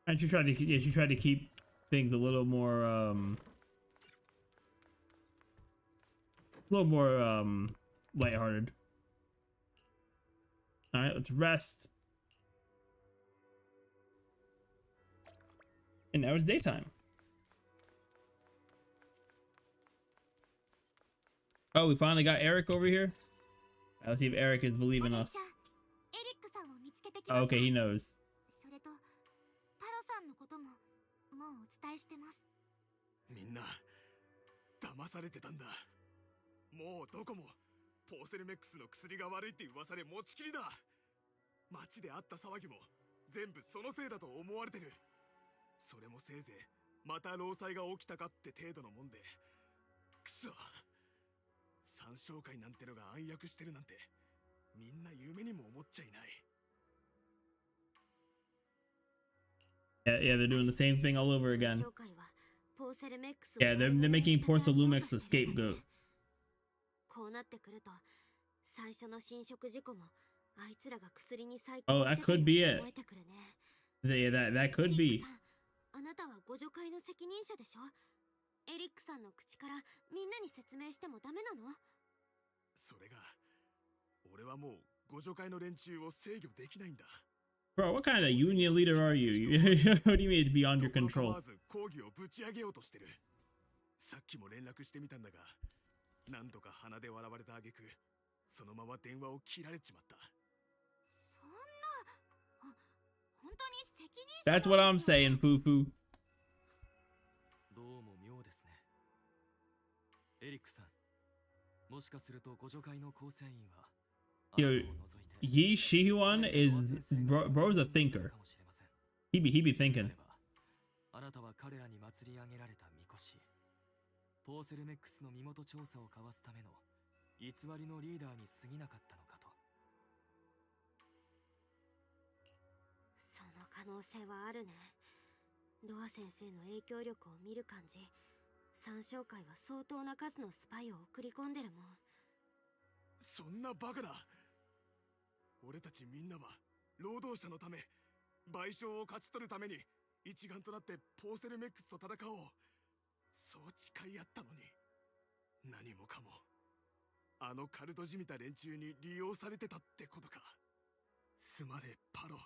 And she tried to keep things a little more lighthearted. All right, let's rest. And now it's daytime. Oh, we finally got Eric over here. Let's see if Eric is believing us. エリックさんを見つけてき Oh, ました。 okay, he knows. それとタロさんのことももうお伝えしてます。みんな騙されてたんだ。もうどこもポーセルメックスの薬が悪いって噂で持ちきりだ。街であった騒ぎも全部そのせいだと思われてる。それもせいぜいまた労災が起きたかって程度のもんで。くそ、三商会なんてのが暗躍してるなんてみんな夢にも思っちゃいない。 Yeah, they're doing the same thing all over again. 商会はポーセルメックスを Yeah, they're making Porcelumex the scapegoat. こうなってくると最初の侵食事故もあいつらが薬に細 Oh, that could be it. 思えてくるね。 Yeah, that could be. エリックさん、あなたは互助会の責任者でしょ。エリックさんの口からみんなに説明してもダメなの？それが俺はもう互助会の連中を制御できないんだ。Bro, what kind of union leader are you? What do you mean it's beyond your control? 講義をぶち上げようとしてる。さっきも連絡してみたんだが、何度か鼻で笑われた挙句、そのまま電話を切られちまった。そんな、本当に責任者。 That's what I'm saying, Fufu. どうも妙ですね。エリックさん、もしかすると互助会の構成員は Yo, Yixuan is bro's a thinker. He be thinking. あなたは彼らに祭り上げられたみこし、ポーセルメックスの身元調査を交わすための偽りのリーダーに過ぎなかったのかと。その可能性はあるね。ロア先生の影響力を見る感じ、参照会は相当な数のスパイを送り込んでるもん。そんなバカな。俺たちみんなは労働者のため、賠償を勝ち取るために一丸となってポーセルメックスと戦おう、そう誓い合ったのに、何もかもあのカルトじみた連中に利用されてたってことか。すまねパロ、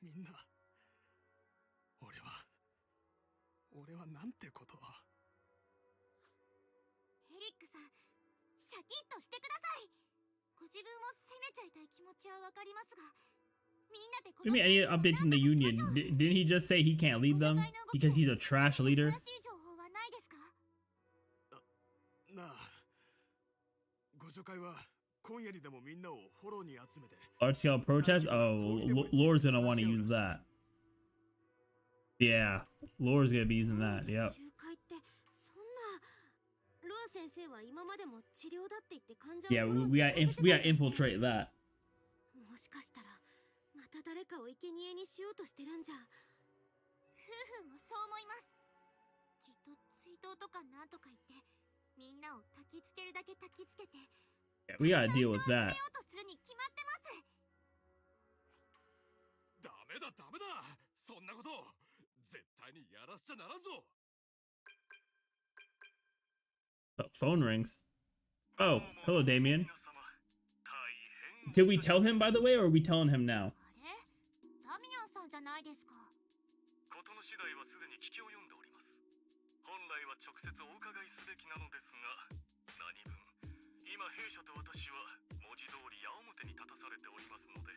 みんな。俺はなんてことを。エリックさん、シャキッとしてください。ご自分を責めちゃいたい気持ちはわかりますが、みんなでこ Give の me any update from the union. Didn't he just say he can't lead them because he's a trash leader? 新しい情報はないですか？なあ、ご助会は今夜にでもみんなをフォローに集めて。 Large scale protest? Oh, Lore's gonna want to use that. Yeah, Lore's gonna be using that. Yep. 集会ってそんな。ロア先生は今までも治療だって言って患者を Yeah, we gotta infiltrate that. もしかしたらまた誰かを生贄にしようとしてるんじゃ。夫婦もそう思います。きっと追悼とかなんとか言ってみんなを焚きつけるだけ焚きつけて、 Yeah, we gotta deal with that. ようとするに決まってます。ダメだダメだ、そんなこと絶対にやらせちゃならんぞ。 The phone rings. Oh, hello, Damien. Did we tell him, by the way, or are we telling him now? あれ、ダミアンさんじゃないですか。事の次第はすでに聞き及んでおります。本来は直接お伺いすべきなのですが、何分今弊社と私は文字通り矢面に立たされておりますので、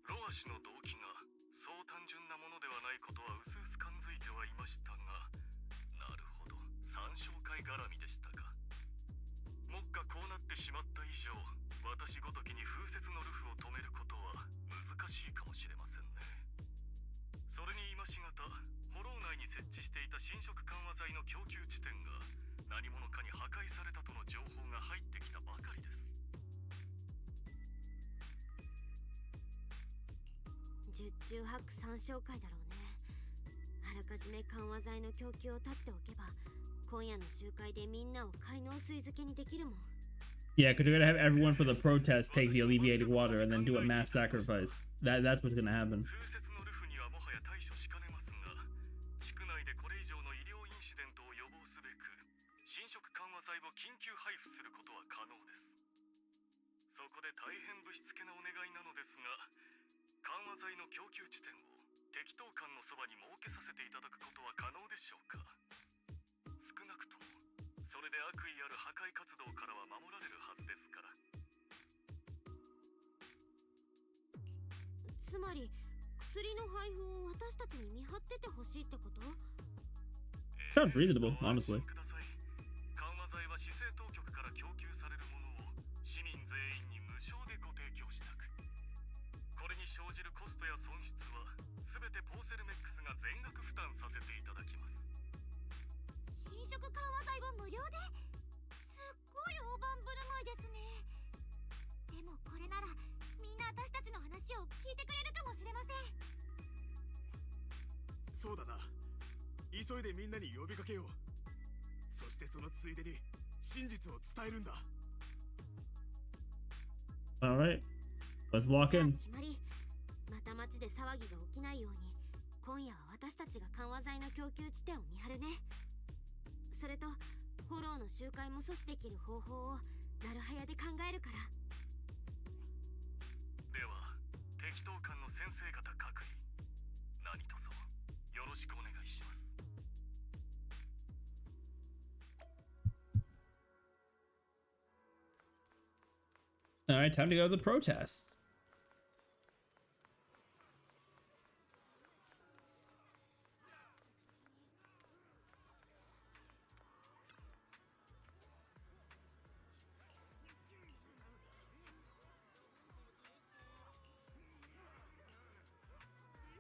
ロア氏の動機がそう単純なものではないことは薄々感づいてはいましたが、なるほど、参照会絡みでしたか。目下こうなってしまった以上、私ごときに風雪のルフを止めることは難しいかもしれませんね。それに今しがた、フォロー内に設置していた侵食緩和剤の供給地点が何者かに破壊されたとの情報が入ってきたばかりです。十中八九参照会だろうね。あらかじめ緩和剤の供給を断っておけば、今夜の集会でみんなを海農水漬けにできるもん。Yeah, because you're gonna have everyone for the protest take the alleviated water and then do a mass sacrifice. That's what's gonna happen. 風雪のルフにはもはや対処しかねますが、地区内でこれ以上の医療インシデントを予防すべく、侵食緩和剤を緊急配布することは可能です。そこで大変ぶしつけなお願いなのですが、緩和剤の供給地点を敵当館のそばに設けさせていただくことは可能でしょうか。少なくともそれで悪意ある破壊活動からは守られるはずですから。つまり薬の配布を私たちに見張っててほしいってこと？ Sounds reasonable, honestly. ください。緩和剤は市政当局から供給されるものを市民全員に無償でご提供したく、これに生じるコストや損失は全てポーセルメックスが全額負担させていただきます。侵食緩和剤を無料で？すっごい大盤振る舞いですね。でもこれならみんな私たちの話を聞いてくれるかもしれません。そうだな、急いでみんなに呼びかけよう。そしてそのついでに真実を伝えるんだ。 Alright, let's lock in. 決まり。また町で騒ぎが起きないように、今夜は私たちが緩和剤の供給地点を見張るね。それとフォローの集会も阻止できる方法をなるはやで考えるから。では、敵指導官の先生方各位、何卒よろしくお願いします。 All right, time to go to the protest.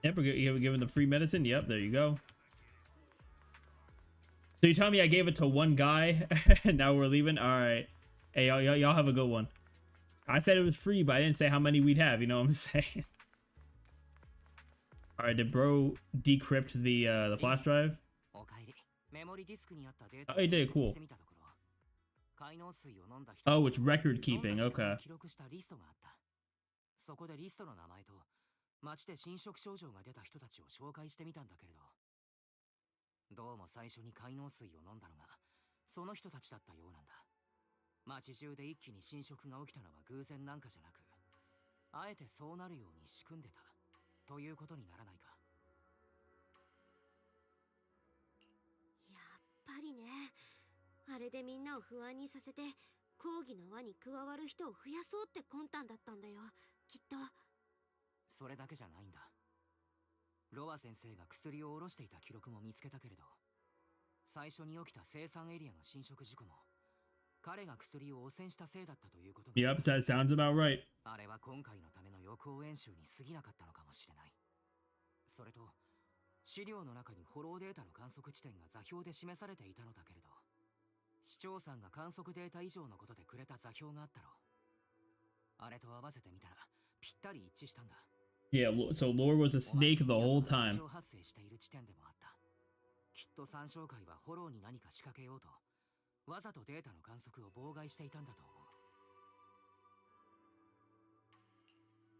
Yep, we're giving the free medicine. Yep, there you go. So you tell me I gave it to one guy, and now we're leaving? All right. Hey, y'all have a good one. I said it was free, but I didn't say how many we'd have. You know what I'm saying? All right, did bro decrypt the flash drive? Oh, he did. Cool. Oh, it's record keeping. Okay. 街で侵食症状が出た人たちを紹介してみたんだけれど、どうも最初に海農水を飲んだのがその人たちだったようなんだ。街中で一気に侵食が起きたのは偶然なんかじゃなく、あえてそうなるように仕組んでたということにならないか。やっぱりね、あれでみんなを不安にさせて抗議の輪に加わる人を増やそうって魂胆だったんだよ、きっと。それだけじゃないんだ。ロア先生が薬を下ろしていた記録も見つけたけれど、最初に起きた生産エリアの侵食事故も彼が薬を汚染したせいだったということが。Yep, that sounds about right. あれは今回のための予行演習に過ぎなかったのかもしれない。それと資料の中にフォローデータの観測地点が座標で示されていたのだけれど、市長さんが観測データ以上のことでくれた座標があったろ。あれと合わせてみたらぴったり一致したんだ。Yeah, so Lore was a snake the whole time. きっと参照会はフォローに何か仕掛けようと、わざとデータの観測を妨害していたんだと思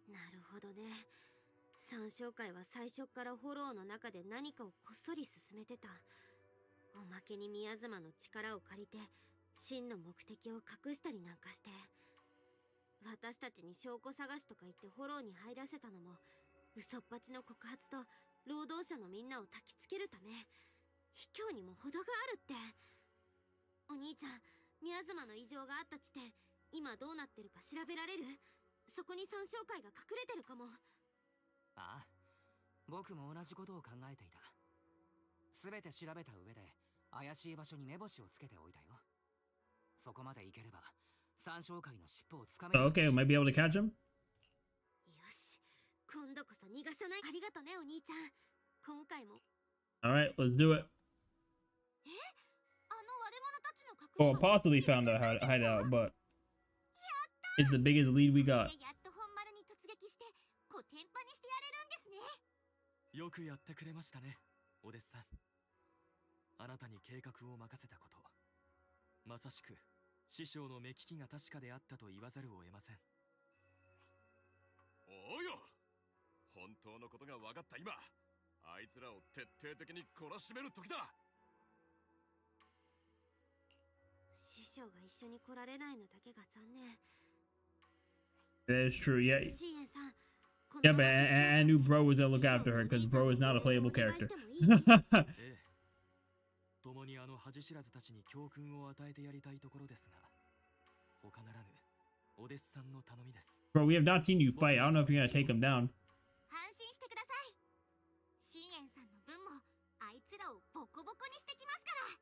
う。なるほどね。参照会は最初からフォローの中で何かをこっそり進めてた。おまけに宮妻の力を借りて真の目的を隠したりなんかして。私たちに証拠探しとか言ってフォローに入らせたのも、嘘っぱちの告発と労働者のみんなを焚きつけるため。卑怯にも程があるって。お兄ちゃん、宮妻の異常があった地点、今どうなってるか調べられる？そこに参照会が隠れてるかも。ああ、僕も同じことを考えていた。すべて調べた上で怪しい場所に目星をつけておいたよ。そこまで行ければ参照会の尻尾をつかめる。Okay, we might be able to catch him. よし、今度こそ逃がさない。ありがとね、お兄ちゃん。今回も。All right, let's do it. 我々たちの Or possibly found a hideout, but it's the biggest lead we got. やっと本丸に突撃してコテンパにしてやれるんですね。よくやってくれましたね、お弟子さん。あなたに計画を任せたこと、まさしく師匠の目利きが確かであったと言わざるを得ません。およ、本当のことが分かった今、あいつらを徹底的に懲らしめる時だ。師匠が一緒に来られないのだけが残念。 That is true, yeah. シエンさん、 Yeah, but I knew Bro was gonna look after her because Bro is not a playable character. ええ、共にあの恥知らずたちに教訓を与えてやりたいところですが、他ならぬお弟子さんの頼みです。 Bro, we have not seen you fight. I don't know if you're gonna take him down. 安心してください。シエンさんの分もあいつらをボコボコにしてきますから。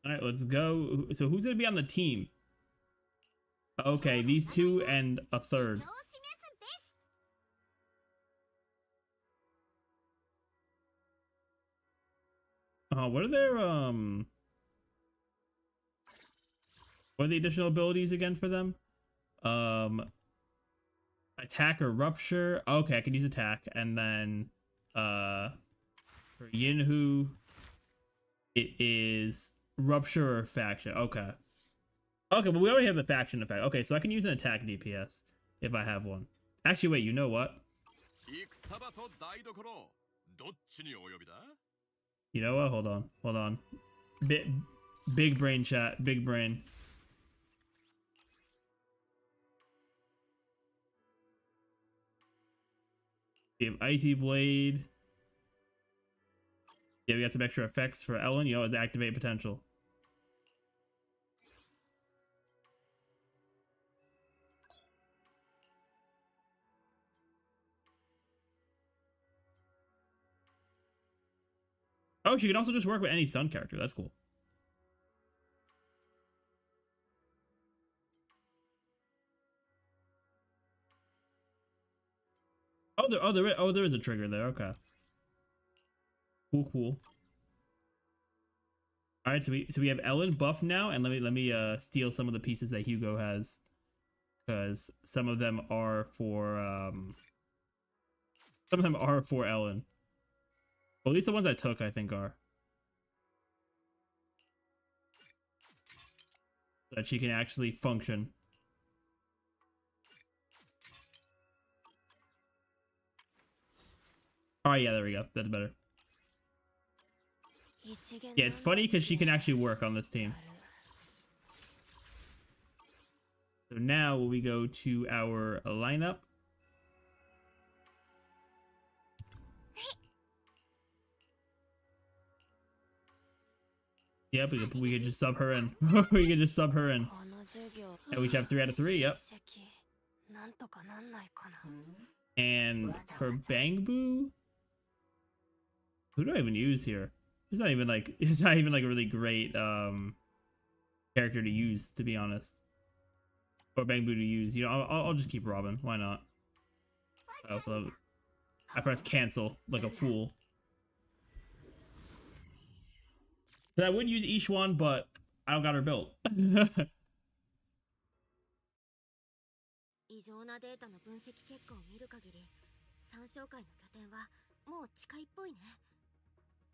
All right, let's go. So who's gonna be on the team? Okay, these two and a third. What are their what are the additional abilities again for them? Attack or rupture. Okay, I can use attack, and then for Yinhu, it is rupture or faction. Okay. Okay, but we already have the faction effect. Okay, so I can use an attack DPS if I have one. Actually, wait, you know what? You know what? Hold on. Hold on. Big brain chat. Big brain. We have Icy Blade. Yeah, we got some extra effects for Ellen. You know, to activate potential. Oh, she can also just work with any stun character. That's cool. There is a trigger there. Okay. Cool. All right, so we have Ellen buffed now, and let me steal some of the pieces that Hugo has, because some of them are for Ellen. Well, at least the ones I took, I think, are. So that she can actually function. Oh yeah, there we go. That's better. Yeah, it's funny because she can actually work on this team. So now we go to our lineup. Yep, we could just sub her in. We could just sub her in. And we should have 3 out of 3, yep. And for Bangbu, who do I even use here? It's not even like a really great character to use, to be honest. Or Bangbu to use. You know, I'll just keep Robin. Why not? Oh, I press cancel like a fool. I would use Yixuan, but I don't got her built. 異常なデータの分析結果を見る限り、参照会の拠点はもう近いっぽいね。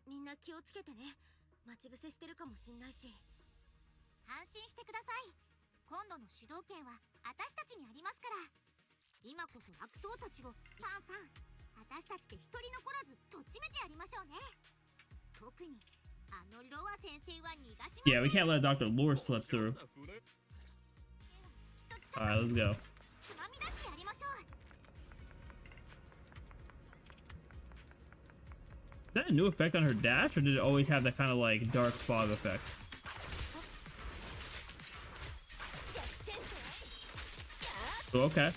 みんな気をつけてね。待ち伏せしてるかもしんないし。安心してください。今度の主導権は私たちにありますから。今こそ悪党たちをパンさん、私たちで一人残らずとっちめてやりましょうね。特にあのロア先生は逃がしません。 Yeah, we can't let Dr. Lore slip through. Alright, let's go. Is that a new effect on her dash, or did it always have that kind of like dark fog effect? Oh, okay.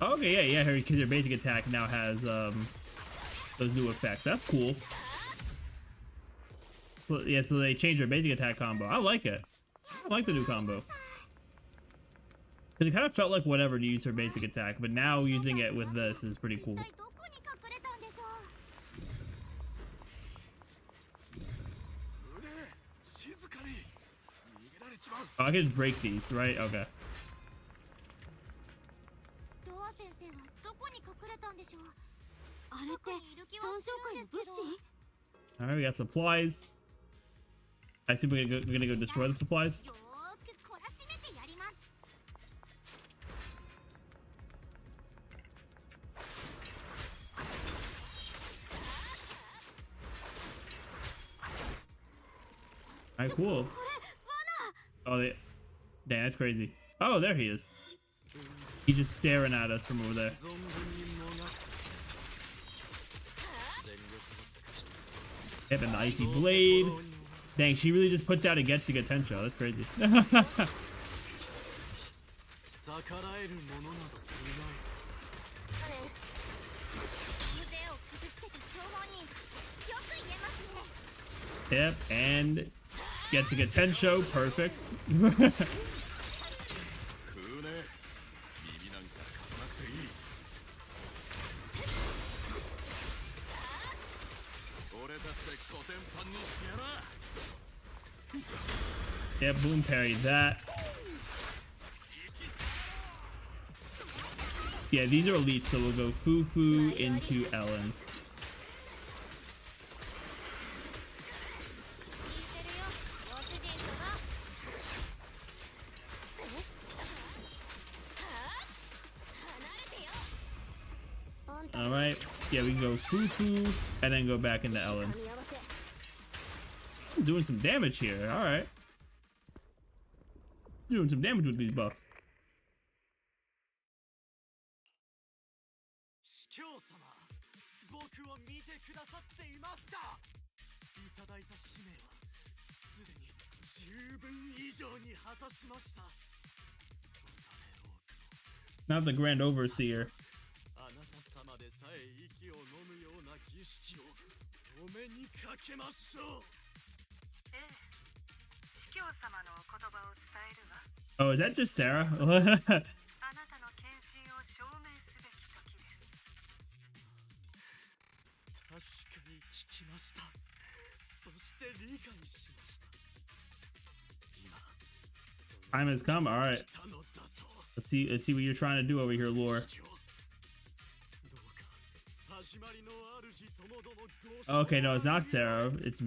Okay, yeah, because her basic attack now has those new effects. That's cool. Well, yeah, so they changed her basic attack combo. I like it. I like the new combo. Because it kind of felt like whatever to use her basic attack, but now using it with this is pretty cool. Oh, I can just break these, right? Okay. Alright, we got supplies. I assume we're gonna go destroy the supplies. Alright, cool. Oh, dang, that's crazy. Oh, there he is. He's just staring at us from over there. Yep, and the Icy Blade. Dang, she really just puts out a Getsuga Tensho. That's crazy. Yep, and Getsuga Tensho. Perfect. Yeah, boom parry that. Yeah, these are elites, so we'll go Fufu into Ellen. Alright, yeah, we can go Fufu and then go back into Ellen. Doing some damage here, alright. Doing some damage with these buffs. さっていますか。いただいた使命はすでに十分以上に果たしました。 Not the Grand Overseer. あなた様でさえ息を飲むような儀式をお目にかけましょう。ええ、司教様のお言葉を伝えるわ。 Oh, is that just Sarah? あなたの献身を証明すべき時です。確かに聞きました。そして理解しました。今 Time has come. All right. Let's see what you're trying to do over here, Lore. Okay, no, it's not Sarah. It's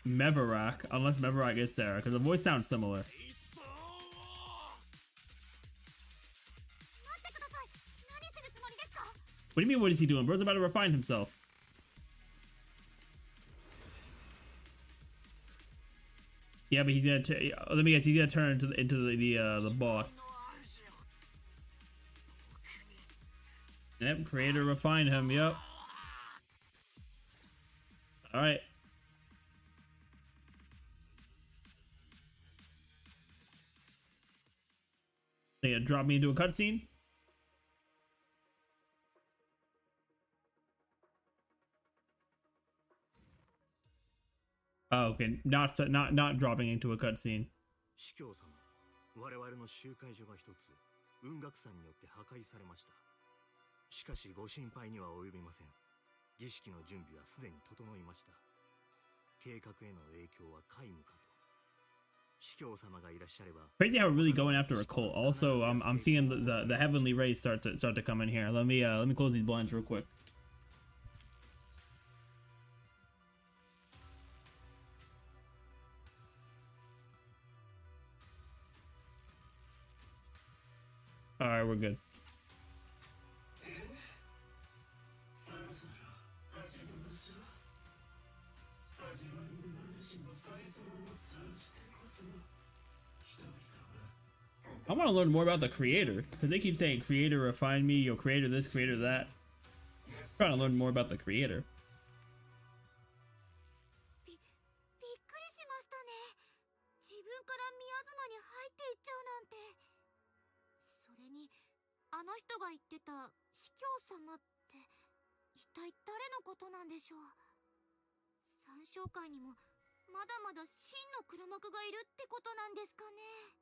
Mevarak, unless Mevarak is Sarah, because the voice sounds similar. What do you mean, what is he doing? Bro's about to refine himself. Yeah, but he's gonna let me guess, he's gonna turn into the boss. Yep, creator refine him, yep. Alright. They gonna drop me into a cutscene? Oh, okay, not dropping into a cutscene. 司教様、我々の集会所が一つ、雲岳山によって破壊されました。しかしご心配には及びません。儀式の準備はすでに整いました。計画への影響は皆無かと。司教様がいらっしゃれば。Crazy how we're really going after a cult. Also, I'm seeing the heavenly rays start to come in here. Let me close these blinds real quick. All right, we're good. I want to learn more about the creator, because they keep saying creator refine me, yo, creator this, creator that. I'm trying to learn more about the creator. びっくりしましたね。自分から宮妻に入っていっちゃうなんて。それにあの人が言ってた司教様って一体誰のことなんでしょう。三将会にもまだまだ真の黒幕がいるってことなんですかね。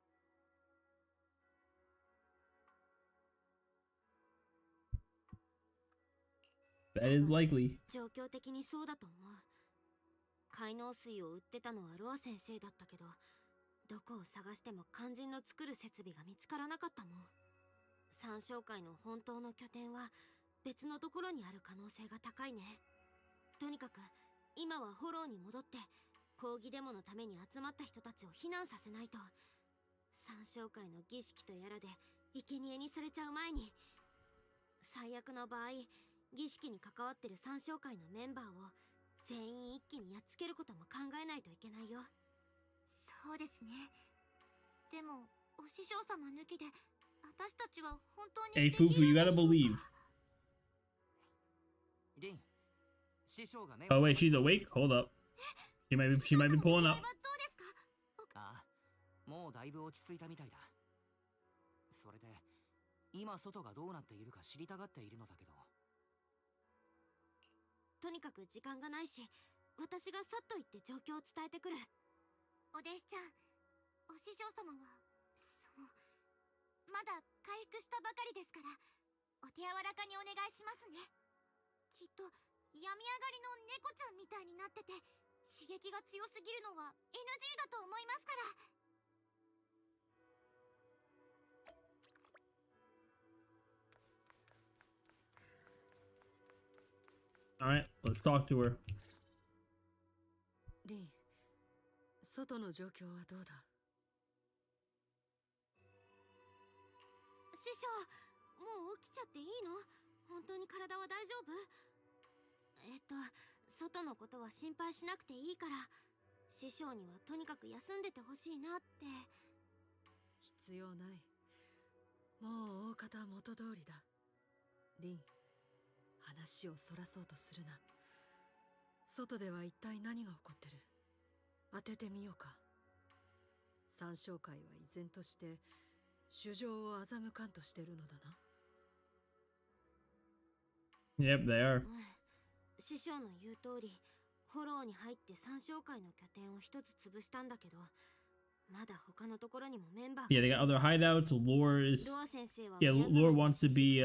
That is likely. 状況的にそうだと思う。海能水を売ってたのはロア先生だったけど、どこを探しても肝心の作る設備が見つからなかったもん。三将会の本当の拠点は別のところにある可能性が高いね。とにかく今はフォローに戻って抗議デモのために集まった人たちを避難させないと。三将会の儀式とやらで生贄にされちゃう前に。最悪の場合、儀式に関わってる三将会のメンバーを全員一気にやっつけることも考えないといけないよ。そうですね。でもお師匠様抜きで私たちは本当に Hey, Fufu, you gotta believe. リン、師匠が目を Oh wait, she's awake? Hold up. She might be pulling up. ああ、もうだいぶ落ち着いたみたいだ。それで今外がどうなっているか知りたがっているのだけど。とにかく時間がないし、私がさっと行って状況を伝えてくる。お弟子ちゃん、お師匠様はまだ回復したばかりですから、お手柔らかにお願いしますね。きっと病み上がりの猫ちゃんみたいになってて、刺激が強すぎるのは NG だと思いますから。Alright, let's talk to her. リン、外の状況はどうだ。師匠、もう起きちゃっていいの？本当に体は大丈夫？外のことは心配しなくていいから、師匠にはとにかく休んでてほしいなって。必要ない。もう大方元通りだ。リン、話をそらそうとするな。外では一体何が起こってる？当ててみようか。三将会は依然として主情を欺かんとしてるのだな。Yep, they are. 師匠の言う通り、フォローに入って三将会の拠点を一つ潰したんだけど、まだ他のところにもメンバーが。Yeah, they got other hideouts. Lore is. ロア先生は Yeah, 宮 Lore 園に wants to be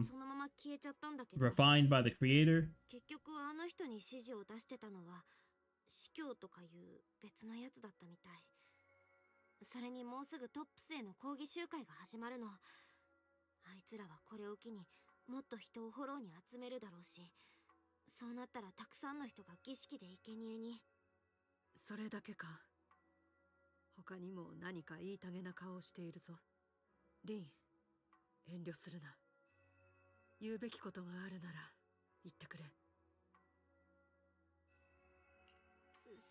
そのまま消えちゃったんだけど、 refined by the creator. 結局あの人に指示を出してたのは司教とかいう別のやつだったみたい。それにもうすぐトップスへの抗議集会が始まるの。あいつらはこれを機にもっと人をフォローに集めるだろうし、そうなったらたくさんの人が儀式で生贄に。それだけか。他にも何か言いたげな顔をしているぞ。リン、遠慮するな。言うべきことがあるなら言ってくれ。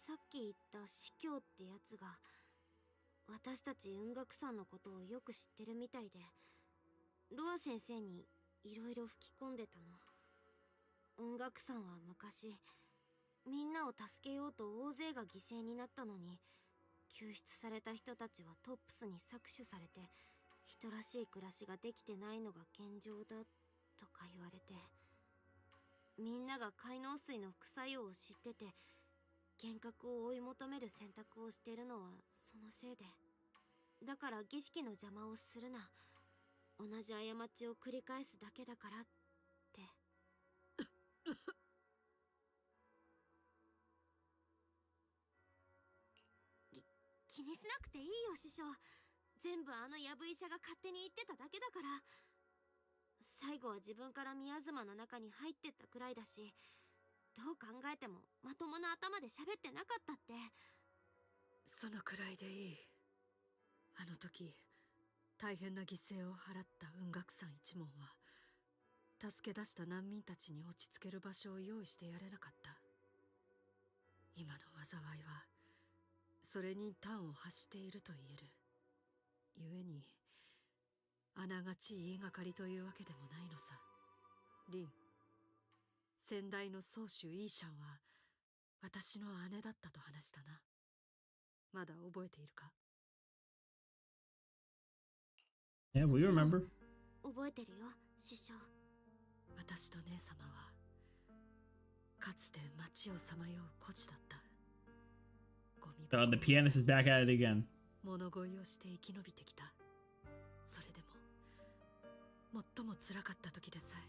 さっき言った司教ってやつが私たち雲岳さんのことをよく知ってるみたいで、ロア先生にいろいろ吹き込んでたの。雲岳さんは昔みんなを助けようと大勢が犠牲になったのに、救出された人たちはトップスに搾取されて人らしい暮らしができてないのが現状だとか言われて、みんなが海農水の副作用を知ってて幻覚を追い求める選択をしてるのはそのせいで。だから儀式の邪魔をするな、同じ過ちを繰り返すだけだからって気にしなくていいよ師匠。全部あのヤブ医者が勝手に言ってただけだから。最後は自分から宮妻の中に入ってったくらいだし、どう考えてもまともな頭で喋ってなかったって。そのくらいでいい。あの時大変な犠牲を払った雲岳さん一門は助け出した難民たちに落ち着ける場所を用意してやれなかった。今の災いはそれに端を発していると言える。故にあながち言いがかりというわけでもないのさ。リン、先代の宗主イーシャンは私の姉だったと話したな。まだ覚えているか？ Yeah, we remember. 覚えてるよ師匠。私と姉様はかつて町をさまよう孤児だった。The pianist is back at it again. 物乞いをして生き延びてきた。それでも最も辛かった時でさえ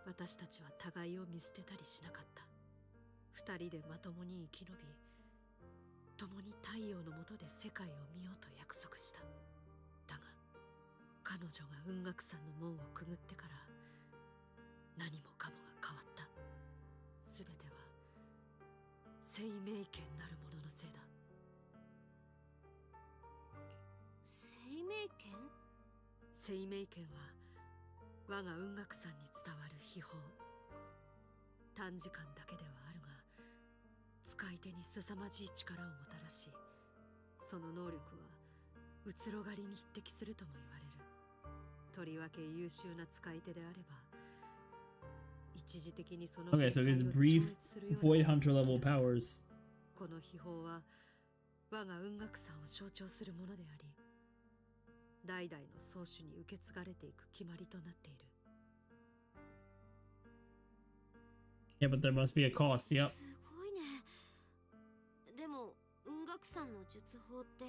私たちは互いを見捨てたりしなかった。二人でまともに生き延び、共に太陽の下で世界を見ようと約束した。だが彼女が雲岳山の門をくぐってから何もかもが変わった。すべては生命権なるもののせいだ。生命権？生命権は我が雲岳山に伝わる秘宝。短時間だけではあるが使い手に凄まじい力をもたらし、その能力は移ろ狩りに匹敵するとも言われる。とりわけ優秀な使い手であれば一時的にその Okay, so his brief Void Hunter level powers. この秘宝は我が雲岳山を象徴するものであり、代々の宗主に受け継がれていく決まりとなっている。Yeah, but there must be a cost. Yep. すごいね。でも雲岳山の術法って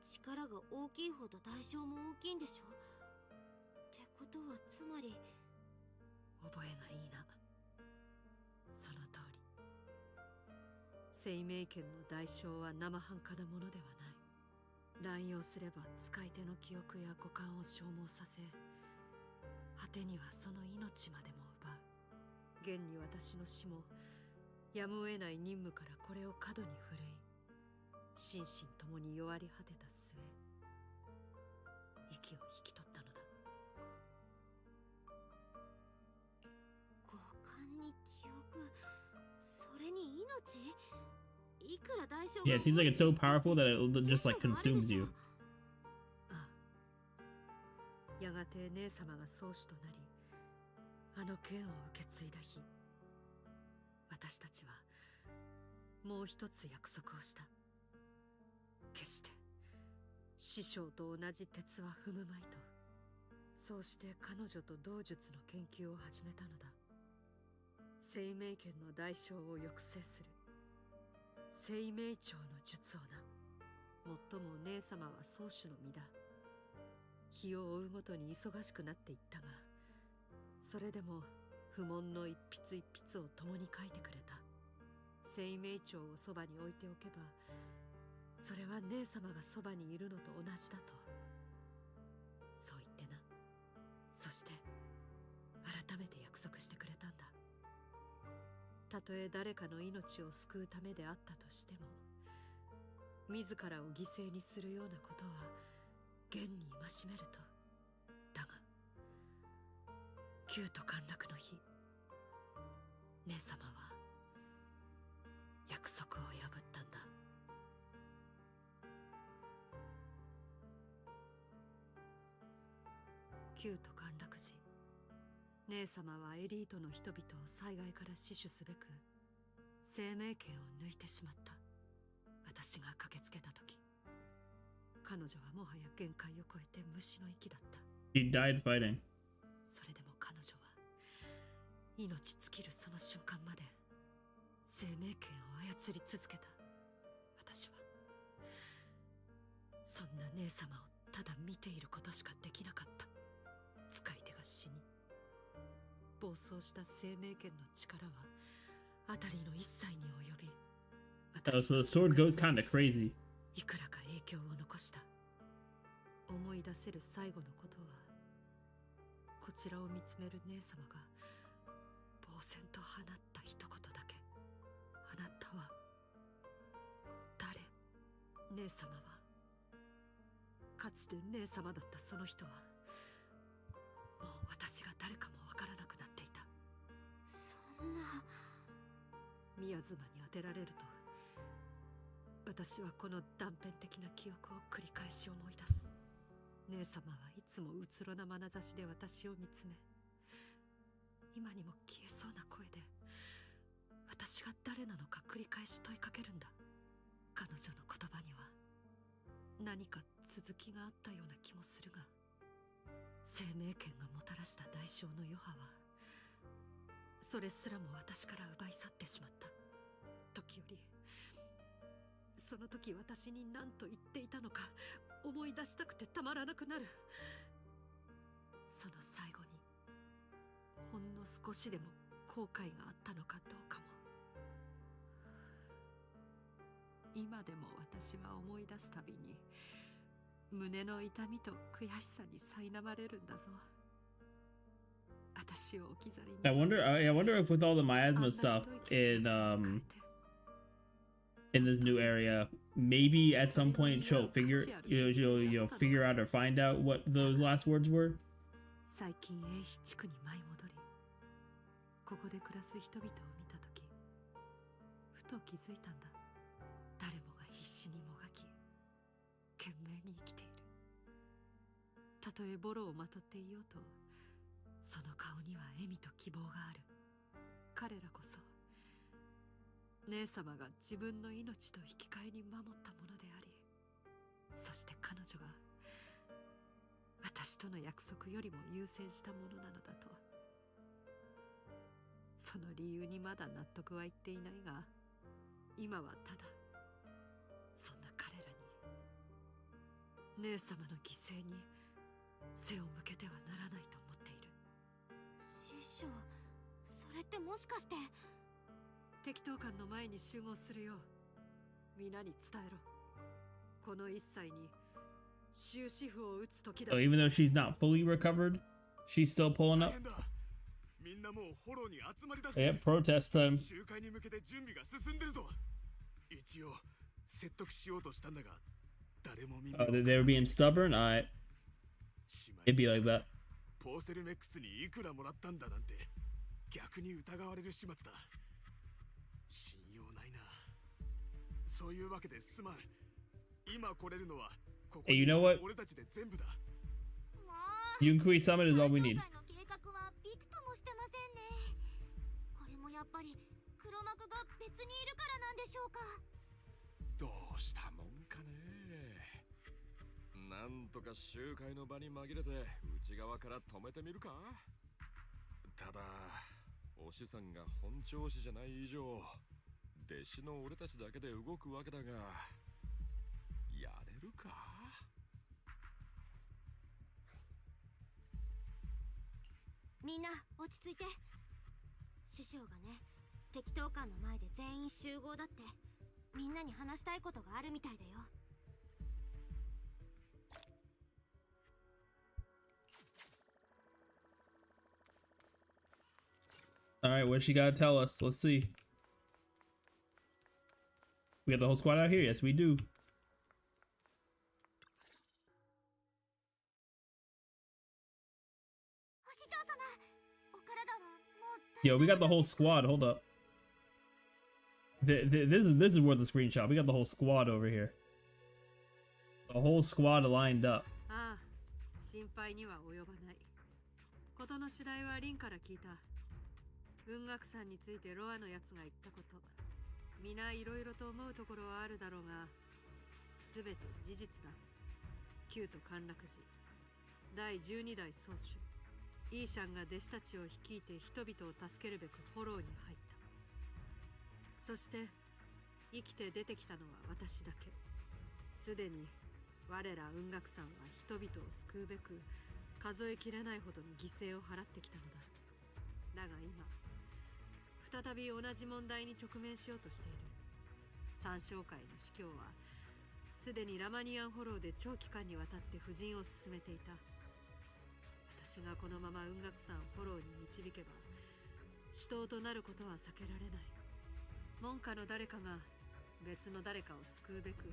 力が大きいほど代償も大きいんでしょ？ってことはつまり覚えがいいな。その通り。生命権の代償は生半可なものではない。乱用すれば使い手の記憶や五感を消耗させ、果てにはその命までも奪う。現に私の死もやむを得ない任務からこれを過度に奮い、心身ともに弱り果てた末息を引き取ったのだ。五感に記憶、それに命？いくら代償が Yeah, it seems like it's so powerful that it just like consumes you. ああ、やがて姉様が宗主となり、あの剣を受け継いだ日、私私たちはもう一つ約束をした。決して師匠と同じ鉄は踏むまいと。そうして彼女と道術の研究を始めたのだ。生命圏の代償を抑制する生命長の術をな。もっとも姉様は宗主の身だ。日を追うごとに忙しくなっていったが、それでも不問の一筆一筆を共に書いてくれた。生命帳をそばに置いておけば、それは姉様がそばにいるのと同じだと。そう言ってな。そして改めて約束してくれたんだ。たとえ誰かの命を救うためであったとしても、自らを犠牲にするようなことは現に戒めると。だが旧都陥落の日、姉様は約束を破ったんだ。旧都陥落時、姉様はエリートの人々を災害から死守すべく生命権を抜いてしまった。私が駆けつけた時、彼女はもはや限界を超えて虫の息だった。 She died fighting. それでも彼女は命尽きるその瞬間まで生命権を操り続けた。私はそんな姉様をただ見ていることしかできなかった。使い手が死に暴走した生命権の力は辺りの一切に及び、 Oh, so the sword goes kind of crazy. いくらか影響を残した。思い出せる最後のことは、こちらを見つめる姉様が呆然と放った一言だけ。あなたは誰？姉様は、かつて姉様だったその人は、もう私が誰かもわからなくなっていた。そんな。宮妻に当てられると、私はこの断片的な記憶を繰り返し思い出す。姉様はいつもうつろな眼差しで私を見つめ、今にも消えそうな声で私が誰なのか繰り返し問いかけるんだ。彼女の言葉には何か続きがあったような気もするが、生命権がもたらした代償の余波はそれすらも私から奪い去ってしまった。時折、その時私に何と言っていたのか思い出したくてたまらなくなる。その最後にほんの少しでも後悔があったのかどうかも。今でも私は思い出すたびに胸の痛みと悔しさに苛まれるんだぞ。私を置き去りにして。 I wonder if with all the miasma stuff in this new area, maybe at some point she'll you'll figure out or find out what those last words were. 最近英比地区に舞い戻り、ここで暮らす人々を見たとき、ふと気づいたんだ。誰もが必死にもがき、懸命に生きている。たとえボロをまとっていようと、その顔には笑みと希望がある。彼らこそ姉様が自分の命と引き換えに守ったものであり、そして彼女が私との約束よりも優先したものなのだと。その理由にまだ納得はいっていないが、今はただそんな彼らに姉様の犠牲に背を向けてはならないと思っている。師匠、それってもしかして。敵闘官の前に集合するよう皆に伝えろ。この一切に終止符を打つ時だ。 So even though she's not fully recovered, she's still pulling up. みんなもうフォローに集まりだし Yeah, protest time. 集会に向けて準備が進んでるぞ。一応説得しようとしたんだが、誰も耳を Oh, they were being stubborn? Alright. It'd be like that. ポーセルメックスにいくらもらったんだなんて逆に疑われる始末だ。信用ないな。そういうわけですまん。今来れるのはここ Hey, you know what? 俺たちで全部だ。 Yunkui Summit is all we need. 計画はびくともしてませんね。これもやっぱりク黒幕が別にいるからなんでしょうか。どうしたもんかね。なんとか集会の場に紛れて内側から止めてみるか。ただお師さんが本調子じゃない以上、弟子の俺たちだけで動くわけだが、やれるか。みんな落ち着いて。師匠がね、適当館の前で全員集合だって、みんなに話したいことがあるみたいだよ。All right, what she gotta tell us? Let's see. We got the whole squad out here. Yes, we do. お師匠様、お体はもう Yo, we got the whole squad. Hold up. This is worth a screenshot. We got the whole squad over here. The whole squad lined up. ああ、心配には及ばない。事の次第はリンから聞いた。文学さんについてロアのやつが言ったこと、皆いろいろと思うところはあるだろうが、すべて事実だ。旧都陥落時、第12代宗主イーシャンが弟子たちを率いて人々を助けるべくフォローに入った。そして生きて出てきたのは私だけ。すでに我ら雲岳さんは人々を救うべく数えきれないほどの犠牲を払ってきたのだ。だが今再び同じ問題に直面しようとしている。三将会の司教はすでにラマニアンフォローで長期間にわたって布陣を進めていた。私がこのまま雲岳さんフォローに導けば死闘となることは避けられない。門下の誰かが別の誰かを救うべく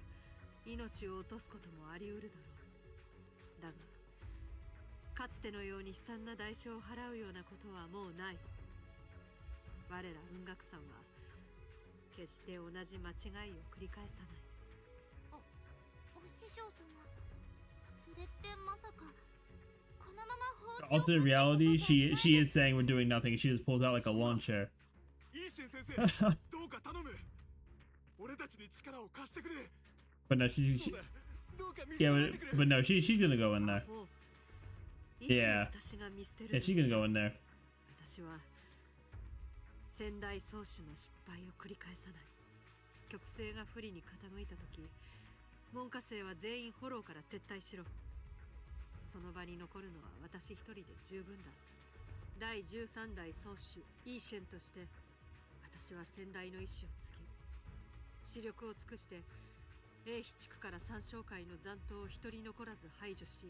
命を落とすこともあり得るだろう。だがかつてのように悲惨な代償を払うようなことはもうない。我ら雲岳さんは決して同じ間違いを繰り返さない。お師匠様、それってまさかこのまま放って Alternate reality, she is saying we're doing nothing. She just pulls out like a lawn chair. いい先生、どうか頼む。俺たちに力を貸してくれ。 But no, yeah, but no, she's gonna go in there. Yeah, yeah, she's gonna go in there. 私は先代宗主の失敗を繰り返さない。極勢が不利に傾いた時、門下生は全員フォローから撤退しろ。その場に残るのは私一人で十分だ。第13代宗主イーシェンとして私は先代の意志を継ぎ、視力を尽くして英妃地区から三将会の残党を一人残らず排除し、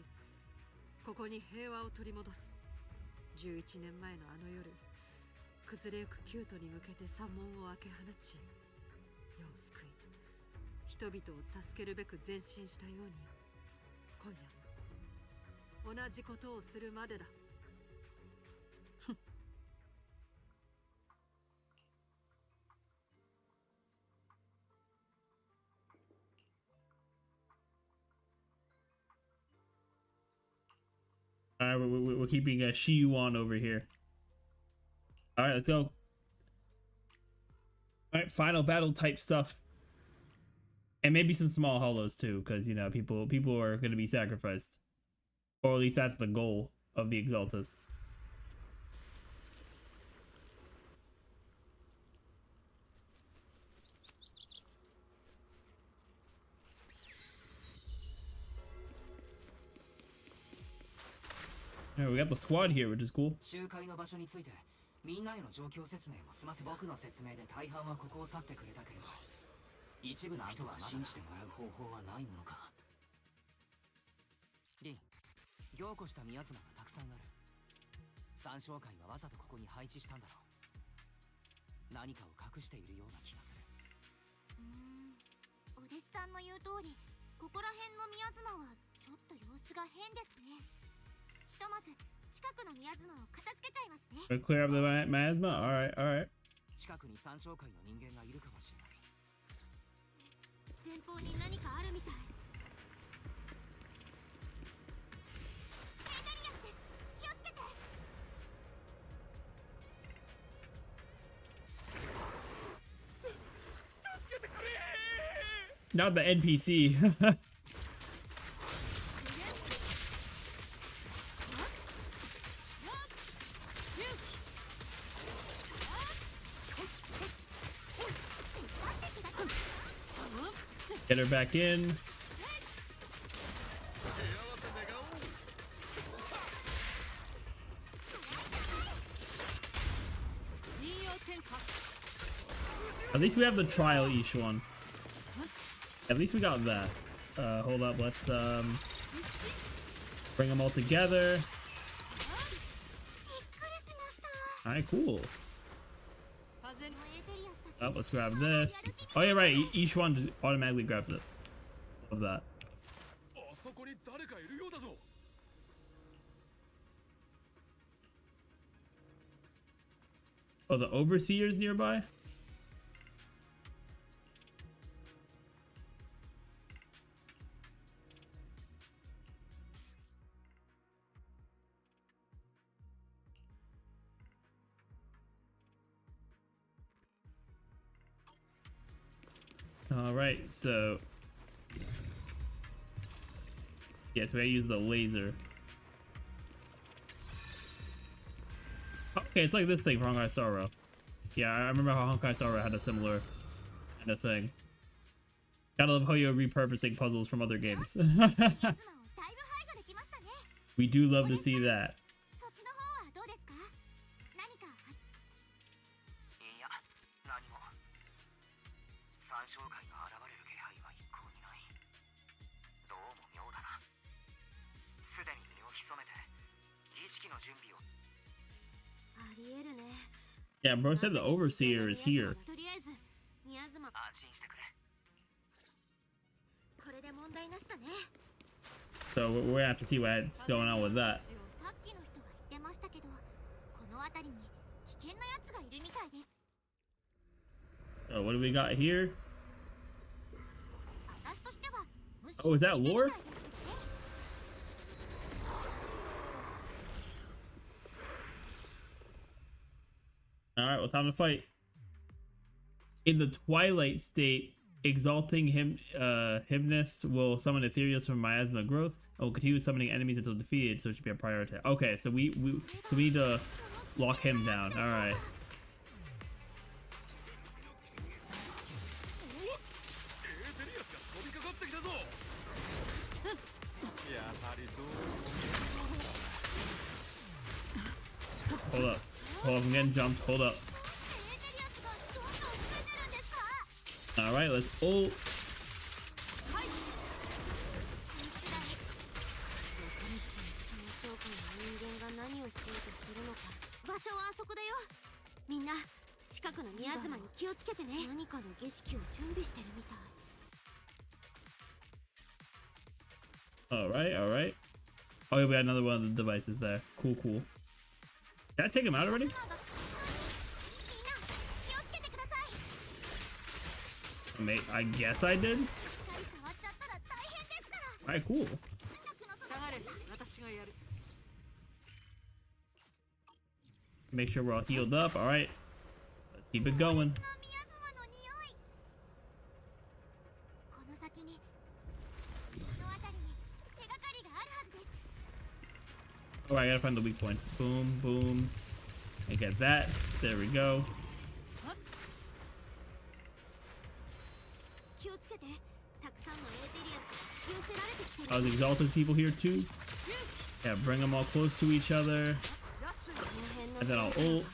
ここに平和を取り戻す。11年前のあの夜、崩れゆく旧都に向けて山門を開け放ち、世を救い人々を助けるべく前進したように、今夜も同じことをするまでだ。All right, we're keeping Yixuan over here. All right, let's go. All right, final battle type stuff, and maybe some small hollows too, because you know people are going to be sacrificed, or at least that's the goal of the Exaltus. Yeah, we got the squad here, which is cool. 集会の場所についてみんなへの状況説明も済ませ、僕の説明で大半はここを去ってくれたけれど、一部の人は信じてもらう方法はないものか。リン、凝固した宮妻がたくさんある。三将会がわざとここに配置したんだろう。何かを隠しているような気がする。お弟子さんの言う通り、ここら辺の宮妻はちょっと様子が変ですね。ひとまず近くの宮妻を片付けちゃいますね。Clear up the miasma. All right, all right. 近くに三将会の人間がいるかもしれない。前方に何かあるみたい。ヘンダリアスです。気をつけて。Not the NPC. Get her back in. At least we have the trial Yixuan. At least we got that. Hold up, let's bring them all together. Alright, cool. Oh, let's grab this. Oh yeah, right. Yixuan just automatically grabs it. Love that. Oh, the overseer's nearby? All right, so yes, we gotta use the laser. Okay, it's like this thing for Honkai Star Rail. Yeah, I remember how Honkai Star Rail had a similar kind of thing. Gotta love how you're repurposing puzzles from other games. We do love to see that. Yeah, bro said the overseer is here. So we're gonna have to see what's going on with that. Oh, what do we got here? Oh, is that lore? Alright, well, time to fight. In the twilight state, exalting hymness will summon Ethereals from miasma growth and will continue summoning enemies until defeated, so it should be a priority. Okay, so we need to lock him down. Alright. Hold up. Hold up, I'm getting jumped. Hold up. Alright, let's ult. Alright, alright. Oh, yeah, we got another one of the devices there. Cool, cool. Did I take him out already? Mate, I guess I did. Alright, cool. Make sure we're all healed up. Alright. Let's keep it going. Oh, I gotta find the weak points. Boom, boom. And get that. There we go. Oh, the exalted people here too. Yeah, bring them all close to each other. And then I'll ult.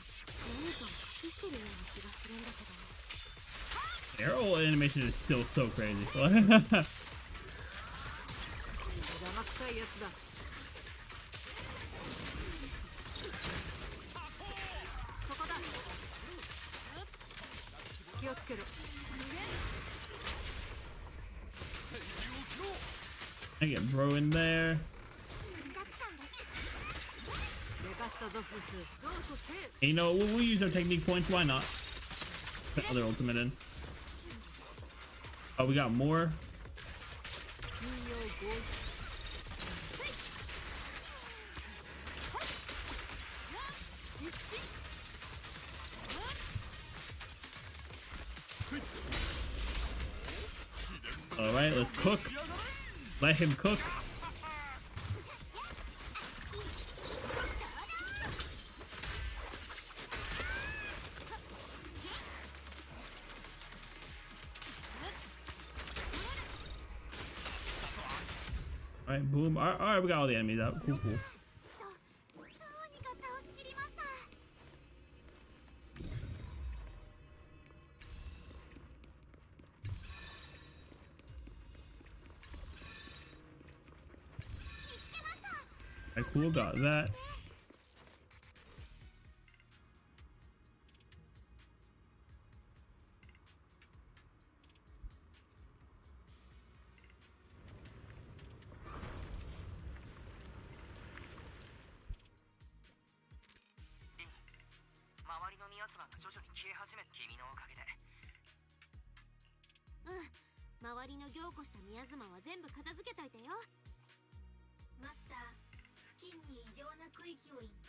Their ult animation is still so crazy. I get bro in there. And you know, we'll use our technique points. Why not? Set other ultimate in. Oh, we got more. All right, let's cook. Let him cook. All right, boom. All right, we got all the enemies out. Cool, cool. Alright, cool, got that.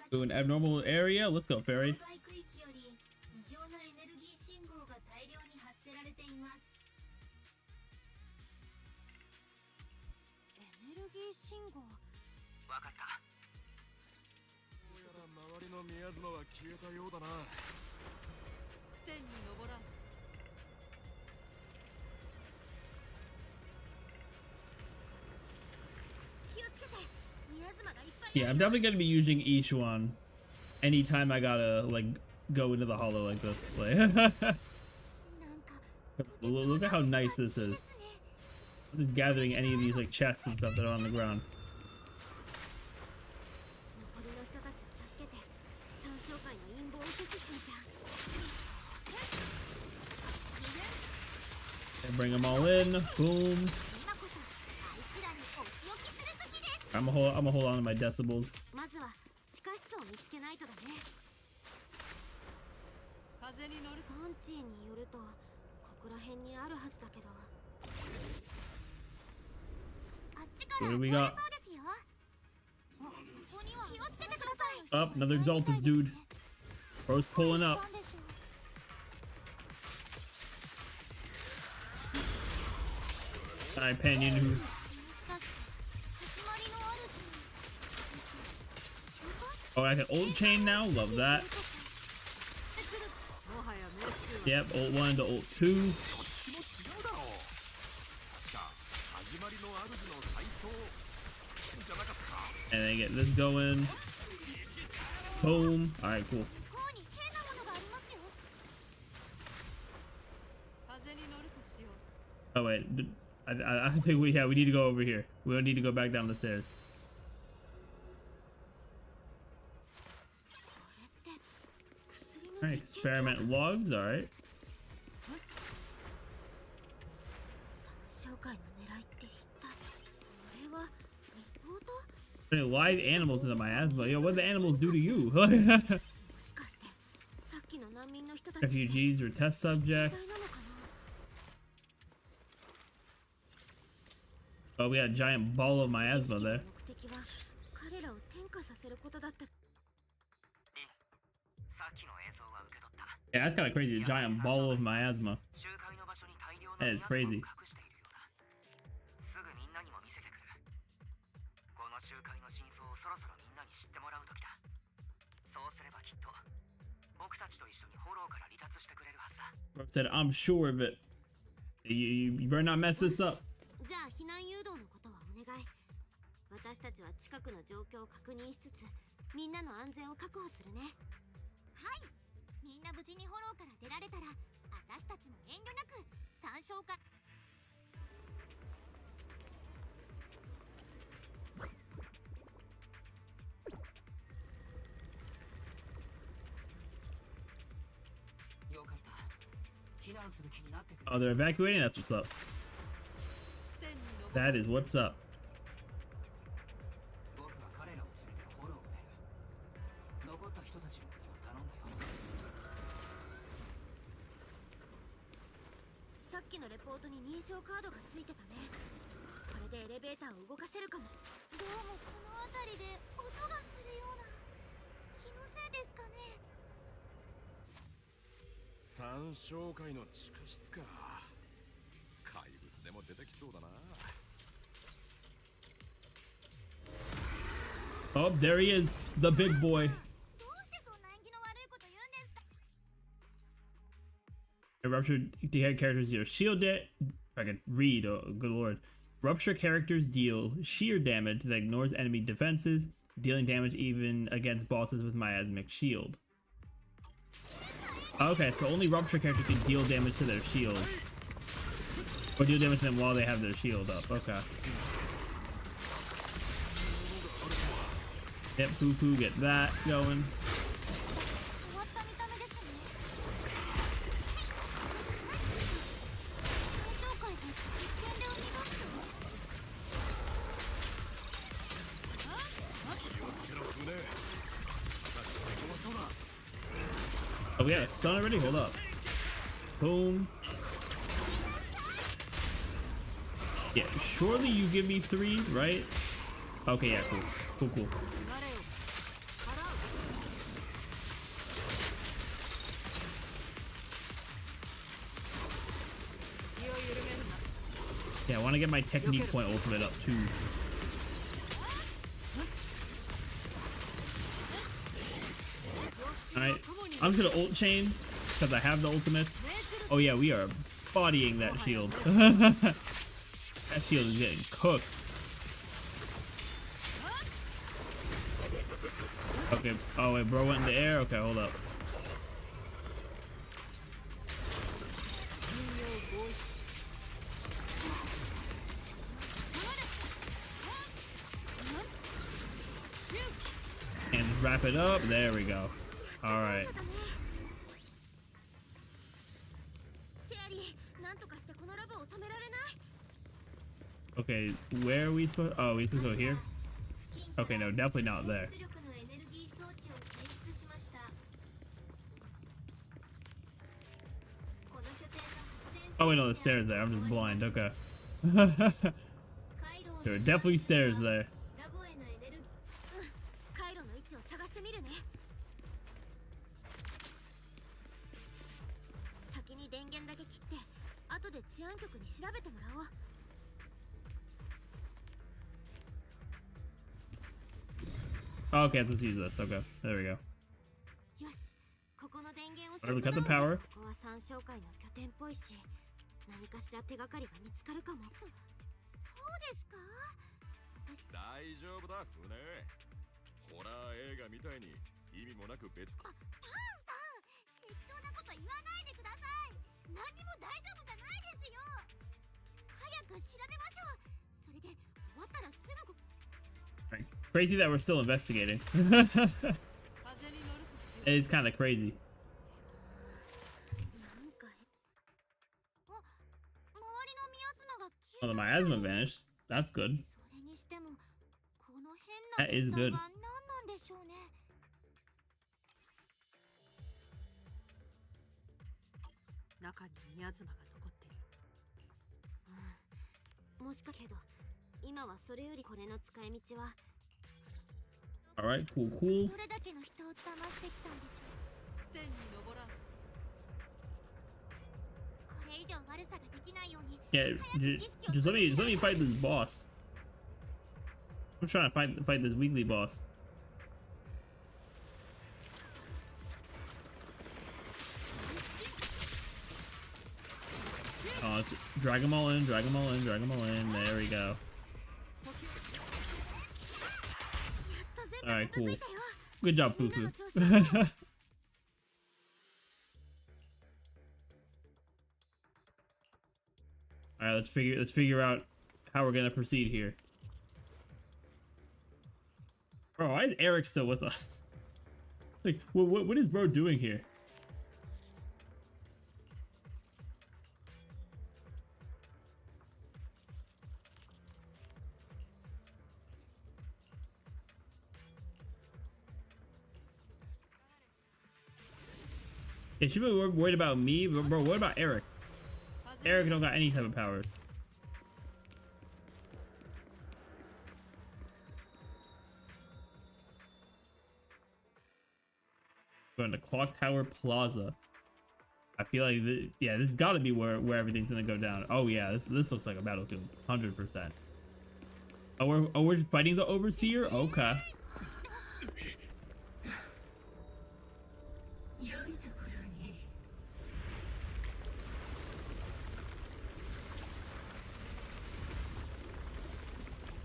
To an abnormal area. Let's go, Fairy. Yeah, I'm definitely gonna be using Yixuan anytime I gotta like go into the hollow like this. Like, look at how nice this is. I'm just gathering any of these like chests and stuff that are on the ground. And bring them all in. Boom. I'm gonna hold on to my decibels. What do we got? Up, another Exaltus dude. Bro's pulling up. Alright, Panion. Oh, I can ult chain now. Love that. Yep, ult 1 to ult 2. And then get this going. Boom. Alright, cool. Oh wait, I think we need to go over here. We don't need to go back down the stairs. Alright, experiment logs, alright. Putting live animals into my asthma. Yo, what do the animals do to you? Refugees or test subjects. Oh, we got a giant ball of miasma there. Yeah, that's kind of crazy. A giant ball of miasma. That is crazy. Said, I'm sure of it. You better not mess this up. 私たちは近くの状況を確認しつつ、みんなの安全を確保するね。はい。みんな無事にホローから出られたら、私たちも遠慮なく参照か。Oh, they're evacuating? That's what's up. That is what's up. つでも出てきそうだな。 Oh, there he is, the big boy. A ruptured characters deal shield if I can read, oh good lord. Rupture characters deal sheer damage that ignores enemy defenses, dealing damage even against bosses with miasmic shield. Okay, so only rupture characters can deal damage to their shield. Or deal damage to them while they have their shield up. Okay. Yep, poo-poo, get that going. Oh, we got a stun already? Hold up. Boom. Yeah, surely you give me 3, right? Okay, yeah, cool. Cool, cool. Yeah, I want to get my technique point ultimate up too. Alright, I'm just gonna ult chain because I have the ultimates. Oh yeah, we are bodying that shield. That shield is getting cooked. Okay, oh wait, bro went in the air? Okay, hold up. And wrap it up, there we go. Alright. Okay, where are we supposed? Oh, we supposed to go here? Okay, no, definitely not there. Oh wait, no, the stairs there. I'm just blind. Okay. There are definitely stairs there. Okay, let's use this. Okay, there we go. Alright, we cut the power. 何かしら手がかりが見つかるかも。そうですか？大丈夫だ、船。ホラー映画みたいに意味もなく別。タンさん、適当なこと言わないでください。何にも大丈夫じゃないですよ。早く調べましょう。それで終わったらすぐ。Right. Crazy that we're still investigating. It's kind of crazy. Oh, the miasma vanished. That's good. That is good. Alright, cool, cool. Yeah, just let me fight this boss. I'm trying to fight this weekly boss. Oh, let's drag them all in, drag them all in, drag them all in. There we go. Alright, cool. Good job, Fufu. Alright, let's figure out how we're gonna proceed here. Bro, why is Eric still with us? Like, what is bro doing here? It should be worried about me, but bro, what about Eric? Eric don't got any type of powers. Going to Clock Tower Plaza. I feel like yeah, this has got to be where everything's gonna go down. Oh yeah, this looks like a battlefield, 100%. Oh, we're just fighting the overseer. Okay.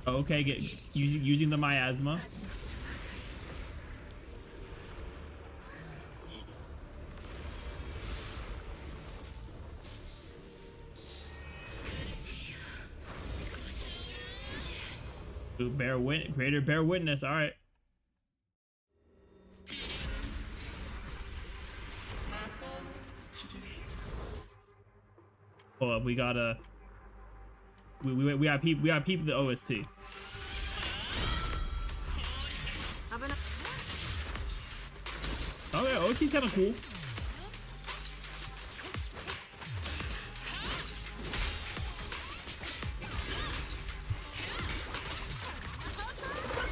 Okay, using the miasma. Ooh, creator bear witness. All right. Hold up, we gotta. We gotta peep the OST. Oh yeah, OST's kind of cool.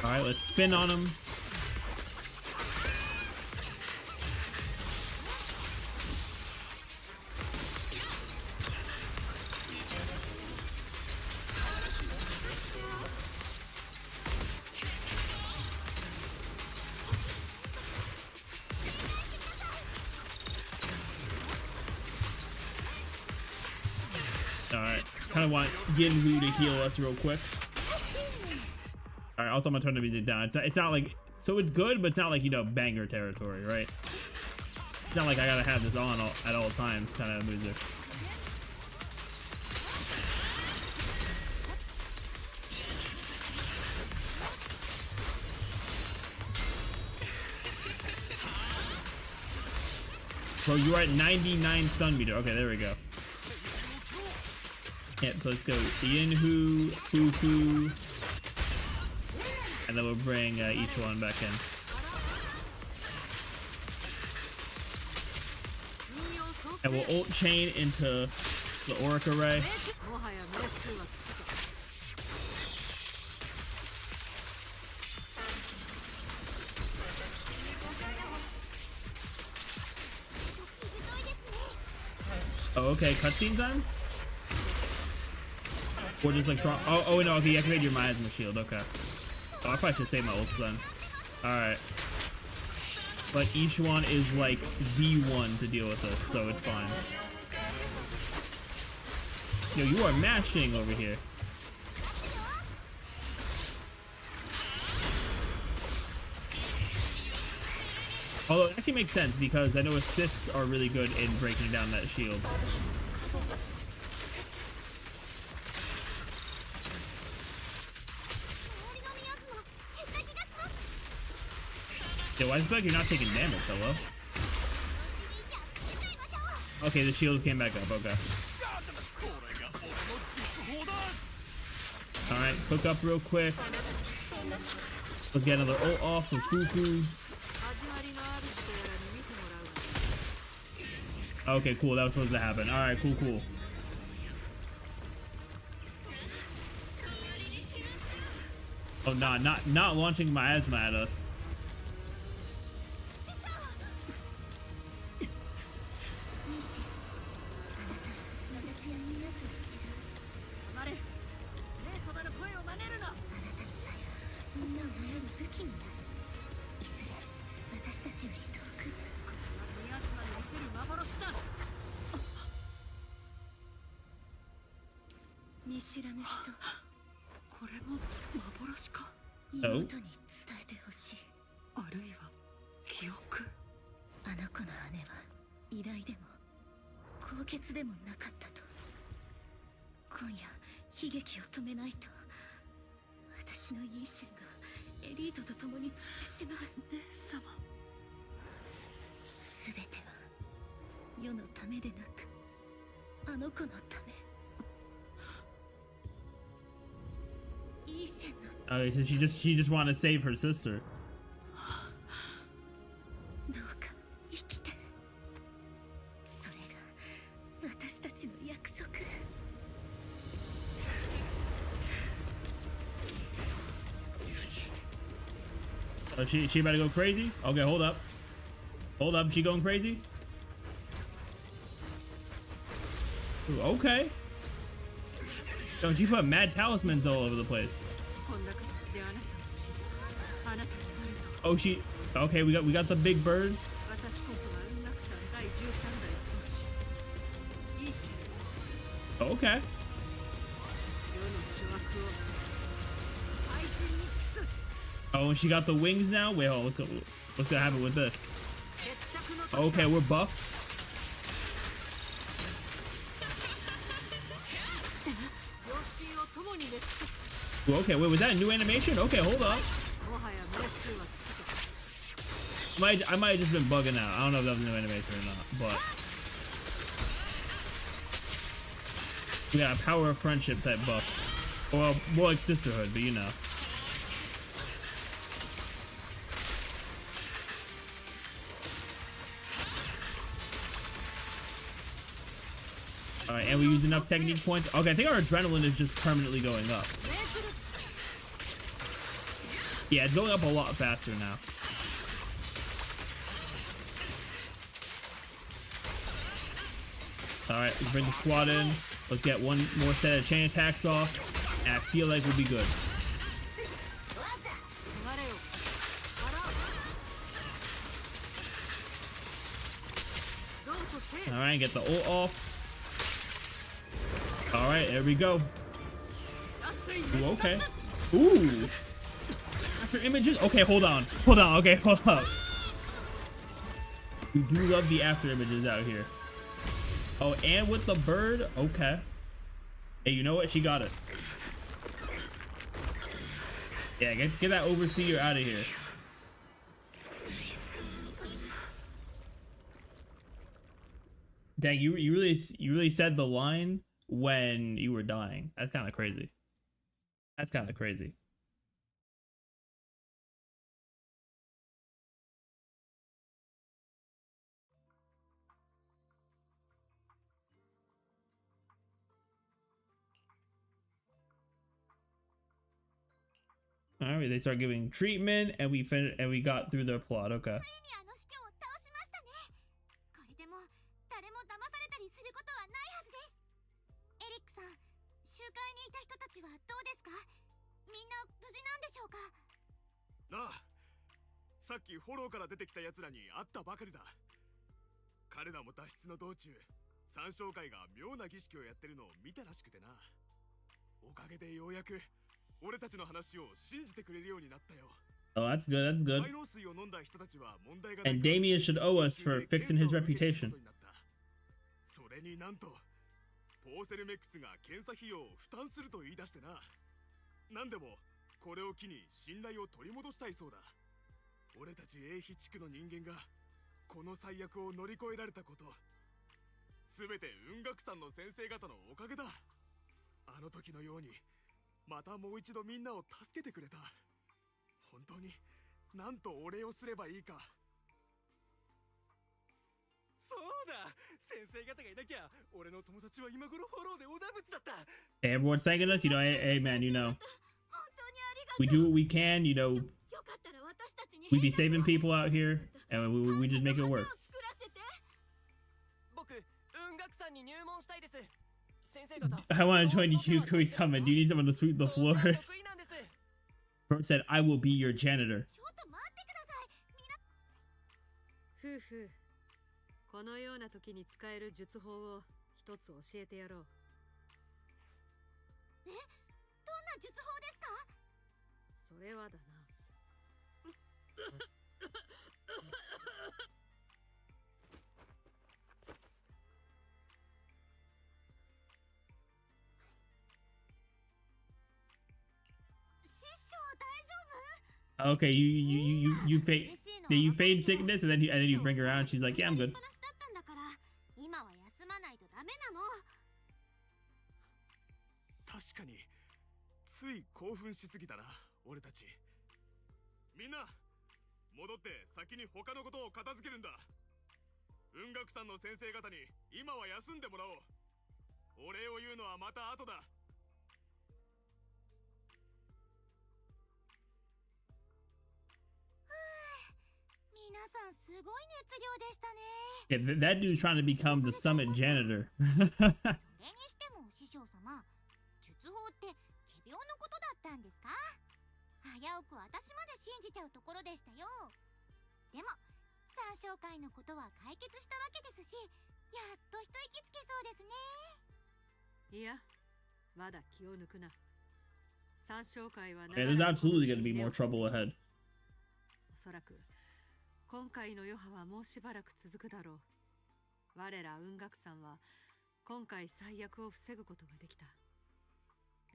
All right, let's spin on him. Alright, kind of want Ginhu to heal us real quick. Alright, also I'm gonna turn the music down. It's not like, so it's good, but it's not like, you know, banger territory, right? It's not like I gotta have this on at all times kind of music. Bro, you are at 99 stun meter. Okay, there we go. Yep, so let's go Yinhu, Fufu, and then we'll bring Yixuan back in. And we'll ult chain into the Auric Array. Oh, okay, cutscene time? Or just like strong. Oh no, okay, you activated your miasma shield. Okay. Oh, I probably should save my ult then. Alright. But Yixuan is like the one to deal with us, so it's fine. Yo, you are mashing over here. Although it actually makes sense because I know assists are really good in breaking down that shield. Yo, I feel like you're not taking damage, hello? Okay, the shield came back up, okay. Alright, hook up real quick. Let's get another ult off from Fufu. Okay, cool, that was supposed to happen. Alright, cool. Oh, nah, not launching miasma at us. Oh. Okay, so she just wanted to save her sister. Oh, she about to go crazy? Okay, hold up. Hold up, she going crazy? Ooh, okay. Don't you put mad talismans all over the place? Oh, she. Okay, we got the big bird. Okay. Oh, and she got the wings now. Wait, hold on. What's gonna happen with this? Okay, we're buffed. Ooh, okay, wait, was that a new animation? Okay, hold on. I might have just been bugging out. I don't know if that was a new animation or not, but we got a power of friendship type buff. Well, more like sisterhood, but you know. Alright, and we use enough technique points. Okay, I think our adrenaline is just permanently going up. Yeah, it's going up a lot faster now. Alright, let's bring the squad in. Let's get one more set of chain attacks off. And I feel like we'll be good. Alright, get the ult off. Alright, there we go. Ooh, okay. Ooh. After images? Okay, hold on. Hold on, okay, hold up. We do love the after images out here. Oh, and with the bird? Okay. Hey, you know what? She got it. Yeah, get that overseer out of here. Dang, you really said the line when you were dying. That's kind of crazy. That's kind of crazy. All right, they start giving treatment, and we got through their plot. Okay. なあ、さっきフォローから出てきた奴らに会ったばかりだ。彼らも脱出の道中、三将会が妙な儀式をやってるのを見たらしくてな。おかげでようやく俺たちの話を信じてくれるようになったよ。Oh, that's good. That's good. And Damien should owe us for fixing his reputation. それになんと、ポーセルメックスが検査費用を負担すると言い出してな。なんでもこれを機に信頼を取り戻したいそうだ。俺たち英飛地区の人間がこの最悪を乗り越えられたこと、すべて雲岳山の先生方のおかげだ。あの時のようにまたもう一度みんなを助けてくれた。本当になんとお礼をすればいいか。そうだ、先生方がいなきゃ俺の友達は今頃フォローでおだぶつだった。 Hey, everyone's thanking us. You know, hey man, you know, we do what we can. You know, we be saving people out here, and we just make it work. I want to join the Yukui summit. Do you need someone to sweep the floors? Bro said, I will be your janitor. 夫婦、このような時に使える術法を一つ教えてやろう。え、どんな術法ですか？それはだな。Okay, you fade sickness and then you bring her around. She's like, yeah, I'm good. 確かについ興奮しすぎたな、俺たち。みんな戻って先に他のことを片付けるんだ。雲岳山の先生方に今は休んでもらおう。お礼を言うのはまた後だ。皆さんすごい熱量でしたね。 Yeah, that dude's trying to become the summit janitor. 病のことだったんですか？危うく私まで信じちゃうところでしたよ。でも三将会のことは解決したわけですし、やっと一息つけそうですね。いや、まだ気を抜くな。三将会は Yeah, there's absolutely going to be more trouble ahead. おそらく今回の余波はもうしばらく続くだろう。我ら雲岳さんは今回最悪を防ぐことができた。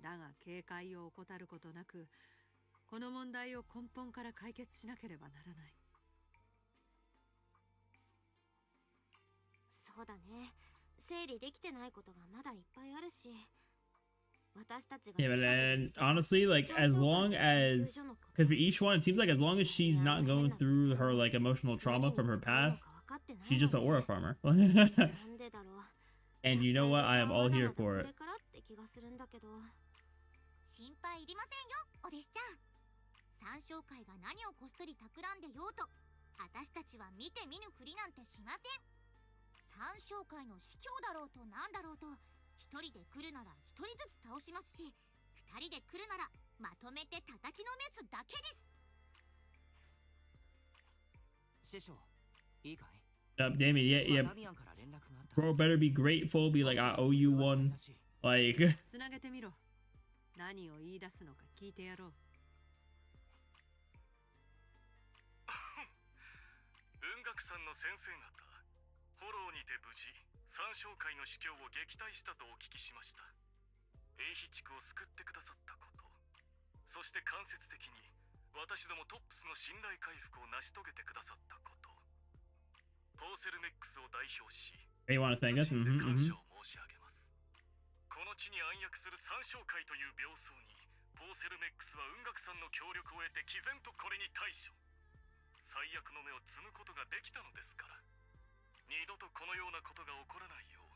だが警戒を怠ることなく、この問題を根本から解決しなければならない。そうだね。整理できてないことがまだいっぱいあるし。Yeah, but then honestly, like as long as, because for Yixuan, it seems like as long as she's not going through her like emotional trauma from her past, she's just an aura farmer. And you know what? I am all here for it. 心配いりませんよ、お弟子ちゃん。三将会が何をこっそり企んでようと、私たちは見て見ぬふりなんてしません。三将会の司教だろうとなんだろうと、一人で来るなら一人ずつ倒しますし、二人で来るならまとめて叩きのめすだけです。師匠、いいかい？Damn it, yeah. Bro better be grateful, be like, I owe you one. Like. つなげてみろ。何を言い出すのか聞いてやろう。雲岳さんの先生方、フォローにて無事三将会の司教を撃退したとお聞きしました。英飛地区を救ってくださったこと、そして間接的に私どもトップスの信頼回復を成し遂げてくださったこと、ポーセルメックスを代表し、Hey, you want to thank us? 感謝を申し上げます。この地に暗躍する三将会という病巣に、ポーセルメックスは雲岳さんの協力を得て毅然とこれに対処。最悪の目を摘むことができたのですから。二度とこのようなことが起こらないよう、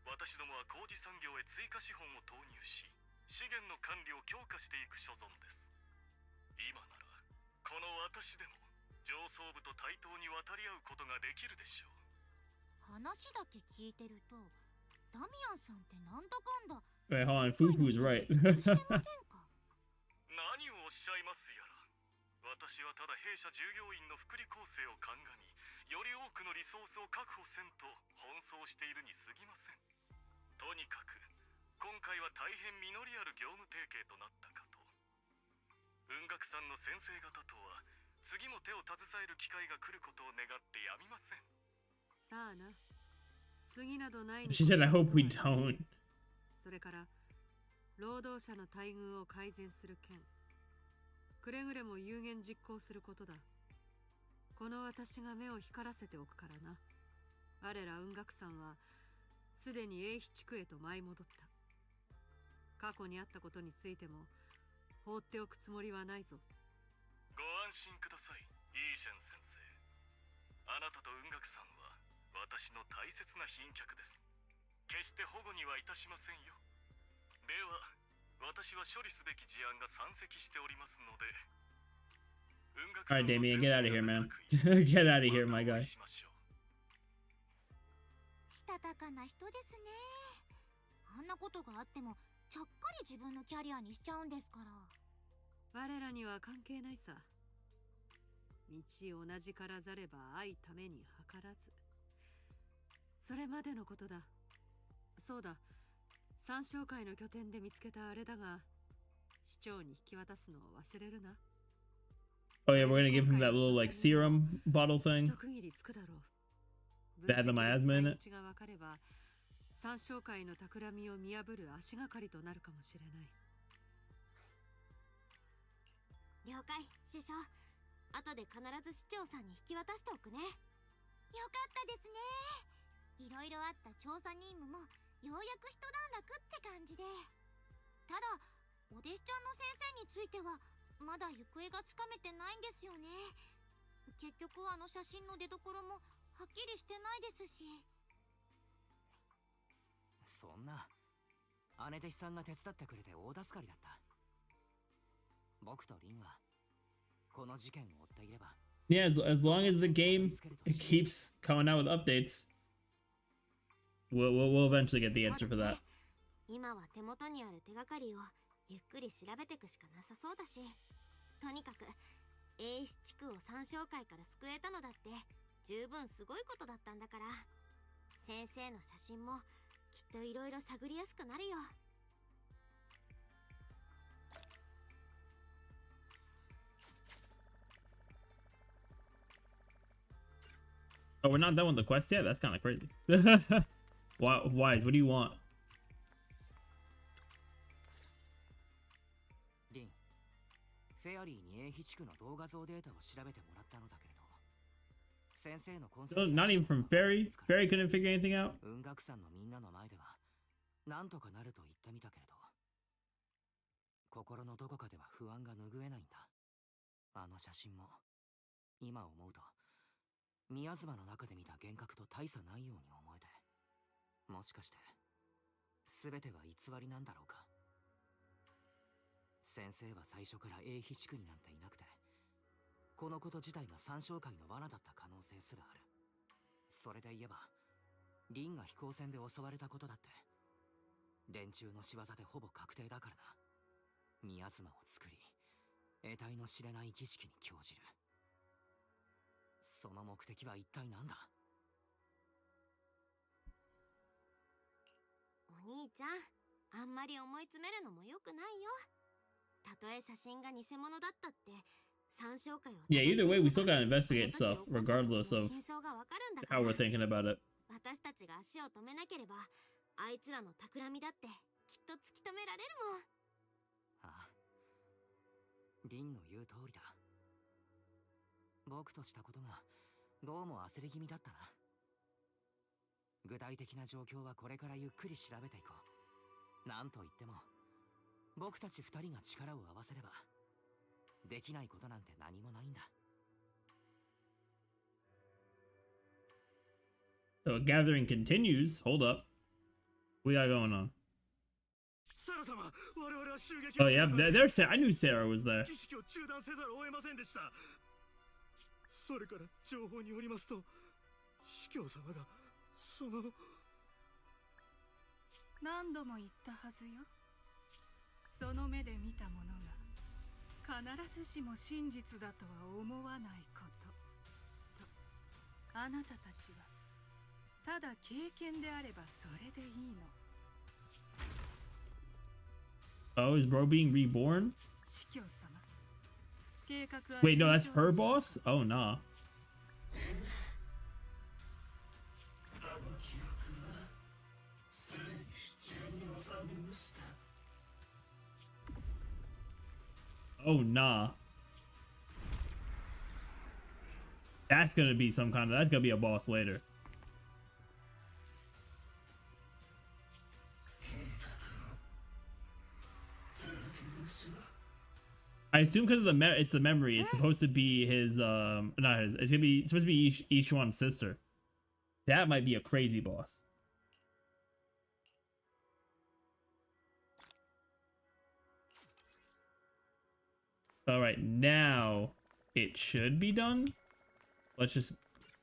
私どもは工事産業へ追加資本を投入し、資源の管理を強化していく所存です。今ならこの私でも上層部と対等に渡り合うことができるでしょう。話だけ聞いてると、ダミアンさんってなんだかんだ。Wait, hold on. Fufu's right. 何をおっしゃいますやら。私はただ弊社従業員の福利厚生を鑑み、より多くのリソースを確保せんと奔走しているに過ぎません。とにかく今回は大変実りある業務提携となったかと。雲岳さんの先生方とは次も手を携える機会が来ることを願ってやみません。さあな。次などないに。 She said, I hope we don't. それから労働者の待遇を改善する件、くれぐれも有言実行することだ。この私が目を光らせておくからな。我ら雲岳さんはすでに英飛地区へと舞い戻った。過去にあったことについても放っておくつもりはないぞ。ご安心ください、イーシェン先生。あなたと雲岳さんは私の大切な賓客です。決して保護にはいたしませんよ。では私は処理すべき事案が山積しておりますので。Alright, Damien, get out of here, man. Get out of here, my guy. したたかな人ですね。あんなことがあってもちゃっかり自分のキャリアにしちゃうんですから。我らには関係ないさ。道同じからざれば愛ために計らず。それまでのことだ。そうだ、三将会の拠点で見つけたあれだが、市長に引き渡すのを忘れるな。Oh yeah, we're gonna give him that little like serum bottle thing 一区切りつくだろう。 that had the miasma in it. が分かれば三将会の企みを見破る足がかりとなるかもしれない。了解、師匠。後で必ず市長さんに引き渡しておくね。よかったですね。いろいろあった調査任務もようやく一段落って感じで。ただお弟子ちゃんの先生についてはまだ行方がつかめてないんですよね。結局あの写真の出所もはっきりしてないですし。そんな、姉弟子さんが手伝ってくれて大助かりだった。僕とリンはこの事件を追っていれば。 Yeah, as long as the game keeps coming out with updates, we'll eventually get the answer for that. 今は手元にある手がかりをゆっくり調べてくしかなさそうだし、とにかく英七地区を三将会から救えたのだって十分すごいことだったんだから、先生の写真もきっといろいろ探りやすくなるよ。Oh, we're not done with the quest yet? That's kind of crazy. Wise, what do you want? リン、フェアリーに英ヒ地区の動画像データを調べてもらったのだけれど、先生の痕跡 So, not even from Fairy? Fairy couldn't figure anything out? 雲岳山のみんなの前ではなんとかなると言ってみたけれど、心のどこかでは不安が拭えないんだ。あの写真も今思うと宮妻の中で見た幻覚と大差ないように思えて、もしかして全ては偽りなんだろうか。先生は最初から英秘地区になんていなくて、このこと自体が三将会の罠だった可能性すらある。それで言えばリンが飛行船で襲われたことだって連中の仕業でほぼ確定だからな。宮妻を作り得体の知れない儀式に興じる。その目的は一体何だ。お兄ちゃん、あんまり思い詰めるのも良くないよ。たとえ写真が偽物だったって三将会を Yeah, either way, we still gotta investigate stuff, regardless of how we're thinking about it. 私たちが足を止めなければ、あいつらの企みだってきっと突き止められるもん。ああ、リンの言う通りだ。僕としたことがどうも焦り気味だったな。具体的な状況はこれからゆっくり調べていこう。なんといっても僕たち二人が力を合わせればできないことなんて何もないんだ。 So gathering continues. Hold up. What we got going on? Oh yeah, there's I knew Sarah was there. それから情報によりますと、司教様がその何度も言ったはずよ。その目で見たものが必ずしも真実だとは思わないことと、あなたたちはただ経験であればそれでいいの。 Oh, is bro being reborn? 司教様、計画は Wait, no, that's her boss? Oh, nah. Oh, nah. That's gonna be some kind of... That's gonna be a boss later. I assume because of the it's the memory. It's supposed to be his not his. It's supposed to be Yixuan's sister. That might be a crazy boss. All right, now it should be done. Let's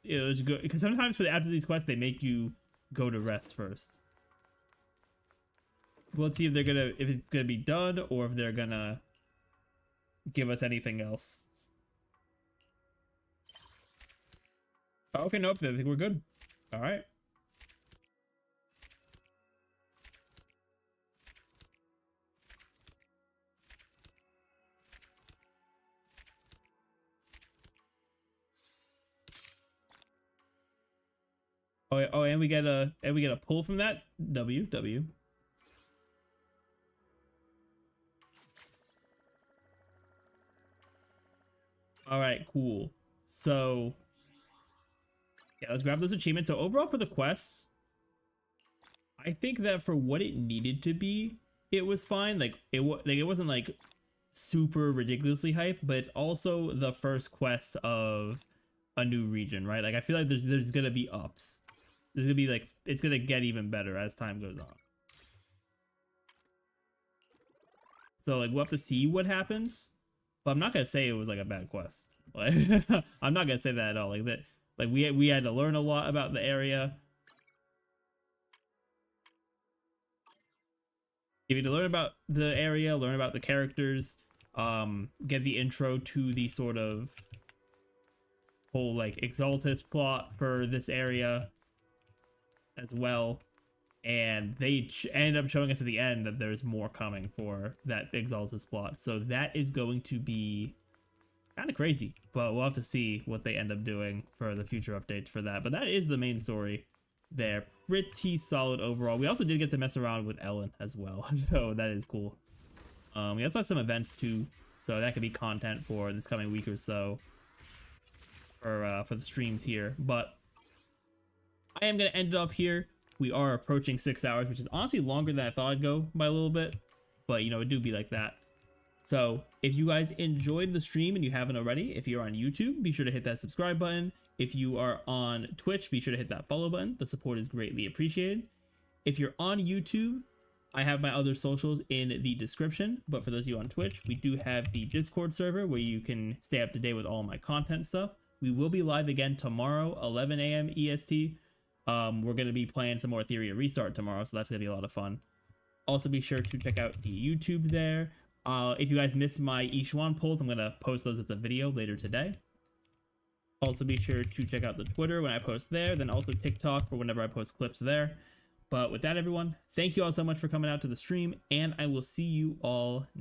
go, because sometimes after these quests they make you go to rest first. Let's see if it's gonna be done or if they're gonna give us anything else. Okay, nope, I think we're good. All right. Oh, and we get a pull from that. W. All right, cool. So yeah, let's grab those achievements. So overall for the quests, I think that for what it needed to be, it was fine. Like it wasn't like super ridiculously hype, but it's also the first quest of a new region, right? Like I feel like there's gonna be ups. There's gonna be like, it's gonna get even better as time goes on. So like we'll have to see what happens, but I'm not gonna say it was like a bad quest. Like I'm not gonna say that at all. Like that, like we had to learn a lot about the area. give you to learn about the area, learn about the characters, get the intro to the sort of whole like Exaltus plot for this area as well. And they ended up showing us at the end that there's more coming for that Exaltus plot. So that is going to be kind of crazy, but we'll have to see what they end up doing for the future updates for that. But that is the main story. They're pretty solid overall. We also did get to mess around with Ellen as well, so that is cool. We also have some events too, so that could be content for this coming week or so for the streams here. But I am going to end it off here. We are approaching 6 hours, which is honestly longer than I thought I'd go by a little bit, but you know, it do be like that. So if you guys enjoyed the stream and you haven't already, if you're on YouTube, be sure to hit that subscribe button. If you are on Twitch, be sure to hit that follow button. The support is greatly appreciated. If you're on YouTube, I have my other socials in the description, but for those of you on Twitch, we do have the Discord server where you can stay up to date with all my content stuff. We will be live again tomorrow, 11 a.m. EST. We're going to be playing some more Etheria Restart tomorrow, so that's going to be a lot of fun. Also, be sure to check out the YouTube there. If you guys missed my Yixuan polls, I'm going to post those as a video later today. Also, be sure to check out the Twitter when I post there, then also TikTok for whenever I post clips there. But with that, everyone, thank you all so much for coming out to the stream, and I will see you all next time.